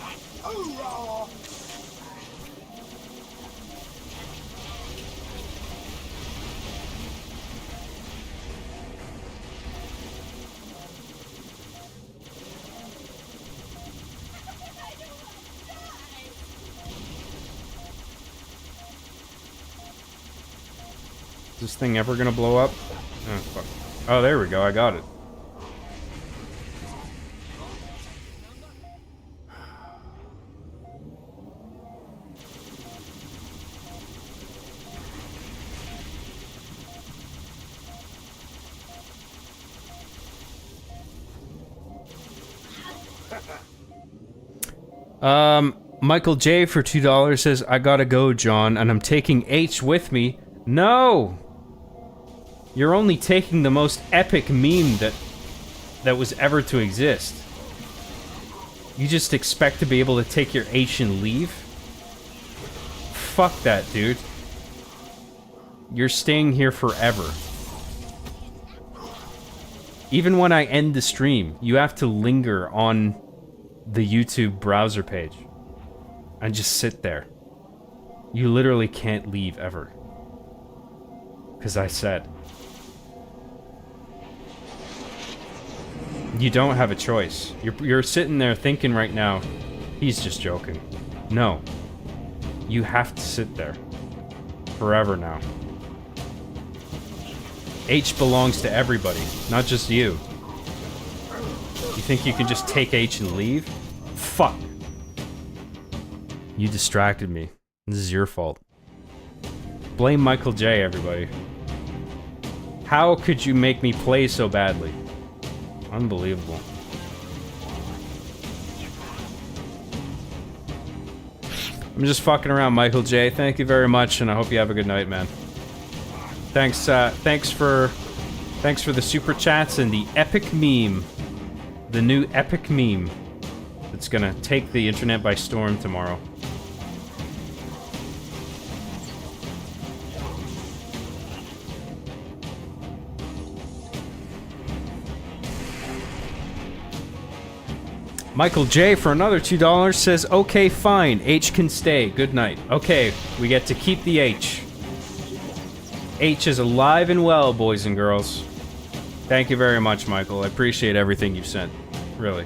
Is this thing ever gonna blow up? Oh, fuck. Oh, there we go. I got it. Michael J for $2 says, I gotta go, John, and I'm taking H with me. No! You're only taking the most epic meme that was ever to exist. You just expect to be able to take your H and leave? Fuck that, dude. You're staying here forever. Even when I end the stream, you have to linger on the YouTube browser page and just sit there. You literally can't leave ever. 'Cause I said. You don't have a choice. You're sitting there thinking right now, he's just joking. No. You have to sit there. Forever now. H belongs to everybody, not just you. You think you can just take H and leave? Fuck. You distracted me. This is your fault. Blame Michael J, everybody. How could you make me play so badly? Unbelievable. I'm just fucking around, Michael J. Thank you very much, and I hope you have a good night, man. Thanks for the super chats and the epic meme. The new epic meme that's gonna take the internet by storm tomorrow. Michael J for another $2 says, okay, fine, H can stay, good night. Okay, we get to keep the H. H is alive and well, boys and girls. Thank you very much, Michael. I appreciate everything you've sent. Really.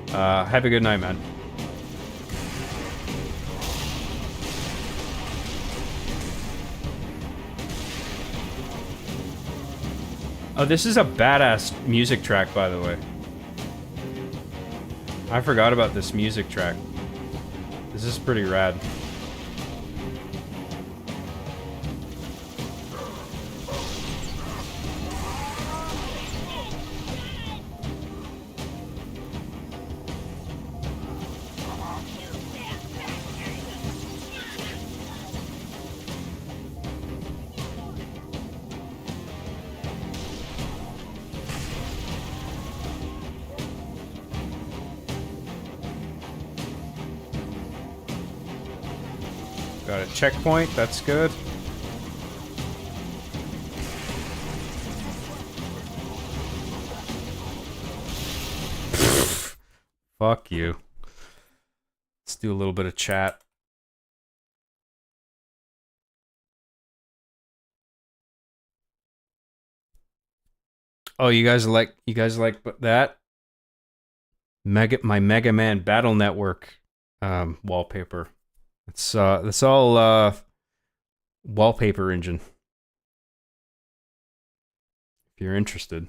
Have a good night, man. Oh, this is a badass music track, by the way. I forgot about this music track. This is pretty rad. Got a checkpoint, that's good. Fuck you. Let's do a little bit of chat. Oh, you guys like that? My Mega Man Battle Network wallpaper. It's all wallpaper engine. If you're interested.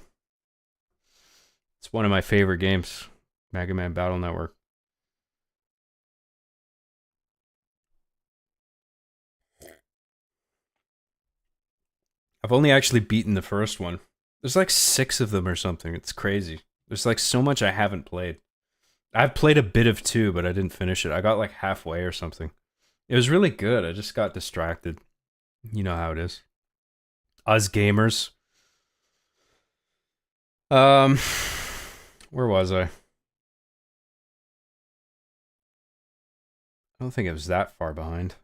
It's one of my favorite games. Mega Man Battle Network. I've only actually beaten the first one. There's like 6 of them or something. It's crazy. There's like so much I haven't played. I've played a bit of 2, but I didn't finish it. I got like halfway or something. It was really good. I just got distracted. You know how it is. Us gamers. Where was I? I don't think it was that far behind.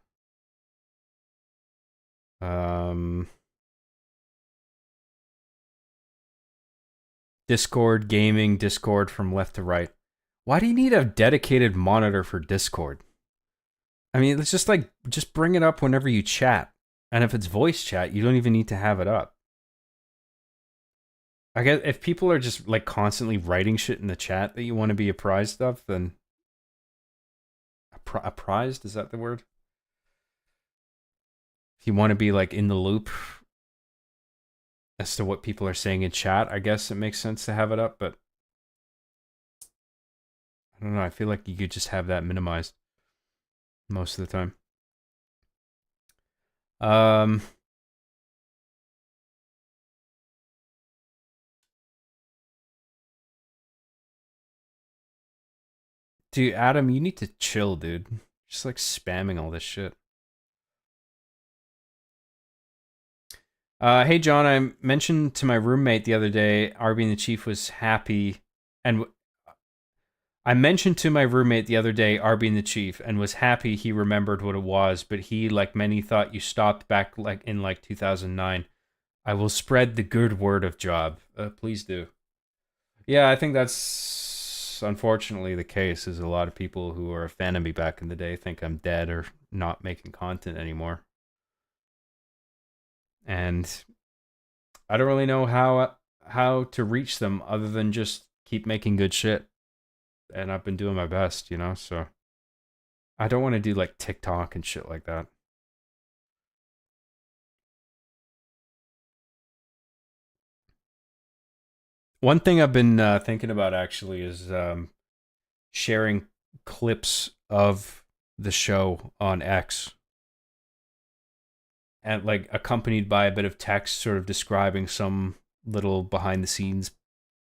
Discord, gaming, Discord from left to right. Why do you need a dedicated monitor for Discord? I mean, it's just bring it up whenever you chat. And if it's voice chat, you don't even need to have it up. I guess if people are just like constantly writing shit in the chat that you want to be apprised of, then apprised, is that the word? If you want to be like in the loop as to what people are saying in chat, I guess it makes sense to have it up, but I don't know, I feel like you could just have that minimized most of the time. Dude, Adam, you need to chill, dude. Just like spamming all this shit. Hey John, I mentioned to my roommate the other day, Arby and the Chief was happy, and I mentioned to my roommate the other day, Arby and the Chief, and was happy he remembered what it was, but he, like many, thought you stopped back like in like 2009. I will spread the good word of Job. Please do. Yeah, I think that's unfortunately the case. Is a lot of people who are a fan of me back in the day think I'm dead or not making content anymore. And I don't really know how to reach them other than just keep making good shit. And I've been doing my best, you know, so I don't want to do like TikTok and shit like that. One thing I've been thinking about actually is sharing clips of the show on X and like accompanied by a bit of text sort of describing some little behind the scenes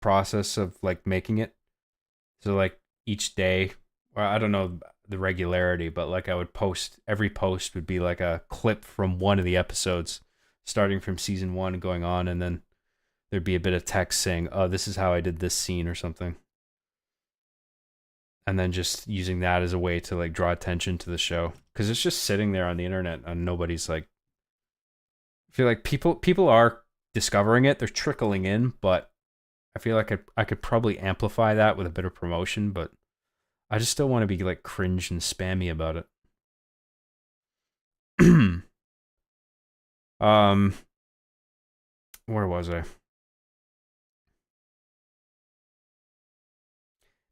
process of like making it. So like each day, or I don't know the regularity, but like I would post, every post would be like a clip from one of the episodes starting from season 1 and going on, and then there'd be a bit of text saying, "Oh, this is how I did this scene" or something. And then just using that as a way to like draw attention to the show, because it's just sitting there on the internet and nobody's like, I feel like people are discovering it, they're trickling in, but I feel like I could probably amplify that with a bit of promotion, but I just don't want to be like cringe and spammy about it. Where was I?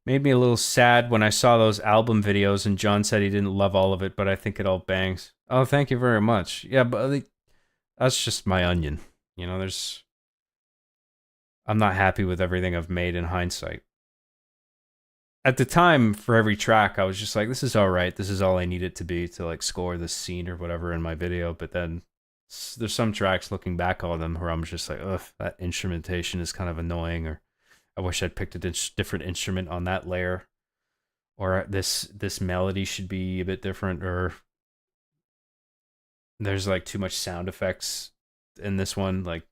Made me a little sad when I saw those album videos and John said he didn't love all of it, but I think it all bangs. Oh, thank you very much. Yeah, but that's just my onion. You know, I'm not happy with everything I've made in hindsight. At the time, for every track, I was just like, this is all right. This is all I need it to be to like score this scene or whatever in my video. But then there's some tracks looking back on them where I'm just like, ugh, that instrumentation is kind of annoying, or I wish I'd picked a different instrument on that layer, or this melody should be a bit different, or there's like too much sound effects in this one. Like,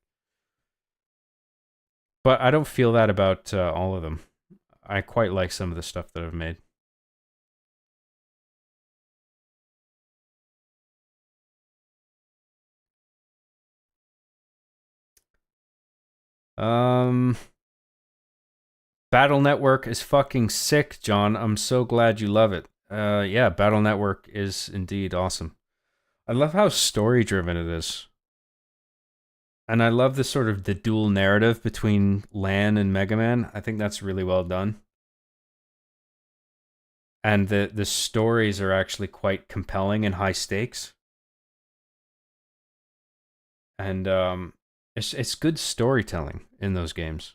but I don't feel that about all of them. I quite like some of the stuff that I've made. Battle Network is fucking sick, John. I'm so glad you love it. Yeah, Battle Network is indeed awesome. I love how story driven it is. And I love the sort of the dual narrative between Lan and Mega Man. I think that's really well done. And the stories are actually quite compelling and high stakes. And it's good storytelling in those games.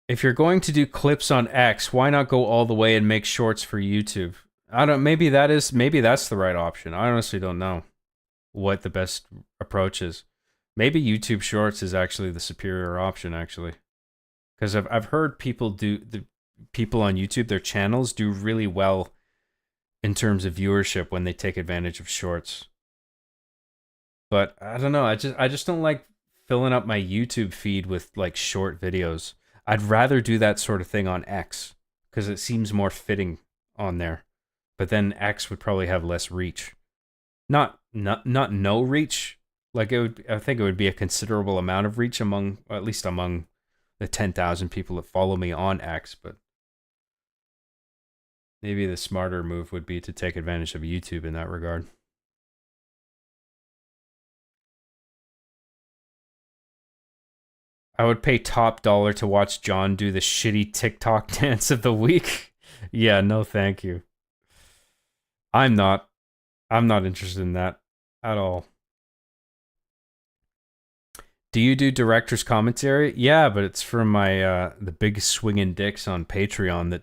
If you're going to do clips on X, why not go all the way and make shorts for YouTube? Maybe that's the right option. I honestly don't know what the best approach is. Maybe YouTube Shorts is actually the superior option, actually. Because I've heard people on YouTube, their channels do really well in terms of viewership when they take advantage of shorts. But I don't know, I just don't like filling up my YouTube feed with like short videos. I'd rather do that sort of thing on X because it seems more fitting on there. But then X would probably have less reach. Not no reach. Like I think it would be a considerable amount of reach at least among the 10,000 people that follow me on X, but maybe the smarter move would be to take advantage of YouTube in that regard. I would pay top dollar to watch John do the shitty TikTok dance of the week. Yeah, no thank you. I'm not interested in that at all. Do you do director's commentary? Yeah, but it's from my the big swinging dicks on Patreon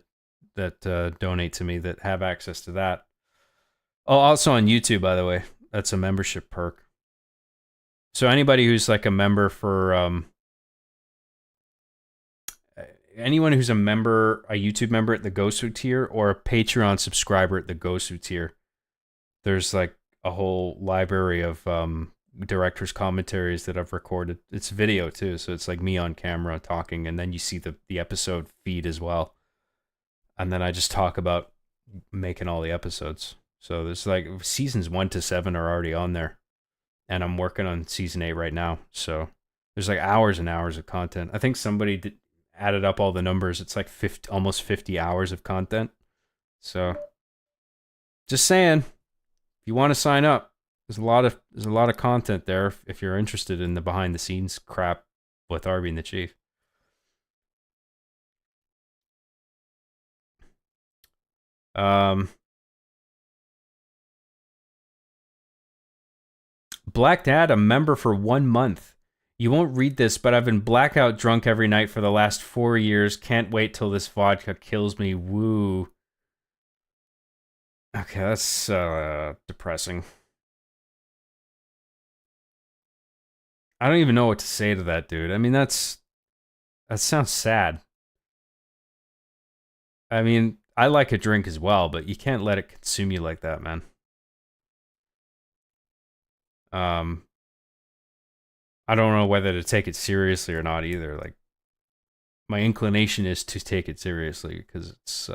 that donate to me that have access to that. Oh, also on YouTube, by the way. That's a membership perk. So anybody who's like a member for anyone who's a YouTube member at the Gosu tier or a Patreon subscriber at the Gosu tier, there's like a whole library of director's commentaries that I've recorded. It's video too, so it's like me on camera talking, and then you see the episode feed as well. And then I just talk about making all the episodes. So there's like seasons 1 to 7 are already on there, and I'm working on season 8 right now. So there's like hours and hours of content. I think somebody added up all the numbers. It's like almost 50 hours of content. So just saying, if you want to sign up, there's a lot of content there if you're interested in the behind the scenes crap with Arby and the Chief. Black Dad, a member for 1 month. You won't read this, but I've been blackout drunk every night for the last 4 years. Can't wait till this vodka kills me. Woo. Okay, that's depressing. I don't even know what to say to that, dude. I mean, that sounds sad. I mean, I like a drink as well, but you can't let it consume you like that, man. I don't know whether to take it seriously or not either. Like, my inclination is to take it seriously because it's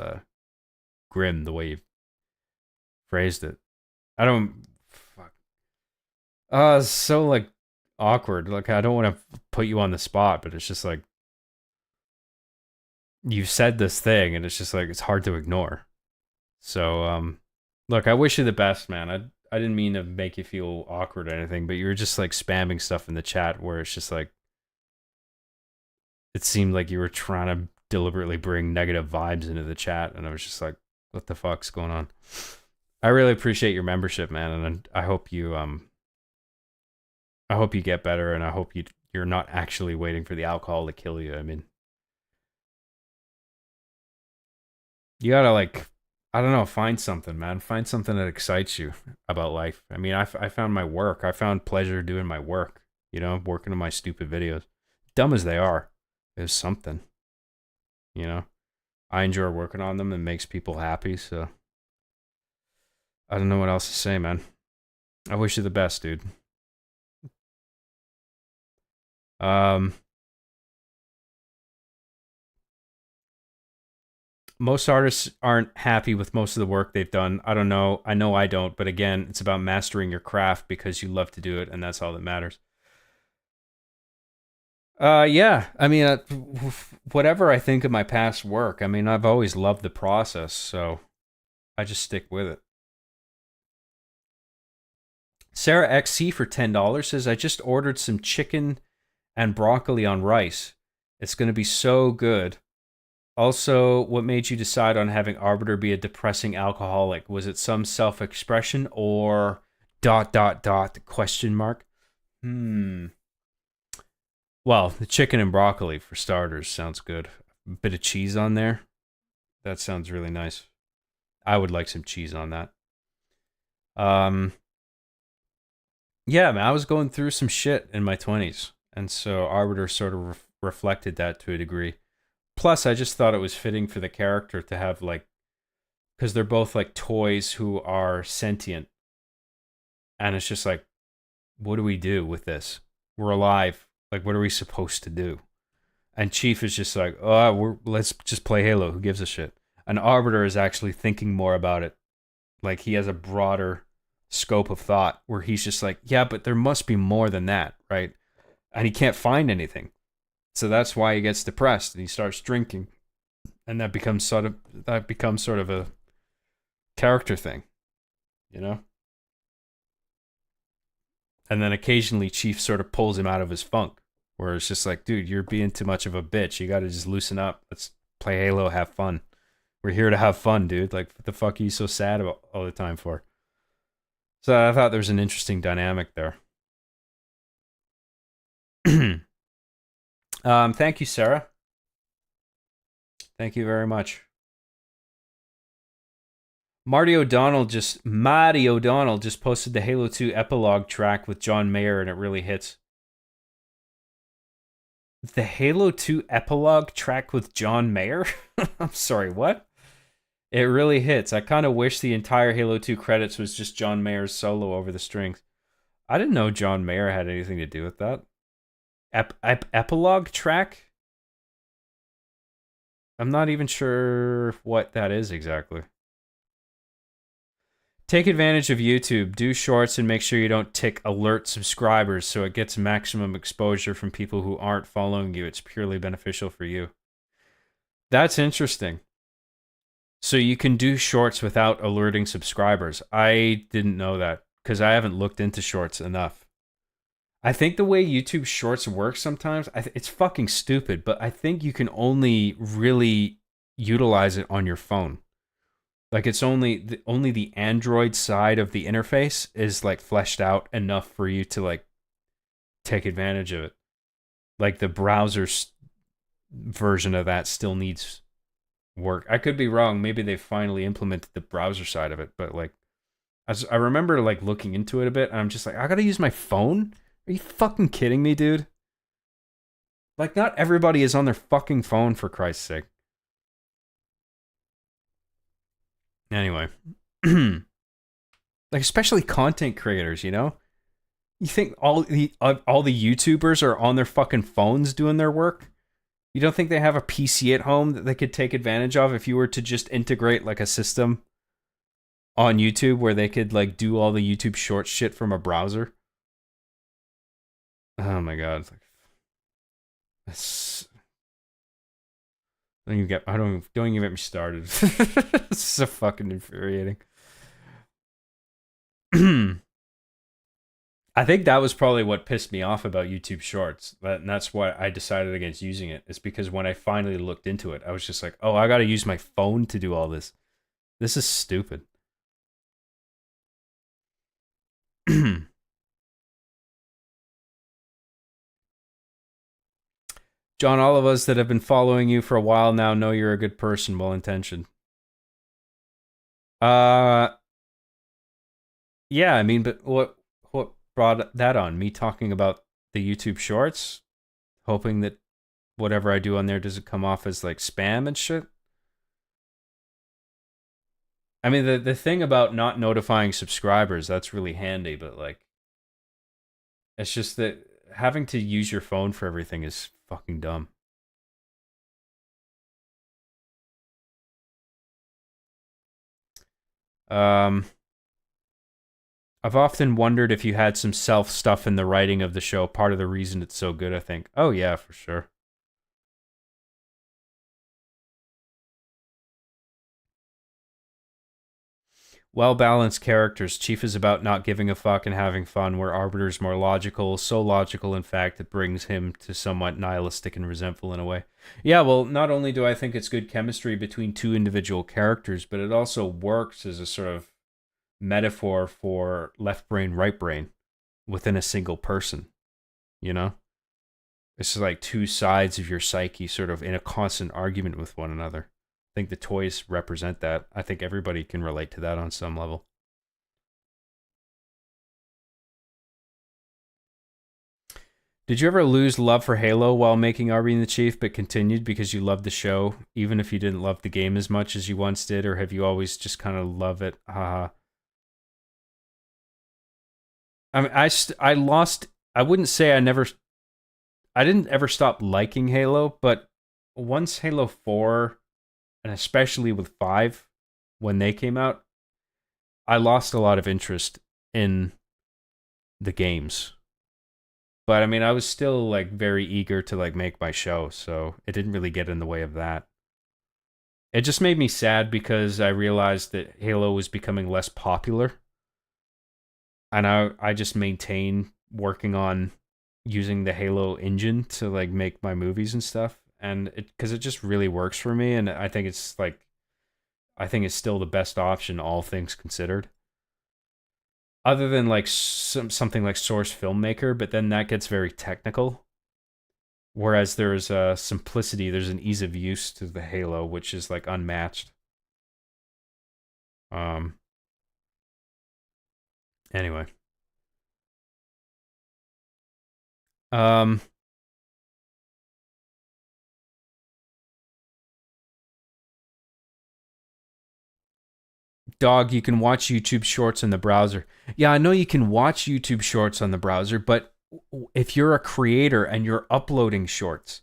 grim the way you phrased it. I don't. Fuck. It's so like awkward. Like, I don't want to put you on the spot, but it's just like you said this thing, and it's just like it's hard to ignore. So, look, I wish you the best, man. I didn't mean to make you feel awkward or anything, but you were just like spamming stuff in the chat where it's just like it seemed like you were trying to deliberately bring negative vibes into the chat, and I was just like, what the fuck's going on? I really appreciate your membership, man, and I hope you get better, and I hope you're not actually waiting for the alcohol to kill you. I mean, you gotta like, I don't know, find something, man. Find something that excites you about life. I mean, I found my work. I found pleasure doing my work, you know, working on my stupid videos. Dumb as they are, there's something, you know. I enjoy working on them. It makes people happy, so I don't know what else to say, man. I wish you the best, dude. Most artists aren't happy with most of the work they've done. I don't know. I know I don't, but again, it's about mastering your craft because you love to do it, and that's all that matters. Yeah. I mean, whatever I think of my past work, I mean, I've always loved the process, so I just stick with it. Sarah XC for $10 says, I just ordered some chicken and broccoli on rice. It's going to be so good. Also, what made you decide on having Arbiter be a depressing alcoholic? Was it some self-expression or ... question mark? Well, the chicken and broccoli for starters sounds good. bit of cheese on there. That sounds really nice. I would like some cheese on that. Yeah, man, I was going through some shit in my 20s, and so Arbiter sort of reflected that to a degree. Plus, I just thought it was fitting for the character to have, like, because they're both like toys who are sentient, and it's just like, what do we do with this? We're alive. Like, what are we supposed to do? And Chief is just like, let's just play Halo. Who gives a shit? And Arbiter is actually thinking more about it. Like, he has a broader scope of thought where he's just like, yeah, but there must be more than that, right? And he can't find anything. So that's why he gets depressed and he starts drinking. And that becomes sort of a character thing, you know? And then occasionally Chief sort of pulls him out of his funk, where it's just like, dude, you're being too much of a bitch. You got to just loosen up. Let's play Halo, have fun. We're here to have fun, dude. Like, what the fuck are you so sad about all the time for? So I thought there was an interesting dynamic there. Thank you, Sarah. Thank you very much. Marty O'Donnell just posted the Halo 2 epilogue track with John Mayer, and it really hits. The Halo 2 epilogue track with John Mayer? I'm sorry, what? It really hits. I kind of wish the entire Halo 2 credits was just John Mayer's solo over the strings. I didn't know John Mayer had anything to do with that. Epilogue track? I'm not even sure what that is exactly. Take advantage of YouTube. Do shorts and make sure you don't tick alert subscribers so it gets maximum exposure from people who aren't following you. It's purely beneficial for you. That's interesting. So you can do shorts without alerting subscribers. I didn't know that because I haven't looked into shorts enough. I think the way YouTube shorts work sometimes, it's fucking stupid, but I think you can only really utilize it on your phone. Like, it's only the Android side of the interface is like fleshed out enough for you to like take advantage of it. Like, the browser's version of that still needs work. I could be wrong. Maybe they finally implemented the browser side of it, but like, I remember like looking into it a bit, and I'm just like, I gotta use my phone? Are you fucking kidding me, dude? Like, not everybody is on their fucking phone, for Christ's sake. Anyway. Like, especially content creators, you know? You think all the YouTubers are on their fucking phones doing their work? You don't think they have a PC at home that they could take advantage of if you were to just integrate like a system on YouTube where they could like do all the YouTube short shit from a browser? Oh my god. That's... don't even get me started. It's so fucking infuriating. I think that was probably what pissed me off about YouTube Shorts. And that's why I decided against using it. It's because when I finally looked into it, I was just like, oh, I gotta use my phone to do all this. This is stupid. John, all of us that have been following you for a while now know you're a good person, well-intentioned. Yeah, I mean, but what brought that on? Me talking about the YouTube Shorts? Hoping that whatever I do on there doesn't come off as, like, spam and shit? I mean, the thing about not notifying subscribers, that's really handy, but, like, it's just that having to use your phone for everything is fucking dumb. I've often wondered if you had some self stuff in the writing of the show. Part of the reason it's so good, I think. Oh yeah, for sure. Well-balanced characters. Chief is about not giving a fuck and having fun, where Arbiter's more logical, so logical, in fact, it brings him to somewhat nihilistic and resentful in a way. Yeah, well, not only do I think it's good chemistry between two individual characters, but it also works as a sort of metaphor for left brain, right brain within a single person, you know? It's just like two sides of your psyche sort of in a constant argument with one another. I think the toys represent that. I think everybody can relate to that on some level. Did you ever lose love for Halo while making Arby and the Chief, but continued because you loved the show, even if you didn't love the game as much as you once did, or have you always just kind of love it? Haha. I mean, I lost. I wouldn't say I didn't ever stop liking Halo, but once Halo 4, and especially with 5, when they came out, I lost a lot of interest in the games. But I mean, I was still like very eager to like make my show, so it didn't really get in the way of that. It just made me sad because I realized that Halo was becoming less popular. And I just maintain working on using the Halo engine to like make my movies and stuff. And it because it just really works for me, and I think it's still the best option, all things considered. Other than like something like Source Filmmaker, but then that gets very technical. Whereas there's a simplicity, there's an ease of use to the Halo, which is like unmatched. Anyway. Dog, you can watch YouTube Shorts in the browser. Yeah, I know you can watch YouTube Shorts on the browser, but if you're a creator and you're uploading shorts,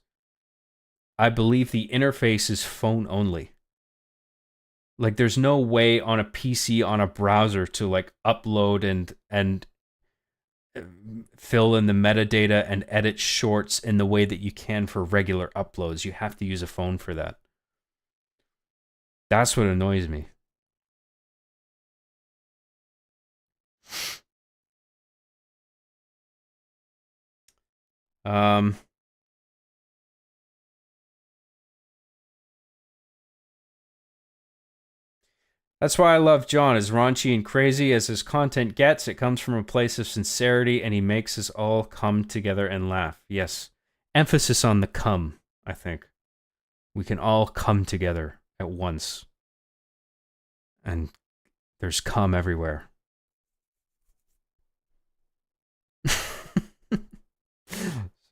I believe the interface is phone only. Like, there's no way on a PC on a browser to like upload and fill in the metadata and edit shorts in the way that you can for regular uploads. You have to use a phone for that. That's what annoys me. That's why I love John. As raunchy and crazy as his content gets, it comes from a place of sincerity, and he makes us all come together and laugh. Yes. Emphasis on the come, I think. We can all come together at once. And there's cum everywhere.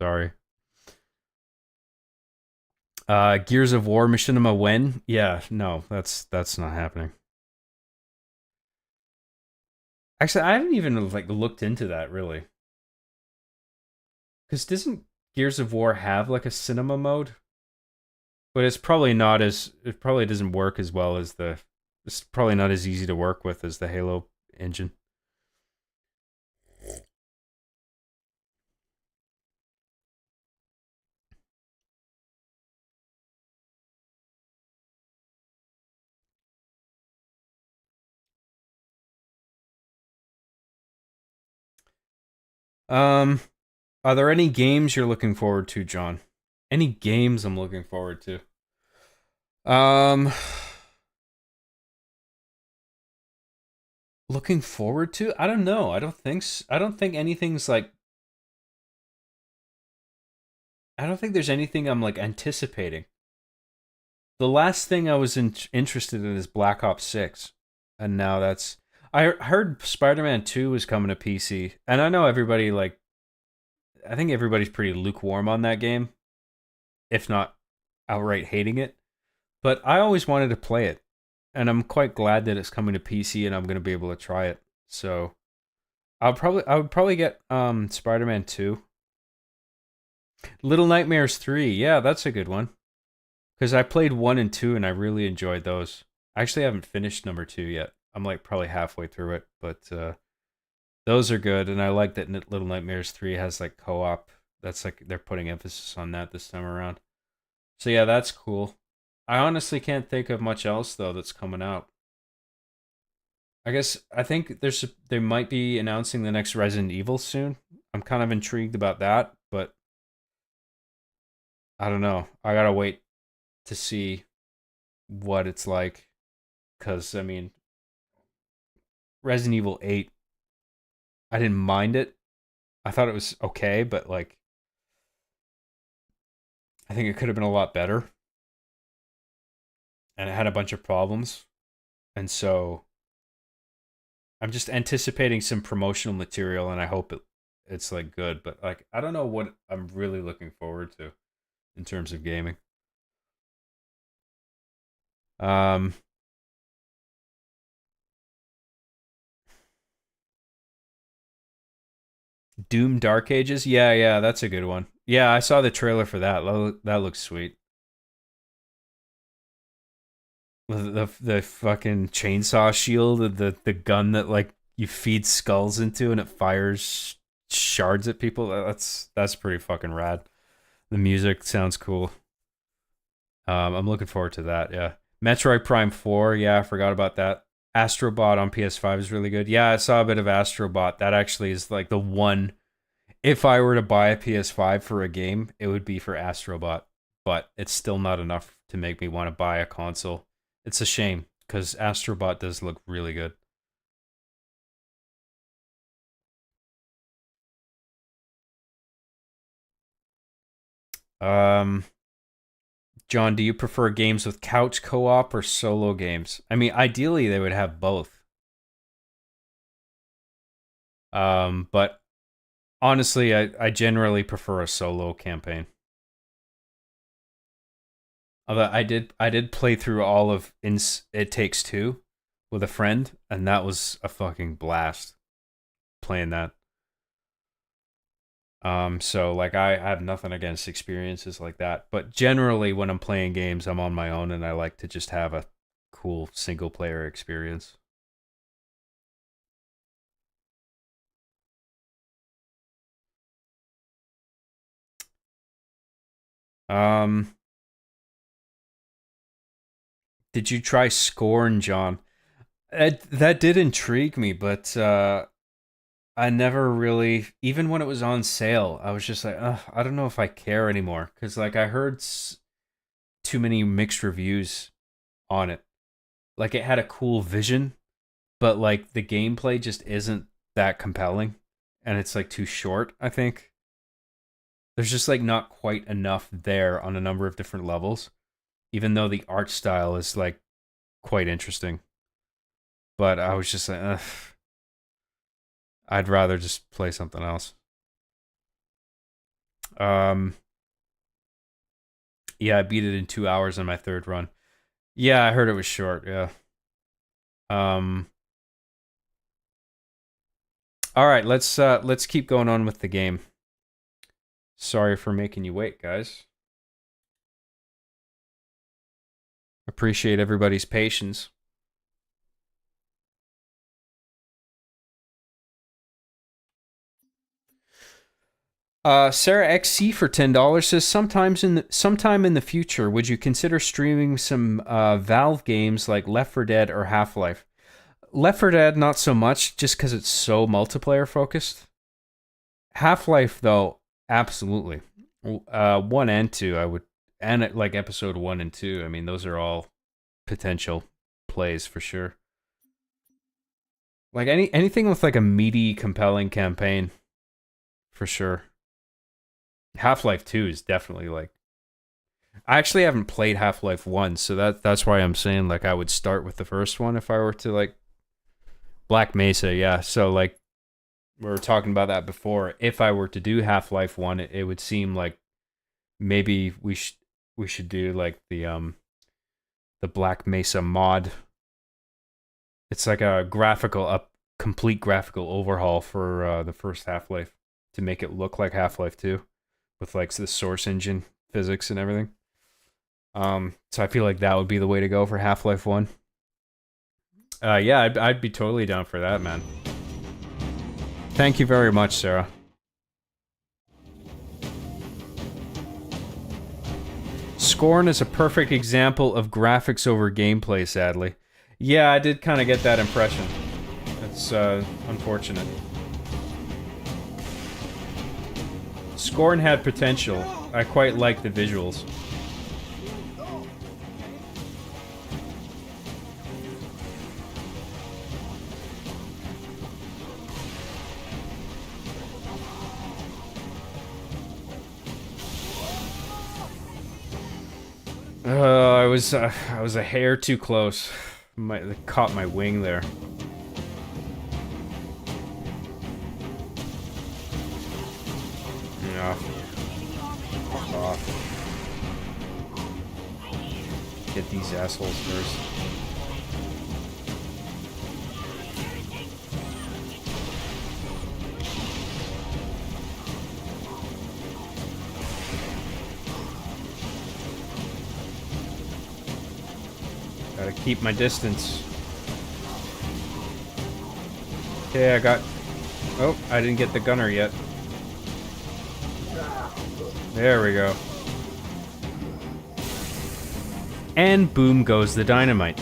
Sorry. Gears of War Machinima when? Yeah, no, that's not happening. Actually, I haven't even like looked into that really. Because doesn't Gears of War have like a cinema mode? But it's probably not as it probably doesn't work as well as it's probably not as easy to work with as the Halo engine. Are there any games you're looking forward to, John? Any games I'm looking forward to? Looking forward to? I don't know. I don't think anything's like I don't think there's anything I'm like anticipating. The last thing I was interested in is Black Ops 6. And now that's I heard Spider-Man 2 is coming to PC. And I know everybody like I think everybody's pretty lukewarm on that game, if not outright hating it. But I always wanted to play it, and I'm quite glad that it's coming to PC and I'm going to be able to try it. So I would probably get Spider-Man 2. Little Nightmares 3. Yeah, that's a good one. Cuz I played 1 and 2 and I really enjoyed those. I actually haven't finished number 2 yet. I'm like probably halfway through it, but those are good, and I like that Little Nightmares 3 has like co-op. That's like they're putting emphasis on that this time around. So yeah, that's cool. I honestly can't think of much else though that's coming out. I think they might be announcing the next Resident Evil soon. I'm kind of intrigued about that, but I don't know. I gotta wait to see what it's like, because I mean, Resident Evil 8, I didn't mind it. I thought it was okay, but like I think it could have been a lot better. And it had a bunch of problems. And so I'm just anticipating some promotional material, and I hope it's like good, but like I don't know what I'm really looking forward to in terms of gaming. Um Doom Dark Ages? Yeah, that's a good one. Yeah, I saw the trailer for that. That looks sweet. The fucking chainsaw shield, the gun that like you feed skulls into and it fires shards at people. That's pretty fucking rad. The music sounds cool. I'm looking forward to that. Yeah, Metroid Prime 4. Yeah, I forgot about that. Astrobot on PS5 is really good. Yeah, I saw a bit of Astrobot. That actually is like the one. If I were to buy a PS5 for a game, it would be for Astrobot. But it's still not enough to make me want to buy a console. It's a shame because Astrobot does look really good. Um, John, do you prefer games with couch co-op or solo games? I mean, ideally they would have both. But honestly, I generally prefer a solo campaign. Although I did play through all of It Takes Two with a friend, and that was a fucking blast playing that. So like I have nothing against experiences like that, but generally when I'm playing games, I'm on my own, and I like to just have a cool single player experience. Um, did you try Scorn, John? That did intrigue me, but I never really, even when it was on sale, I was just like, I don't know if I care anymore, because like I heard too many mixed reviews on it. Like it had a cool vision, but like the gameplay just isn't that compelling, and it's like too short. I think there's just like not quite enough there on a number of different levels, even though the art style is like quite interesting. But I was just like, ugh, I'd rather just play something else. Um, yeah, I beat it in 2 hours on my third run. Yeah, I heard it was short. Yeah. Um. All right, let's keep going on with the game. Sorry for making you wait, guys. Appreciate everybody's patience. Sarah XC for $10 says sometime in the future, would you consider streaming some Valve games like Left 4 Dead or Half-Life? Left 4 Dead, not so much, just because it's so multiplayer focused. Half-Life, though, absolutely. 1 and 2, I would, and like episode 1 and 2. I mean, those are all potential plays for sure. Like anything with like a meaty, compelling campaign, for sure. Half-Life 2 is definitely like, I actually haven't played Half-Life 1, so that's why I'm saying like I would start with the first one if I were to like Black Mesa, yeah. So like we were talking about that before. If I were to do Half-Life 1, it would seem like maybe we should do like the Black Mesa mod. It's like a complete graphical overhaul for the first Half-Life to make it look like Half-Life 2 with like the source engine physics and everything. So I feel like that would be the way to go for Half-Life 1. Yeah, I'd be totally down for that, man. Thank you very much, Sarah. Scorn is a perfect example of graphics over gameplay, sadly. Yeah, I did kind of get that impression. It's unfortunate. Scorn had potential. I quite like the visuals. I was a hair too close. They caught my wing there. Yeah. Fuck off. Get these assholes first. Gotta keep my distance. Okay, I got... Oh, I didn't get the gunner yet. There we go. And boom goes the dynamite.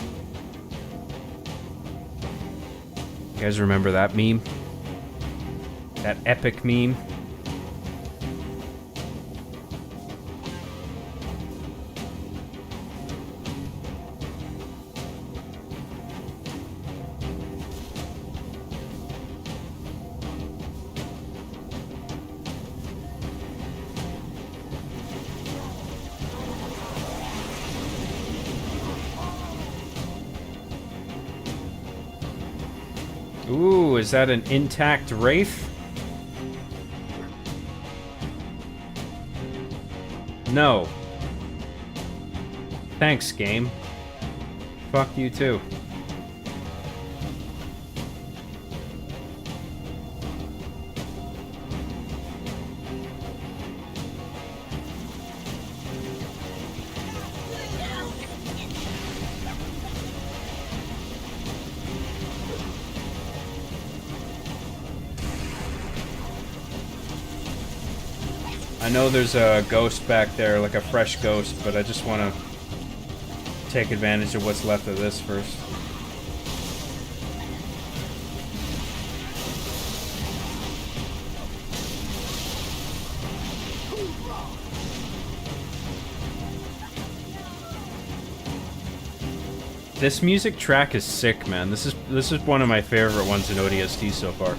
You guys remember that meme? That epic meme? Ooh, is that an intact Wraith? No. Thanks, game. Fuck you too. I know there's a ghost back there, like a fresh ghost, but I just want to take advantage of what's left of this first. This music track is sick, man. This is one of my favorite ones in ODST so far.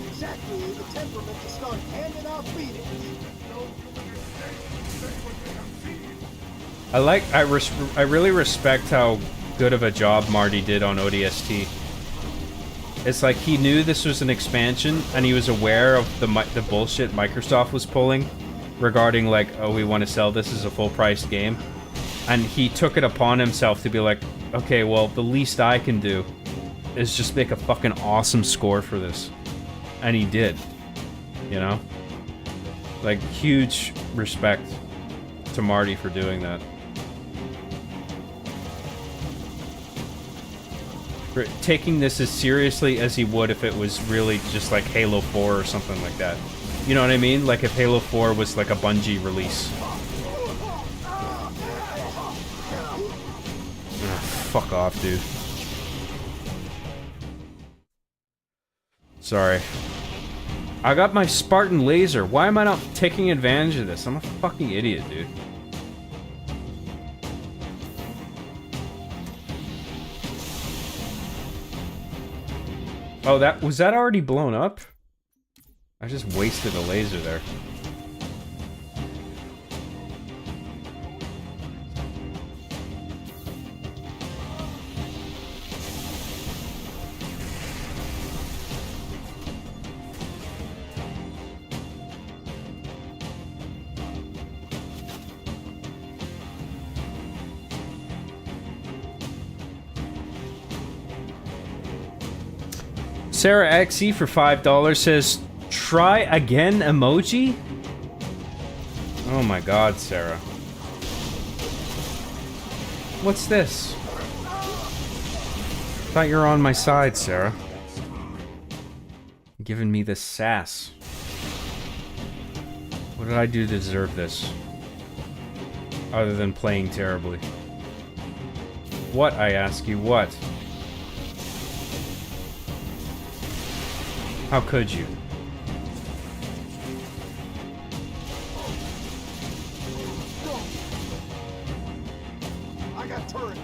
Exactly the temperament to start handing out beatings. I really respect how good of a job Marty did on ODST. It's like he knew this was an expansion, and he was aware of the bullshit Microsoft was pulling regarding like, oh, we want to sell this as a full-priced game, and he took it upon himself to be like, okay, well, the least I can do is just make a fucking awesome score for this. And he did, you know? Like, huge respect to Marty for doing that. For taking this as seriously as he would if it was really just like Halo 4 or something like that. You know what I mean? Like if Halo 4 was like a Bungie release. Fuck off, dude. Sorry. I got my Spartan laser. Why am I not taking advantage of this? I'm a fucking idiot, dude. Oh, was that already blown up? I just wasted a laser there. Sarah XE for $5 says, try again emoji? Oh my god, Sarah. What's this? Thought you were on my side, Sarah. Giving me this sass. What did I do to deserve this? Other than playing terribly. What, I ask you, what? How could you? I got turret.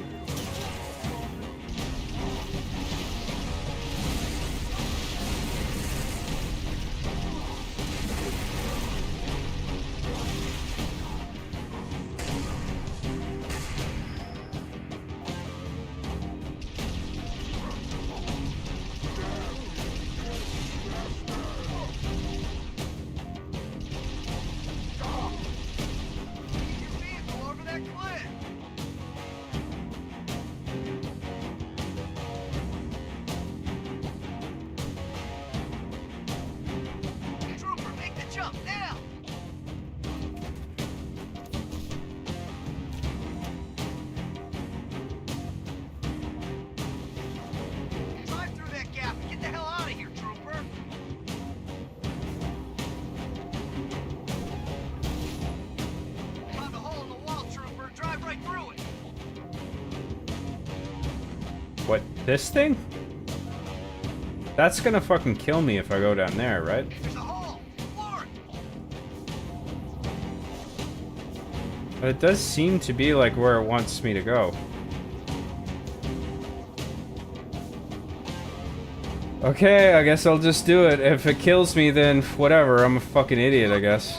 What, this thing? That's gonna fucking kill me if I go down there, right? But it does seem to be like where it wants me to go. Okay, I guess I'll just do it. If it kills me, then whatever. I'm a fucking idiot, I guess.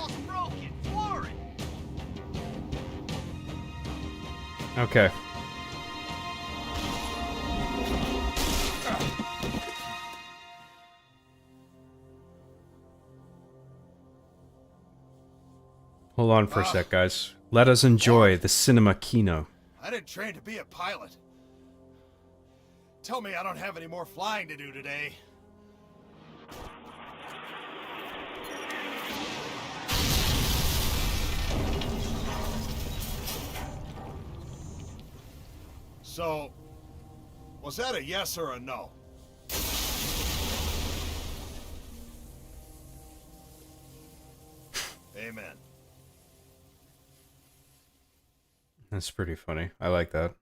Okay. Hold on for a sec, guys. Let us enjoy the cinema kino. I didn't train to be a pilot. Tell me I don't have any more flying to do today. So, was that a yes or a no? Amen. That's pretty funny. I like that.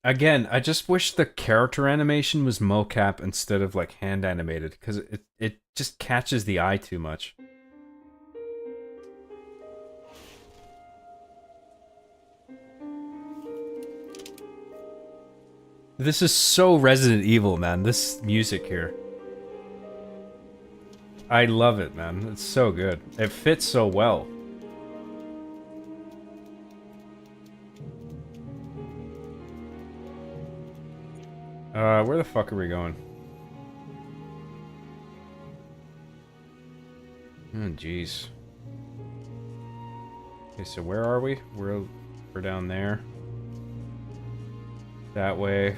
Again, I just wish the character animation was mocap instead of like hand animated, because it just catches the eye too much. This is so Resident Evil, man. This music here. I love it, man. It's so good. It fits so well. Where the fuck are we going? Oh, jeez. Okay, so where are we? We're down there. That way.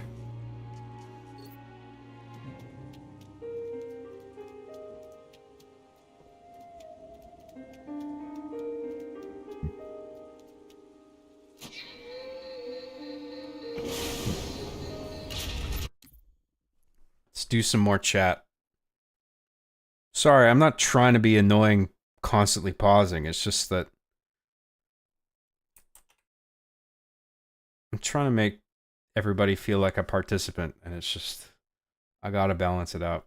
Let's do some more chat. Sorry, I'm not trying to be annoying, constantly pausing. It's just that I'm trying to make everybody feel like a participant, and it's just, I gotta balance it out.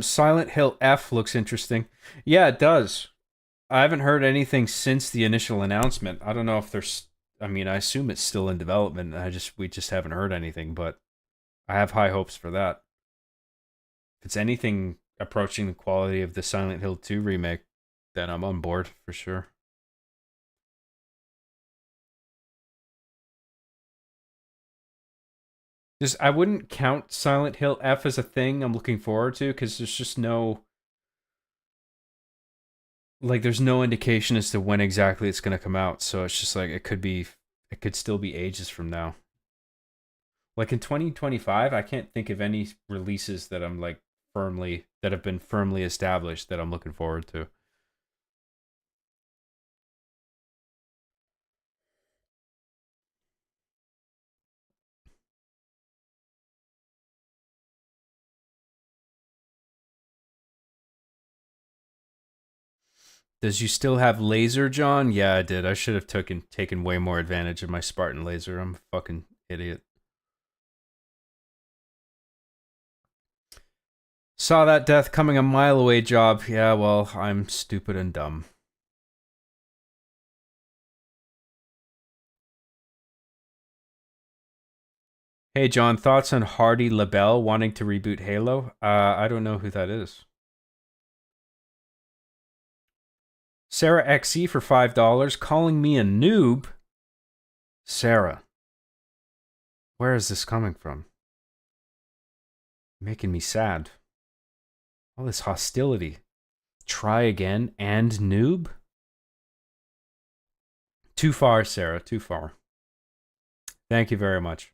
Silent Hill F looks interesting. Yeah, it does. I haven't heard anything since the initial announcement. I don't know if there's, I mean, I assume it's still in development. We just haven't heard anything, but I have high hopes for that. If it's anything approaching the quality of the Silent Hill 2 remake, then I'm on board for sure. Just, I wouldn't count Silent Hill F as a thing I'm looking forward to, because there's just no, like, there's no indication as to when exactly it's going to come out. So it's just like, it could still be ages from now. Like in 2025, I can't think of any releases that I'm like that have been firmly established that I'm looking forward to. Does you still have laser, John? Yeah, I did. I should have taken way more advantage of my Spartan laser. I'm a fucking idiot. Saw that death coming a mile away, job. Yeah, well, I'm stupid and dumb. Hey, John, thoughts on Hardy LaBelle wanting to reboot Halo? I don't know who that is. Sarah XE for $5, calling me a noob. Sarah, where is this coming from? Making me sad. All this hostility. Try again and noob? Too far, Sarah, too far. Thank you very much.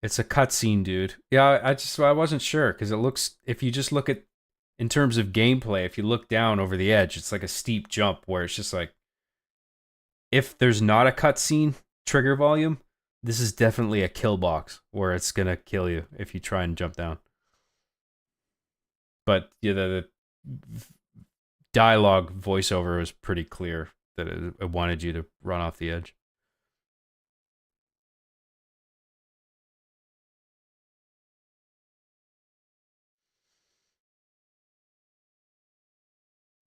It's a cutscene, dude. Yeah, I wasn't sure, because it looks, if you just look at, in terms of gameplay, if you look down over the edge, it's like a steep jump where it's just like, if there's not a cutscene trigger volume, This is definitely a kill box where it's gonna kill you if you try and jump down. But yeah, the dialogue voiceover was pretty clear that it wanted you to run off the edge.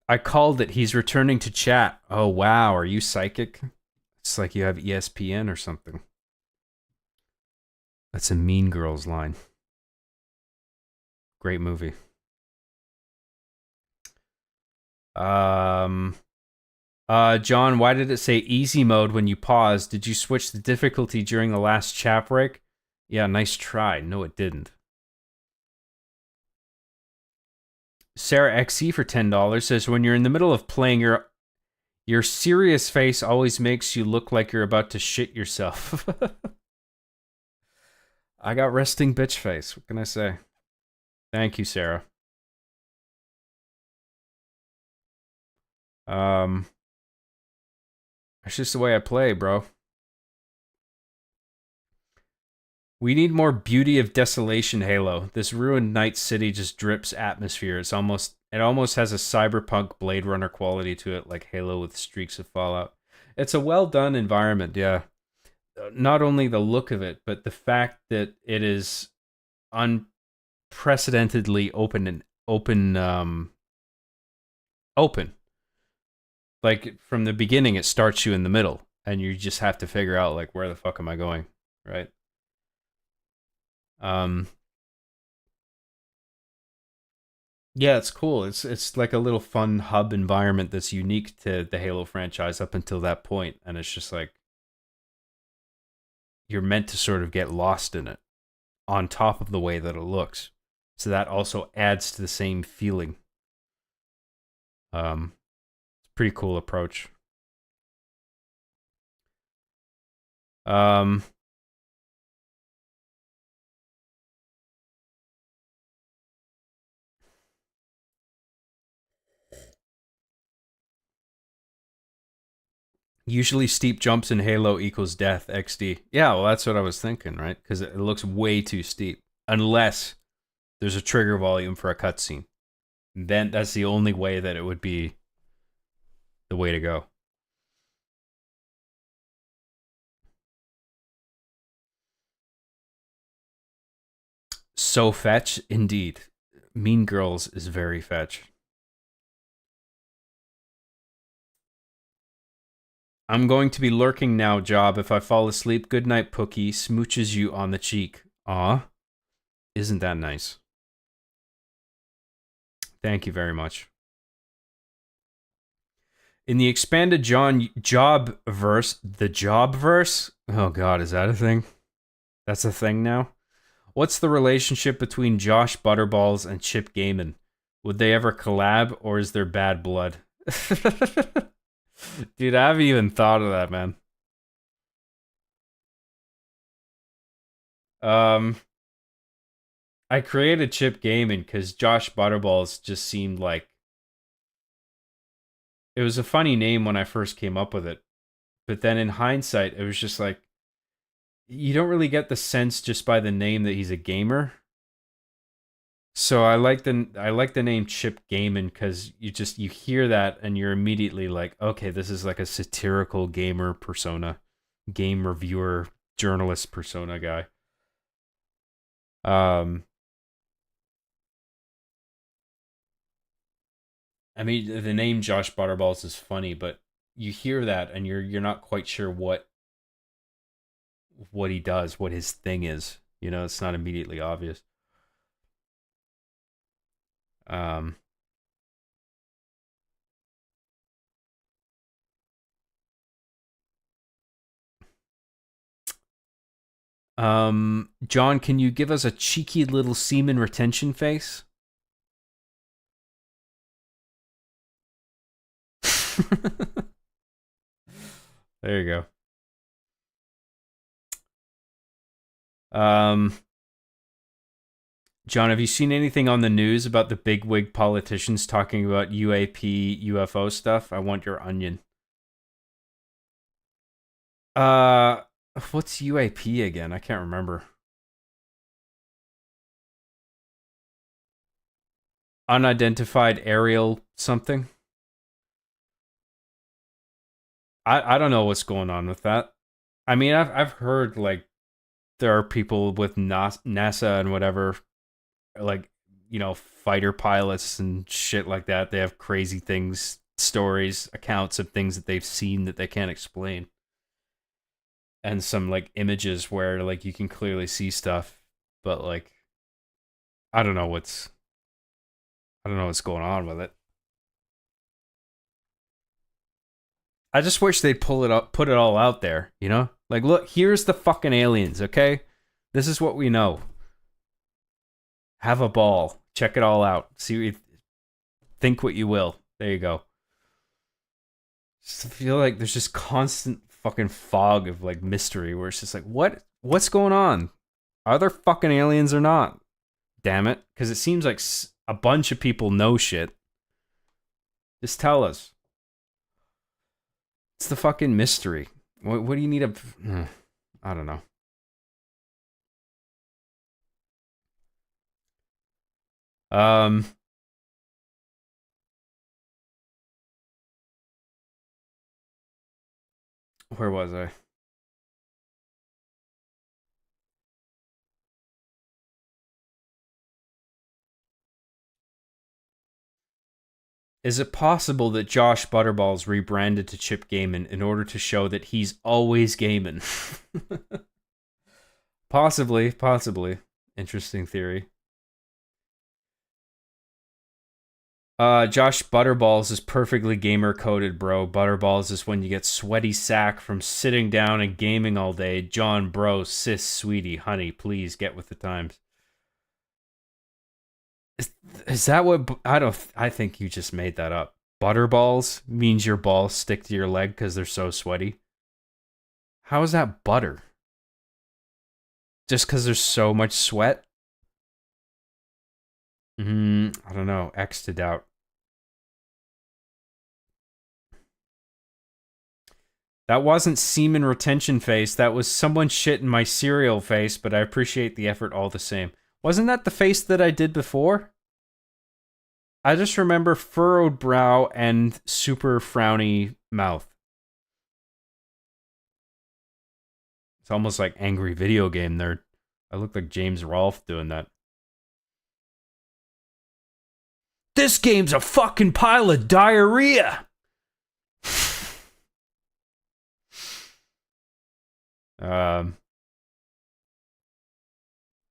I called it. He's returning to chat. Oh, wow. Are you psychic? It's like you have ESPN or something. That's a Mean Girls line. Great movie. John, why did it say easy mode when you paused? Did you switch the difficulty during the last chat break? Yeah, nice try. No, it didn't. Sarah XE for $10 says, when you're in the middle of playing, your serious face always makes you look like you're about to shit yourself. I got resting bitch face. What can I say? Thank you, Sarah. It's just the way I play, bro. We need more Beauty of Desolation Halo. This ruined night city just drips atmosphere. It almost has a cyberpunk Blade Runner quality to it, like Halo with streaks of Fallout. It's a well done environment, yeah. Not only the look of it, but the fact that it is unprecedentedly open. Like from the beginning, it starts you in the middle, and you just have to figure out like where the fuck am I going, right? Yeah, it's cool. It's like a little fun hub environment that's unique to the Halo franchise up until that point, and it's just like you're meant to sort of get lost in it on top of the way that it looks. So that also adds to the same feeling. It's a pretty cool approach. Usually steep jumps in Halo equals death, XD. Yeah, well, that's what I was thinking, right? Because it looks way too steep. Unless there's a trigger volume for a cutscene. Then that's the only way that it would be the way to go. So fetch, indeed. Mean Girls is very fetch. I'm going to be lurking now, Job. If I fall asleep, good night, Pookie. Smooches you on the cheek. Aw. Isn't that nice? Thank you very much. In the expanded Job verse, the Job verse? Oh god, is that a thing? That's a thing now? What's the relationship between Josh Butterballs and Chip Gaiman? Would they ever collab, or is there bad blood? Dude, I haven't even thought of that, man. I created Chip Gaiman because Josh Butterballs just seemed like it was a funny name when I first came up with it. But then in hindsight, it was just like you don't really get the sense just by the name that he's a gamer. So I like the name Chip Gaiman because you hear that and you're immediately like, okay, this is like a satirical gamer persona, game reviewer, journalist persona guy. I mean, the name Josh Butterballs is funny, but you hear that and you're not quite sure what he does, what his thing is. You know, it's not immediately obvious. John, can you give us a cheeky little semen retention face? There you go. John, have you seen anything on the news about the bigwig politicians talking about UAP, UFO stuff? I want your onion. What's UAP again? I can't remember. Unidentified aerial something. I don't know what's going on with that. I mean, I've heard like there are people with NASA and whatever, like, you know, fighter pilots and shit like that. They have crazy things, stories, accounts of things that they've seen that they can't explain. And some like images where like you can clearly see stuff, but like I don't know what's going on with it. I just wish they'd pull it up, put it all out there, you know? Like, look, here's the fucking aliens, okay? This is what we know. Have a ball. Check it all out. See, think what you will. There you go. Just feel like there's just constant fucking fog of like mystery where it's just like, what's going on? Are there fucking aliens or not? Damn it. Because it seems like a bunch of people know shit. Just tell us. It's the fucking mystery. What do you need I don't know. Where was I? Is it possible that Josh Butterball's rebranded to Chip Gaiman in order to show that he's always Gaiman? Possibly. Interesting theory. Josh Butterballs is perfectly gamer coded, bro. Butterballs is when you get sweaty sack from sitting down and gaming all day. John, bro, sis, sweetie, honey, please get with the times. Is that what I think you just made that up. Butterballs means your balls stick to your leg because they're so sweaty. How is that butter? Just because there's so much sweat? I don't know. X to doubt. That wasn't semen retention face. That was someone shit in my cereal face, but I appreciate the effort all the same. Wasn't that the face that I did before? I just remember furrowed brow and super frowny mouth. It's almost like angry video game nerd. I look like James Rolfe doing that. This game's a fucking pile of diarrhea!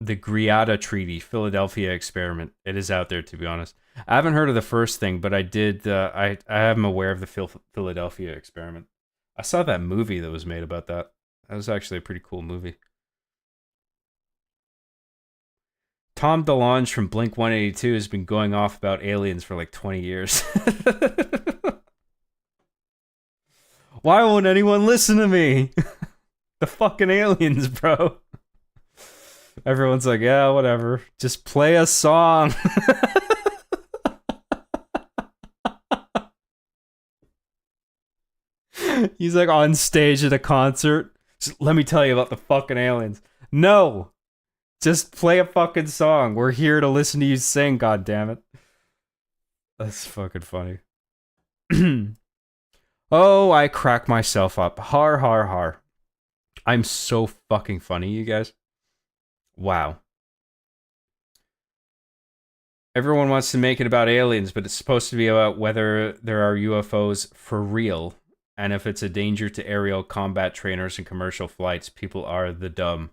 The Greada Treaty, Philadelphia Experiment. It is out there, to be honest. I haven't heard of the first thing, but I did. I am aware of the Philadelphia Experiment. I saw that movie that was made about that. That was actually a pretty cool movie. Tom DeLonge from Blink 182 has been going off about aliens for like 20 years. Why won't anyone listen to me? The fucking aliens, bro. Everyone's like, yeah, whatever. Just play a song. He's like on stage at a concert. Just, let me tell you about the fucking aliens. No. Just play a fucking song. We're here to listen to you sing, goddammit. That's fucking funny. Oh, I crack myself up. Har, har, har. I'm so fucking funny, you guys. Wow. Everyone wants to make it about aliens, but it's supposed to be about whether there are UFOs for real, and if it's a danger to aerial combat trainers and commercial flights. People are the dumb.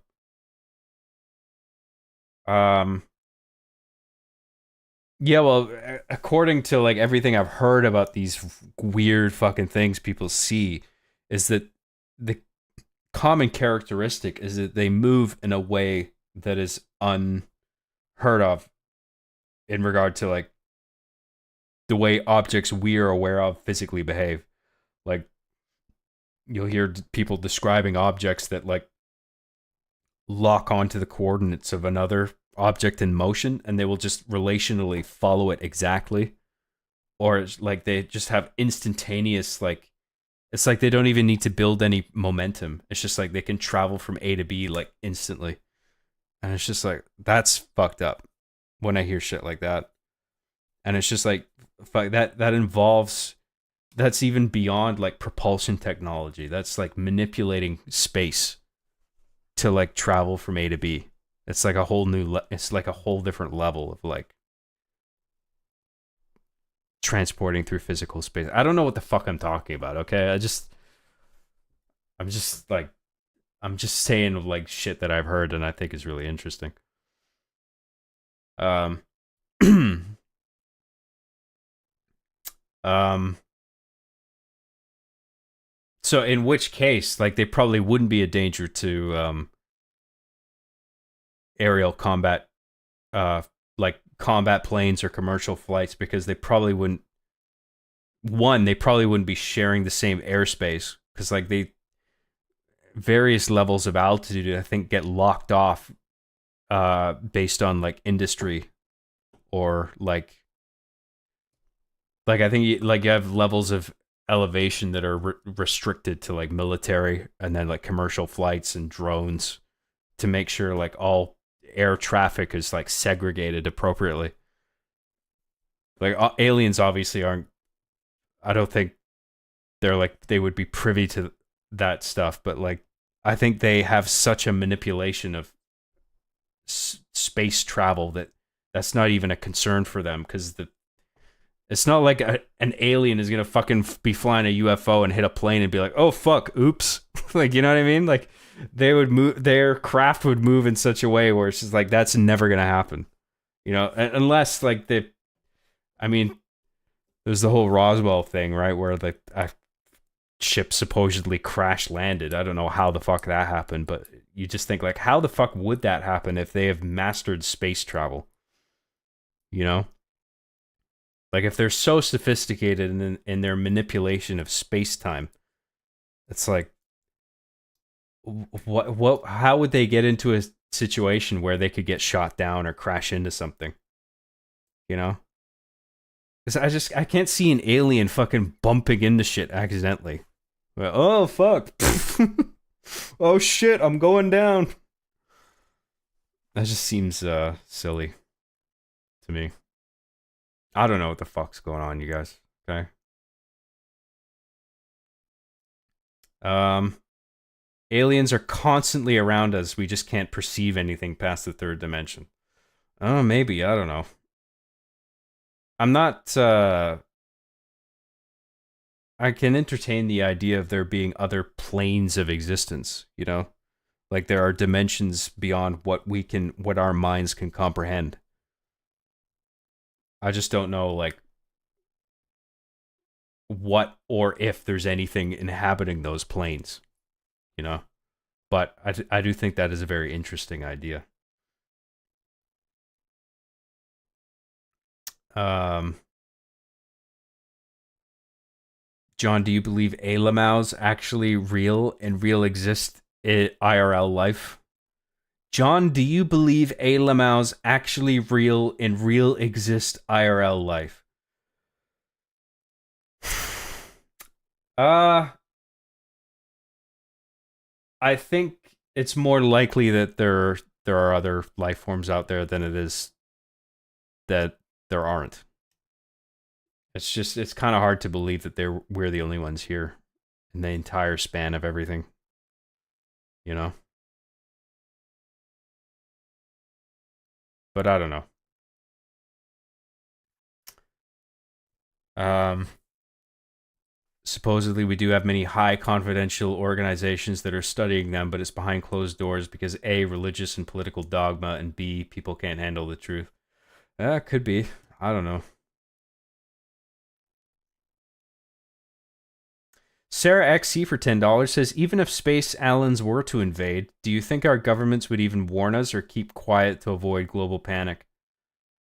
Yeah, well, according to like everything I've heard about these weird fucking things people see, is that the common characteristic is that they move in a way that is unheard of in regard to like the way objects we are aware of physically behave. Like you'll hear people describing objects that like lock onto the coordinates of another object in motion, and they will just relationally follow it exactly, or it's like they just have instantaneous like It's like they don't even need to build any momentum. It's just like they can travel from A to B like instantly. And it's just like, that's fucked up when I hear shit like that. And it's just like, fuck, that involves, that's even beyond like propulsion technology. That's like manipulating space to like travel from A to B. It's like a whole new, it's like a whole different level of like transporting through physical space. I don't know what the fuck I'm talking about, okay? I'm just saying like shit that I've heard and I think is really interesting. So in which case, like they probably wouldn't be a danger to aerial combat, like combat planes or commercial flights, because they probably wouldn't. One, they probably wouldn't be sharing the same airspace because like they various levels of altitude I think get locked off based on like industry or like I think you have levels of elevation that are restricted to like military and then like commercial flights and drones to make sure like all air traffic is like segregated appropriately. Like aliens obviously aren't, I don't think they're like they would be privy to that stuff, but like I think they have such a manipulation of space travel that that's not even a concern for them, because it's not like an alien is gonna fucking be flying a UFO and hit a plane and be like, oh fuck, oops. Like, you know what I mean? Like they would move, their craft would move in such a way where it's just like that's never gonna happen, you know, unless like I mean, there's the whole Roswell thing, right, where the ship supposedly crash landed. I don't know how the fuck that happened, but you just think like, how the fuck would that happen if they have mastered space travel? You know, like if they're so sophisticated in their manipulation of space time, it's like, what? How would they get into a situation where they could get shot down or crash into something? You know, because I can't see an alien fucking bumping into shit accidentally. Well, oh fuck! Oh shit! I'm going down. That just seems silly to me. I don't know what the fuck's going on, you guys. Okay. Aliens are constantly around us. We just can't perceive anything past the third dimension. Oh, maybe. I don't know. I'm not. I can entertain the idea of there being other planes of existence, you know? Like there are dimensions beyond what our minds can comprehend. I just don't know, like, what or if there's anything inhabiting those planes, you know? But I do think that is a very interesting idea. John, do you believe Alamaus actually real and real exist in IRL life? John, do you believe Alamaus actually real and real exist IRL life? I think it's more likely that there are other life forms out there than it is that there aren't. It's kind of hard to believe that we're the only ones here in the entire span of everything. You know? But I don't know. Supposedly we do have many high confidential organizations that are studying them, but it's behind closed doors because A, religious and political dogma, and B, people can't handle the truth. Could be. I don't know. Sarah XC for $10 says, even if space aliens were to invade, do you think our governments would even warn us or keep quiet to avoid global panic?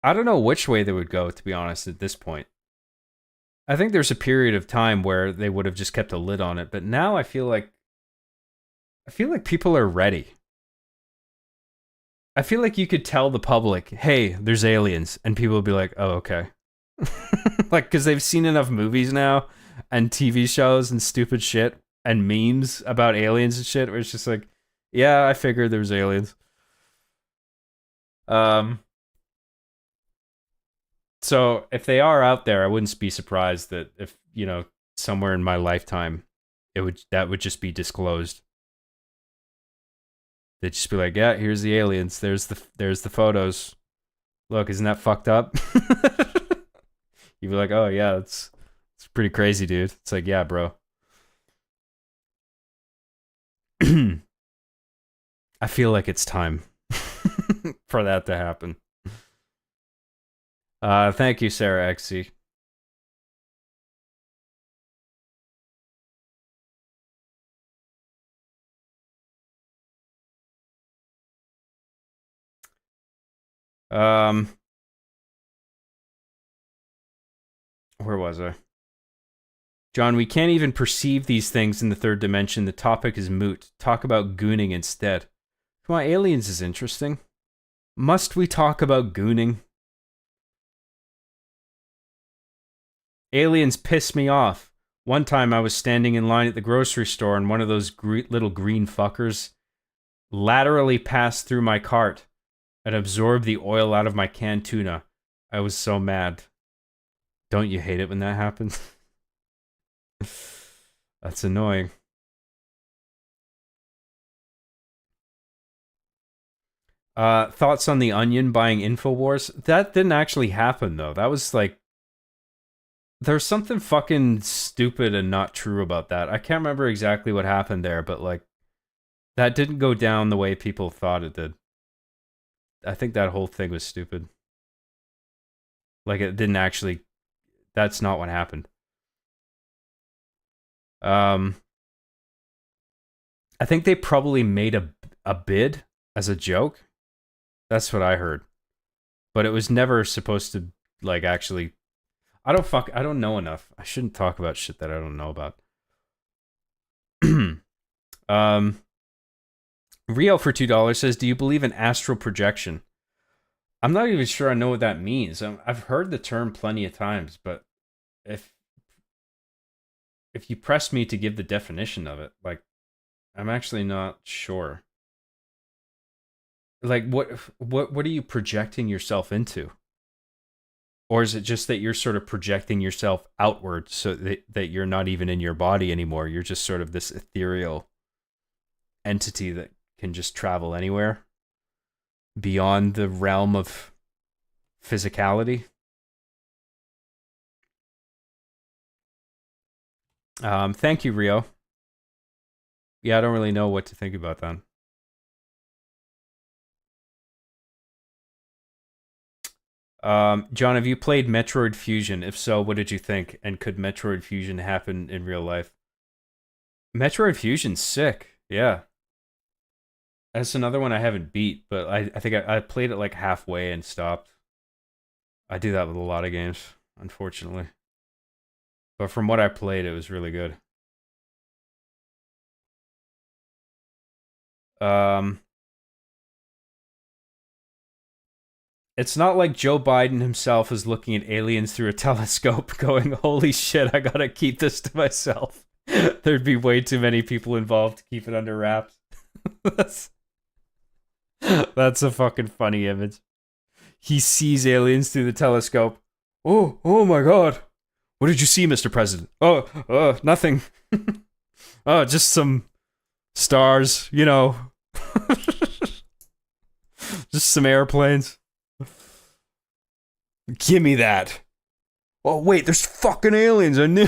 I don't know which way they would go, to be honest, at this point. I think there's a period of time where they would have just kept a lid on it, but now I feel like people are ready. I feel like you could tell the public, hey, there's aliens, and people would be like, oh, okay. Like, because they've seen enough movies now and TV shows and stupid shit and memes about aliens and shit, where it's just like, yeah, I figured there was aliens. So if they are out there, I wouldn't be surprised that if, somewhere in my lifetime, that would just be disclosed. They'd just be like, yeah, here's the aliens. There's the photos. Look, isn't that fucked up? You'd be like, oh yeah, it's pretty crazy, dude. It's like, yeah, bro. I feel like it's time for that to happen. Thank you, Sarah XC. Where was I? John, we can't even perceive these things in the third dimension. The topic is moot. Talk about gooning instead. Come on, aliens is interesting. Must we talk about gooning? Aliens piss me off. One time I was standing in line at the grocery store and one of those little green fuckers laterally passed through my cart and absorbed the oil out of my canned tuna. I was so mad. Don't you hate it when that happens? That's annoying. Thoughts on the Onion buying InfoWars? That didn't actually happen, though. That was like... There's something fucking stupid and not true about that. I can't remember exactly what happened there, but like... That didn't go down the way people thought it did. I think that whole thing was stupid. Like, it didn't actually... That's not what happened. I think they probably made a bid as a joke. That's what I heard. But it was never supposed to, like, actually... I don't know enough. I shouldn't talk about shit that I don't know about. Rio for $2 says, do you believe in astral projection? I'm not even sure I know what that means. I've heard the term plenty of times, but if you press me to give the definition of it, like, I'm actually not sure. Like, what are you projecting yourself into? Or is it just that you're sort of projecting yourself outward so that you're not even in your body anymore? You're just sort of this ethereal entity that can just travel anywhere beyond the realm of physicality. Thank you, Rio. Yeah, I don't really know what to think about that. John, have you played Metroid Fusion? If so, what did you think? And could Metroid Fusion happen in real life? Metroid Fusion's sick. Yeah. That's another one I haven't beat, but I think I played it like halfway and stopped. I do that with a lot of games, unfortunately. But from what I played, it was really good. It's not like Joe Biden himself is looking at aliens through a telescope going, holy shit, I gotta keep this to myself. There'd be way too many people involved to keep it under wraps. That's a fucking funny image. He sees aliens through the telescope. Oh my god. What did you see, Mr. President? Oh, nothing. Oh, just some stars, you know. Just some airplanes. Give me that. Oh, wait, there's fucking aliens. I knew.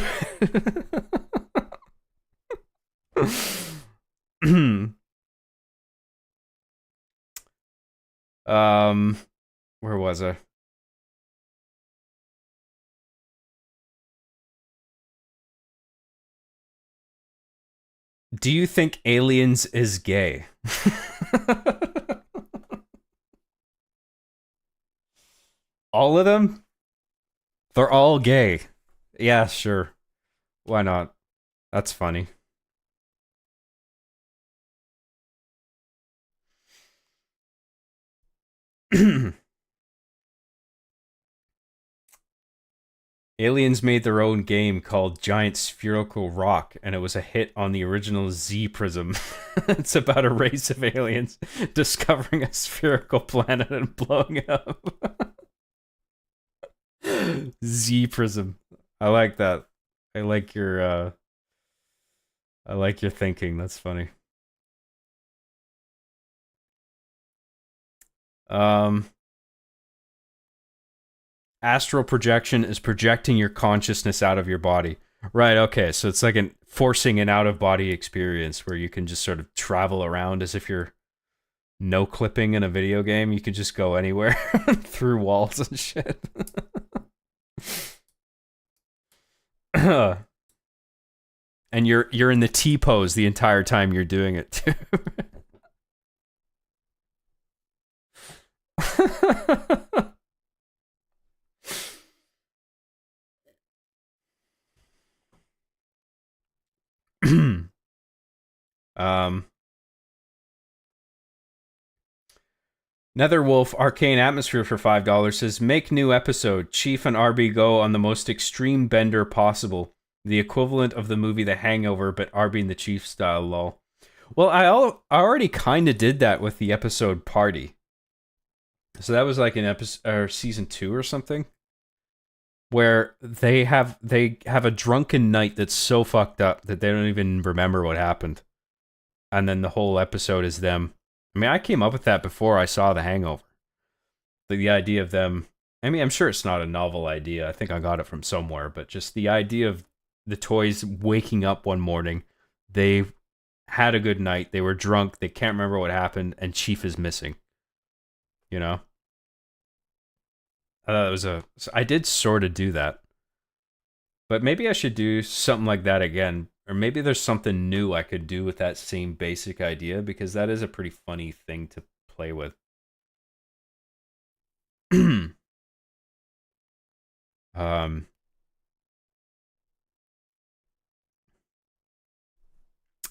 Where was I? Do you think aliens is gay? All of them? They're all gay. Yeah, sure. Why not? That's funny. Aliens made their own game called Giant Spherical Rock, and it was a hit on the original Z Prism. It's about a race of aliens discovering a spherical planet and blowing it up. Z Prism. I like that. I like your thinking. That's funny. Astral projection is projecting your consciousness out of your body. Right, okay. So it's like forcing an out of body experience where you can just sort of travel around as if you're no clipping in a video game. You can just go anywhere through walls and shit. And you're in the T pose the entire time you're doing it too. Netherwolf Arcane Atmosphere for $5 says, make new episode. Chief and RB go on the most extreme bender possible. The equivalent of the movie The Hangover, but RB and the Chief style, lol. Well, I already kind of did that with the episode Party. So that was like an episode or season 2 or something, where they have a drunken night that's so fucked up that they don't even remember what happened, and then the whole episode is them. I mean, I came up with that before I saw The Hangover. The idea of them. I mean, I'm sure it's not a novel idea. I think I got it from somewhere, but just the idea of the toys waking up one morning, they had a good night, they were drunk, they can't remember what happened, and Chief is missing. You know? I did sort of do that. But maybe I should do something like that again. Or maybe there's something new I could do with that same basic idea, because that is a pretty funny thing to play with.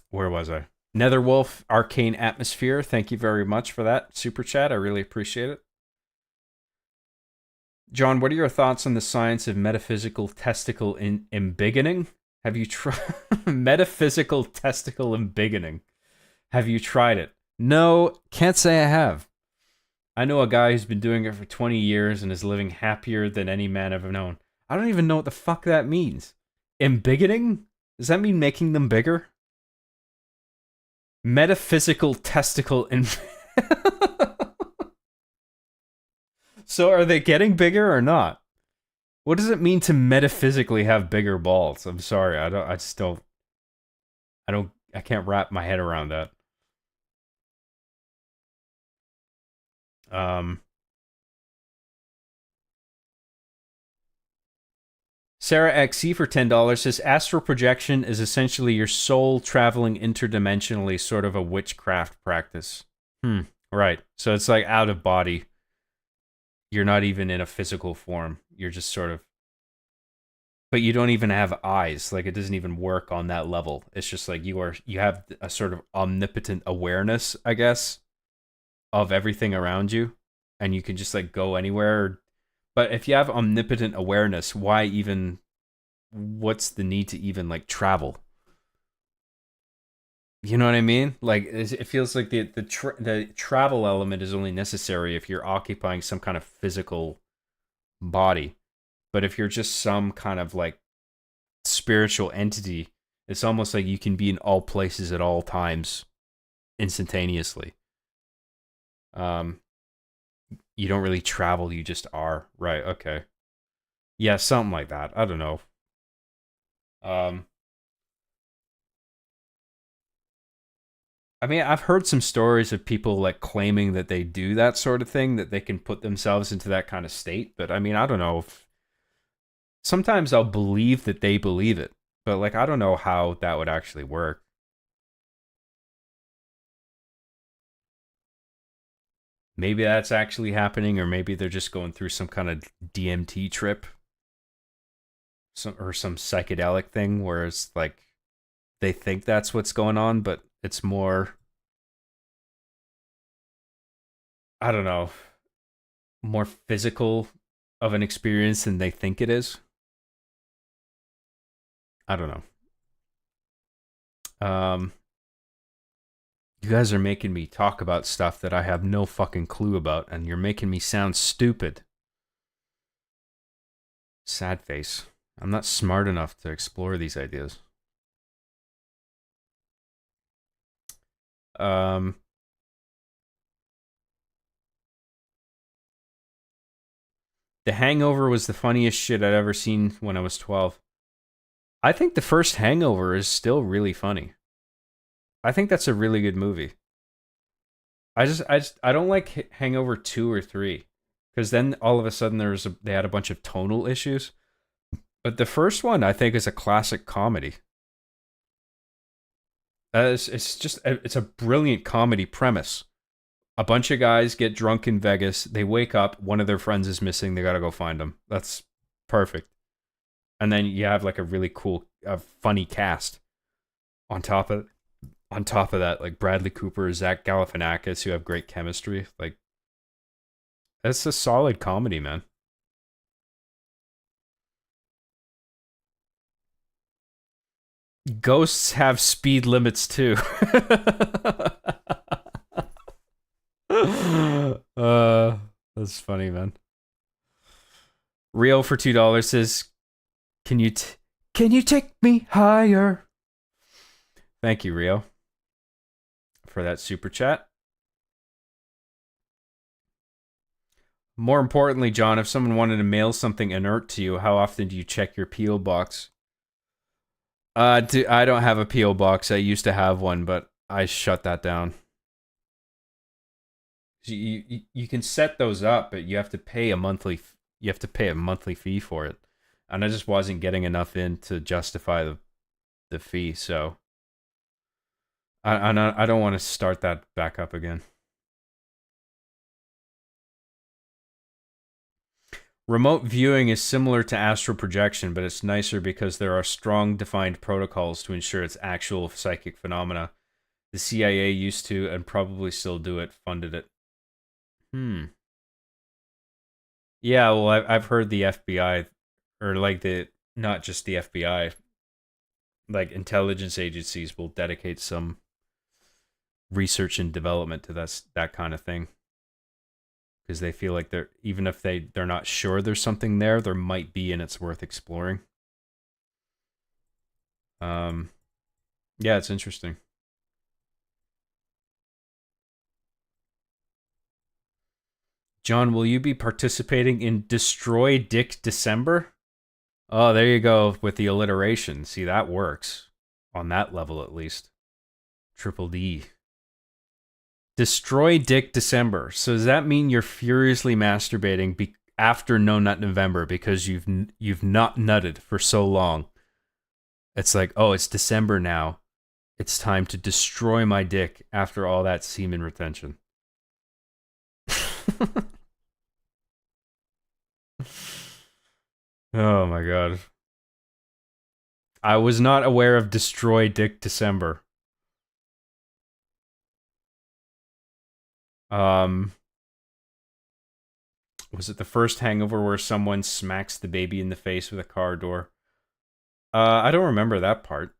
Where was I? Netherwolf Arcane Atmosphere. Thank you very much for that super chat. I really appreciate it. John, what are your thoughts on the science of metaphysical testicle embiggening? Have you tried metaphysical testicle embiggening? Have you tried it? No, can't say I have. I know a guy who's been doing it for 20 years and is living happier than any man I've ever known. I don't even know what the fuck that means. Embiggening? Does that mean making them bigger? Metaphysical testicle So are they getting bigger or not? What does it mean to metaphysically have bigger balls? I'm sorry, I can't wrap my head around that. Sarah XC for $10 says, astral projection is essentially your soul traveling interdimensionally, sort of a witchcraft practice. Right. So it's like out of body. You're not even in a physical form. You're just sort of... But you don't even have eyes. Like, it doesn't even work on that level. It's just like you have a sort of omnipotent awareness, I guess, of everything around you. And you can just, like, go anywhere. But if you have omnipotent awareness, why even... What's the need to even, like, travel? You know what I mean? Like, it feels like the travel element is only necessary if you're occupying some kind of physical body. But if you're just some kind of, like, spiritual entity, it's almost like you can be in all places at all times instantaneously. You don't really travel, you just are. Right, okay. Yeah, something like that. I don't know. I mean, I've heard some stories of people, like, claiming that they do that sort of thing, that they can put themselves into that kind of state. But, I mean, I don't know if... Sometimes I'll believe that they believe it. But, like, I don't know how that would actually work. Maybe that's actually happening, or maybe they're just going through some kind of DMT trip. Or some psychedelic thing, where it's, like, they think that's what's going on, but it's more... I don't know, more physical of an experience than they think it is. I don't know. You guys are making me talk about stuff that I have no fucking clue about, and you're making me sound stupid. Sad face. I'm not smart enough to explore these ideas. The Hangover was the funniest shit I'd ever seen when I was 12. I think the first Hangover is still really funny. I think that's a really good movie. I don't like Hangover 2 or 3 because then all of a sudden they had a bunch of tonal issues. But the first one I think is a classic comedy. It's a brilliant comedy premise. A bunch of guys get drunk in Vegas, they wake up, one of their friends is missing, they got to go find him. That's perfect. And then you have like a really cool funny cast on top of that, like Bradley Cooper, Zach Galifianakis, who have great chemistry. Like, it's a solid comedy, man. Ghosts have speed limits too. That's funny, man. Rio for $2 says, "Can you take me higher?" Thank you, Rio, for that super chat. More importantly, John, if someone wanted to mail something inert to you, how often do you check your P.O. box? I don't have a P.O. box. I used to have one, but I shut that down. You can set those up, but you have to pay a monthly fee for it. And I just wasn't getting enough in to justify the fee, so I don't want to start that back up again. Remote viewing is similar to astral projection, but it's nicer because there are strong defined protocols to ensure it's actual psychic phenomena. The CIA used to, and probably still do it, funded it. Yeah, well, I've heard the FBI, or like not just the FBI, like intelligence agencies will dedicate some research and development to that kind of thing. Because they feel like even if they're not sure there's something there might be, and it's worth exploring. Yeah, it's interesting. John, will you be participating in Destroy Dick December? Oh, there you go with the alliteration. See, that works. On that level, at least. Triple D. Destroy Dick December. So does that mean you're furiously masturbating after No Nut November because you've not nutted for so long? It's like, oh, it's December now. It's time to destroy my dick after all that semen retention. Oh my god. I was not aware of Destroy Dick December. Was it the first Hangover where someone smacks the baby in the face with a car door? I don't remember that part.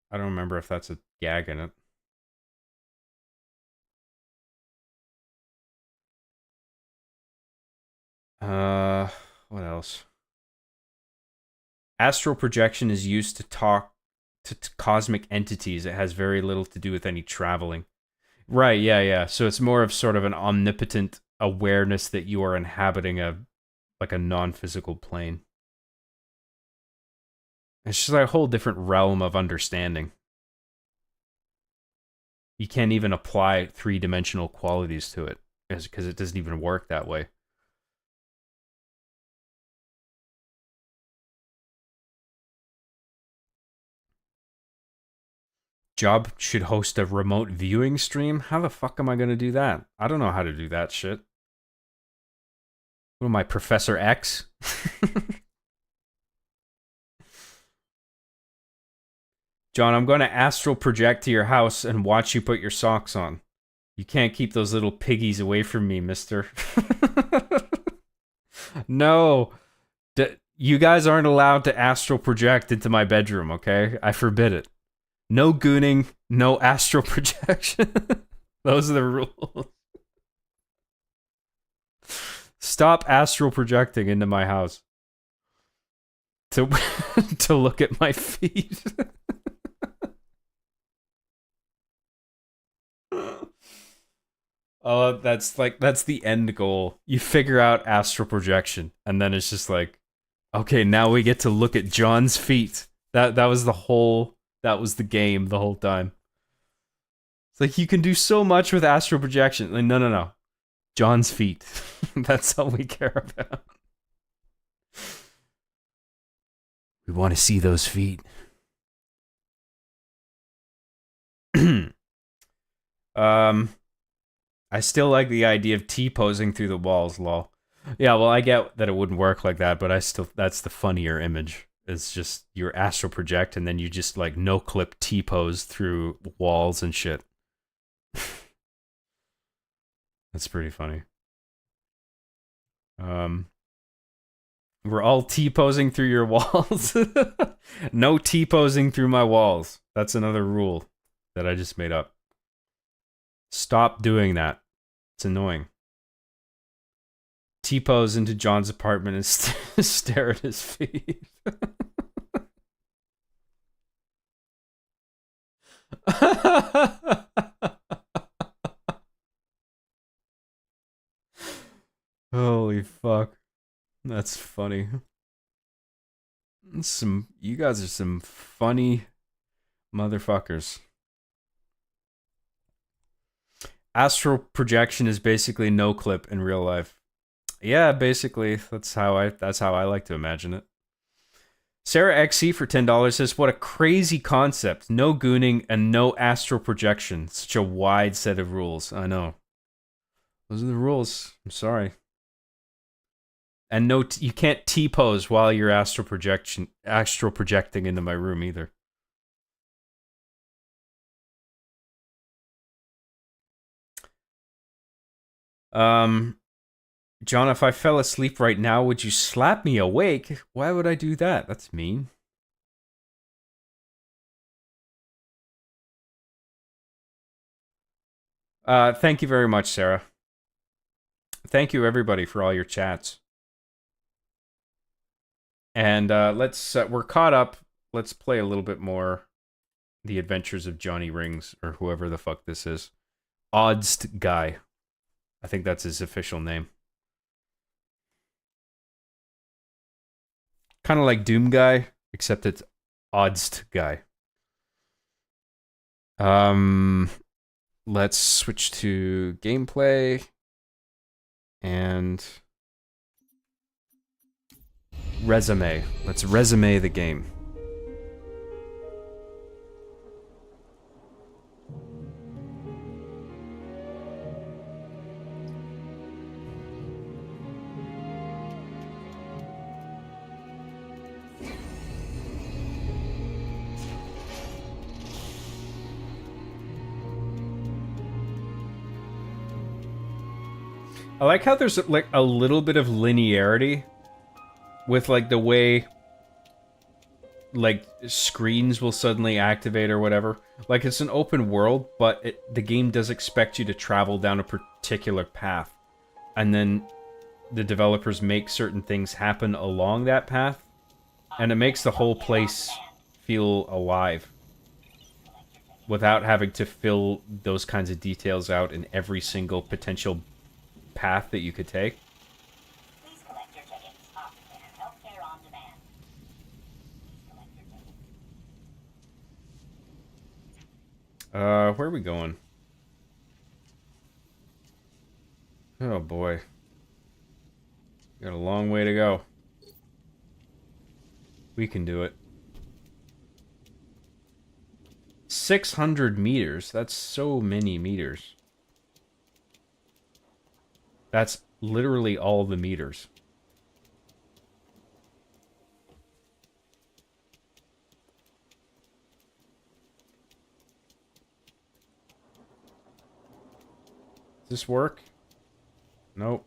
I don't remember if that's a gag in it. What else? Astral projection is used to talk to cosmic entities. It has very little to do with any traveling. Right, yeah. So it's more of sort of an omnipotent awareness that you are inhabiting a non-physical plane. It's just like a whole different realm of understanding. You can't even apply three-dimensional qualities to it because it doesn't even work that way. Job should host a remote viewing stream? How the fuck am I going to do that? I don't know how to do that shit. What am I, Professor X? John, I'm going to astral project to your house and watch you put your socks on. You can't keep those little piggies away from me, mister. No. You guys aren't allowed to astral project into my bedroom, okay? I forbid it. No gooning, no astral projection. Those are the rules. Stop astral projecting into my house. To to look at my feet. Oh, that's the end goal. You figure out astral projection, and then it's just like, okay, now we get to look at John's feet. That was the game the whole time. It's like you can do so much with astral projection. Like, no. John's feet. That's all we care about. We want to see those feet. I still like the idea of T-posing through the walls, lol. Yeah, well, I get that it wouldn't work like that, but that's the funnier image. It's just your astral project and then you just like no clip T-pose through walls and shit. That's pretty funny. We're all T-posing through your walls. No T-posing through my walls. That's another rule that I just made up. Stop doing that. It's annoying. T-pose into John's apartment and stare at his feet. Holy fuck. That's funny. You guys are some funny motherfuckers. Astral projection is basically no clip in real life. Yeah, basically, that's how I like to imagine it. Sarah XC for $10 says, what a crazy concept. No gooning and no astral projection. Such a wide set of rules. I know. Those are the rules. I'm sorry. And no, you can't T-pose while you're astral projecting into my room either. John, if I fell asleep right now, would you slap me awake? Why would I do that? That's mean. Thank you very much, Sarah. Thank you, everybody, for all your chats. And we're caught up. Let's play a little bit more The Adventures of Johnny Rings, or whoever the fuck this is. ODST guy. I think that's his official name. Kind of like Doom Guy, except it's ODST guy. Let's switch to gameplay. And resume. Let's resume the game. I like how there's like a little bit of linearity with like the way like screens will suddenly activate or whatever. Like it's an open world, but the game does expect you to travel down a particular path. And then the developers make certain things happen along that path. And it makes the whole place feel alive. Without having to fill those kinds of details out in every single potential path that you could take. Please collect your tickets. Opticare, healthcare on demand. Please collect your tickets. Where are we going? Oh boy. Got a long way to go. We can do it. 600 meters. That's so many meters. That's literally all the meters. Does this work? Nope.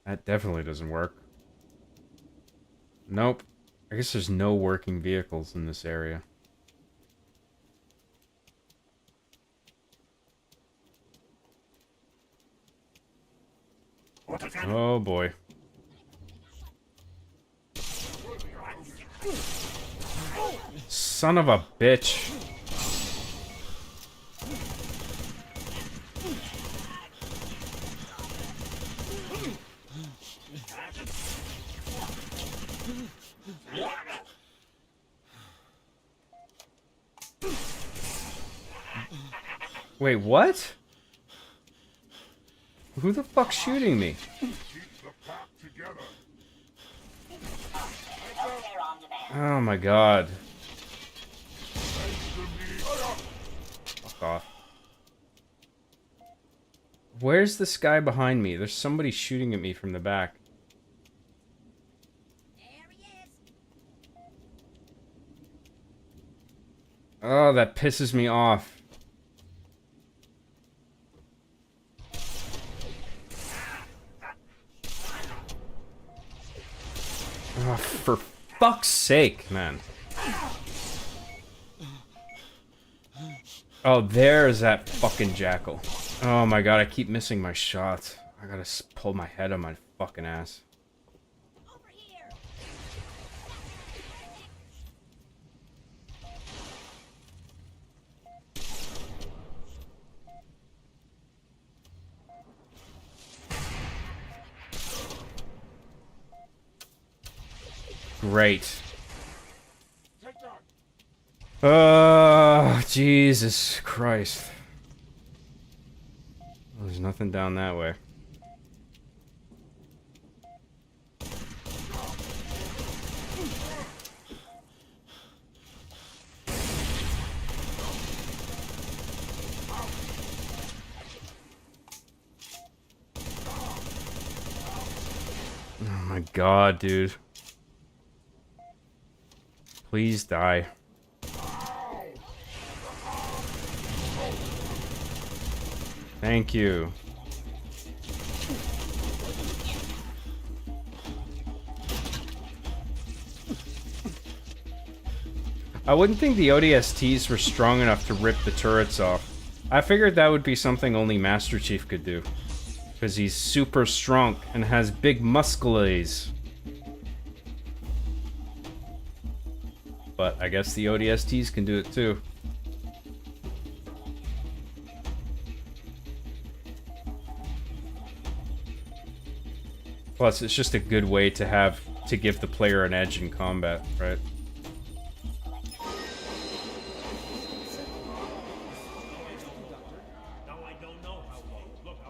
That definitely doesn't work. Nope. I guess there's no working vehicles in this area. Oh boy. Son of a bitch. Wait, what? Who the fuck's shooting me? Oh my god. Fuck off. Where's this guy behind me? There's somebody shooting at me from the back. Oh, that pisses me off. Oh, for fuck's sake, man. Oh, there's that fucking jackal. Oh my god, I keep missing my shots. I gotta pull my head on my fucking ass. Great. Oh, Jesus Christ. Well, there's nothing down that way. Oh my god, dude. Please die. Thank you. I wouldn't think the ODSTs were strong enough to rip the turrets off. I figured that would be something only Master Chief could do. Because he's super strong and has big muscles. But I guess the ODSTs can do it too. Plus, it's just a good way to give the player an edge in combat, right?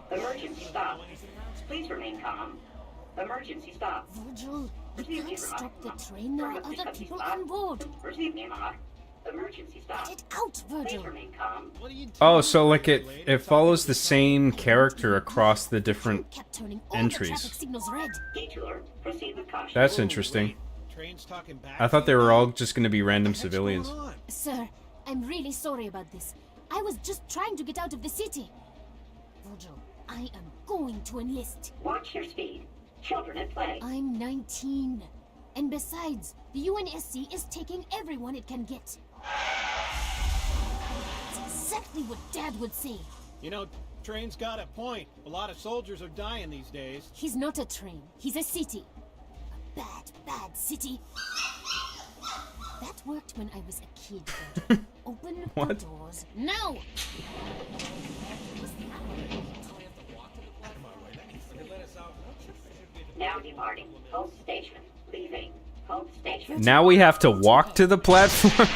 Emergency stop. Please remain calm. Emergency stop. Virgil, we can't stop the train. There are other people on board. Receive me, Mark. Emergency stop. Get out, Virgil. Please remain calm. Oh, so like it follows the same character across the different entries. Detour. Proceed with caution. That's interesting. I thought they were all just going to be random civilians. Sir, I'm really sorry about this. I was just trying to get out of the city. Virgil, I am going to enlist. Watch your speed. Children at play. I'm 19. And besides, the UNSC is taking everyone it can get. That's exactly what Dad would say. You know, Train's got a point. A lot of soldiers are dying these days. He's not a train. He's a city. A bad, bad city. That worked when I was a kid, Virgil. Open the doors now! Now departing. Hold station. Leaving. Hold station. Now we have to walk to the platform?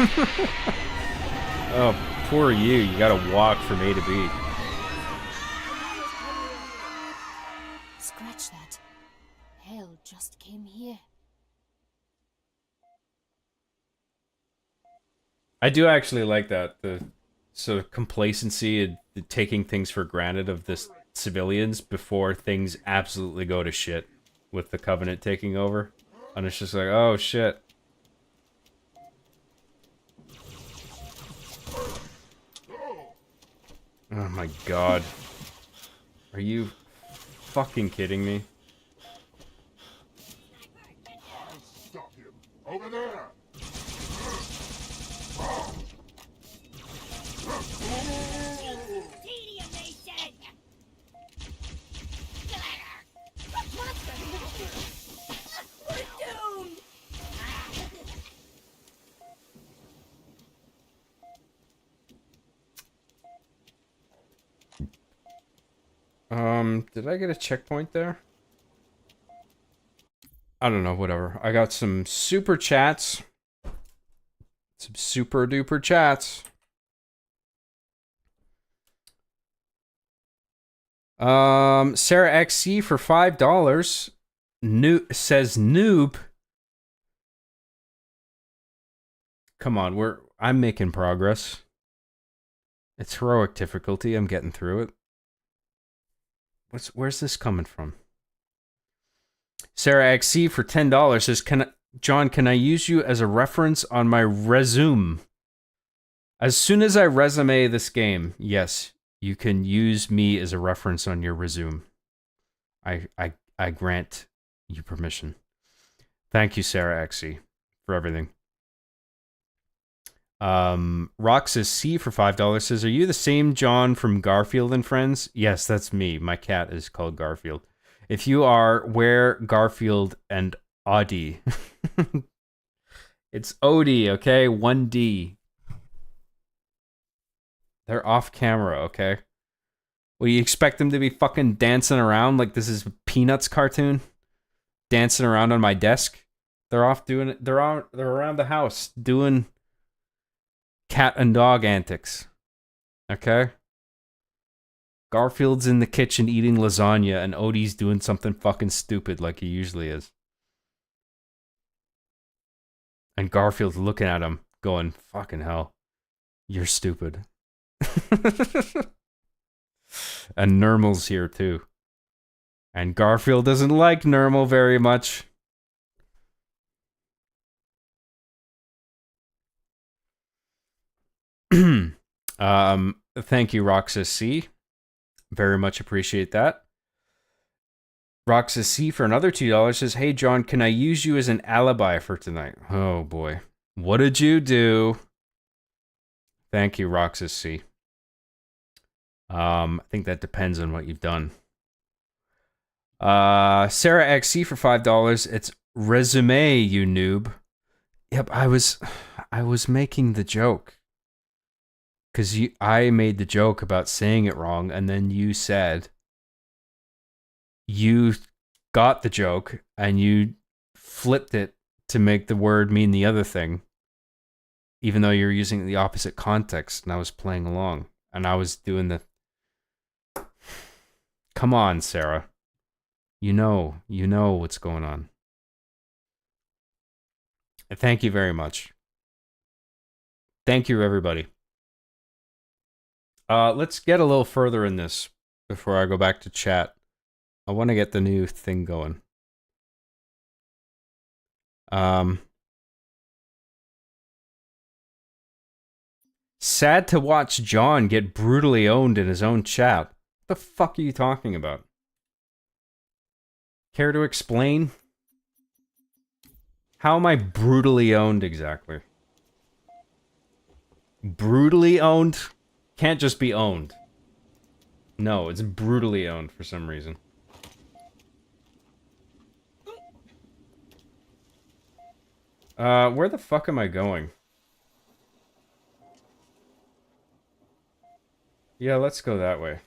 Oh, poor you. You gotta walk from A to B. Scratch that. Hell just came here. I do actually like that. The sort of complacency and the taking things for granted of the civilians before things absolutely go to shit with the Covenant taking over. And it's just like, oh shit. Oh my god. Are you fucking kidding me? Did I get a checkpoint there? I don't know, whatever. I got some super chats. Some super duper chats. Sarah XC for $5. Says noob. Come on, I'm making progress. It's heroic difficulty. I'm getting through it. Where's this coming from? Sarah XC for $10 says, John, can I use you as a reference on my resume? As soon as I resume this game, yes, you can use me as a reference on your resume. I grant you permission. Thank you, Sarah XC, for everything. Roxas C for $5 says, are you the same John from Garfield and Friends? Yes, that's me. My cat is called Garfield. If you are, where Garfield and Audie? It's Odie, okay? 1D. They're off camera, okay? Well, you expect them to be fucking dancing around like this is a Peanuts cartoon? Dancing around on my desk? They're off doing it. They're around the house doing cat and dog antics. Okay? Garfield's in the kitchen eating lasagna and Odie's doing something fucking stupid like he usually is. And Garfield's looking at him going, fucking hell, you're stupid. And Nermal's here too. And Garfield doesn't like Nermal very much. Thank you, Roxas C. Very much appreciate that. Roxas C for another $2 says, hey John, can I use you as an alibi for tonight? Oh boy. What did you do? Thank you, Roxas C. I think that depends on what you've done. Sarah XC for $5. It's resume, you noob. Yep, I was making the joke. Because I made the joke about saying it wrong, and then you said you got the joke, and you flipped it to make the word mean the other thing, even though you're using the opposite context, and I was playing along, and I was doing the... Come on, Sarah. You know what's going on. Thank you very much. Thank you, everybody. Let's get a little further in this before I go back to chat. I want to get the new thing going. Sad to watch John get brutally owned in his own chat. What the fuck are you talking about? Care to explain? How am I brutally owned exactly? Brutally owned? Can't just be owned. No, it's brutally owned for some reason. Where the fuck am I going? Yeah, let's go that way.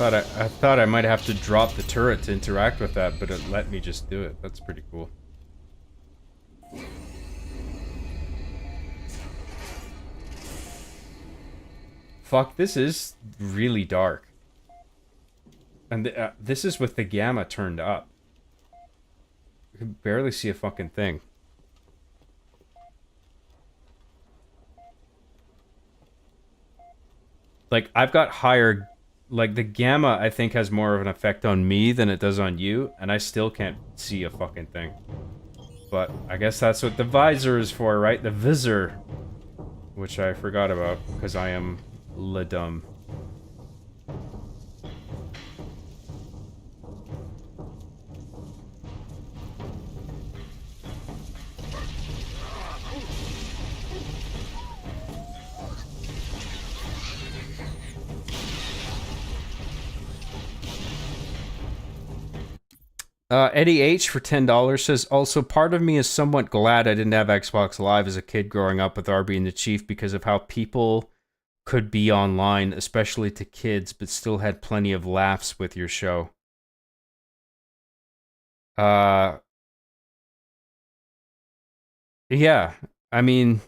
I thought I might have to drop the turret to interact with that, but it let me just do it. That's pretty cool. Fuck, this is really dark. And this is with the gamma turned up. You can barely see a fucking thing. Like, I've got higher... Like, the gamma, I think, has more of an effect on me than it does on you, and I still can't see a fucking thing. But I guess that's what the visor is for, right? The visor. Which I forgot about, because I am le dumb. Eddie H for $10 says, also, part of me is somewhat glad I didn't have Xbox Live as a kid growing up with R being the chief because of how people could be online, especially to kids, but still had plenty of laughs with your show. Yeah, I mean,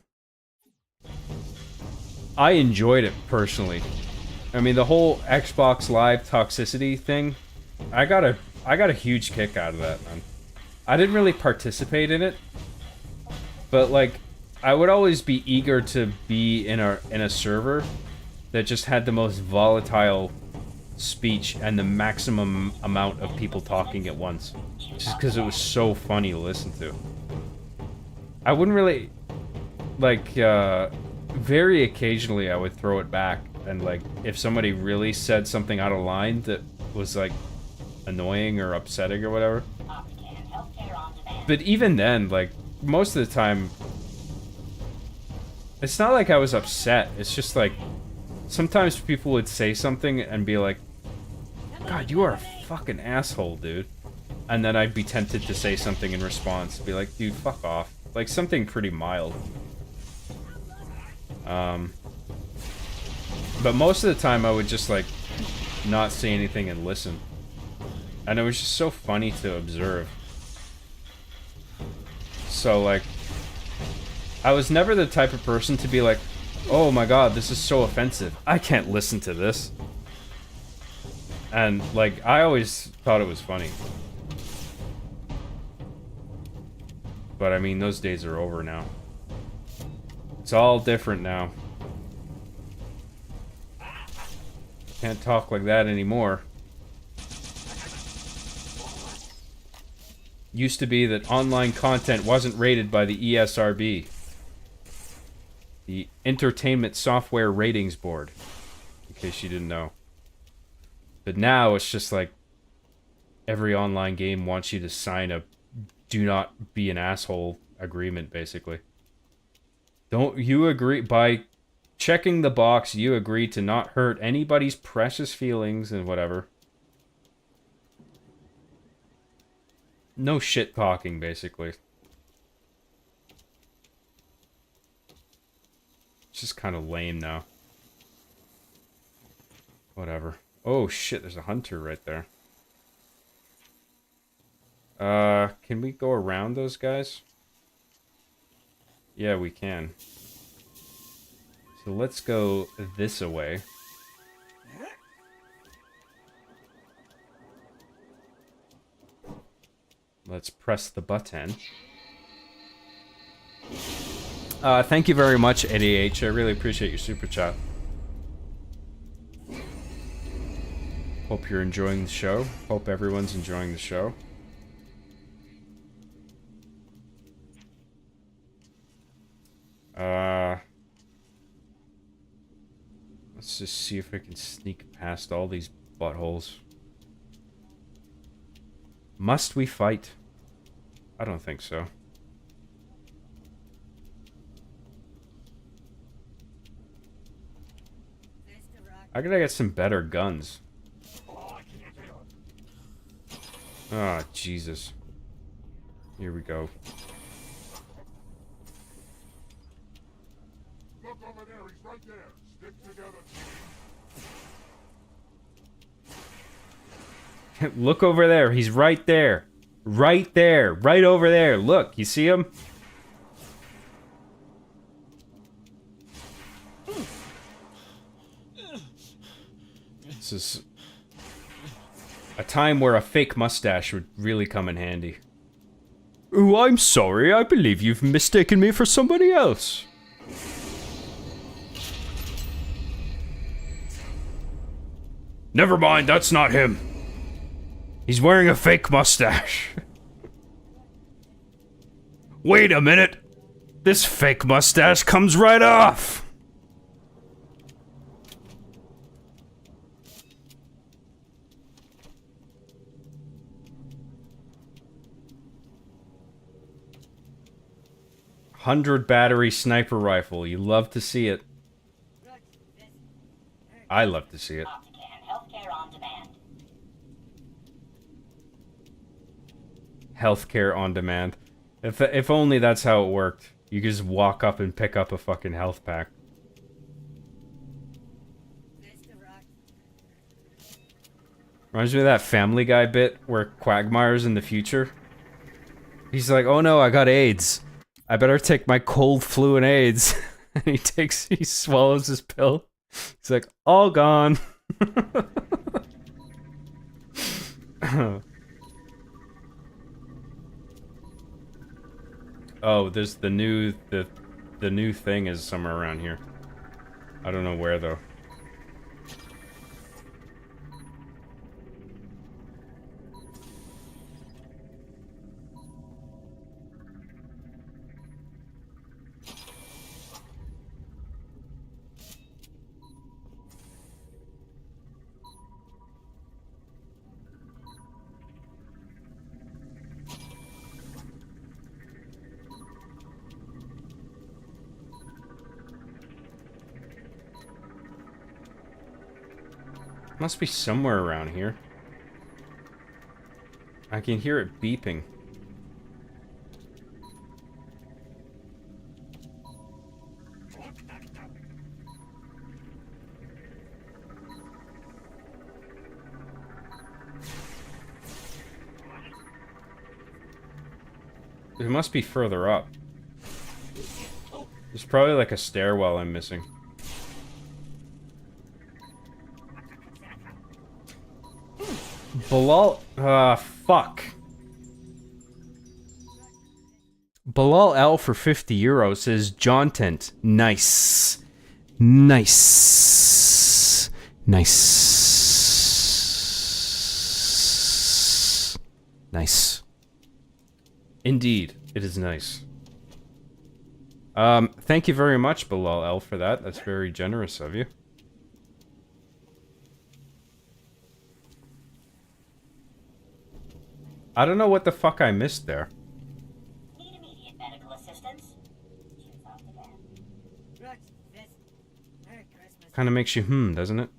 I enjoyed it personally. I mean, the whole Xbox Live toxicity thing, I got a huge kick out of that, man. I didn't really participate in it, but like, I would always be eager to be in a server that just had the most volatile speech and the maximum amount of people talking at once, just because it was so funny to listen to. I wouldn't really, like, very occasionally I would throw it back, and like, if somebody really said something out of line that was like annoying or upsetting or whatever. But even then, like, most of the time, it's not like I was upset, it's just like, sometimes people would say something and be like, God, you are a fucking asshole, dude. And then I'd be tempted to say something in response, be like, dude, fuck off. Like, something pretty mild. But most of the time I would just, like, not say anything and listen. And it was just so funny to observe. So, like, I was never the type of person to be like, oh my god, this is so offensive. I can't listen to this. And, like, I always thought it was funny. But, I mean, those days are over now. It's all different now. Can't talk like that anymore. Used to be that online content wasn't rated by the ESRB. The Entertainment Software Ratings Board. In case you didn't know. But now it's just like every online game wants you to sign a do not be an asshole agreement, basically. Don't you agree by checking the box, you agree to not hurt anybody's precious feelings and whatever. No shit talking, basically. It's just kind of lame now. Whatever. Oh shit, there's a hunter right there. Can we go around those guys? Yeah, we can. So let's go this away. Let's press the button. Thank you very much, Eddie H. I really appreciate your super chat. Hope you're enjoying the show. Hope everyone's enjoying the show. Let's just see if I can sneak past all these buttholes. Must we fight? I don't think so. I gotta get some better guns. Ah, Jesus. Here we go. Look over there, he's right there. Stick together. Look over there, he's right there. Right there, right over there. Look, you see him? This is a time where a fake mustache would really come in handy. Oh, I'm sorry. I believe you've mistaken me for somebody else. Never mind, that's not him. He's wearing a fake mustache. Wait a minute. This fake mustache comes right off. $100 battery sniper rifle. You love to see it. I love to see it. healthcare on demand. If only that's how it worked. You could just walk up and pick up a fucking health pack. Reminds me of that Family Guy bit where Quagmire's in the future. He's like, oh no, I got AIDS. I better take my cold, flu, and AIDS. And he swallows his pill. He's like, all gone. Oh, there's the new thing is somewhere around here. I don't know where though. Must be somewhere around here. I can hear it beeping. It must be further up. There's probably like a stairwell I'm missing. Bilal, fuck. Bilal L for 50 euros says, Jontent, nice. Nice. Nice. Nice. Indeed, it is nice. Thank you very much, Bilal L, for that. That's very generous of you. I don't know what the fuck I missed there. Need immediate medical assistance? Choose off the bed. Kind of makes you doesn't it?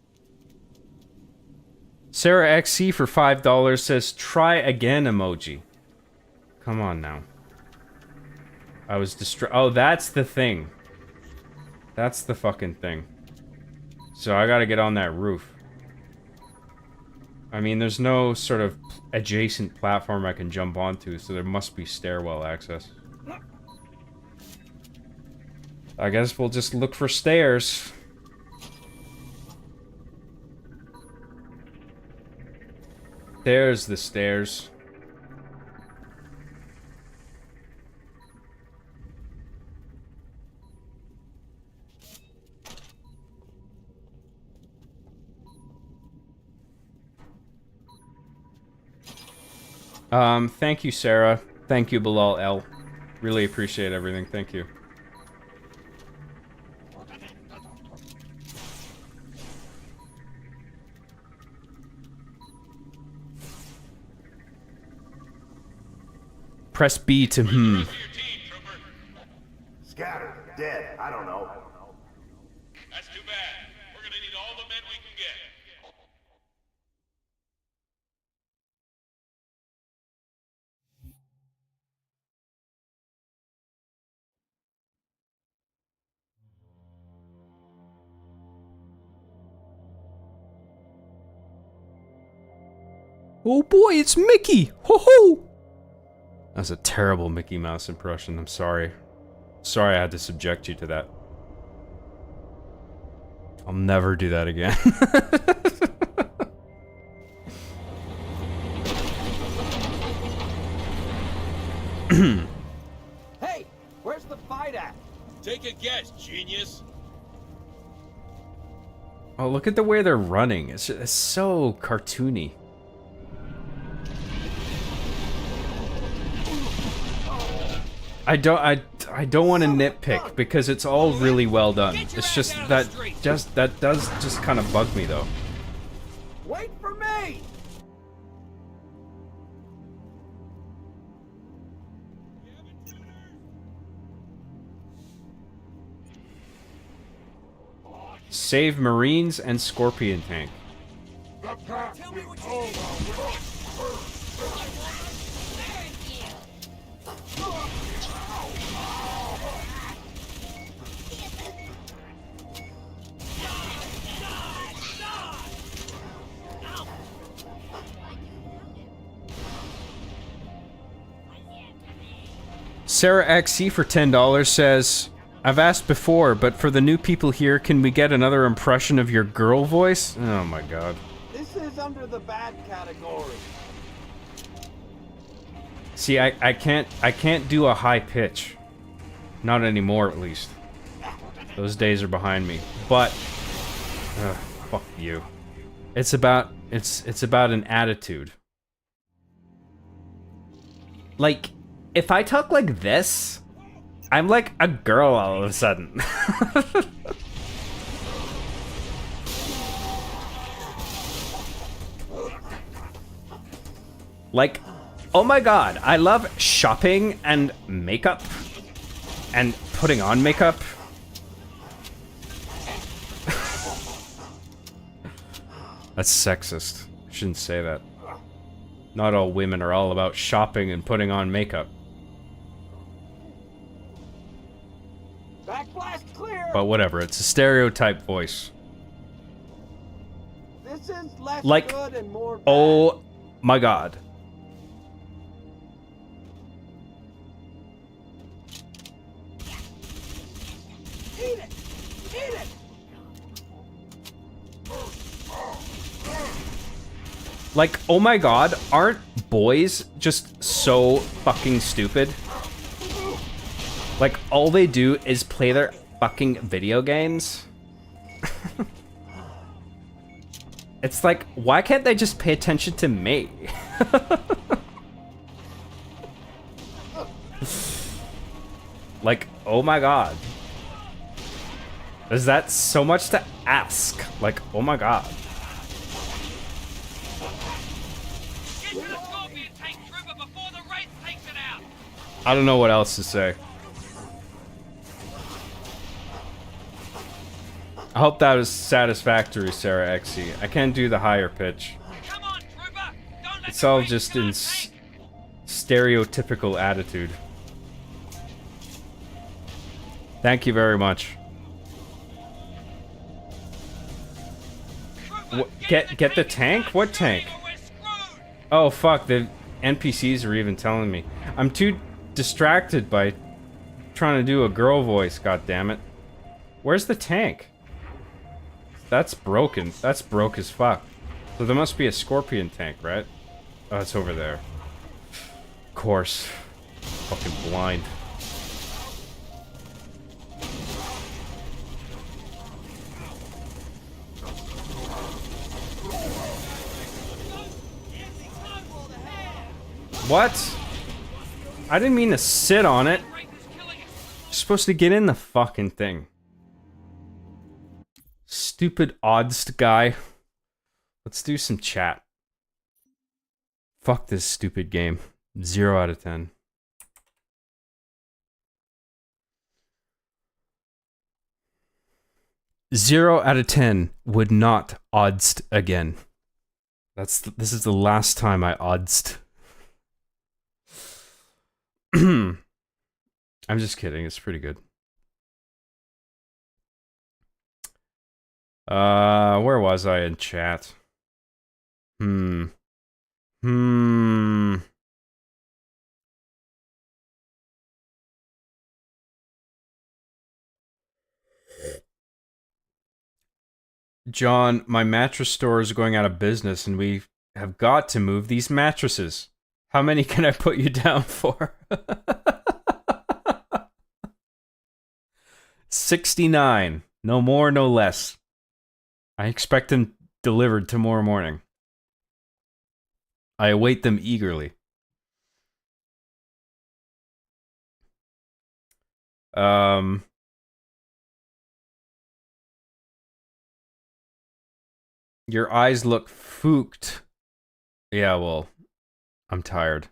Sarah XC for $5 says, try again emoji. Come on now. I was oh, that's the thing. That's the fucking thing. So I gotta get on that roof. I mean, there's no sort of adjacent platform I can jump onto, so there must be stairwell access. I guess we'll just look for stairs. There's the stairs. Thank you, Sarah. Thank you, Bilal L. Really appreciate everything. Thank you. Press B to Scattered, dead, I don't know. That's too bad. We're gonna need all the men we can get. Oh boy, it's Mickey! Ho ho! That's a terrible Mickey Mouse impression. I'm sorry. Sorry I had to subject you to that. I'll never do that again. Hey, where's the fight at? Take a guess, genius. Oh, look at the way they're running. It's so cartoony. I don't want to nitpick because it's all really well done. It's just that does just kind of bug me though. Wait for me! Save Marines and Scorpion Tank. Tell me what you need. Sarah XC for $10 says, I've asked before, but for the new people here, can we get another impression of your girl voice? Oh my god. This is under the bad category. See, I can't do a high pitch. Not anymore, at least. Those days are behind me. But fuck you. It's about an attitude. Like, if I talk like this, I'm like a girl all of a sudden. Like, oh my god, I love shopping and makeup and putting on makeup. That's sexist. I shouldn't say that. Not all women are all about shopping and putting on makeup. Backblast clear. But whatever, it's a stereotype voice. This is less Like, good and more bad. oh my god. Eat it! Eat it! Like, oh my god, aren't boys just so fucking stupid? Like, all they do is play their fucking video games? It's like, why can't they just pay attention to me? Like, oh my god. Is that so much to ask? Like, oh my god. I don't know what else to say. I hope that was satisfactory, Sarah XC. I can't do the higher pitch. It's all just in stereotypical attitude. Thank you very much. Get the tank? What tank? Oh fuck, the NPCs are even telling me. I'm too distracted by trying to do a girl voice, god damn it. Where's the tank? That's broken. That's broke as fuck. So there must be a scorpion tank, right? Oh, it's over there. Of course. Fucking blind. What? I didn't mean to sit on it. You're supposed to get in the fucking thing. Stupid ODST guy. Let's do some chat. Fuck this stupid game. 0 out of 10. Zero out of 10 would not ODST again. This is the last time I ODST. I'm just kidding, it's pretty good. Where was I in chat? John, my mattress store is going out of business and we have got to move these mattresses. How many can I put you down for? 69. No more, no less. I expect them delivered tomorrow morning. I await them eagerly. Your eyes look fooked. Yeah, well, I'm tired.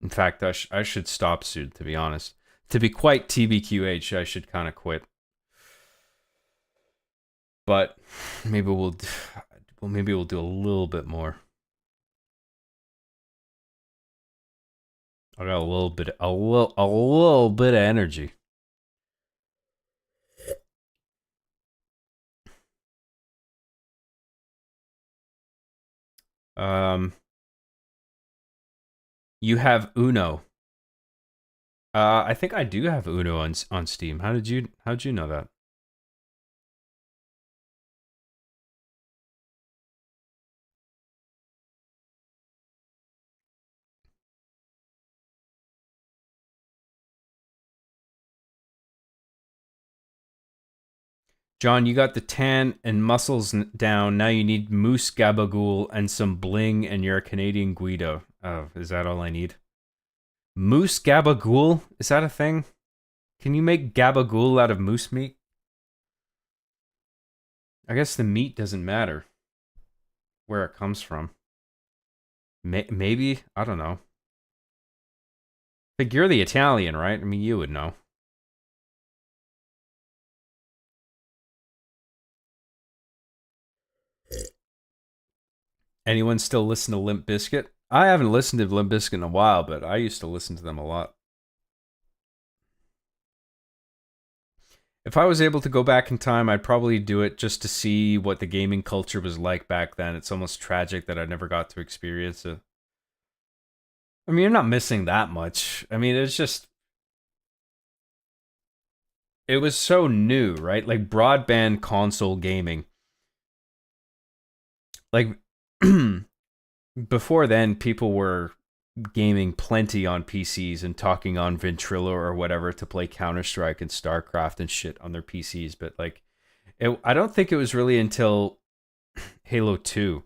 In fact, I should stop soon, to be honest. To be quite TBQH, I should kind of quit. But maybe we'll do a little bit more. I got a little bit of energy. You have Uno. I think I do have Uno on Steam. How'd you know that? John, you got the tan and muscles down. Now you need moose gabagool and some bling, and you're a Canadian Guido. Oh, is that all I need? Moose gabagool? Is that a thing? Can you make gabagool out of moose meat? I guess the meat doesn't matter where it comes from. Maybe? I don't know. I think you're the Italian, right? I mean, you would know. Anyone still listen to Limp Bizkit? I haven't listened to Limp Bizkit in a while, but I used to listen to them a lot. If I was able to go back in time, I'd probably do it just to see what the gaming culture was like back then. It's almost tragic that I never got to experience it. I mean, you're not missing that much. I mean, it's just... It was so new, right? Like, broadband console gaming. Like, before then, people were gaming plenty on PCs and talking on Ventrilo or whatever to play Counter-Strike and StarCraft and shit on their PCs. But, like, I don't think it was really until Halo 2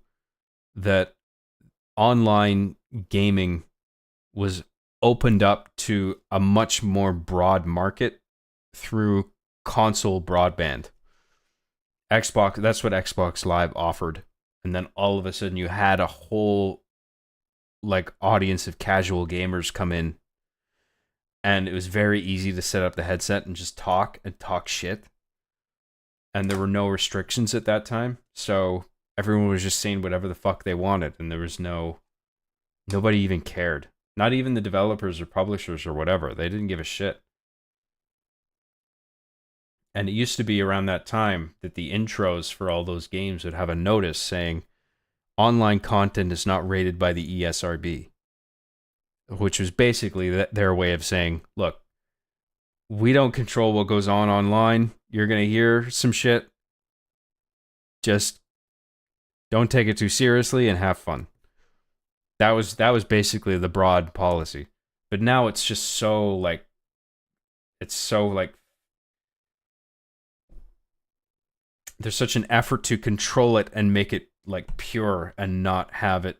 that online gaming was opened up to a much more broad market through console broadband. Xbox, that's what Xbox Live offered. And then all of a sudden you had a whole like audience of casual gamers come in, and it was very easy to set up the headset and just talk shit. And there were no restrictions at that time. So everyone was just saying whatever the fuck they wanted, and there was nobody even cared. Not even the developers or publishers or whatever. They didn't give a shit. And it used to be around that time that the intros for all those games would have a notice saying, online content is not rated by the ESRB. Which was basically their way of saying, look, we don't control what goes on online. You're going to hear some shit. Just don't take it too seriously and have fun. That was basically the broad policy. But now it's just so like there's such an effort to control it and make it like pure and not have it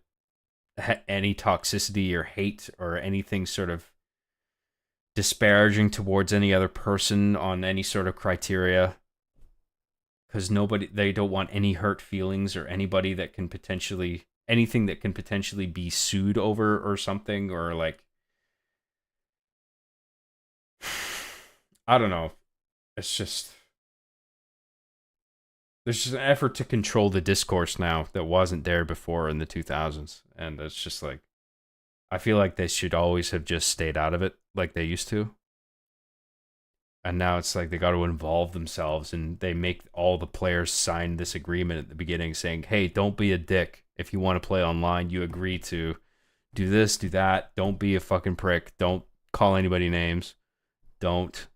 any toxicity or hate or anything sort of disparaging towards any other person on any sort of criteria. Because they don't want any hurt feelings or anything that can potentially be sued over or something, or like, I don't know. It's just, there's just an effort to control the discourse now that wasn't there before in the 2000s. And it's just like, I feel like they should always have just stayed out of it like they used to. And now it's like they got to involve themselves, and they make all the players sign this agreement at the beginning saying, hey, don't be a dick. If you want to play online, you agree to do this, do that. Don't be a fucking prick. Don't call anybody names. Don't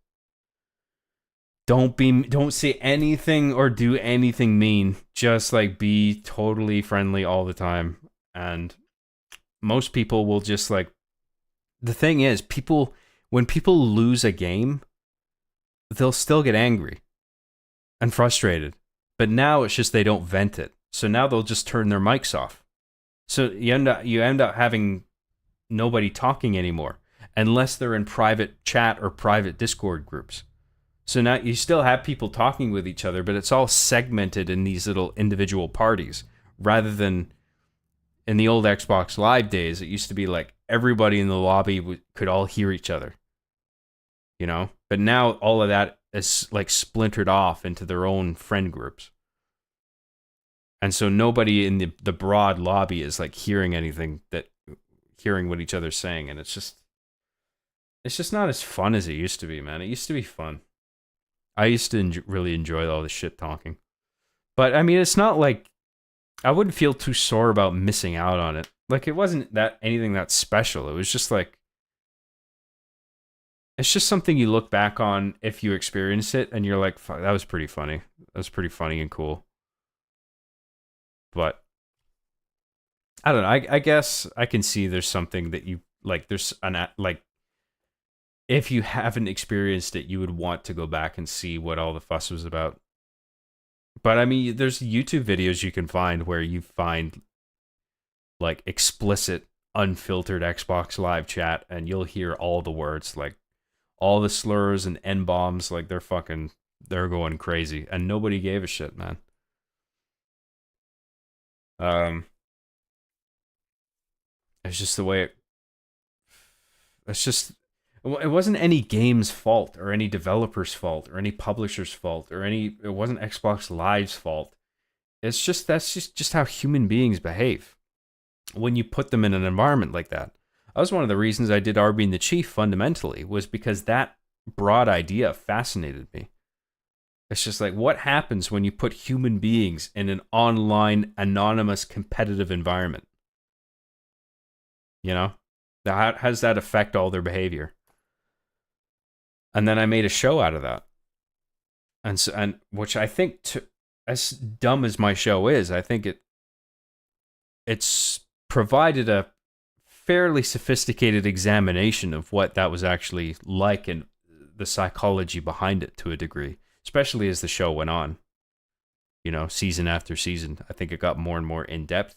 say anything or do anything mean. Just like be totally friendly all the time. And most people will just like, the thing is, when people lose a game, they'll still get angry and frustrated. But now it's just they don't vent it. So now they'll just turn their mics off. So you end up having nobody talking anymore, unless they're in private chat or private Discord groups. So now you still have people talking with each other, but it's all segmented in these little individual parties, rather than in the old Xbox Live days. It used to be like everybody in the lobby could all hear each other, you know? But now all of that is like splintered off into their own friend groups. And so nobody in the broad lobby is like hearing what each other's saying. And it's just not as fun as it used to be, man. It used to be fun. I used to really enjoy all the shit talking. But I mean, it's not like I wouldn't feel too sore about missing out on it. Like, it wasn't anything that special. It was just like, It's just something you look back on if you experience it, and you're like, "Fuck, that was pretty funny. That was pretty funny and cool." But I don't know. I guess I can see there's something that you like. There's an like if you haven't experienced it, you would want to go back and see what all the fuss was about. But I mean, there's YouTube videos you can find where you find like explicit, unfiltered Xbox Live chat, and you'll hear all the words, like all the slurs and N bombs. Like they're going crazy, and nobody gave a shit, man. It's just the way it. It's just. It wasn't any game's fault, or any developer's fault, or any publisher's fault, or any. It wasn't Xbox Live's fault. It's just that's just how human beings behave when you put them in an environment like that. That was one of the reasons I did Our Being the Chief fundamentally, was because that broad idea fascinated me. It's just like, what happens when you put human beings in an online, anonymous, competitive environment? You know? How does that affect all their behavior? And then I made a show out of that. And which I think, as dumb as my show is, I think it's provided a fairly sophisticated examination of what that was actually like and the psychology behind it to a degree, especially as the show went on. You know, season after season, I think it got more and more in depth.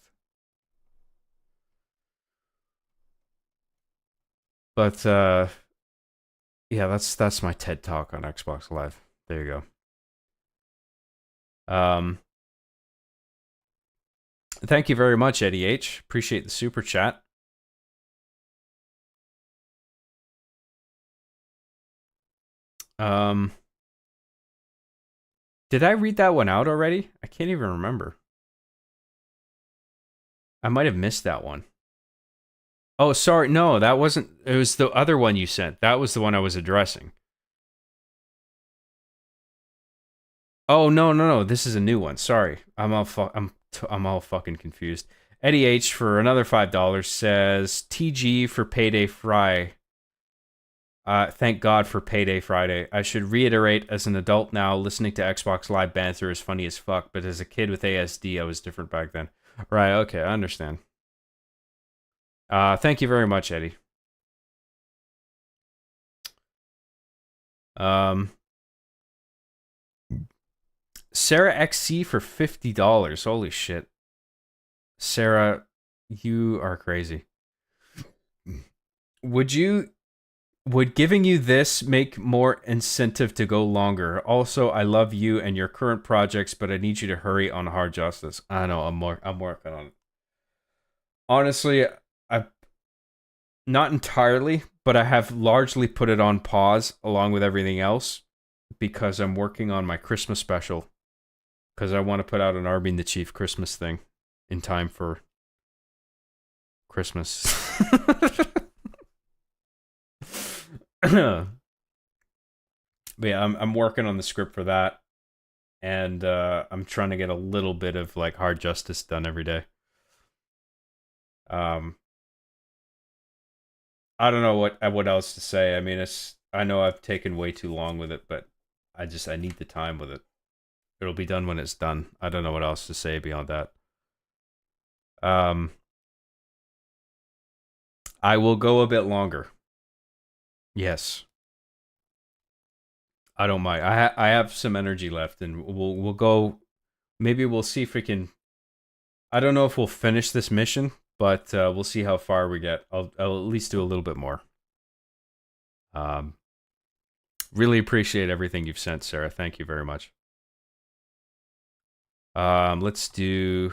But yeah, that's my TED talk on Xbox Live. There you go. Thank you very much, Eddie H. Appreciate the super chat. Did I read that one out already? I can't even remember. I might have missed that one. Oh, sorry. No, that wasn't. It was the other one you sent. That was the one I was addressing. Oh, no. This is a new one. Sorry. I'm all fucking confused. Eddie H for another $5 says TG for Payday Fry. Thank God for Payday Friday. I should reiterate, as an adult now, listening to Xbox Live banter is funny as fuck, but as a kid with ASD, I was different back then. Right, okay, I understand. Thank you very much, Eddie. Sarah XC for $50. Holy shit. Sarah, you are crazy. Would giving you this make more incentive to go longer? Also, I love you and your current projects, but I need you to hurry on Hard Justice. I know, I'm working on it. Honestly, I've not entirely, but I have largely put it on pause along with everything else because I'm working on my Christmas special. Because I want to put out an Our Being the Chief Christmas thing in time for Christmas. But yeah, I'm working on the script for that, and I'm trying to get a little bit of like Hard Justice done every day. I don't know what else to say. I mean, I know I've taken way too long with it, but I need the time with it. It'll be done when it's done. I don't know what else to say beyond that. I will go a bit longer. Yes. I don't mind. I have some energy left, and we'll go. Maybe we'll see if we can. I don't know if we'll finish this mission, but we'll see how far we get. I'll at least do a little bit more. Really appreciate everything you've sent, Sarah. Thank you very much. Let's do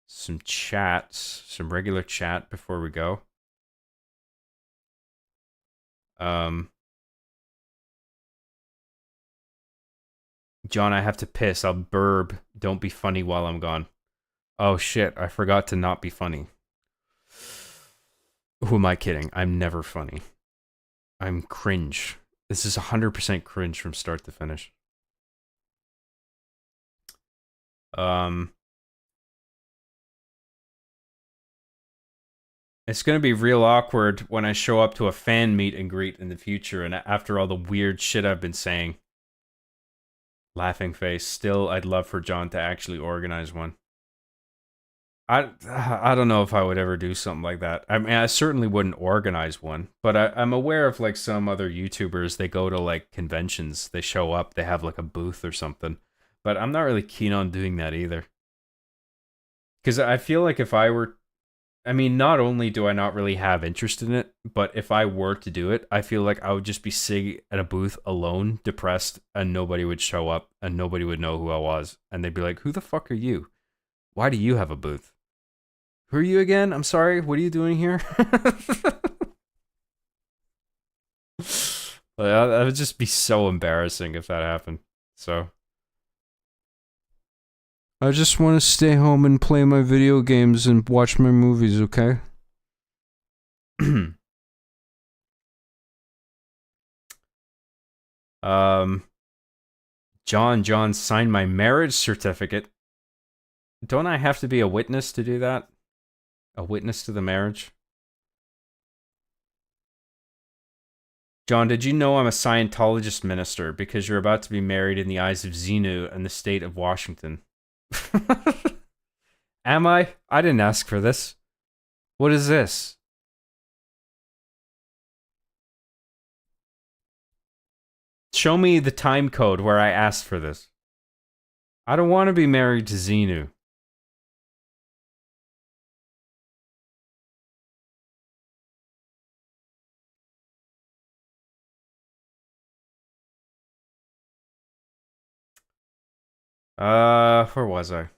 some chats, some regular chat before we go. John, I have to piss. I'll burb. Don't be funny while I'm gone. Oh shit, I forgot to not be funny. Who am I kidding? I'm never funny. I'm cringe. This is 100% cringe from start to finish. It's gonna be real awkward when I show up to a fan meet and greet in the future, and after all the weird shit I've been saying. Laughing face. Still, I'd love for John to actually organize one. I don't know if I would ever do something like that. I mean, I certainly wouldn't organize one, but I'm aware of like some other YouTubers. They go to like conventions, they show up, they have like a booth or something. But I'm not really keen on doing that either. Because I feel like if I were, I mean, not only do I not really have interest in it, but if I were to do it, I feel like I would just be sitting at a booth alone, depressed, and nobody would show up, and nobody would know who I was, and they'd be like, "Who the fuck are you? Why do you have a booth? Who are you again? I'm sorry, what are you doing here?" That would just be so embarrassing if that happened. So I just want to stay home and play my video games and watch my movies, okay? John signed my marriage certificate. Don't I have to be a witness to do that? A witness to the marriage? John, did you know I'm a Scientologist minister because you're about to be married in the eyes of Xenu and the state of Washington? Am I? I didn't ask for this. What is this? Show me the time code where I asked for this. I don't want to be married to Xenu. Where was I?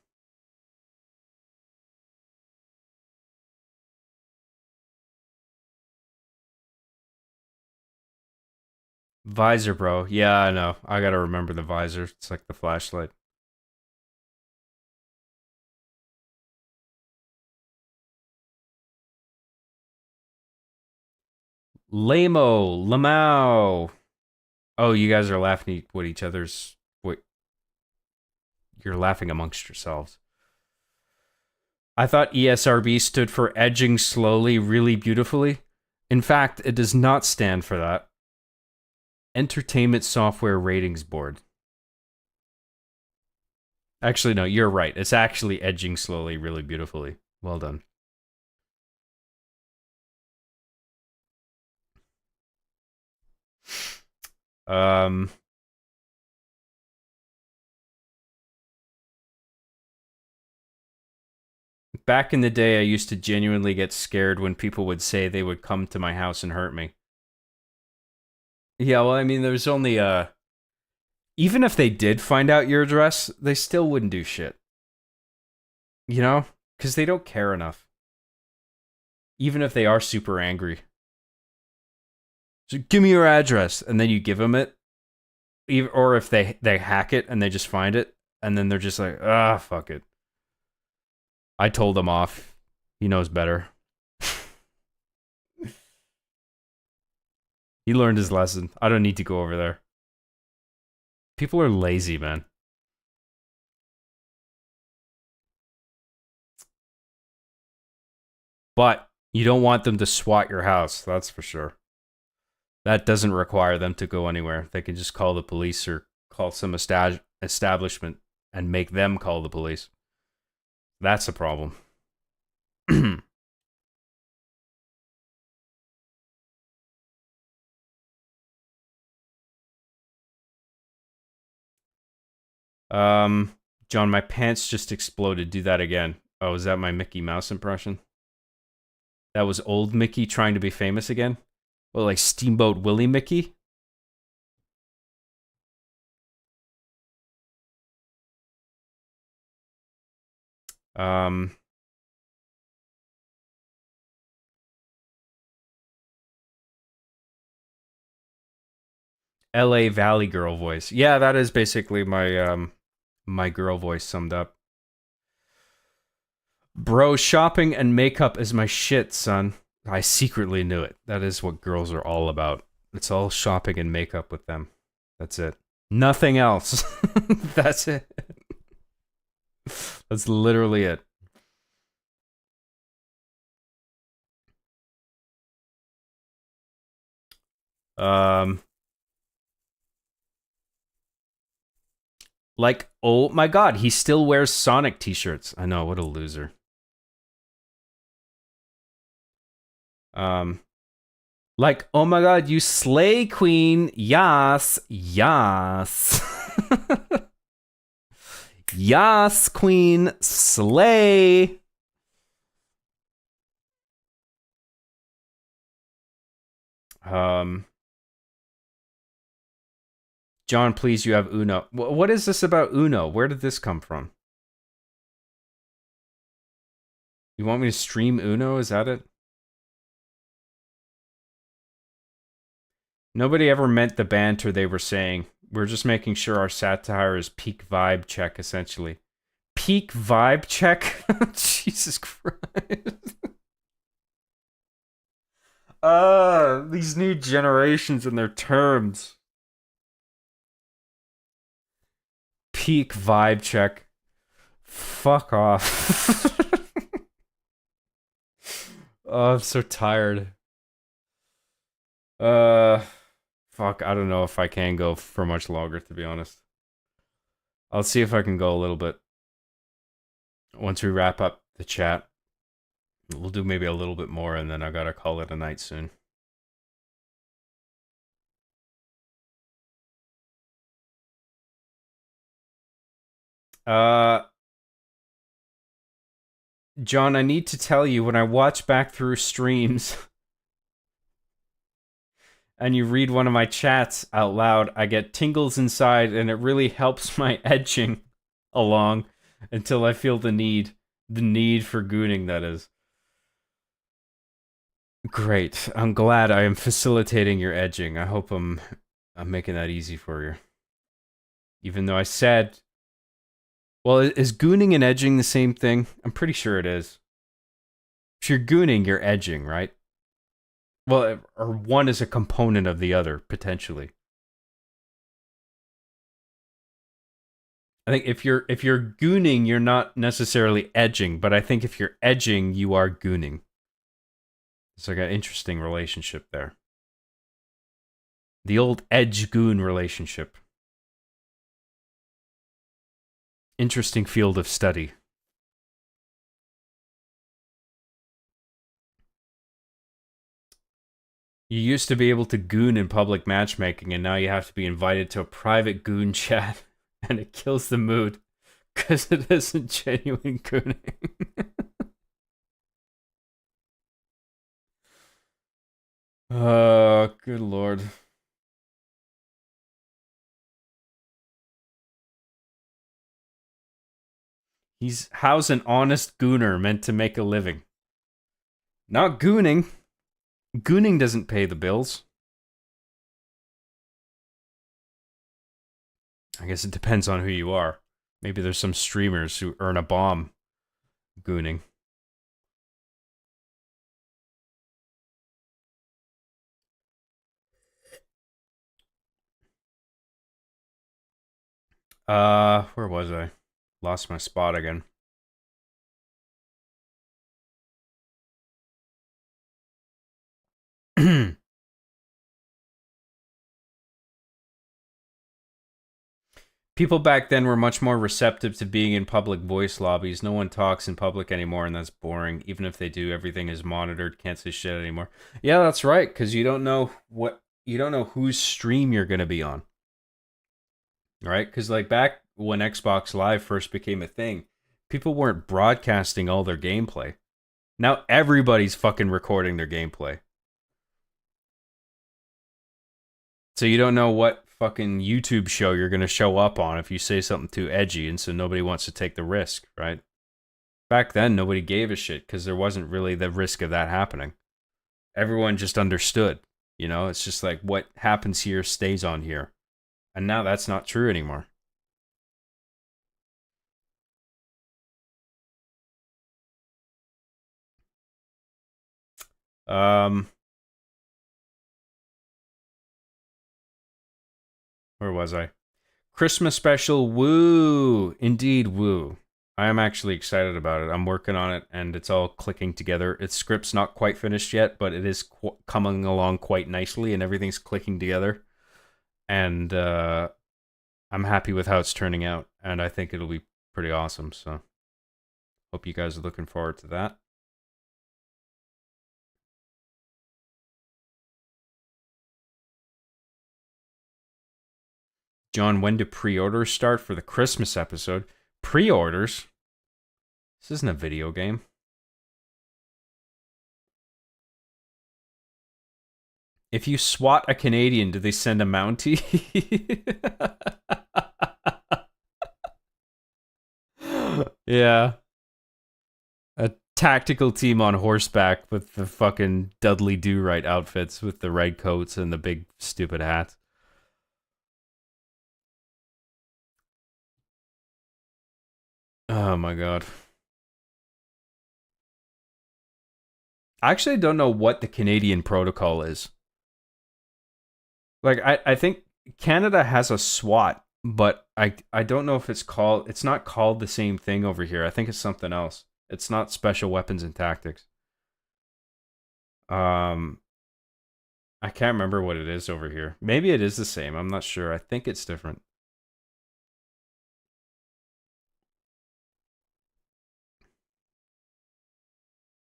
Visor, bro. Yeah, I know. I gotta remember the visor. It's like the flashlight. Lamo, Lamau. Oh, you guys are laughing at what each other's. What? You're laughing amongst yourselves. I thought ESRB stood for edging slowly, really beautifully. In fact, it does not stand for that. Entertainment Software Ratings Board. Actually, no, you're right. It's actually edging slowly, really beautifully. Well done. Back in the day, I used to genuinely get scared when people would say they would come to my house and hurt me. Yeah, well, I mean, there's only, even if they did find out your address, they still wouldn't do shit. You know? Because they don't care enough. Even if they are super angry. So give me your address, and then you give them it. Or if they hack it and they just find it, and then they're just like, ah, fuck it. I told him off. He knows better. He learned his lesson. I don't need to go over there. People are lazy, man. But you don't want them to SWAT your house, that's for sure. That doesn't require them to go anywhere. They can just call the police or call some establishment and make them call the police. That's a problem. John, my pants just exploded. Do that again. Oh, is that my Mickey Mouse impression? That was old Mickey trying to be famous again? Well, like Steamboat Willie Mickey? LA Valley girl voice. Yeah, that is basically my my girl voice summed up. Bro, shopping and makeup is my shit, son. I secretly knew it. That is what girls are all about. It's all shopping and makeup with them. That's it. Nothing else. That's it. That's literally it. Like, oh my god, he still wears Sonic t-shirts. I know, what a loser. Like, oh my god, you slay queen. Yas, yas. Yas, queen, slay. John, please, you have Uno. What is this about Uno? Where did this come from? You want me to stream Uno? Is that it? Nobody ever meant the banter they were saying. We're just making sure our satire is peak vibe check, essentially. Peak vibe check? Jesus Christ. These new generations and their terms. Peak vibe check. Fuck off. Oh, I'm so tired. Fuck, I don't know if I can go for much longer, to be honest. I'll see if I can go a little bit. Once we wrap up the chat, we'll do maybe a little bit more, and then I gotta call it a night soon. John, I need to tell you, when I watch back through streams and you read one of my chats out loud, I get tingles inside, and it really helps my edging along until I feel the need for gooning, that is. Great. I'm glad I am facilitating your edging. I hope I'm making that easy for you. Even though I said, well, is gooning and edging the same thing? I'm pretty sure it is. If you're gooning, you're edging, right? Well, or one is a component of the other, potentially. I think if you're gooning, you're not necessarily edging, but I think if you're edging, you are gooning. It's like an interesting relationship there. The old edge-goon relationship. Interesting field of study. You used to be able to goon in public matchmaking, and now you have to be invited to a private goon chat, and it kills the mood, because it isn't genuine gooning. Oh, good lord. How's an honest gooner meant to make a living? Not gooning. Gooning doesn't pay the bills. I guess it depends on who you are. Maybe there's some streamers who earn a bomb gooning. Where was I? Lost my spot again. People back then were much more receptive to being in public voice lobbies. No one talks in public anymore, and that's boring. Even if they do, everything is monitored. Can't say shit anymore. Yeah, that's right, because you don't know whose stream you're gonna be on. Right? Because like back when Xbox Live first became a thing, people weren't broadcasting all their gameplay. Now everybody's fucking recording their gameplay. So you don't know what fucking YouTube show you're going to show up on if you say something too edgy, and so nobody wants to take the risk, right? Back then, nobody gave a shit because there wasn't really the risk of that happening. Everyone just understood, you know? It's just like, what happens here stays on here. And now that's not true anymore. Where was I? Christmas special, woo! Indeed, woo. I am actually excited about it. I'm working on it, and it's all clicking together. Its script's not quite finished yet, but it is coming along quite nicely, and everything's clicking together. And I'm happy with how it's turning out, and I think it'll be pretty awesome. So, hope you guys are looking forward to that. John, when do pre-orders start for the Christmas episode? Pre-orders? This isn't a video game. If you swat a Canadian, do they send a Mountie? Yeah. A tactical team on horseback with the fucking Dudley Do-Right outfits with the red coats and the big stupid hats. Oh my god. I actually don't know what the Canadian protocol is. Like, I think Canada has a SWAT, but I don't know if it's not called the same thing over here. I think it's something else. It's not Special Weapons and Tactics. I can't remember what it is over here. Maybe it is the same. I'm not sure. I think it's different.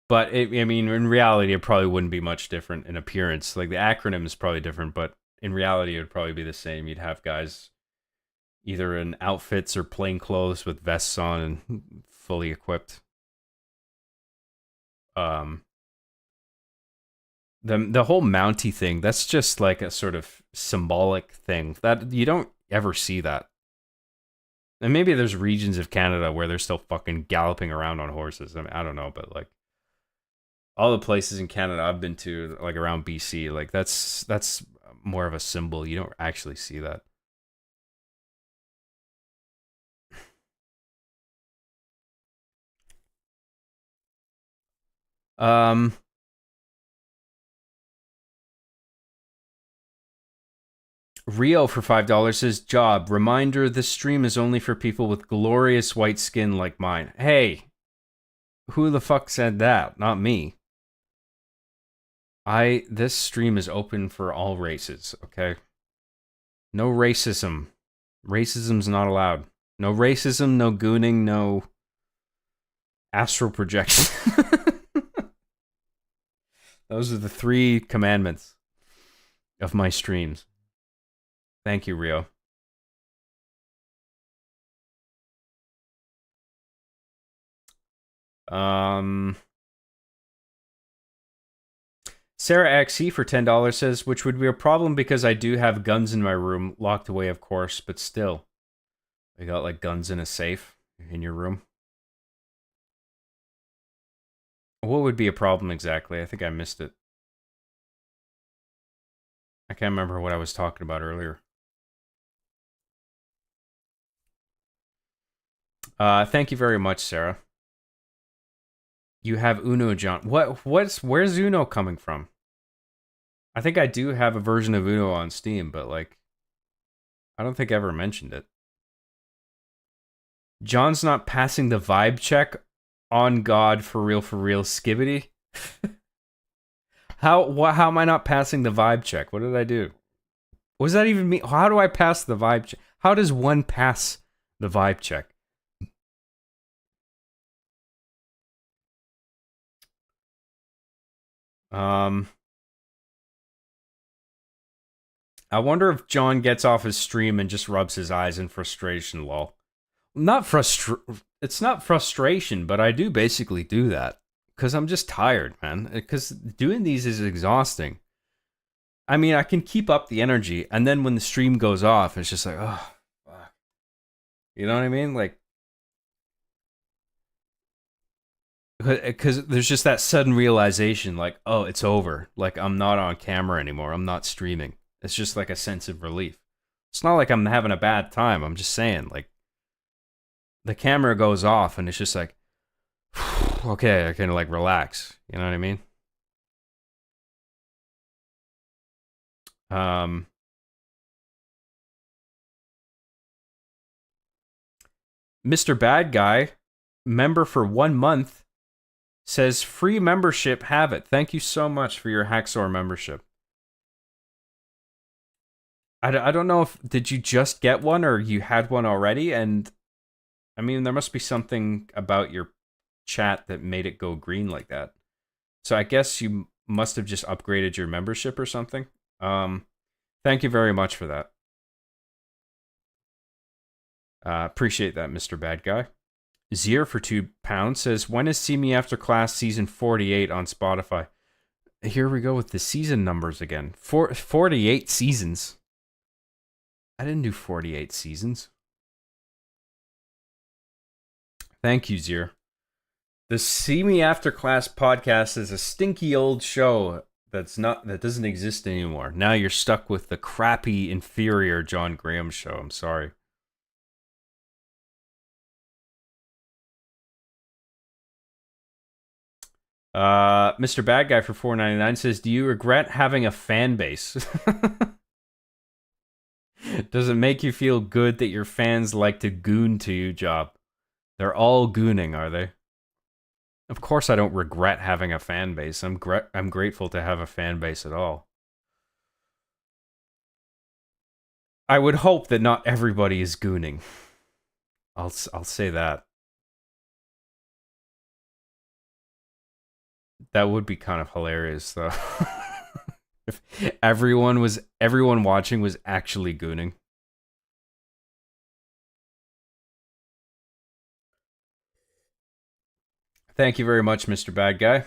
But I mean, in reality, it probably wouldn't be much different in appearance. Like the acronym is probably different, but in reality, it would probably be the same. You'd have guys either in outfits or plain clothes with vests on and fully equipped. The whole Mountie thing, that's just like a sort of symbolic thing that you don't ever see that. And maybe there's regions of Canada where they're still fucking galloping around on horses. I mean, I don't know, but like all the places in Canada I've been to, like around BC, like that's more of a symbol. You don't actually see that. Rio for $5 says, job, reminder, this stream is only for people with glorious white skin like mine. Hey, who the fuck said that? Not me. This stream is open for all races, okay? No racism. Racism's not allowed. No racism, no gooning, no astral projection. Those are the 3 commandments of my streams. Thank you, Rio. Sarah XE for $10 says, which would be a problem because I do have guns in my room, locked away, of course, but still. You got like guns in a safe in your room. What would be a problem exactly? I think I missed it. I can't remember what I was talking about earlier. Thank you very much, Sarah. You have Uno, John. Where's Uno coming from? I think I do have a version of Uno on Steam, but like, I don't think I ever mentioned it. John's not passing the vibe check. On God, for real, skibbity. How am I not passing the vibe check? What did I do? What does that even mean? How do I pass the vibe check? How does one pass the vibe check? I wonder if John gets off his stream and just rubs his eyes in frustration, lol. It's not frustration, but I do basically do that. Because I'm just tired, man. Because doing these is exhausting. I mean, I can keep up the energy, and then when the stream goes off, it's just like, oh, fuck. You know what I mean? Like, because there's just that sudden realization, like, oh, it's over. Like, I'm not on camera anymore. I'm not streaming. It's just like a sense of relief. It's not like I'm having a bad time. I'm just saying, like, the camera goes off, and it's just like, okay, I can, like, relax. You know what I mean? Mr. Bad Guy member for 1 month, says free membership, have it. Thank you so much for your Hacksaw membership. I don't know if, did you just get one or you had one already? And I mean, there must be something about your chat that made it go green like that. So I guess you must have just upgraded your membership or something. Thank you very much for that. Appreciate that, Mr. Bad Guy. Zier for £2 says, when is See Me After Class season 48 on Spotify? Here we go with the season numbers again. 48 seasons. I didn't do 48 seasons. Thank you, Zier. The See Me After Class podcast is a stinky old show that doesn't exist anymore. Now you're stuck with the crappy, inferior John Graham show. I'm sorry. Mr. Bad Guy for $4.99 says, do you regret having a fan base? Does it make you feel good that your fans like to goon to you, Job? They're all gooning, are they? Of course I don't regret having a fan base. I'm grateful to have a fan base at all. I would hope that not everybody is gooning. I'll say that. That would be kind of hilarious, though. If everyone watching was actually gooning. Thank you very much, Mr. Bad Guy.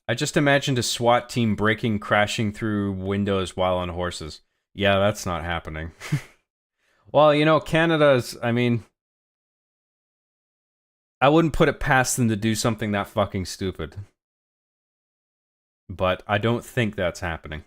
I just imagined a SWAT team crashing through windows while on horses. Yeah, that's not happening. Well, you know, Canada's, I mean, I wouldn't put it past them to do something that fucking stupid. But I don't think that's happening.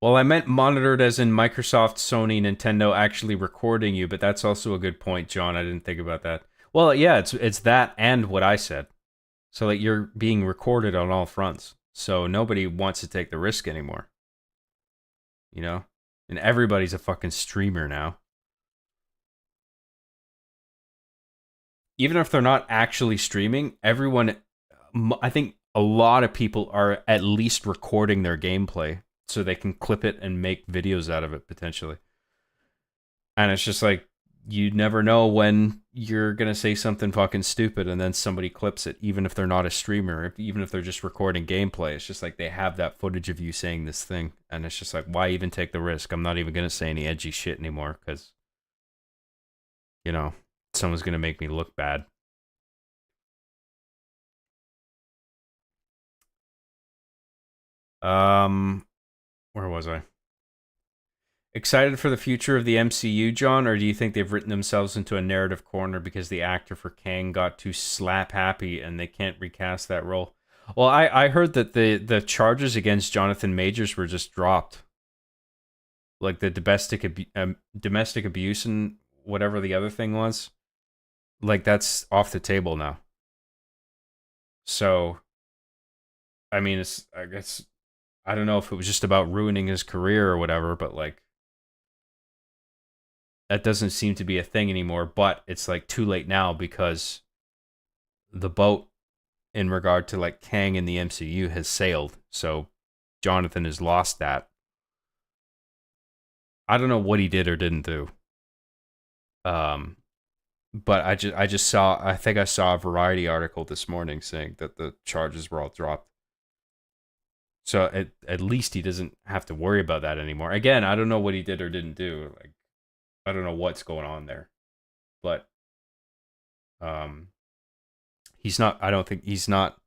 Well, I meant monitored as in Microsoft, Sony, Nintendo actually recording you, but that's also a good point, John. I didn't think about that. Well, yeah, it's that and what I said. So, like, you're being recorded on all fronts. So nobody wants to take the risk anymore. You know? And everybody's a fucking streamer now. Even if they're not actually streaming, everyone, I think a lot of people are at least recording their gameplay so they can clip it and make videos out of it, potentially. And it's just like, you never know when you're going to say something fucking stupid and then somebody clips it, even if they're not a streamer, even if they're just recording gameplay. It's just like they have that footage of you saying this thing. And it's just like, why even take the risk? I'm not even going to say any edgy shit anymore because, you know, someone's going to make me look bad. Where was I? Excited for the future of the MCU, John, or do you think they've written themselves into a narrative corner because the actor for Kang got too slap happy and they can't recast that role? Well, I heard that the charges against Jonathan Majors were just dropped. Like the domestic abuse and whatever the other thing was. Like, that's off the table now. So, I mean, I guess, I don't know if it was just about ruining his career or whatever, but like, that doesn't seem to be a thing anymore, but it's like too late now because the boat in regard to like Kang in the MCU has sailed. So Jonathan has lost that. I don't know what he did or didn't do. But I think I saw a Variety article this morning saying that the charges were all dropped. So at least he doesn't have to worry about that anymore. Again, I don't know what he did or didn't do. Like, I don't know what's going on there, but he's not. I don't think he's not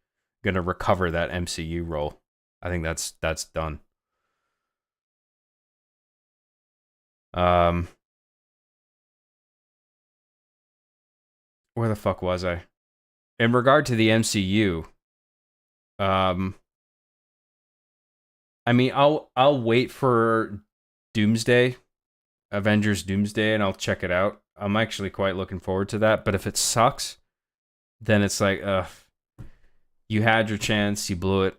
gonna recover that MCU role. I think that's done. Where the fuck was I? In regard to the MCU, I mean, I'll wait for Doomsday. Avengers Doomsday, and I'll check it out. I'm actually quite looking forward to that, but if it sucks, then it's like, You had your chance, you blew it.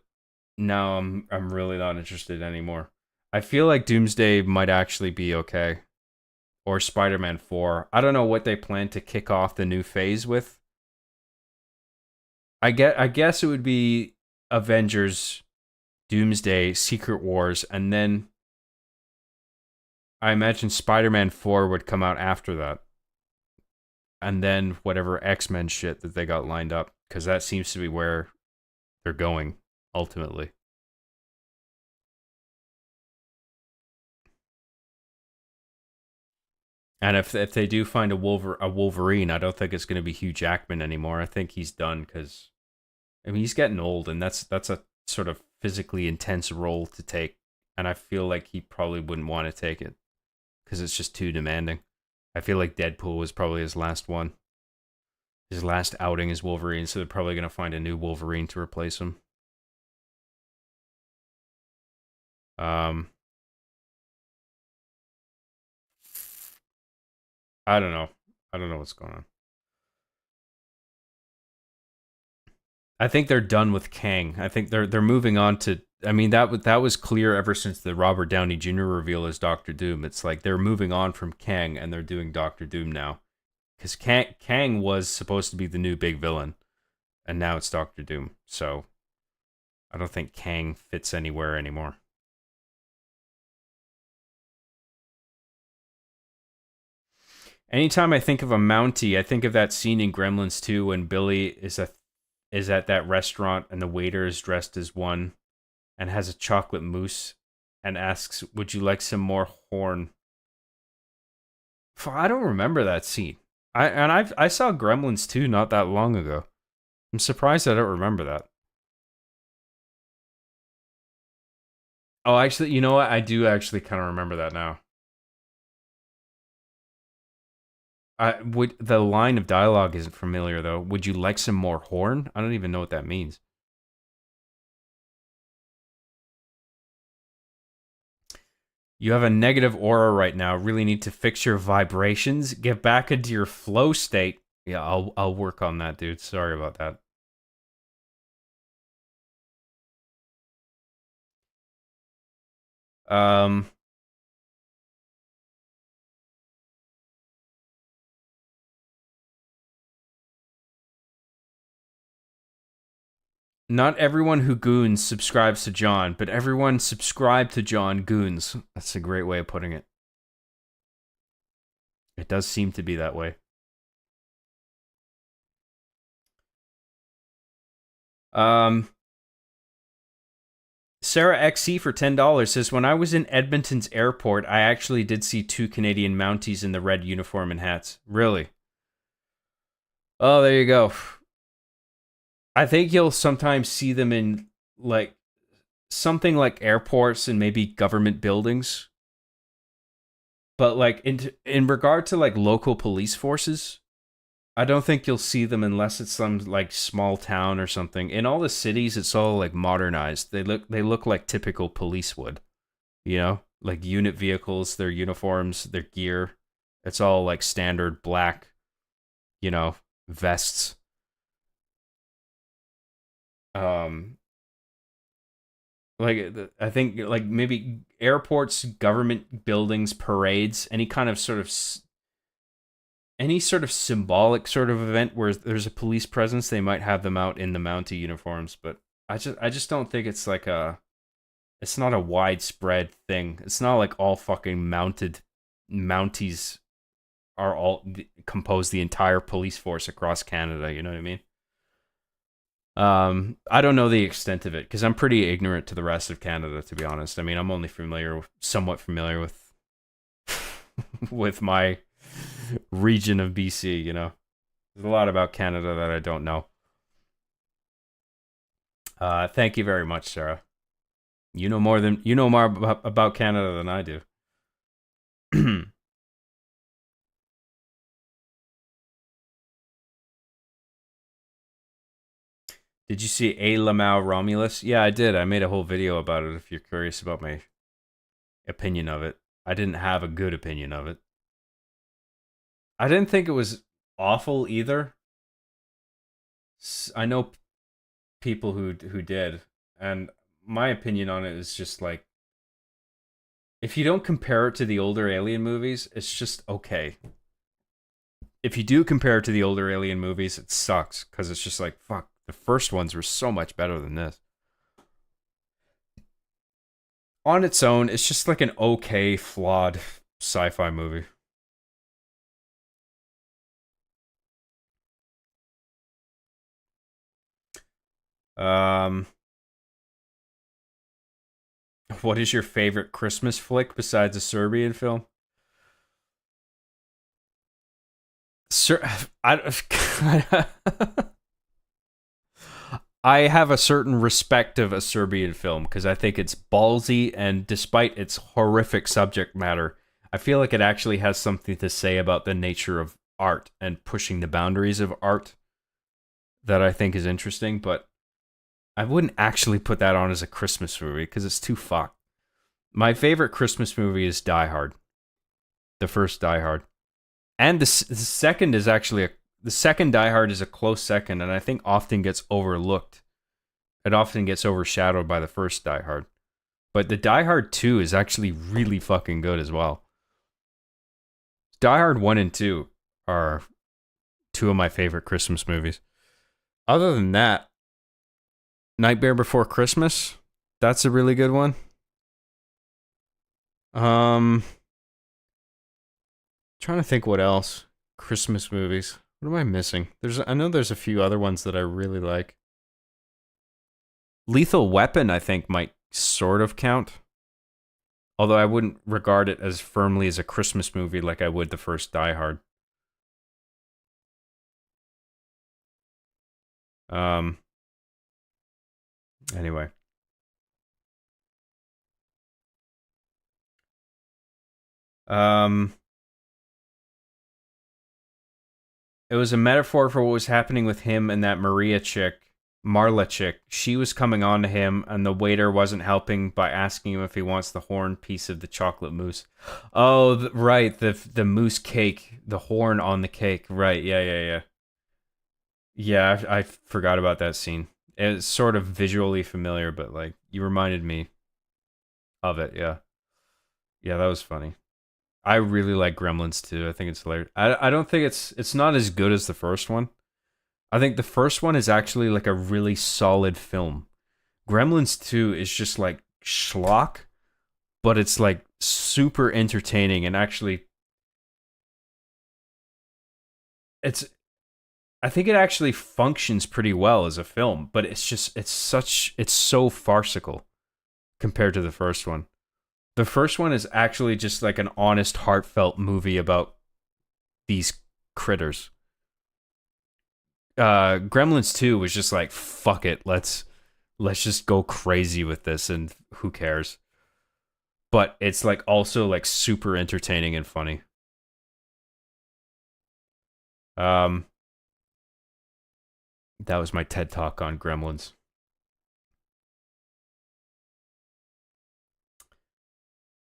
Now I'm really not interested anymore. I feel like Doomsday might actually be okay. Or Spider-Man 4. I don't know what they plan to kick off the new phase with. I guess it would be Avengers, Doomsday, Secret Wars, and then I imagine Spider-Man 4 would come out after that. And then whatever X-Men shit that they got lined up, because that seems to be where they're going, ultimately. And if they do find a Wolverine, I don't think it's going to be Hugh Jackman anymore. I think he's done, because I mean, he's getting old, and that's a sort of physically intense role to take, and I feel like he probably wouldn't want to take it because it's just too demanding. I feel like Deadpool was probably his last one, his last outing as Wolverine, so they're probably going to find a new Wolverine to replace him. I don't know. I don't know what's going on. I think they're done with Kang. I think they're moving on to. I mean, that was clear ever since the Robert Downey Jr. reveal as Doctor Doom. It's like they're moving on from Kang and they're doing Doctor Doom now, because Kang was supposed to be the new big villain, and now it's Doctor Doom. So I don't think Kang fits anywhere anymore. Anytime I think of a Mountie, I think of that scene in Gremlins 2 when Billy is at that restaurant and the waiter is dressed as one and has a chocolate mousse and asks, "Would you like some more horn?" I don't remember that scene. I saw Gremlins 2 not that long ago. I'm surprised I don't remember that. Oh, actually, you know what? I do actually kind of remember that now. The line of dialogue isn't familiar though. Would you like some more horn? I don't even know what that means. You have a negative aura right now. Really need to fix your vibrations. Get back into your flow state. Yeah, I'll work on that, dude. Sorry about that. Not everyone who goons subscribes to John, but everyone subscribed to John goons. That's a great way of putting it. It does seem to be that way. Sarah XC for $10 says, when I was in Edmonton's airport, I actually did see 2 Canadian Mounties in the red uniform and hats. Really? Oh, there you go. I think you'll sometimes see them in, like, something like airports and maybe government buildings. But, like, in regard to, like, local police forces, I don't think you'll see them unless it's some, like, small town or something. In all the cities, it's all, like, modernized. They look like typical police would. You know? Like, unit vehicles, their uniforms, their gear. It's all, like, standard black, you know, vests. Like, I think, like, maybe airports, government buildings, parades, any sort of symbolic sort of event where there's a police presence, they might have them out in the Mountie uniforms. But I just don't think it's like it's not a widespread thing. It's not like all fucking Mounties are all compose the entire police force across Canada. You know what I mean? I don't know the extent of it because I'm pretty ignorant to the rest of Canada, to be honest. I mean, I'm only somewhat familiar with with my region of BC. You know, there's a lot about Canada that I don't know. Thank you very much, Sarah. You know more about Canada than I do. Did you see A. Lamau Romulus? Yeah, I did. I made a whole video about it if you're curious about my opinion of it. I didn't have a good opinion of it. I didn't think it was awful either. I know people who did, and my opinion on it is just like, if you don't compare it to the older Alien movies, it's just okay. If you do compare it to the older Alien movies, it sucks because it's just like, fuck, the first ones were so much better than this. On its own, it's just like an okay, flawed sci-fi movie. What is your favorite Christmas flick besides a Serbian film? I I have a certain respect of a Serbian film because I think it's ballsy, and despite its horrific subject matter, I feel like it actually has something to say about the nature of art and pushing the boundaries of art that I think is interesting, but I wouldn't actually put that on as a Christmas movie because it's too fucked. My favorite Christmas movie is Die Hard. The first Die Hard. And the second is actually the second Die Hard is a close second, and I think often gets overlooked. It often gets overshadowed by the first Die Hard. But the Die Hard 2 is actually really fucking good as well. Die Hard 1 and 2 are two of my favorite Christmas movies. Other than that, Nightmare Before Christmas, that's a really good one. Trying to think what else. Christmas movies. What am I missing? I know there's a few other ones that I really like. Lethal Weapon, I think, might sort of count. Although I wouldn't regard it as firmly as a Christmas movie like I would the first Die Hard. Anyway. It was a metaphor for what was happening with him and that Marla chick. She was coming on to him, and the waiter wasn't helping by asking him if he wants the horn piece of the chocolate mousse. Oh, right, the mousse cake, the horn on the cake. Right, yeah. Yeah, I forgot about that scene. It's sort of visually familiar, but like you reminded me of it. Yeah, that was funny. I really like Gremlins too. I think it's hilarious. I don't think it's not as good as the first one. I think the first one is actually like a really solid film. Gremlins 2 is just like schlock, but it's like super entertaining, and actually I think it actually functions pretty well as a film, but it's so farcical compared to the first one. The first one is actually just like an honest, heartfelt movie about these critters. Gremlins 2 was just like, fuck it, let's just go crazy with this, and who cares? But it's like also like super entertaining and funny. That was my TED Talk on Gremlins.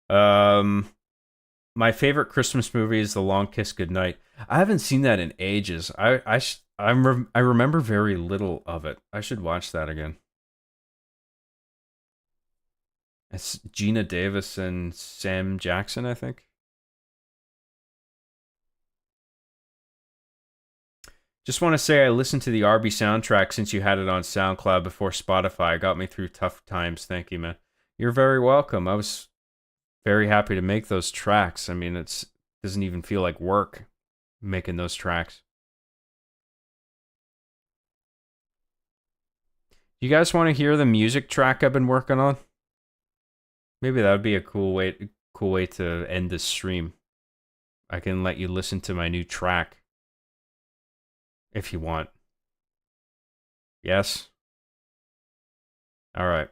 My favorite Christmas movie is The Long Kiss Goodnight. I haven't seen that in ages. I remember very little of it. I should watch that again. It's Gina Davis and Sam Jackson, I think. Just want to say I listened to the Arby soundtrack since you had it on SoundCloud before Spotify. It got me through tough times. Thank you, man. You're very welcome. I was very happy to make those tracks. I mean, it doesn't even feel like work making those tracks. You guys want to hear the music track I've been working on? Maybe that would be a cool way to end this stream. I can let you listen to my new track if you want. Yes. All right.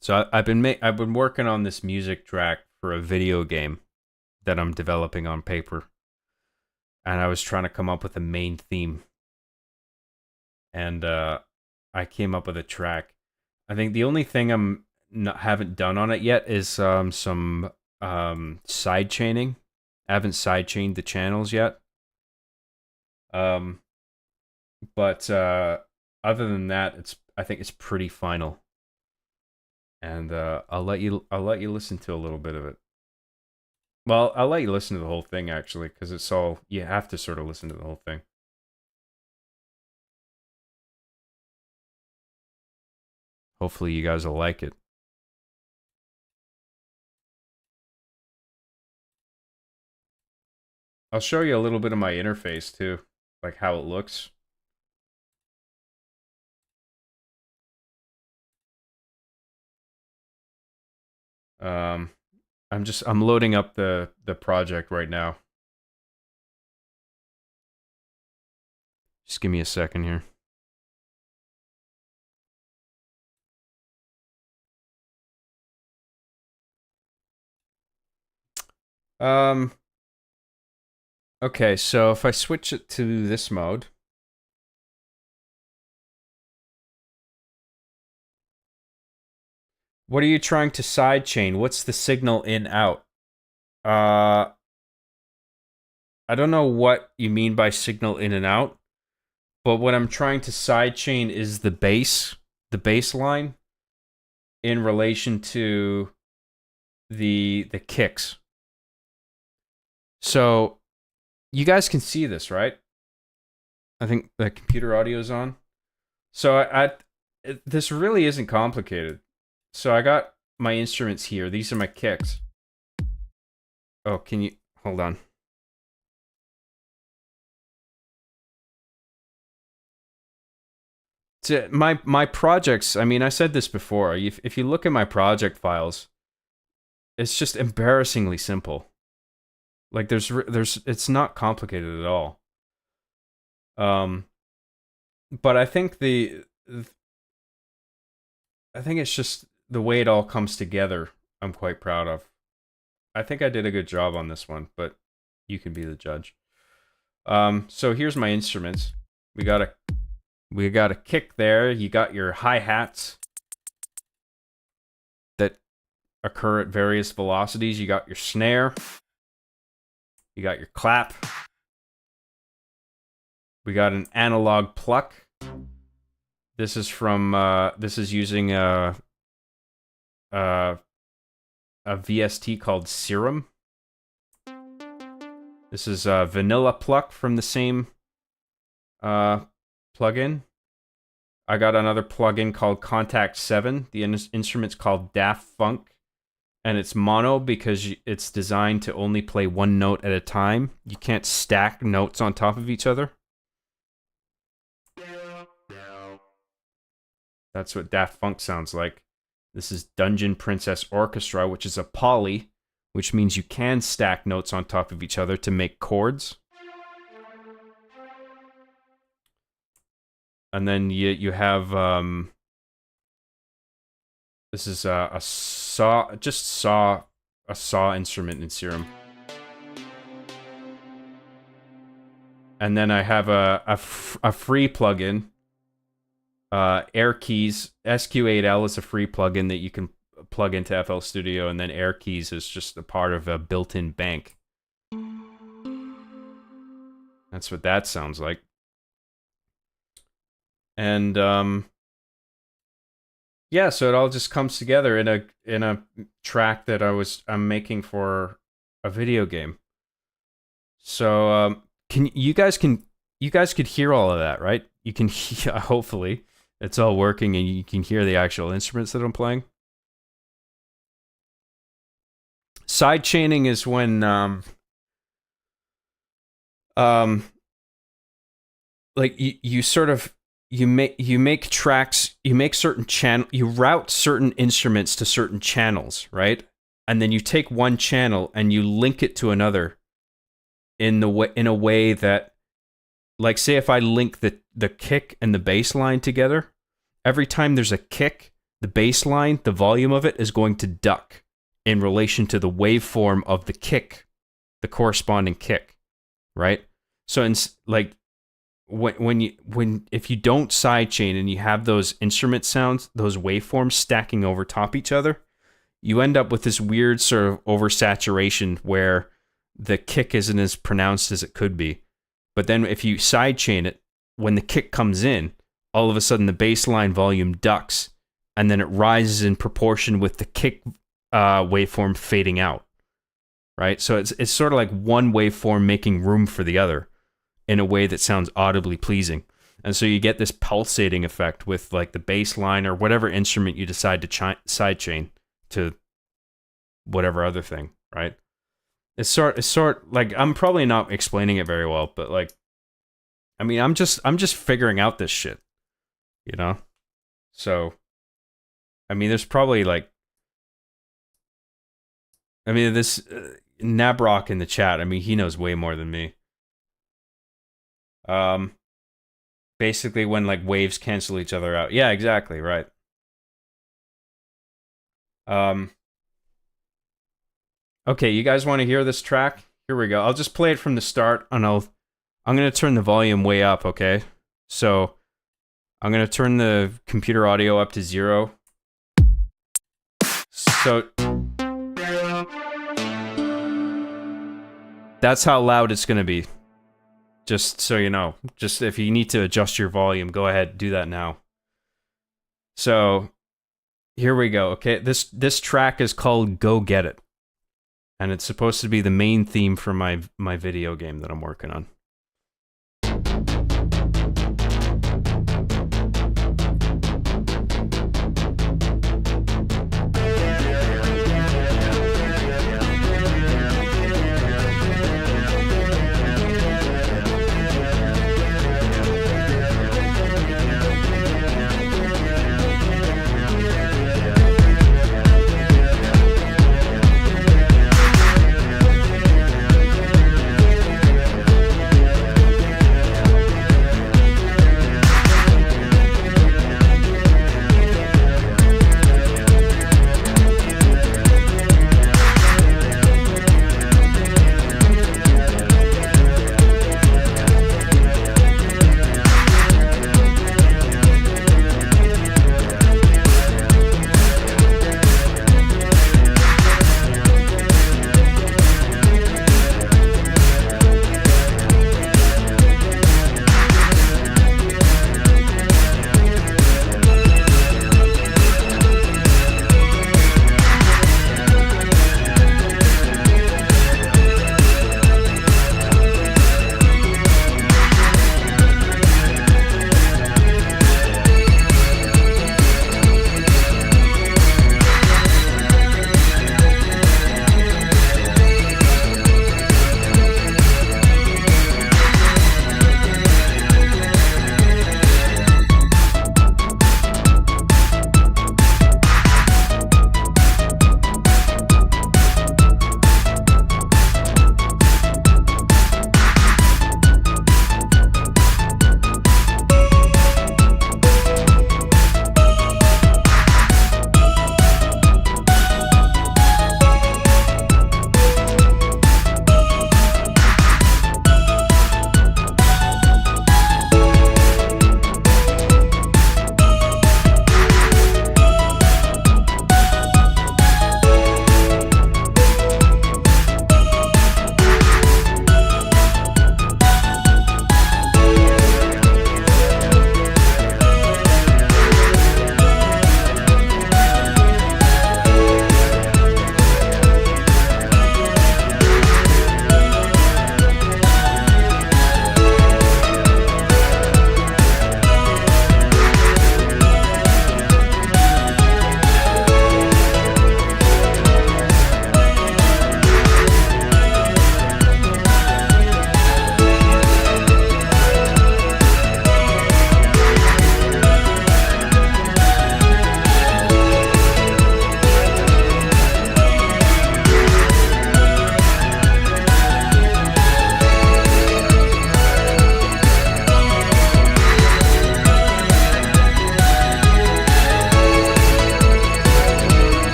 So I've been working on this music track for a video game that I'm developing on paper, and I was trying to come up with a main theme, and I came up with a track. I think the only thing haven't done on it yet is some side chaining. I haven't side chained the channels yet. But other than that, I think it's pretty final. And I'll let you listen to a little bit of it. Well, I'll let you listen to the whole thing actually, because it's all, you have to sort of listen to the whole thing. Hopefully you guys will like it. I'll show you a little bit of my interface too, like how it looks. I'm loading up the project right now. Just give me a second here. Okay, so if I switch it to this mode. What are you trying to sidechain? What's the signal in out? I don't know what you mean by signal in and out, but what I'm trying to sidechain is the bass line in relation to the kicks. So you guys can see this, right? I think the computer audio is on. So this really isn't complicated. So I got my instruments here. These are my kicks. Oh, can you hold on? So my projects, I mean, I said this before. If you look at my project files, it's just embarrassingly simple. Like it's not complicated at all. But I think I think it's just the way it all comes together. I'm quite proud of. I think I did a good job on this one, but you can be the judge. So here's my instruments. We got a kick there. You got your hi-hats that occur at various velocities. You got your snare. You got your clap. We got an analog pluck. This is from this is using a VST called Serum. This is a vanilla pluck from the same plugin. I got another plugin called Contact 7. The instrument's called Daft Funk. And it's mono because it's designed to only play one note at a time. You can't stack notes on top of each other. That's what Daft Funk sounds like. This is Dungeon Princess Orchestra, which is a poly, which means you can stack notes on top of each other to make chords. And then you have this is a saw instrument in Serum. And then I have a free plugin. Air Keys SQ8L is a free plugin that you can plug into FL Studio, and then Air Keys is just a part of a built-in bank. That's what that sounds like. And yeah, so it all just comes together in a track that I'm making for a video game. So you guys could hear all of that, right? You can hopefully it's all working and you can hear the actual instruments that I'm playing. Sidechaining is when like you sort of you make tracks, you make certain you route certain instruments to certain channels, right? And then you take one channel and you link it to another in a way that, like, say if I link the kick and the bass line together, every time there's a kick, the bass line, the volume of it is going to duck in relation to the waveform of the kick, the corresponding kick, right? So like if you don't sidechain and you have those instrument sounds, those waveforms stacking over top each other, you end up with this weird sort of oversaturation where the kick isn't as pronounced as it could be. But then if you sidechain it, when the kick comes in, all of a sudden the baseline volume ducks, and then it rises in proportion with the kick waveform fading out. Right? So it's sort of like one waveform making room for the other in a way that sounds audibly pleasing. And so you get this pulsating effect with like the bass line or whatever instrument you decide to sidechain to whatever other thing, right? It's sort like, I'm probably not explaining it very well, but like, I mean, I'm just figuring out this shit, you know? So, I mean, there's probably like, I mean, this Nabrock in the chat, I mean, he knows way more than me. Basically when like waves cancel each other out. Yeah, exactly, right. Okay, you guys want to hear this track? Here we go. I'll just play it from the start, and I'm going to turn the volume way up, okay? So, I'm going to turn the computer audio up to 0. So, that's how loud it's going to be. Just so you know. Just if you need to adjust your volume, go ahead, do that now. So, here we go, okay? This track is called Go Get It. And it's supposed to be the main theme for my video game that I'm working on.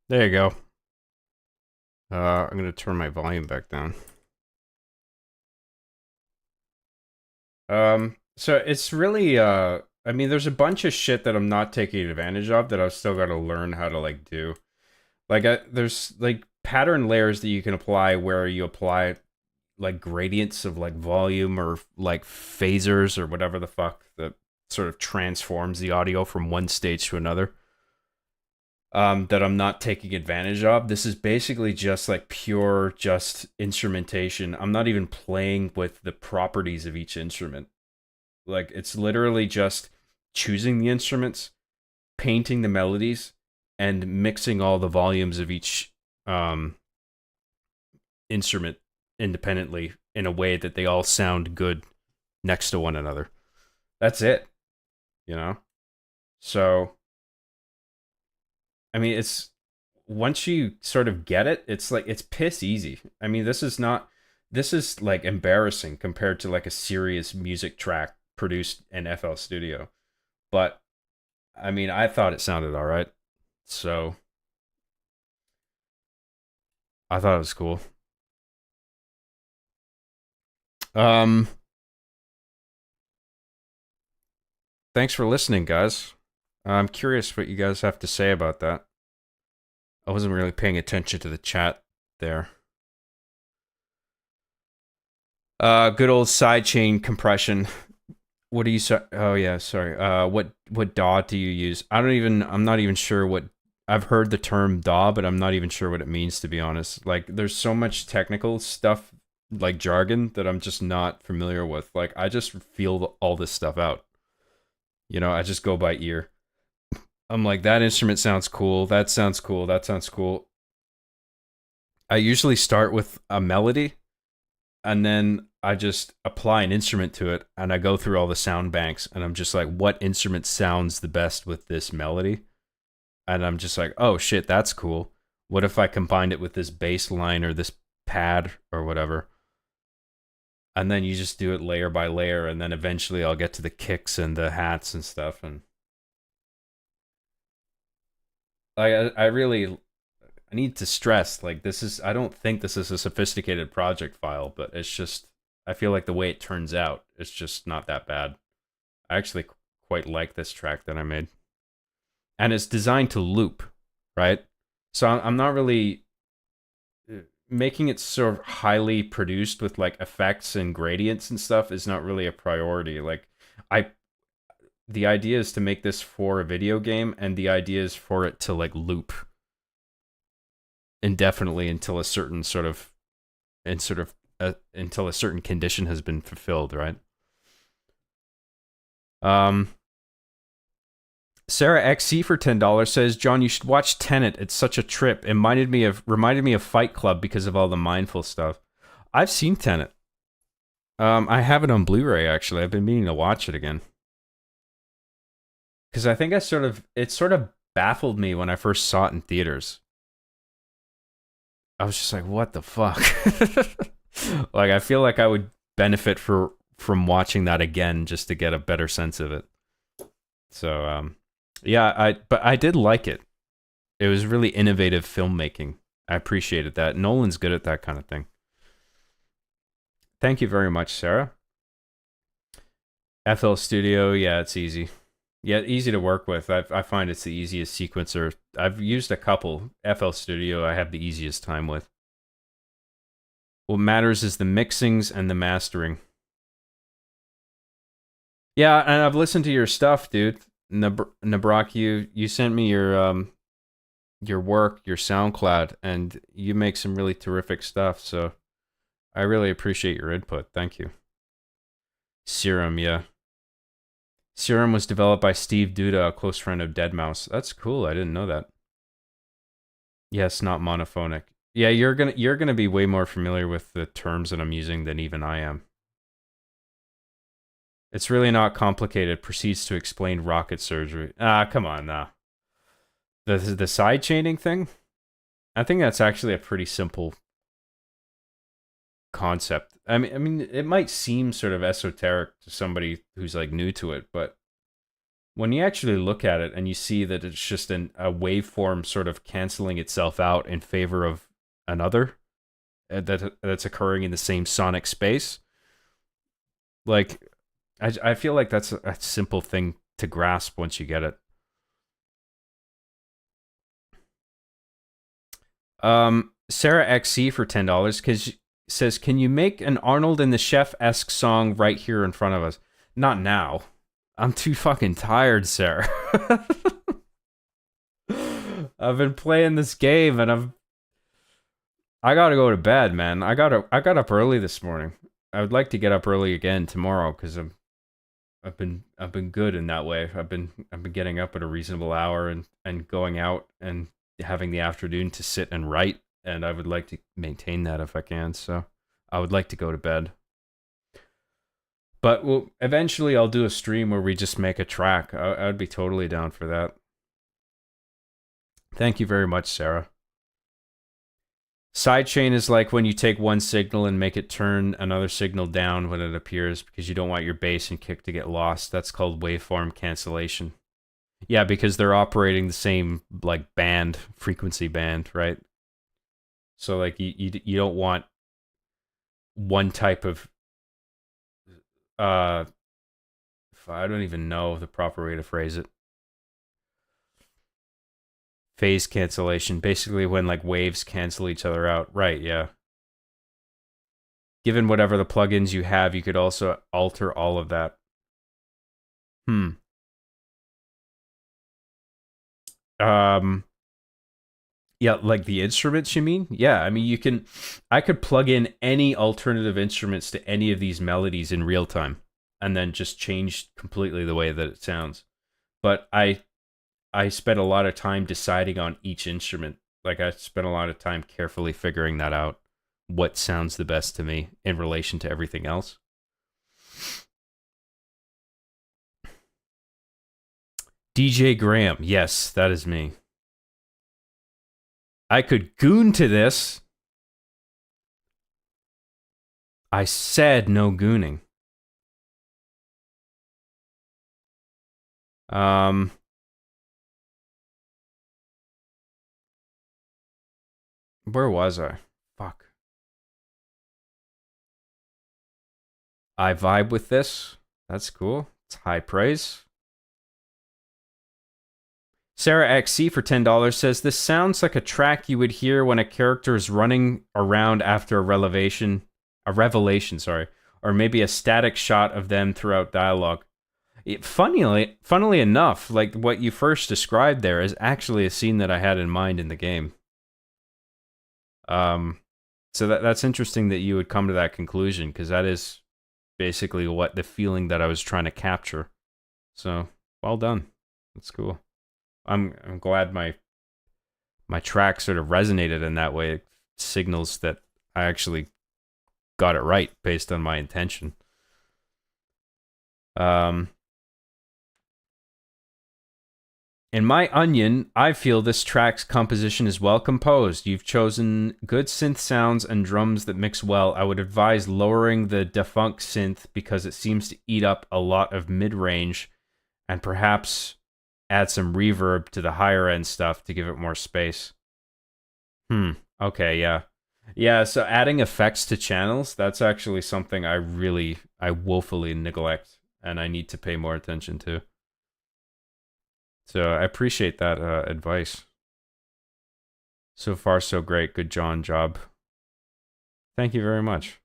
There you go. I'm gonna turn my volume back down. So it's really, I mean, there's a bunch of shit that I'm not taking advantage of that I've still got to learn how to, like, do. Like, there's, like, pattern layers that you can apply where you apply, like, gradients of, like, volume or, like, phasers or whatever the fuck that sort of transforms the audio from one stage to another. That I'm not taking advantage of. This is basically just like pure just instrumentation. I'm not even playing with the properties of each instrument. Like, it's literally just choosing the instruments, painting the melodies, and mixing all the volumes of each instrument independently in a way that they all sound good next to one another. That's it. You know? So I mean, it's once you sort of get it, it's like it's piss easy. I mean, this is like embarrassing compared to like a serious music track produced in FL Studio. But I mean, I thought it sounded all right. So I thought it was cool. Thanks for listening, guys. I'm curious what you guys have to say about that. I wasn't really paying attention to the chat there. Good old sidechain compression. What do you say? Oh yeah, sorry. What DAW do you use? I'm not even sure what. I've heard the term DAW, but I'm not even sure what it means, to be honest. Like, there's so much technical stuff, like jargon, that I'm just not familiar with. Like, I just feel all this stuff out. You know, I just go by ear. I'm like, that instrument sounds cool. That sounds cool. That sounds cool. I usually start with a melody, and then I just apply an instrument to it, and I go through all the sound banks, and I'm just like, what instrument sounds the best with this melody? And I'm just like, oh shit, that's cool. What if I combined it with this bass line or this pad or whatever? And then you just do it layer by layer, and then eventually I'll get to the kicks and the hats and stuff. And I need to stress, like, I don't think this is a sophisticated project file, but it's just, I feel like the way it turns out, it's just not that bad. I actually quite like this track that I made. And it's designed to loop, right? So I'm not really making it sort of highly produced with like effects and gradients and stuff is not really a priority. Like, the idea is to make this for a video game, and the idea is for it to like loop indefinitely until a certain until a certain condition has been fulfilled, right? Sarah XC for $10 says, John, you should watch Tenet. It's such a trip. It reminded me of Fight Club because of all the mindful stuff. I've seen Tenet. I have it on Blu-ray, actually. I've been meaning to watch it again. Because I think it sort of baffled me when I first saw it in theaters. I was just like, what the fuck? Like, I feel like I would benefit from watching that again just to get a better sense of it. So, yeah, but I did like it. It was really innovative filmmaking. I appreciated that. Nolan's good at that kind of thing. Thank you very much, Sarah. FL Studio, yeah, it's easy. Yeah, easy to work with. I find it's the easiest sequencer. I've used a couple. FL Studio I have the easiest time with. What matters is the mixings and the mastering. Yeah, and I've listened to your stuff, dude. Nabrak, you sent me your work, your SoundCloud, and you make some really terrific stuff, so I really appreciate your input. Thank you. Serum, yeah. Serum was developed by Steve Duda, a close friend of Deadmau5. That's cool. I didn't know that. Yes, not monophonic. Yeah, you're gonna be way more familiar with the terms that I'm using than even I am. It's really not complicated. Proceeds to explain rocket surgery. Come on, nah. The side chaining thing? I think that's actually a pretty simple concept. I mean, it might seem sort of esoteric to somebody who's like new to it, but when you actually look at it and you see that it's just a waveform sort of canceling itself out in favor of another that's occurring in the same sonic space, like I feel like that's a simple thing to grasp once you get it. Sarah XC for $10 says, "Can you make an Arnold and the Chef-esque song right here in front of us?" Not now. I'm too fucking tired, Sarah. I've been playing this game and I gotta go to bed, man. I got up early this morning. I would like to get up early again tomorrow because I've been good in that way. I've been getting up at a reasonable hour and going out and having the afternoon to sit and write, and I would like to maintain that if I can. So I would like to go to bed. But eventually I'll do a stream where we just make a track. I would be totally down for that. Thank you very much, Sarah. Sidechain is like when you take one signal and make it turn another signal down when it appears because you don't want your bass and kick to get lost. That's called waveform cancellation. Yeah, because they're operating the same like frequency band, right? So like you don't want one type of I don't even know the proper way to phrase it. Phase cancellation, basically when like waves cancel each other out. Right, yeah. Given whatever the plugins you have, you could also alter all of that. Yeah, like the instruments, you mean? Yeah, I mean, I could plug in any alternative instruments to any of these melodies in real time and then just change completely the way that it sounds. But I spent a lot of time deciding on each instrument. Like I spent a lot of time carefully figuring that out, what sounds the best to me in relation to everything else. DJ Graham, yes, that is me. I could goon to this. I said no gooning. Where was I? Fuck. I vibe with this. That's cool. It's high praise. Sarah XC for $10 says, "This sounds like a track you would hear when a character is running around after a revelation, or maybe a static shot of them throughout dialogue." Funnily enough, like what you first described there is actually a scene that I had in mind in the game. So that's interesting that you would come to that conclusion, because that is basically what the feeling that I was trying to capture. So well done. That's cool. I'm glad my track sort of resonated in that way. It signals that I actually got it right based on my intention. In my onion, I feel this track's composition is well composed. You've chosen good synth sounds and drums that mix well. I would advise lowering the defunct synth because it seems to eat up a lot of mid-range, and perhaps add some reverb to the higher end stuff to give it more space. Okay, yeah. Yeah, so adding effects to channels, that's actually something I woefully neglect, and I need to pay more attention to. So I appreciate that advice. So far, so great. Good job. Thank you very much.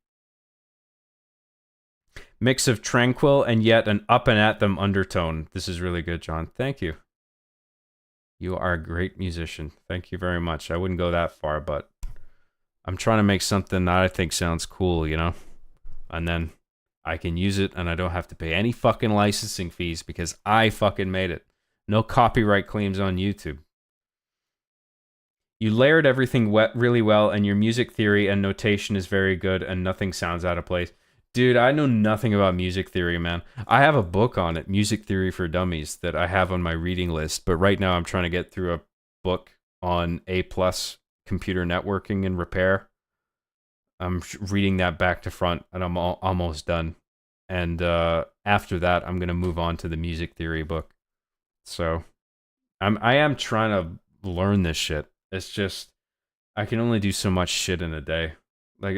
Mix of tranquil and yet an up and at them undertone. This is really good, John. Thank you. You are a great musician. Thank you very much. I wouldn't go that far, but I'm trying to make something that I think sounds cool, you know? And then I can use it and I don't have to pay any fucking licensing fees because I fucking made it. No copyright claims on YouTube. You layered everything really well, and your music theory and notation is very good, and nothing sounds out of place. Dude, I know nothing about music theory, man. I have a book on it, Music Theory for Dummies, that I have on my reading list, but right now I'm trying to get through a book on A+ computer networking and repair. I'm reading that back to front, and I'm almost done. And after that, I'm going to move on to the music theory book. So I am trying to learn this shit. It's just I can only do so much shit in a day. Like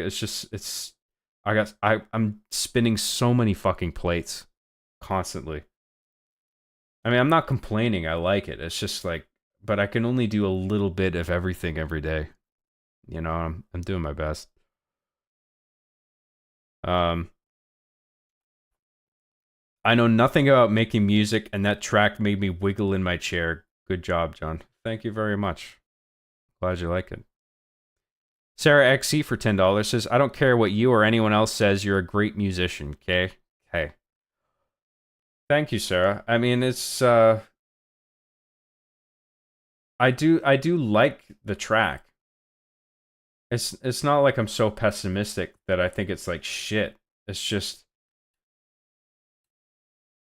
I'm spinning so many fucking plates constantly. I mean, I'm not complaining. I like it. It's just like, but I can only do a little bit of everything every day. You know, I'm doing my best. Um, I know nothing about making music, and that track made me wiggle in my chair. Good job, John. Thank you very much. Glad you like it. Sarah XC for $10 says, I don't care what you or anyone else says, you're a great musician, okay? Hey. Thank you, Sarah. I mean, it's I do like the track. It's not like I'm so pessimistic that I think it's like shit. It's just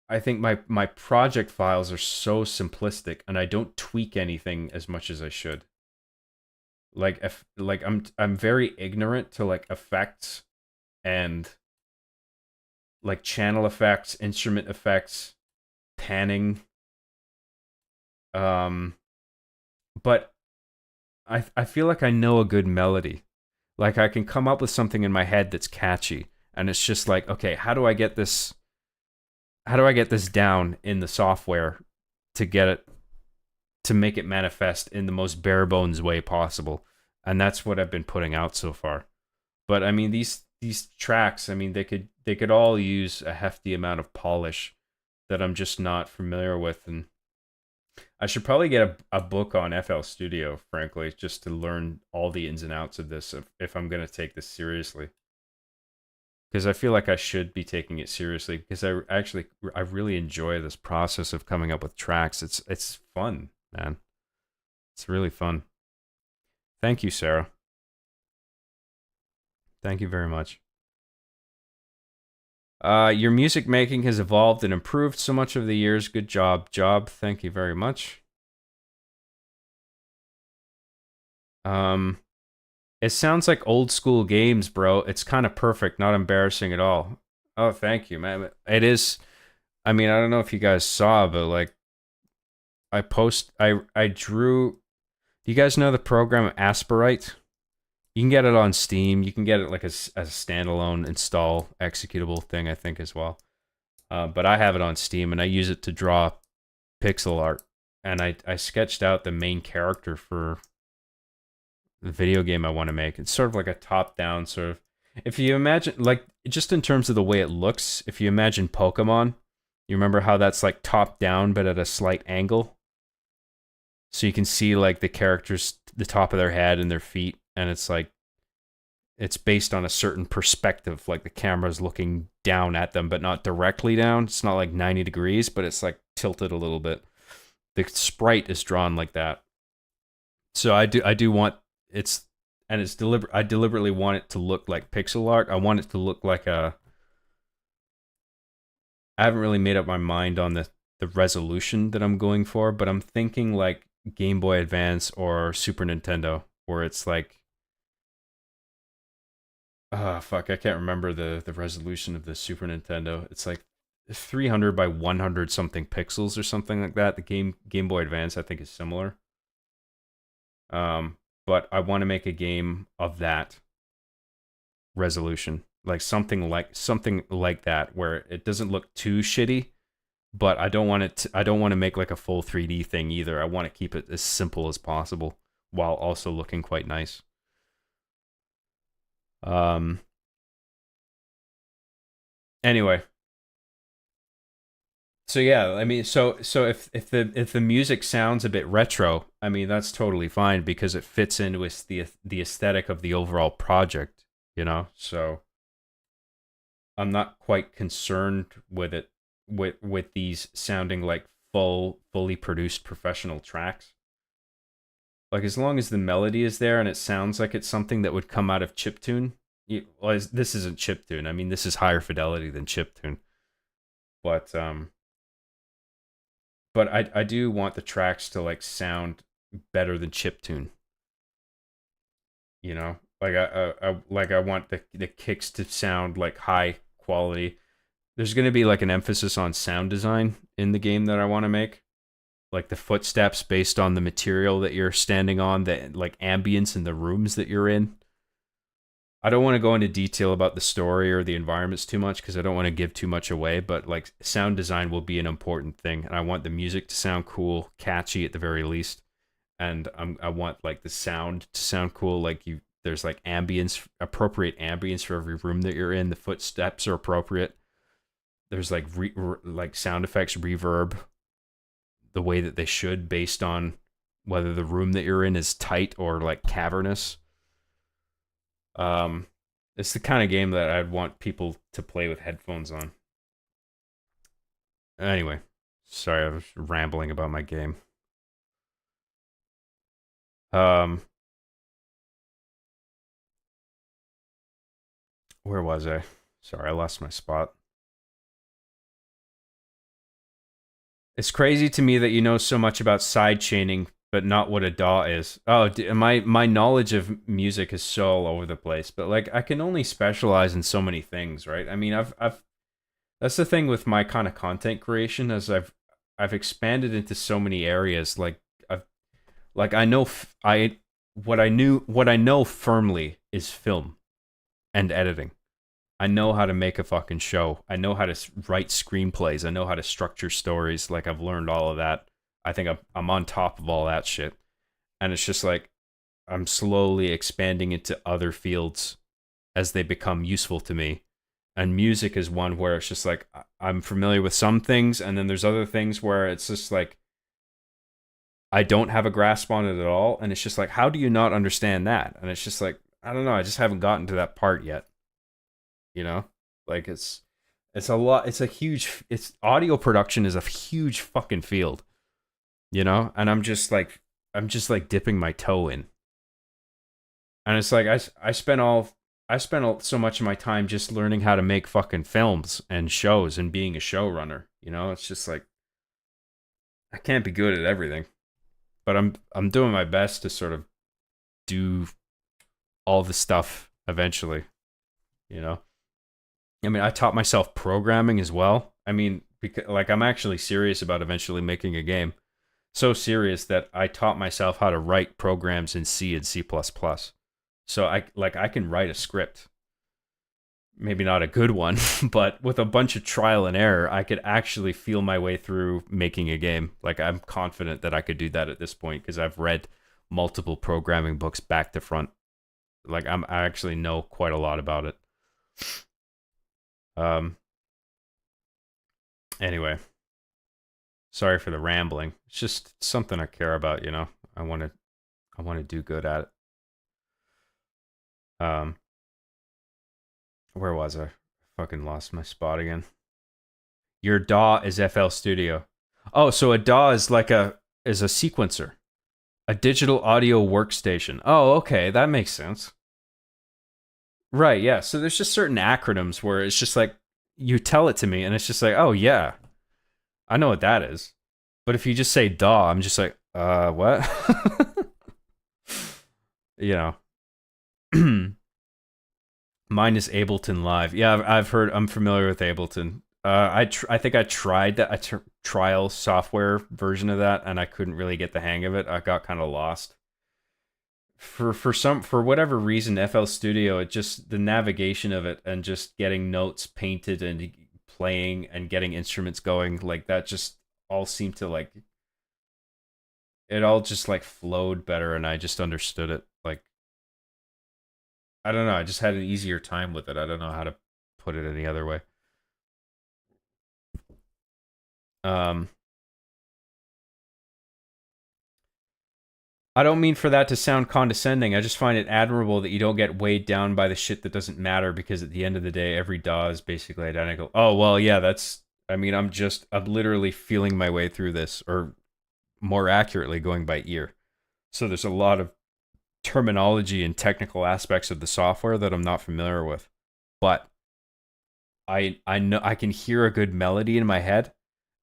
I think my project files are so simplistic and I don't tweak anything as much as I should. Like if like I'm very ignorant to like effects and like channel effects, instrument effects, panning. But I feel like I know a good melody. Like I can come up with something in my head that's catchy, and it's just like, okay, how do I get this? How do I get this down in the software to get it to make it manifest in the most bare bones way possible? And that's what I've been putting out so far. But I mean, these tracks, I mean, they could all use a hefty amount of polish that I'm just not familiar with, and I should probably get a book on FL Studio, frankly, just to learn all the ins and outs of this if I'm going to take this seriously. Because I feel like I should be taking it seriously because I really enjoy this process of coming up with tracks. It's fun, man. It's really fun. Thank you, Sarah. Thank you very much. Your music making has evolved and improved so much over the years. Good job, Job. Thank you very much. It sounds like old school games, bro. It's kind of perfect, not embarrassing at all. Oh, thank you, man. It is. I mean, I don't know if you guys saw, but like, I drew. Do you guys know the program Aspirite? You can get it on Steam. You can get it like as a standalone install executable thing, I think, as well. But I have it on Steam, and I use it to draw pixel art. And I sketched out the main character for the video game I want to make. It's sort of like a top-down sort of... If you imagine, like, just in terms of the way it looks, if you imagine Pokemon, you remember how that's like top-down, but at a slight angle? So you can see, like, the characters, the top of their head and their feet, and it's like, it's based on a certain perspective, like the camera's looking down at them, but not directly down. It's not like 90 degrees, but it's like tilted a little bit. The sprite is drawn like that. So I do want I deliberately want it to look like pixel art. I want it to look like I haven't really made up my mind on the resolution that I'm going for, but I'm thinking like Game Boy Advance or Super Nintendo, where it's like, fuck, I can't remember the resolution of the Super Nintendo. It's like 300 by 100 something pixels or something like that. The Game Boy Advance I think is similar. But I want to make a game of that resolution, like something like that, where it doesn't look too shitty, but I don't want to make like a full 3D thing either. I want to keep it as simple as possible while also looking quite nice. Anyway. So yeah, I mean, so if the music sounds a bit retro, I mean that's totally fine because it fits in with the aesthetic of the overall project, you know. So I'm not quite concerned with it with these sounding like fully produced professional tracks. Like as long as the melody is there and it sounds like it's something that would come out of chiptune. Well, this isn't chiptune. I mean, this is higher fidelity than chiptune. But I do want the tracks to like sound better than chiptune. You know, like I want the kicks to sound like high quality. There's going to be like an emphasis on sound design in the game that I want to make. like the footsteps based on the material that you're standing on, the like ambience in the rooms that you're in. I don't want to go into detail about the story or the environments too much because I don't want to give too much away, but like sound design will be an important thing, and I want the music to sound cool, catchy at the very least, and I want like the sound to sound cool. Like there's like ambience, appropriate ambience for every room that you're in. The footsteps are appropriate. There's like like sound effects, reverb, the way that they should based on whether the room that you're in is tight or like cavernous. It's the kind of game that I'd want people to play with headphones on. Anyway, sorry, I was rambling about my game. Where was I? Sorry, I lost my spot. It's crazy to me that you know so much about side chaining, but not what a DAW is. Oh, my knowledge of music is so all over the place, but like I can only specialize in so many things, right? I mean, I've that's the thing with my kind of content creation, as I've expanded into so many areas. Like I know what I know firmly is film and editing. I know how to make a fucking show. I know how to write screenplays. I know how to structure stories. Like I've learned all of that. I think I'm on top of all that shit. And it's just like I'm slowly expanding into other fields as they become useful to me. And music is one where it's just like I'm familiar with some things, and then there's other things where it's just like I don't have a grasp on it at all, and it's just like, how do you not understand that? And it's just like, I don't know, I just haven't gotten to that part yet. You know? Like it's a lot, it's audio production is a huge fucking field. You know? And I'm just like dipping my toe in. And it's like I spent so much of my time just learning how to make fucking films and shows and being a showrunner. You know, it's just like I can't be good at everything, but I'm doing my best to sort of do all the stuff eventually. You know, I mean, I taught myself programming as well. I mean, because like I'm actually serious about eventually making a game. So serious that I taught myself how to write programs in C and C++. So I can write a script. Maybe not a good one, but with a bunch of trial and error, I could actually feel my way through making a game. Like I'm confident that I could do that at this point because I've read multiple programming books back to front. Like I actually know quite a lot about it. Anyway, sorry for the rambling. It's just something I care about, you know. I want to do good at it. Where was I? Fucking lost my spot again. Your DAW is FL Studio. Oh, so a DAW is like a sequencer. A digital audio workstation. Oh, okay, that makes sense. Right, yeah. So there's just certain acronyms where it's just like you tell it to me and it's just like, "Oh yeah. I know what that is." But if you just say DAW, I'm just like, what?" You know. Mine is Ableton Live. Yeah, I've heard. I'm familiar with Ableton. I think I tried that trial software version of that, and I couldn't really get the hang of it. I got kind of lost. For whatever reason, FL Studio, it just the navigation of it and just getting notes painted and playing and getting instruments going like that just all seemed to like it all just like flowed better, and I just understood it like. I don't know. I just had an easier time with it. I don't know how to put it any other way. I don't mean for that to sound condescending. I just find it admirable that you don't get weighed down by the shit that doesn't matter because at the end of the day, every DAW is basically identical. Oh, well, yeah, I mean, I'm literally feeling my way through this, or more accurately, going by ear. So there's a lot of terminology and technical aspects of the software that I'm not familiar with, but I know I can hear a good melody in my head,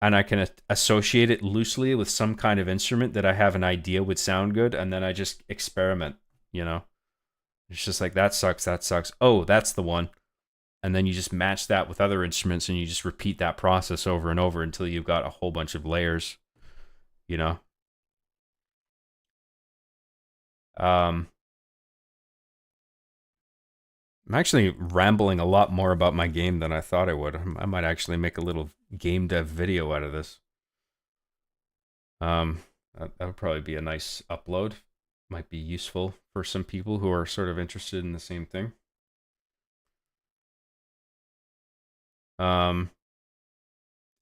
and I can associate it loosely with some kind of instrument that I have an idea would sound good, and then I just experiment. You know, it's just like that sucks. Oh, that's the one, and then you just match that with other instruments, and you just repeat that process over and over until you've got a whole bunch of layers. you know. I'm actually rambling a lot more about my game than I thought I would. I might actually make a little game dev video out of this. That would probably be a nice upload. Might be useful for some people who are sort of interested in the same thing.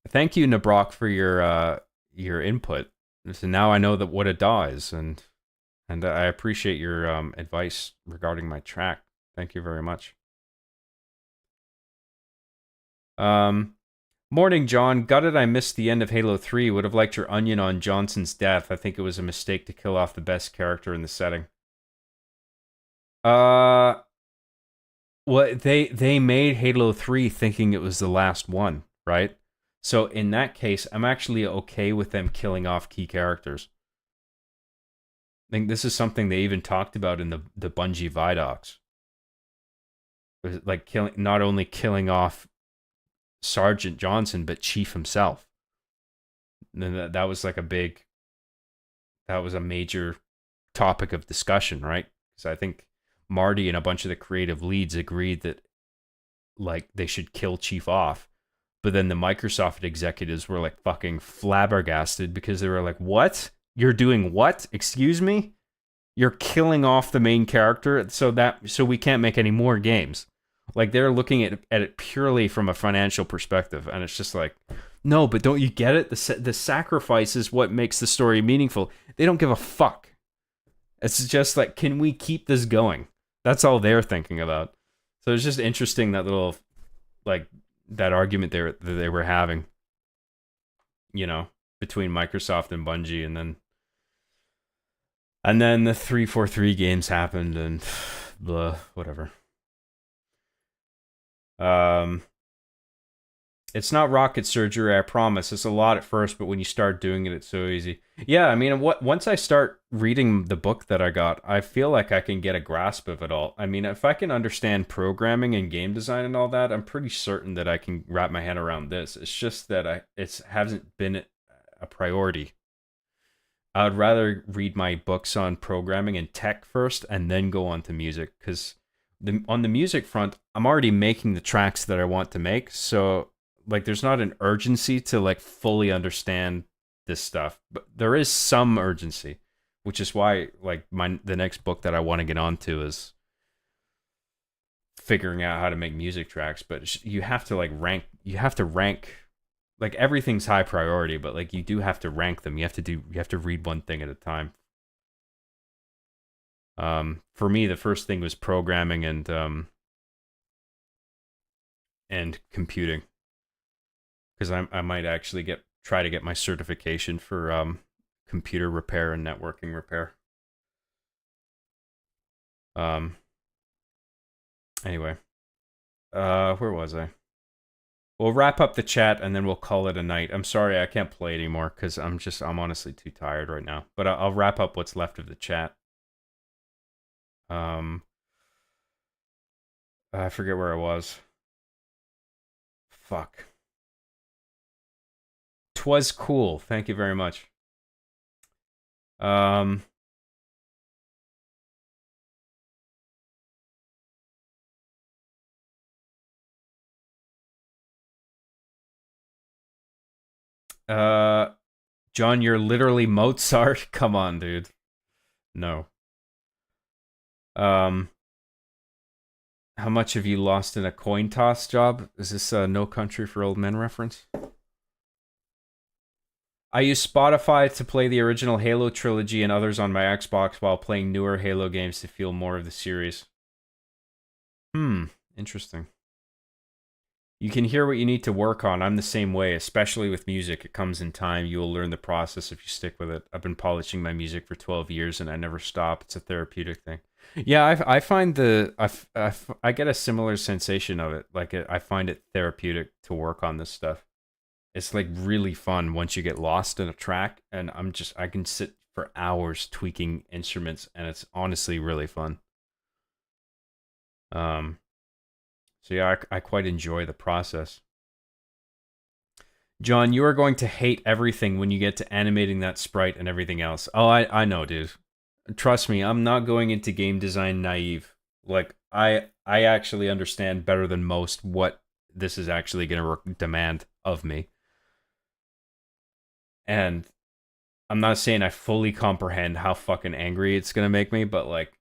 Thank you, Nabrock, for your input. So now I know that what a DAW is, and I appreciate your advice regarding my track. Thank you very much. Morning, John. Gutted I missed the end of Halo 3. Would have liked your onion on Johnson's death. I think it was a mistake to kill off the best character in the setting. Well, they made Halo 3 thinking it was the last one, right? So in that case, I'm actually okay with them killing off key characters. I think this is something they even talked about in the Bungie Vidocs. It was like not only killing off Sergeant Johnson, but Chief himself. And that was like that was a major topic of discussion, right? Because I think Marty and a bunch of the creative leads agreed that like they should kill Chief off. But then the Microsoft executives were like fucking flabbergasted because they were like, what? You're doing what? Excuse me? You're killing off the main character so we can't make any more games. Like they're looking at it purely from a financial perspective, and it's just like, no, but don't you get it? The sacrifice is what makes the story meaningful. They don't give a fuck. It's just like, can we keep this going? That's all they're thinking about. So it's just interesting that little, like, that argument that they were having, you know, between Microsoft and Bungie, and then the 343 games happened, and blah, whatever. It's not rocket surgery, I promise. It's a lot at first, but when you start doing it, it's so easy. Yeah, I mean, once I start reading the book that I got, I feel like I can get a grasp of it all. I mean, if I can understand programming and game design and all that, I'm pretty certain that I can wrap my head around this. It's just that it hasn't been a priority. I would rather read my books on programming and tech first and then go on to music, because on the music front, I'm already making the tracks that I want to make, so like there's not an urgency to like fully understand this stuff, but there is some urgency, which is why like the next book that I want to get onto is figuring out how to make music tracks. But you have to rank, like everything's high priority, but like you do have to rank them. You have to read one thing at a time. For me, the first thing was programming and computing, because I might actually try to get my certification for computer repair and networking repair. Anyway, where was I? We'll wrap up the chat and then we'll call it a night. I'm sorry I can't play anymore because I'm honestly too tired right now. But I'll wrap up what's left of the chat. I forget where I was. Fuck. 'Twas cool. Thank you very much. John, you're literally Mozart. Come on, dude. No. How much have you lost in a coin toss job? Is this a No Country for Old Men reference? I use Spotify to play the original Halo trilogy and others on my Xbox while playing newer Halo games to feel more of the series. Interesting. You can hear what you need to work on. I'm the same way, especially with music. It comes in time. You will learn the process if you stick with it. I've been polishing my music for 12 years and I never stop. It's a therapeutic thing. Yeah, I find I get a similar sensation of it. Like I find it therapeutic to work on this stuff. It's like really fun once you get lost in a track, and I can sit for hours tweaking instruments, and it's honestly really fun. So yeah, I quite enjoy the process. John, you are going to hate everything when you get to animating that sprite and everything else. Oh, I know, dude. Trust me, I'm not going into game design naive. Like, I actually understand better than most what this is actually going to demand of me. And I'm not saying I fully comprehend how fucking angry it's going to make me, but, like,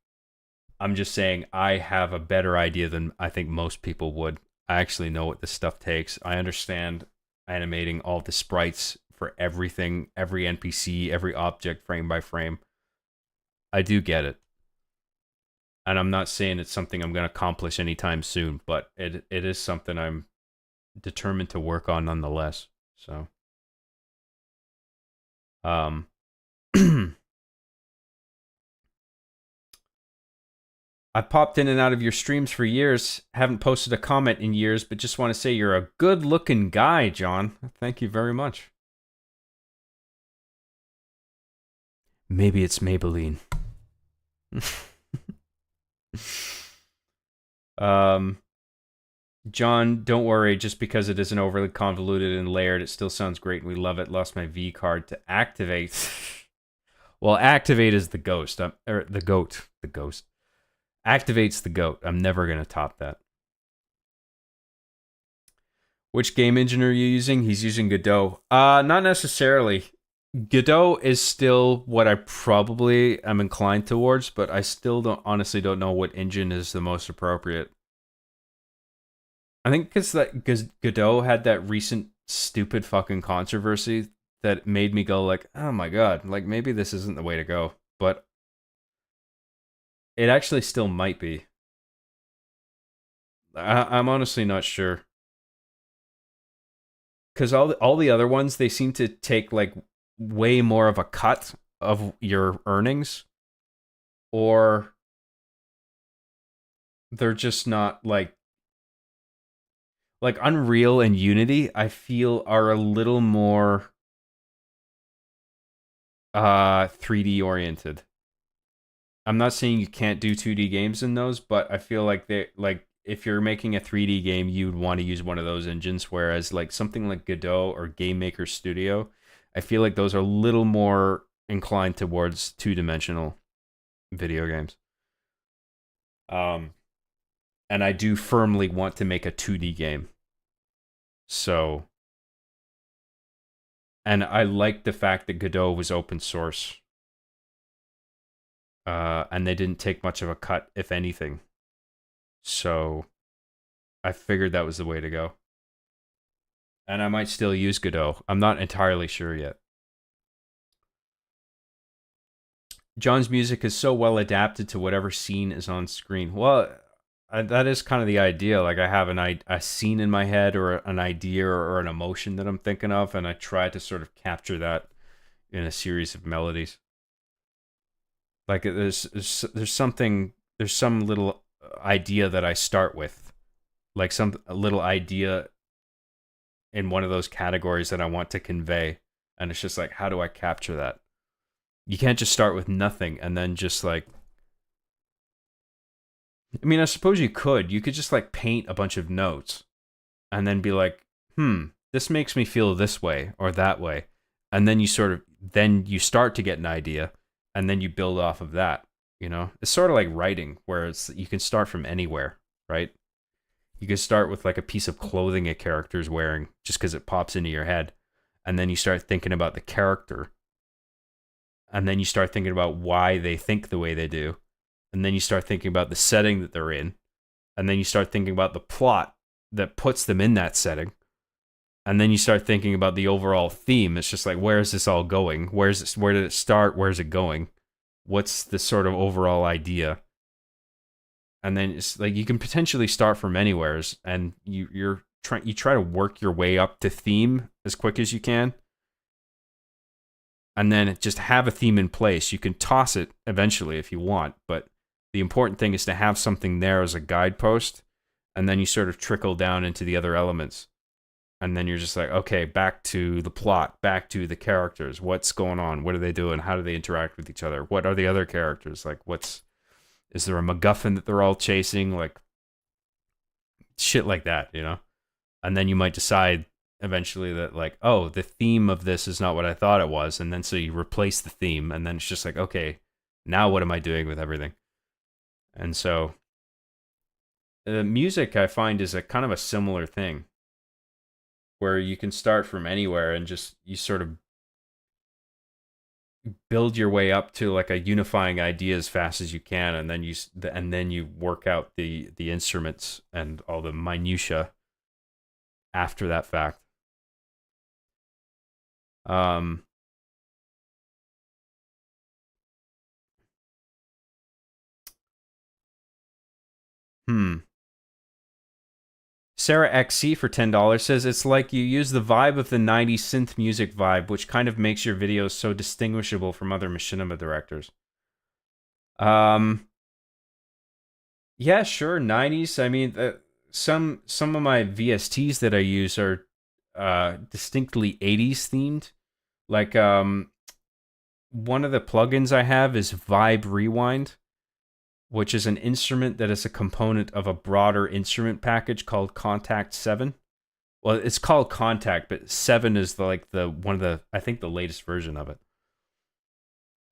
I'm just saying I have a better idea than I think most people would. I actually know what this stuff takes. I understand animating all the sprites for everything, every NPC, every object, frame by frame. I do get it. And I'm not saying it's something I'm going to accomplish anytime soon, but it is something I'm determined to work on nonetheless. So, I popped in and out of your streams for years. Haven't posted a comment in years, but just want to say you're a good-looking guy, John. Thank you very much. Maybe it's Maybelline. John, don't worry. Just because it isn't overly convoluted and layered, it still sounds great, and we love it. Lost my V card to activate. Well, activate is the ghost. Or the goat. The ghost. Activate's the goat. I'm never going to top that. Which game engine are you using? He's using Godot. Not necessarily. Godot is still what I probably am inclined towards, but I still honestly don't know what engine is the most appropriate. I think because Godot had that recent stupid fucking controversy that made me go like, oh my god, like maybe this isn't the way to go. But it actually still might be. I'm honestly not sure. Because all the other ones, they seem to take like way more of a cut of your earnings, or they're just not like Unreal and Unity, I feel are a little more 3D oriented. I'm not saying you can't do 2D games in those, but I feel like if you're making a 3D game, you'd want to use one of those engines, whereas like something like Godot or Game Maker Studio, I feel like those are a little more inclined towards two-dimensional video games. And I do firmly want to make a 2D game. So, and I like the fact that Godot was open source. And they didn't take much of a cut, if anything. So, I figured that was the way to go. And I might still use Godot. I'm not entirely sure yet. John's music is so well adapted to whatever scene is on screen. Well, that is kind of the idea. Like I have a scene in my head or an idea or an emotion that I'm thinking of, and I try to sort of capture that in a series of melodies. Like there's some little idea that I start with, like a little idea in one of those categories that I want to convey, and it's just like, how do I capture that? You can't just start with nothing and then just like, I mean, I suppose you could. You could just like paint a bunch of notes and then be like, this makes me feel this way or that way. And then you start to get an idea and then you build off of that, you know? It's sort of like writing where you can start from anywhere, right? You can start with like a piece of clothing a character's wearing just because it pops into your head. And then you start thinking about the character. And then you start thinking about why they think the way they do. And then you start thinking about the setting that they're in. And then you start thinking about the plot that puts them in that setting. And then you start thinking about the overall theme. It's just like, where is this all going? Where did it start? Where's it going? What's the sort of overall idea? And then it's like you can potentially start from anywhere, and you try to work your way up to theme as quick as you can. And then just have a theme in place. You can toss it eventually if you want, but the important thing is to have something there as a guidepost, and then you sort of trickle down into the other elements. And then you're just like, okay, back to the plot, back to the characters. What's going on? What are they doing? How do they interact with each other? What are the other characters? Like, is there a MacGuffin that they're all chasing? Like, shit like that, you know? And then you might decide eventually that like, oh, the theme of this is not what I thought it was, and then so you replace the theme, and then it's just like, okay, now what am I doing with everything? And so music I find is a kind of a similar thing, where you can start from anywhere and just you sort of build your way up to like a unifying idea as fast as you can, and then you work out the instruments and all the minutia after that fact. Um, Sarah XC for $10 says it's like you use the vibe of the 90s synth music vibe, which kind of makes your videos so distinguishable from other machinima directors. Yeah, sure, 90s. I mean, some of my VSTs that I use are distinctly 80s themed. Like one of the plugins I have is Vibe Rewind, which is an instrument that is a component of a broader instrument package called Contact 7. Well, it's called Contact, but 7 is the one of the, I think, the latest version of it.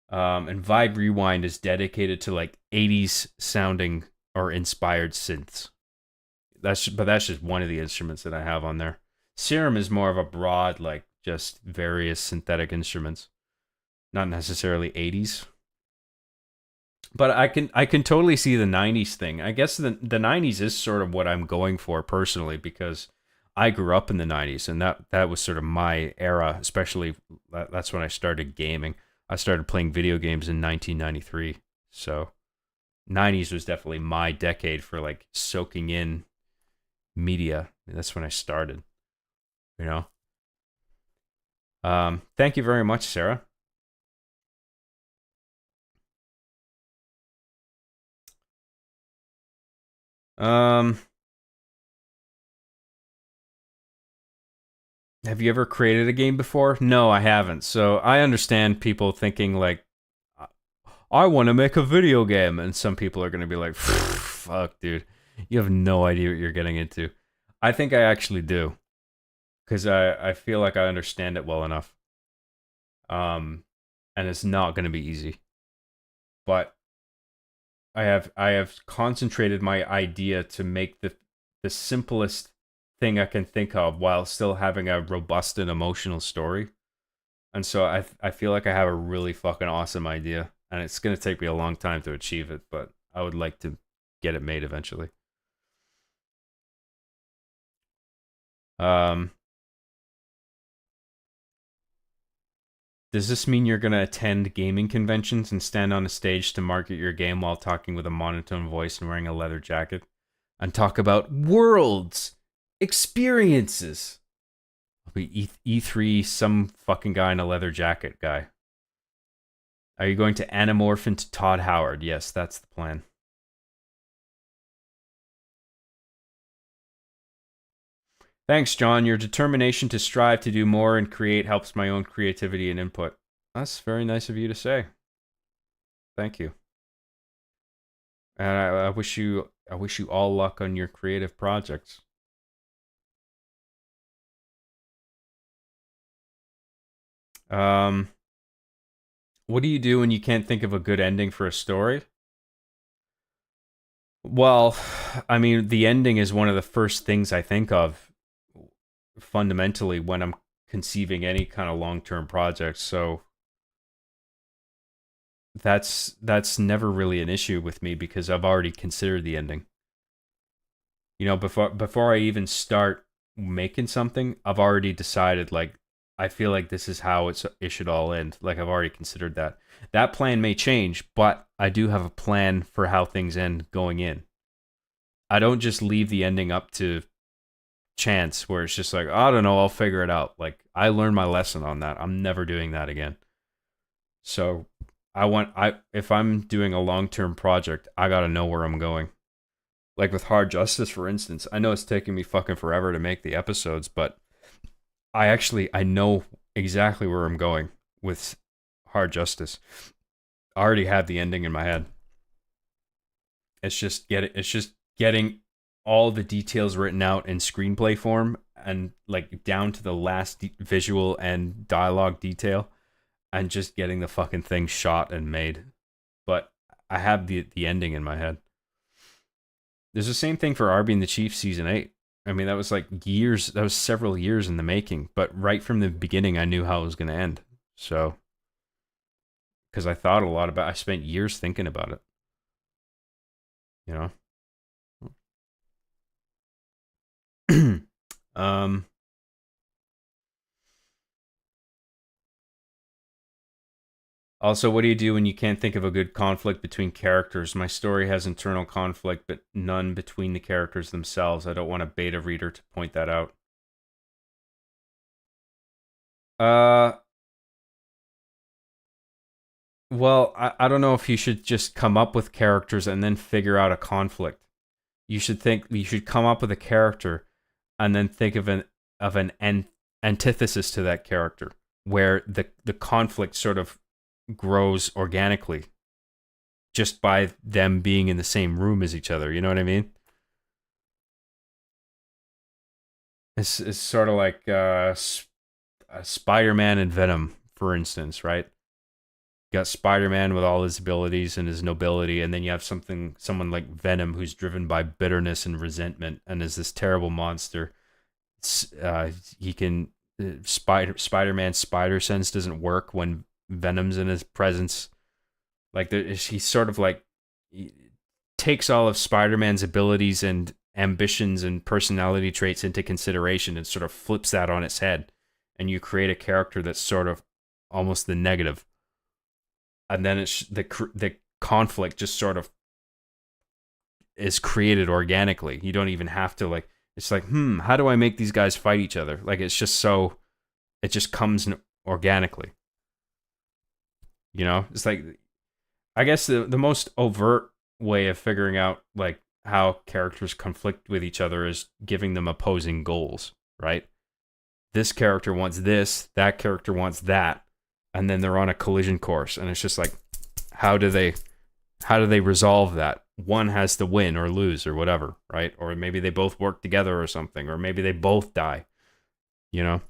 And Vibe Rewind is dedicated to like 80s sounding or inspired synths. That's just one of the instruments that I have on there. Serum is more of a broad, like just various synthetic instruments, not necessarily 80s. But I can totally see the 90s thing. I guess the 90s is sort of what I'm going for personally, because I grew up in the 90s, and that was sort of my era, especially that's when I started gaming. I started playing video games in 1993. So 90s was definitely my decade for like soaking in media. That's when I started, you know. Thank you very much, Sarah. Have you ever created a game before? No, I haven't. So I understand people thinking like, I want to make a video game, and some people are going to be like, fuck, dude, you have no idea what you're getting into. I think I actually do, because I feel like I understand it well enough. And it's not going to be easy, but I have concentrated my idea to make the simplest thing I can think of while still having a robust and emotional story. And so I feel like I have a really fucking awesome idea, and it's going to take me a long time to achieve it, but I would like to get it made eventually. Does this mean you're going to attend gaming conventions and stand on a stage to market your game while talking with a monotone voice and wearing a leather jacket? And talk about worlds, experiences. I'll be E3, some fucking guy in a leather jacket guy. Are you going to anamorph into Todd Howard? Yes, that's the plan. Thanks, John. Your determination to strive to do more and create helps my own creativity and input. That's very nice of you to say. Thank you. And I wish you all luck on your creative projects. What do you do when you can't think of a good ending for a story? Well, I mean, the ending is one of the first things I think of fundamentally when I'm conceiving any kind of long-term project. So that's never really an issue with me, because I've already considered the ending. You know, before I even start making something, I've already decided, like, I feel like this is how it should all end. Like, I've already considered that. That plan may change, but I do have a plan for how things end going in. I don't just leave the ending up to chance, where it's just like, I don't know, I'll figure it out. Like, I learned my lesson on that. I'm never doing that again. So if I'm doing a long-term project, I gotta know where I'm going. Like with Hard Justice, for instance, I know it's taking me fucking forever to make the episodes, but I know exactly where I'm going with Hard Justice. I already have the ending in my head. It's just getting all the details written out in screenplay form and like down to the last visual and dialogue detail, and just getting the fucking thing shot and made. But I have the ending in my head. There's the same thing for Arby and the Chief season 8. I mean, that was like years, that was several years in the making, but right from the beginning I knew how it was going to end. So, because I thought a lot about, I spent years thinking about it. You know? Also, what do you do when you can't think of a good conflict between characters? My story has internal conflict, but none between the characters themselves. I don't want a beta reader to point that out. Well, I don't know if you should just come up with characters and then figure out a conflict. You should come up with a character and then think of an antithesis to that character, where the conflict sort of grows organically just by them being in the same room as each other. You know what I mean? It's sort of like Spider-Man and Venom, for instance, right? You got Spider-Man with all his abilities and his nobility, and then you have someone like Venom who's driven by bitterness and resentment and is this terrible monster. He can Spider-Man's spider sense doesn't work when Venom's in his presence. Like he's sort of like, he takes all of Spider-Man's abilities and ambitions and personality traits into consideration and sort of flips that on its head, and you create a character that's sort of almost the negative. And then it's the conflict just sort of is created organically. You don't even have to like, it's like, how do I make these guys fight each other? Like, it's just so, it just comes organically. You know, it's like, I guess the most overt way of figuring out like how characters conflict with each other is giving them opposing goals, right? This character wants this, that character wants that, and then they're on a collision course, and it's just like, how do they resolve that? One has to win or lose or whatever, right? Or maybe they both work together or something, or maybe they both die, you know?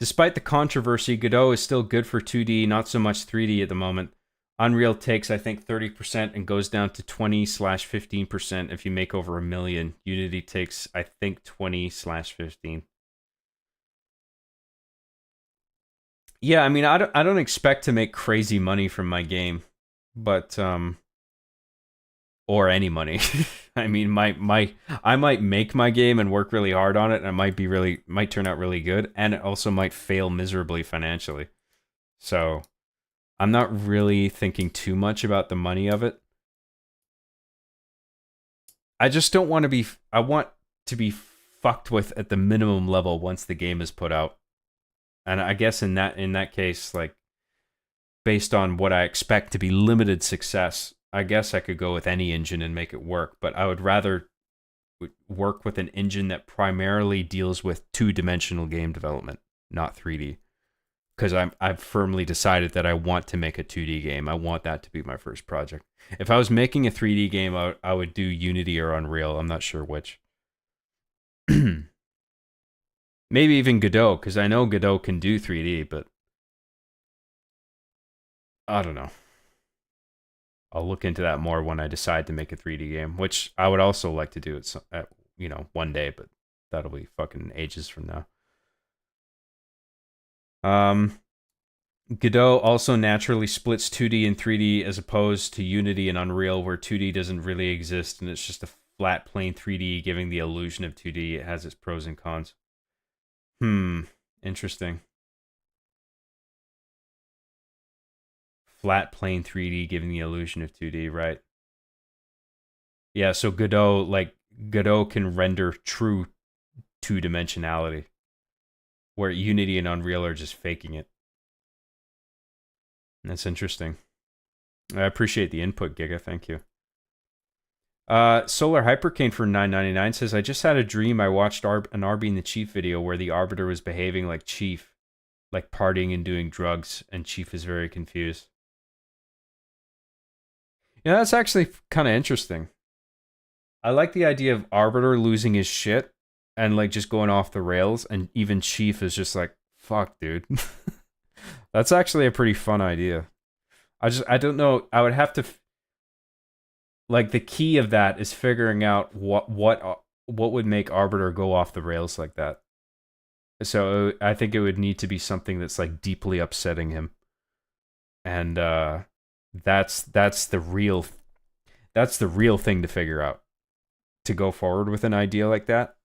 Despite the controversy, Godot is still good for 2D, not so much 3D at the moment. Unreal takes, I think, 30% and goes down to 20/15% if you make over 1 million. Unity takes, I think, 20/15. Yeah, I mean, I don't expect to make crazy money from my game, but or any money. I mean, I might make my game and work really hard on it, and it might turn out really good, and it also might fail miserably financially. So I'm not really thinking too much about the money of it. I just don't want to be, I want to be fucked with at the minimum level once the game is put out. And I guess in that case, like, based on what I expect to be limited success, I guess I could go with any engine and make it work, but I would rather work with an engine that primarily deals with 2-dimensional game development, not 3D. Because I've firmly decided that I want to make a 2D game. I want that to be my first project. If I was making a 3D game, I would do Unity or Unreal. I'm not sure which. Maybe even Godot, because I know Godot can do 3D, but I don't know. I'll look into that more when I decide to make a 3D game, which I would also like to do at one day, but that'll be fucking ages from now. Godot also naturally splits 2D and 3D as opposed to Unity and Unreal, where 2D doesn't really exist and it's just a flat plain 3D giving the illusion of 2D. It has its pros and cons. Interesting. Flat plain 3D giving the illusion of 2D, right? Yeah, so Godot can render true 2-dimensionality, where Unity and Unreal are just faking it. That's interesting. I appreciate the input, Giga. Thank you. Solar Hypercane for $9.99 says, I just had a dream I watched an Arby and the Chief video where the Arbiter was behaving like Chief, like partying and doing drugs, and Chief is very confused. Yeah, that's actually kind of interesting. I like the idea of Arbiter losing his shit and like just going off the rails, and even Chief is just like, fuck, dude. That's actually a pretty fun idea. I don't know. I would have to like the key of that is figuring out what would make Arbiter go off the rails like that. So I think it would need to be something that's like deeply upsetting him, and that's the real thing to figure out to go forward with an idea like that.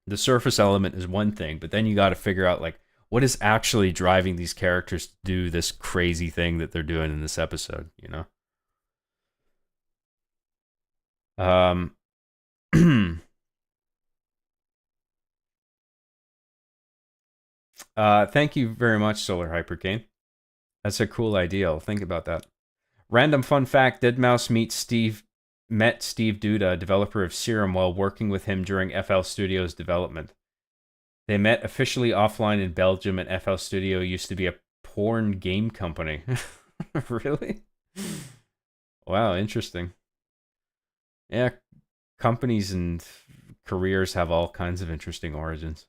The surface element is one thing, but then you got to figure out like what is actually driving these characters to do this crazy thing that they're doing in this episode, you know? Thank you very much, Solar Hypercane. That's a cool idea. I'll think about that. Random fun fact: Deadmau5 met Steve Duda, developer of Serum, while working with him during FL Studio's development. They met officially offline in Belgium, and FL Studio used to be a porn game company. Really? Wow, interesting. Yeah, companies and careers have all kinds of interesting origins.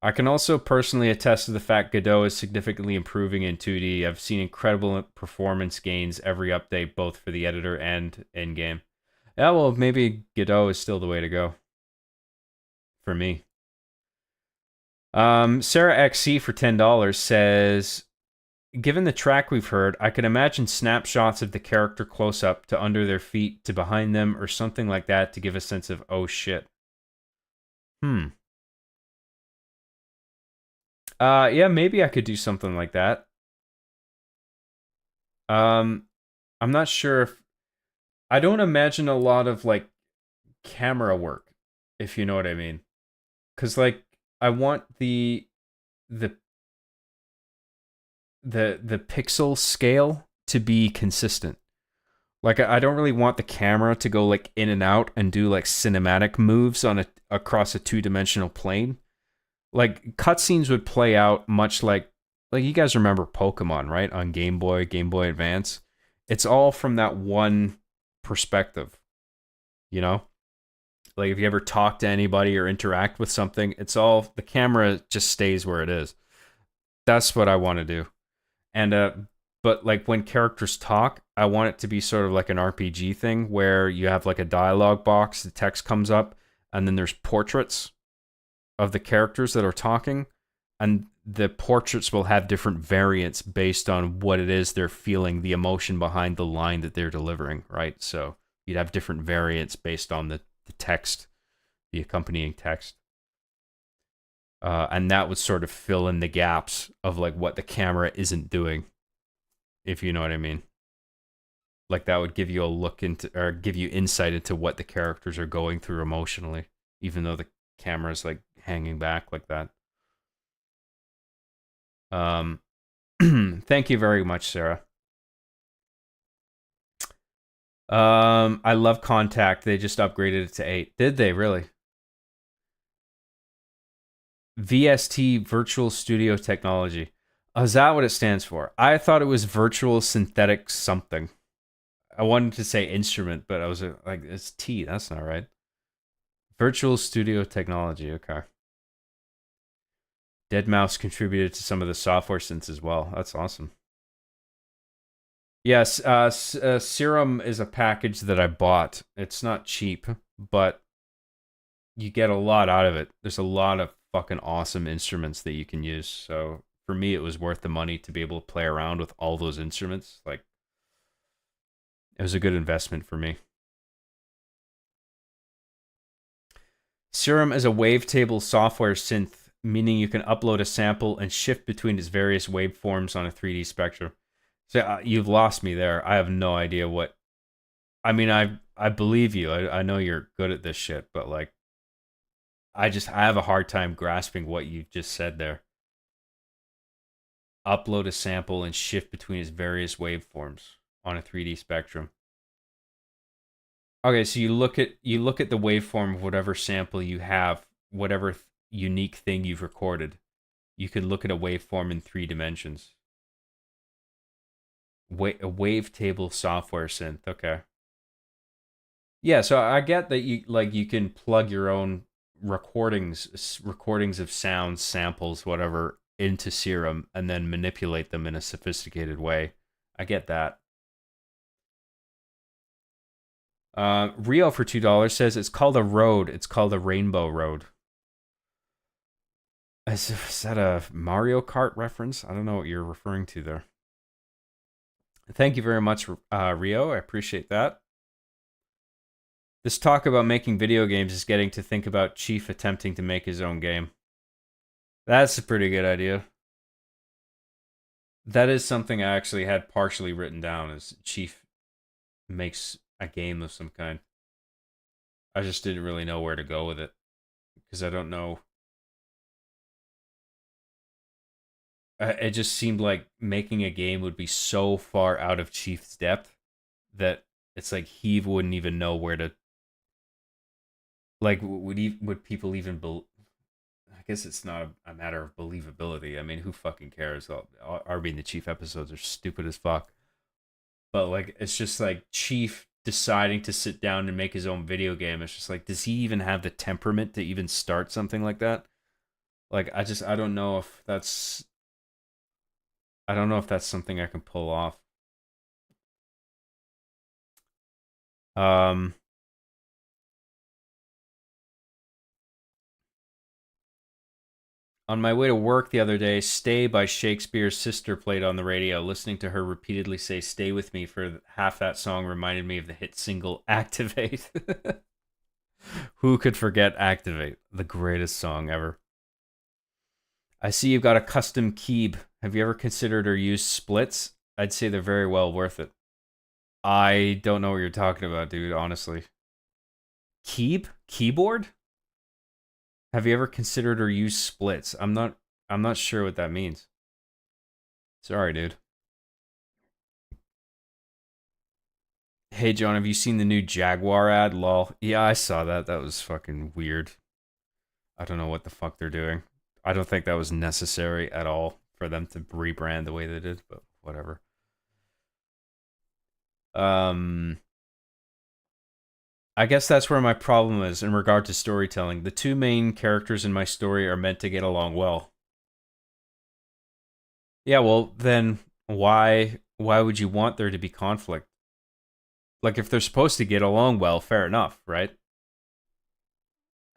I can also personally attest to the fact Godot is significantly improving in 2D. I've seen incredible performance gains every update, both for the editor and in-game. Yeah, well, maybe Godot is still the way to go. For me. Sarah XC for $10 says, given the track we've heard, I can imagine snapshots of the character close up to under their feet to behind them or something like that to give a sense of, oh shit. Yeah, maybe I could do something like that. I'm not sure if... I don't imagine a lot of, like, camera work, if you know what I mean. Because, like, I want the pixel scale to be consistent. Like, I don't really want the camera to go, like, in and out and do, like, cinematic moves on across a two-dimensional plane. Like, cutscenes would play out much like you guys remember Pokemon, right? On Game Boy Advance. It's all from that one perspective, you know? Like, if you ever talk to anybody or interact with something, it's all, the camera just stays where it is. That's what I want to do. And, but like when characters talk, I want it to be sort of like an RPG thing where you have like a dialogue box, the text comes up, and then there's portraits of the characters that are talking, and the portraits will have different variants based on what it is they're feeling, the emotion behind the line that they're delivering, right? So you'd have different variants based on the text, the accompanying text. And that would sort of fill in the gaps of like what the camera isn't doing, if you know what I mean. Like that would give you a look into, or give you insight into what the characters are going through emotionally, even though the camera's like hanging back like that. Thank you very much, Sarah. I love Contact. They just upgraded it to 8. Did they really? VST, Virtual Studio Technology. Is that what it stands for? I thought it was Virtual Synthetic something. I wanted to say instrument, but I was like, it's T. That's not right. Virtual Studio Technology. Okay. Deadmau5 contributed to some of the software synths as well. That's awesome. Yes, Serum is a package that I bought. It's not cheap, but you get a lot out of it. There's a lot of fucking awesome instruments that you can use. So for me, it was worth the money to be able to play around with all those instruments. Like, it was a good investment for me. Serum is a wavetable software synth, meaning you can upload a sample and shift between its various waveforms on a 3D spectrum. So you've lost me there. I have no idea what... I mean, I believe you. I know you're good at this shit, but like, I have a hard time grasping what you just said there. Upload a sample and shift between its various waveforms on a 3D spectrum. Okay, so you look at the waveform of whatever sample you have, whatever unique thing you've recorded. You can look at a waveform in 3 dimensions. A wavetable software synth. Okay. Yeah, so I get that you can plug your own recordings of sounds, samples, whatever into Serum and then manipulate them in a sophisticated way. I get that. Rio for $2 says it's called a road. It's called a Rainbow Road. Is that a Mario Kart reference? I don't know what you're referring to there. Thank you very much, Rio. I appreciate that. This talk about making video games is getting to think about Chief attempting to make his own game. That's a pretty good idea. That is something I actually had partially written down, as Chief makes a game of some kind. I just didn't really know where to go with it, because I don't know. It just seemed like making a game would be so far out of Chief's depth that it's like he wouldn't even know where to. Like, would people even I guess it's not a matter of believability. I mean, who fucking cares? Arby and the Chief episodes are stupid as fuck. But like, it's just like Chief deciding to sit down and make his own video game. It's just like, does he even have the temperament to even start something like that? Like, I don't know if that's. I don't know if that's something I can pull off. On my way to work the other day, Stay by Shakespeare's sister played on the radio. Listening to her repeatedly say "Stay with me" for half that song reminded me of the hit single Activate. Who could forget Activate? The greatest song ever. I see you've got a custom keyb. Have you ever considered or used splits? I'd say they're very well worth it. I don't know what you're talking about, dude, honestly. Keyboard? Have you ever considered or used splits? I'm not sure what that means. Sorry, dude. Hey, John, have you seen the new Jaguar ad? Lol. Yeah, I saw that. That was fucking weird. I don't know what the fuck they're doing. I don't think that was necessary at all for them to rebrand the way they did, but whatever. I guess that's where my problem is in regard to storytelling. The two main characters in my story are meant to get along well. Yeah, well, then why would you want there to be conflict? Like, if they're supposed to get along well, fair enough, right?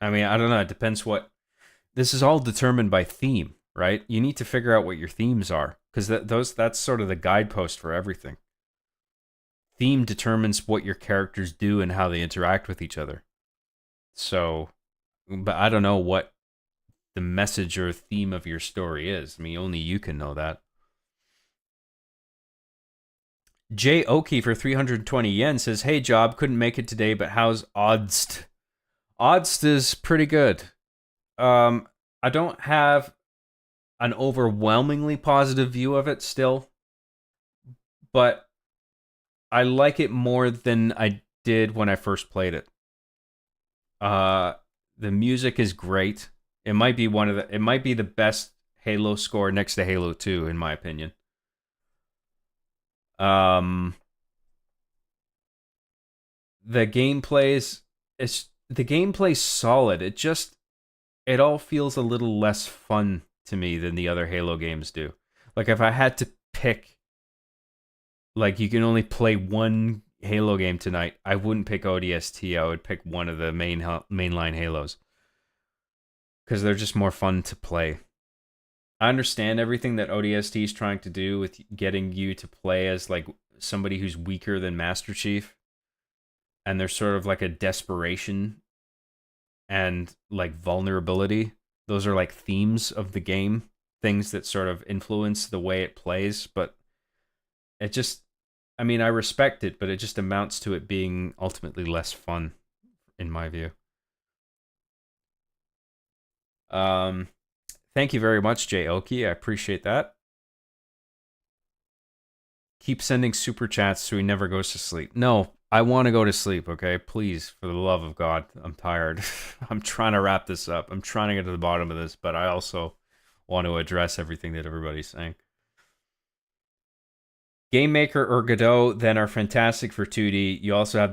I mean, I don't know. It depends what. This is all determined by theme, right? You need to figure out what your themes are, because that's sort of the guidepost for everything. Theme determines what your characters do and how they interact with each other. So, but I don't know what the message or theme of your story is. I mean, only you can know that. Jay Oki for 320 yen says, "Hey, Job, couldn't make it today, but how's ODST?" ODST is pretty good. I don't have an overwhelmingly positive view of it still, but I like it more than I did when I first played it. The music is great. It might be the best Halo score next to Halo 2 in my opinion. The gameplay's solid. It all feels a little less fun to me than the other Halo games do. Like, if I had to pick, like, you can only play one Halo game tonight, I wouldn't pick ODST. I would pick one of the mainline Halos, because they're just more fun to play. I understand everything that ODST is trying to do with getting you to play as, like, somebody who's weaker than Master Chief, and there's sort of like a desperation and like vulnerability. Those are like themes of the game, things that sort of influence the way it plays, but it just, I mean, I respect it, but it just amounts to it being ultimately less fun, in my view. Thank you very much, Jay Oki. I appreciate that. Keep sending super chats so he never goes to sleep. No, I want to go to sleep, okay? Please, for the love of God. I'm tired. I'm trying to wrap this up. I'm trying to get to the bottom of this, but I also want to address everything that everybody's saying. Game Maker or Godot then are fantastic for 2D. You also have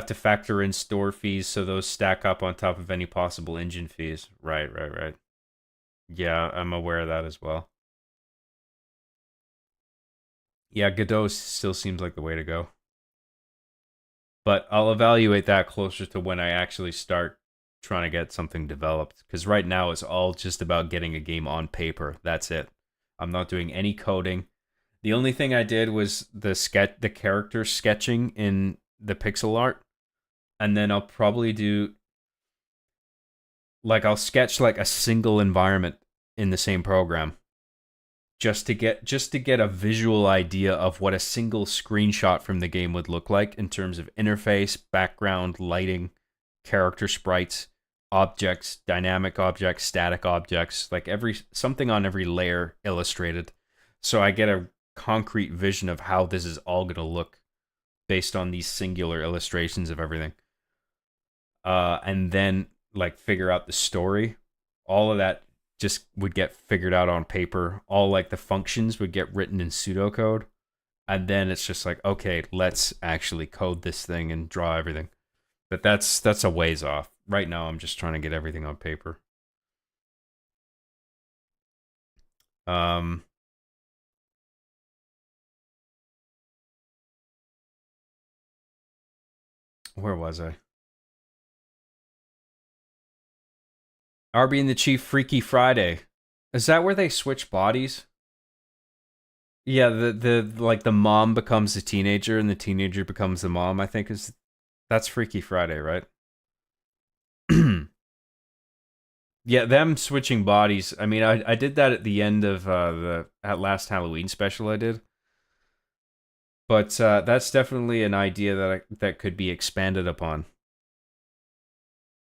to factor in store fees, so those stack up on top of any possible engine fees. Right. Yeah, I'm aware of that as well. Yeah, Godot still seems like the way to go. But I'll evaluate that closer to when I actually start trying to get something developed. Because right now it's all just about getting a game on paper. That's it. I'm not doing any coding. The only thing I did was the character sketching in the pixel art. And then I'll probably do I'll sketch like a single environment in the same program just to get a visual idea of what a single screenshot from the game would look like in terms of interface, background, lighting, character sprites, objects, dynamic objects, static objects, like something on every layer illustrated. So I get a concrete vision of how this is all going to look based on these singular illustrations of everything. And then figure out the story. All of that just would get figured out on paper. All the functions would get written in pseudocode. And then it's just okay, let's actually code this thing and draw everything. But that's a ways off. Right now I'm just trying to get everything on paper. Where was I? Arby and the Chief Freaky Friday. Is that where they switch bodies? Yeah, the mom becomes a teenager and the teenager becomes the mom, I think that's Freaky Friday, right? Yeah, them switching bodies. I mean, I did that at the end of the last Halloween special I did. But that's definitely an idea that could be expanded upon.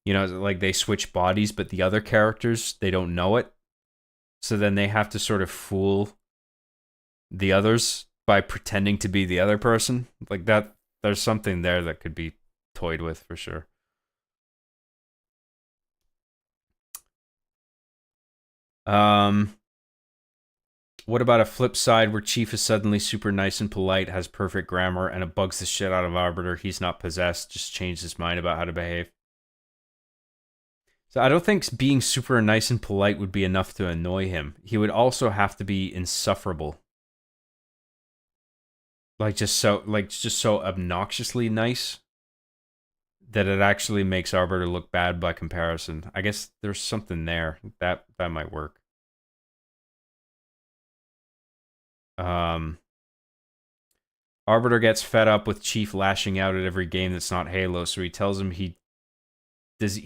You know, they switch bodies, but the other characters, they don't know it. So then they have to sort of fool the others by pretending to be the other person. That, there's something there that could be toyed with for sure. What about a flip side where Chief is suddenly super nice and polite, has perfect grammar, and it bugs the shit out of Arbiter? He's not possessed, just changed his mind about how to behave. So I don't think being super nice and polite would be enough to annoy him. He would also have to be insufferable. Just so obnoxiously nice that it actually makes Arbiter look bad by comparison. I guess there's something there that might work. Arbiter gets fed up with Chief lashing out at every game that's not Halo, so he tells him does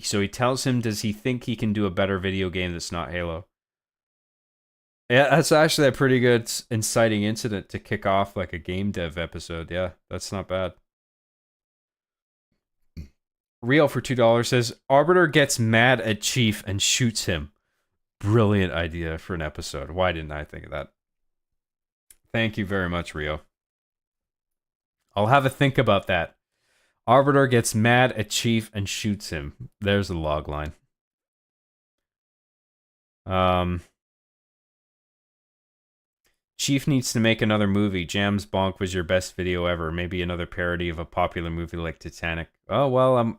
he think he can do a better video game that's not Halo? Yeah, that's actually a pretty good inciting incident to kick off a game dev episode. Yeah, that's not bad. Rio for $2 says, Arbiter gets mad at Chief and shoots him. Brilliant idea for an episode. Why didn't I think of that? Thank you very much, Rio. I'll have a think about that. Arbiter gets mad at Chief and shoots him. There's the log line. Chief needs to make another movie. Jam's Bonk was your best video ever. Maybe another parody of a popular movie like Titanic. Oh, well,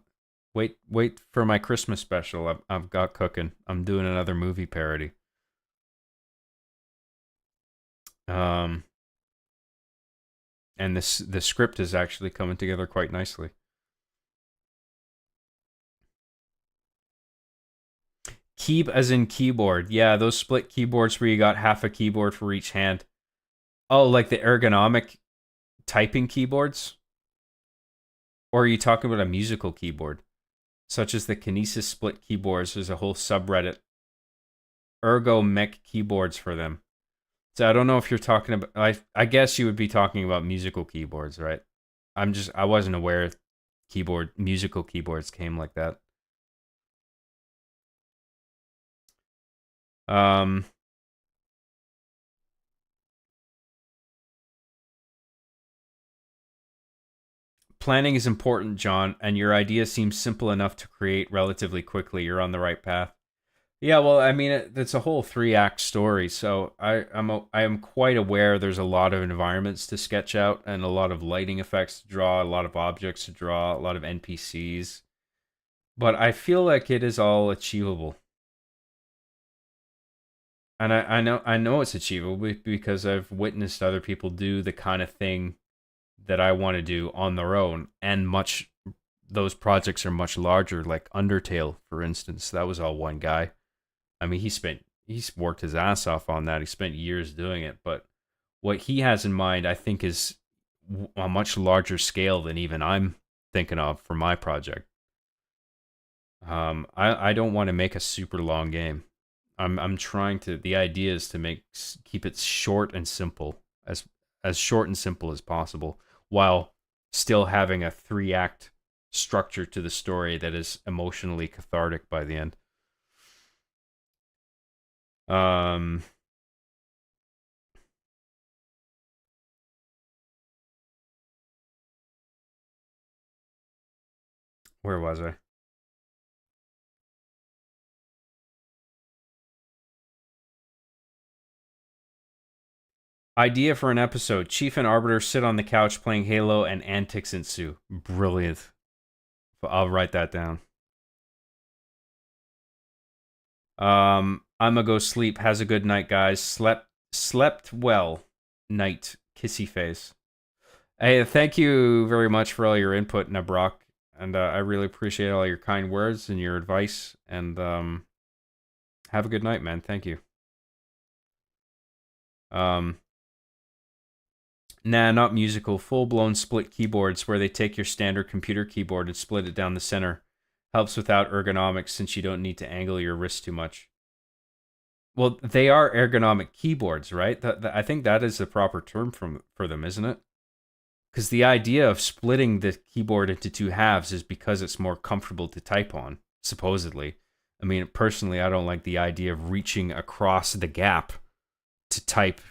wait for my Christmas special. I've got cooking. I'm doing another movie parody. And the script is actually coming together quite nicely. Keep as in keyboard. Yeah, those split keyboards where you got half a keyboard for each hand. Oh, like the ergonomic typing keyboards? Or are you talking about a musical keyboard? Such as the Kinesis split keyboards. There's a whole subreddit. Ergo mech keyboards for them. So I don't know if you're talking about... I guess you would be talking about musical keyboards, right? I wasn't aware musical keyboards came like that. Planning is important, John, and your idea seems simple enough to create relatively quickly. You're on the right path. Yeah, well, I mean, it's a whole 3-act story, so I am quite aware there's a lot of environments to sketch out and a lot of lighting effects to draw, a lot of objects to draw, a lot of NPCs. But I feel like it is all achievable. And I know it's achievable because I've witnessed other people do the kind of thing that I want to do on their own, and those projects are much larger, like Undertale, for instance. That was all one guy. I mean, he's worked his ass off on that. He spent years doing it, but what he has in mind, I think, is a much larger scale than even I'm thinking of for my project. I don't want to make a super long game. I'm trying to. The idea is to keep it short and simple, as short and simple as possible, while still having a 3-act structure to the story that is emotionally cathartic by the end. Where was I? Idea for an episode. Chief and Arbiter sit on the couch playing Halo and antics ensue. Brilliant. I'll write that down. I'ma go sleep. Has a good night, guys. Slept well. Night. Kissy face. Hey, thank you very much for all your input, Nabrock. And I really appreciate all your kind words and your advice. And have a good night, man. Thank you. Nah, not musical. Full-blown split keyboards where they take your standard computer keyboard and split it down the center. Helps without ergonomics since you don't need to angle your wrist too much. Well, they are ergonomic keyboards, right? I think that is the proper term for them, isn't it? Because the idea of splitting the keyboard into 2 halves is because it's more comfortable to type on, supposedly. I mean, personally, I don't like the idea of reaching across the gap to type.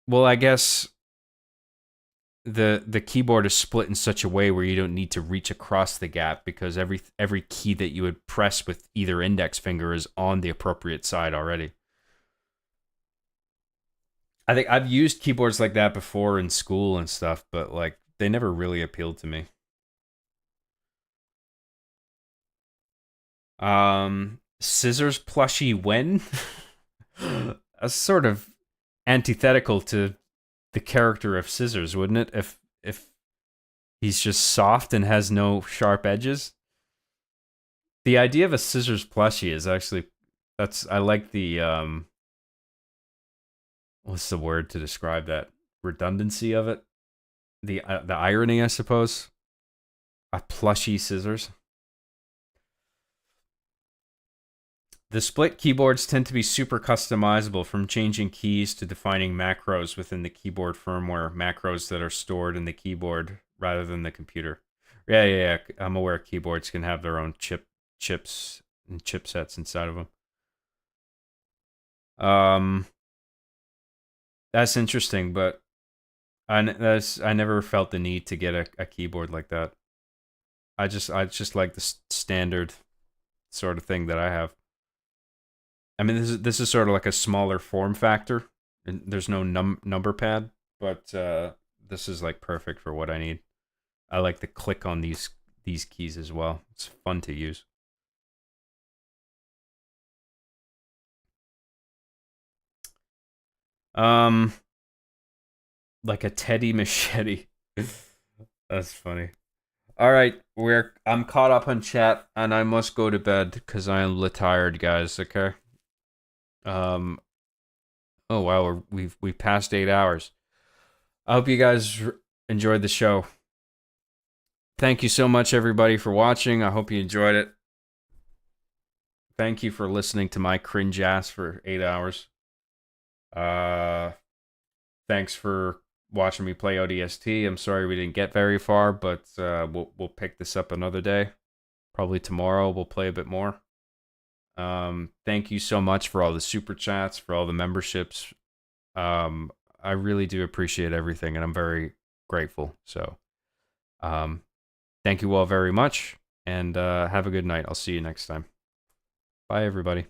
Well, I guess the keyboard is split in such a way where you don't need to reach across the gap because every key that you would press with either index finger is on the appropriate side already. I think I've used keyboards like that before in school and stuff, but like they never really appealed to me. Scissors plushie when? That's sort of antithetical to the character of Scissors, wouldn't it? If he's just soft and has no sharp edges. The idea of a Scissors plushie is actually I like the what's the word to describe that? Redundancy of it? The irony, I suppose. A plushie Scissors. The split keyboards tend to be super customizable, from changing keys to defining macros within the keyboard firmware, macros that are stored in the keyboard rather than the computer. Yeah. I'm aware keyboards can have their own chips and chipsets inside of them. That's interesting, but I never felt the need to get a keyboard like that. I just like the standard sort of thing that I have. I mean, this is sort of like a smaller form factor. And there's no number pad, but this is like perfect for what I need. I like to click on these keys as well. It's fun to use. Like a teddy machete. That's funny. All right, I'm caught up on chat, and I must go to bed because I am tired, guys. Okay. Oh wow, we've passed 8 hours. I hope you guys enjoyed the show. Thank you so much, everybody, for watching. I hope you enjoyed it. Thank you for listening to my cringe ass for 8 hours. Thanks for watching me play ODST. I'm sorry we didn't get very far, but we'll pick this up another day. Probably tomorrow we'll play a bit more. Thank you so much for all the super chats, for all the memberships. I really do appreciate everything, and I'm very grateful. So, thank you all very much, and have a good night. I'll see you next time. Bye, everybody.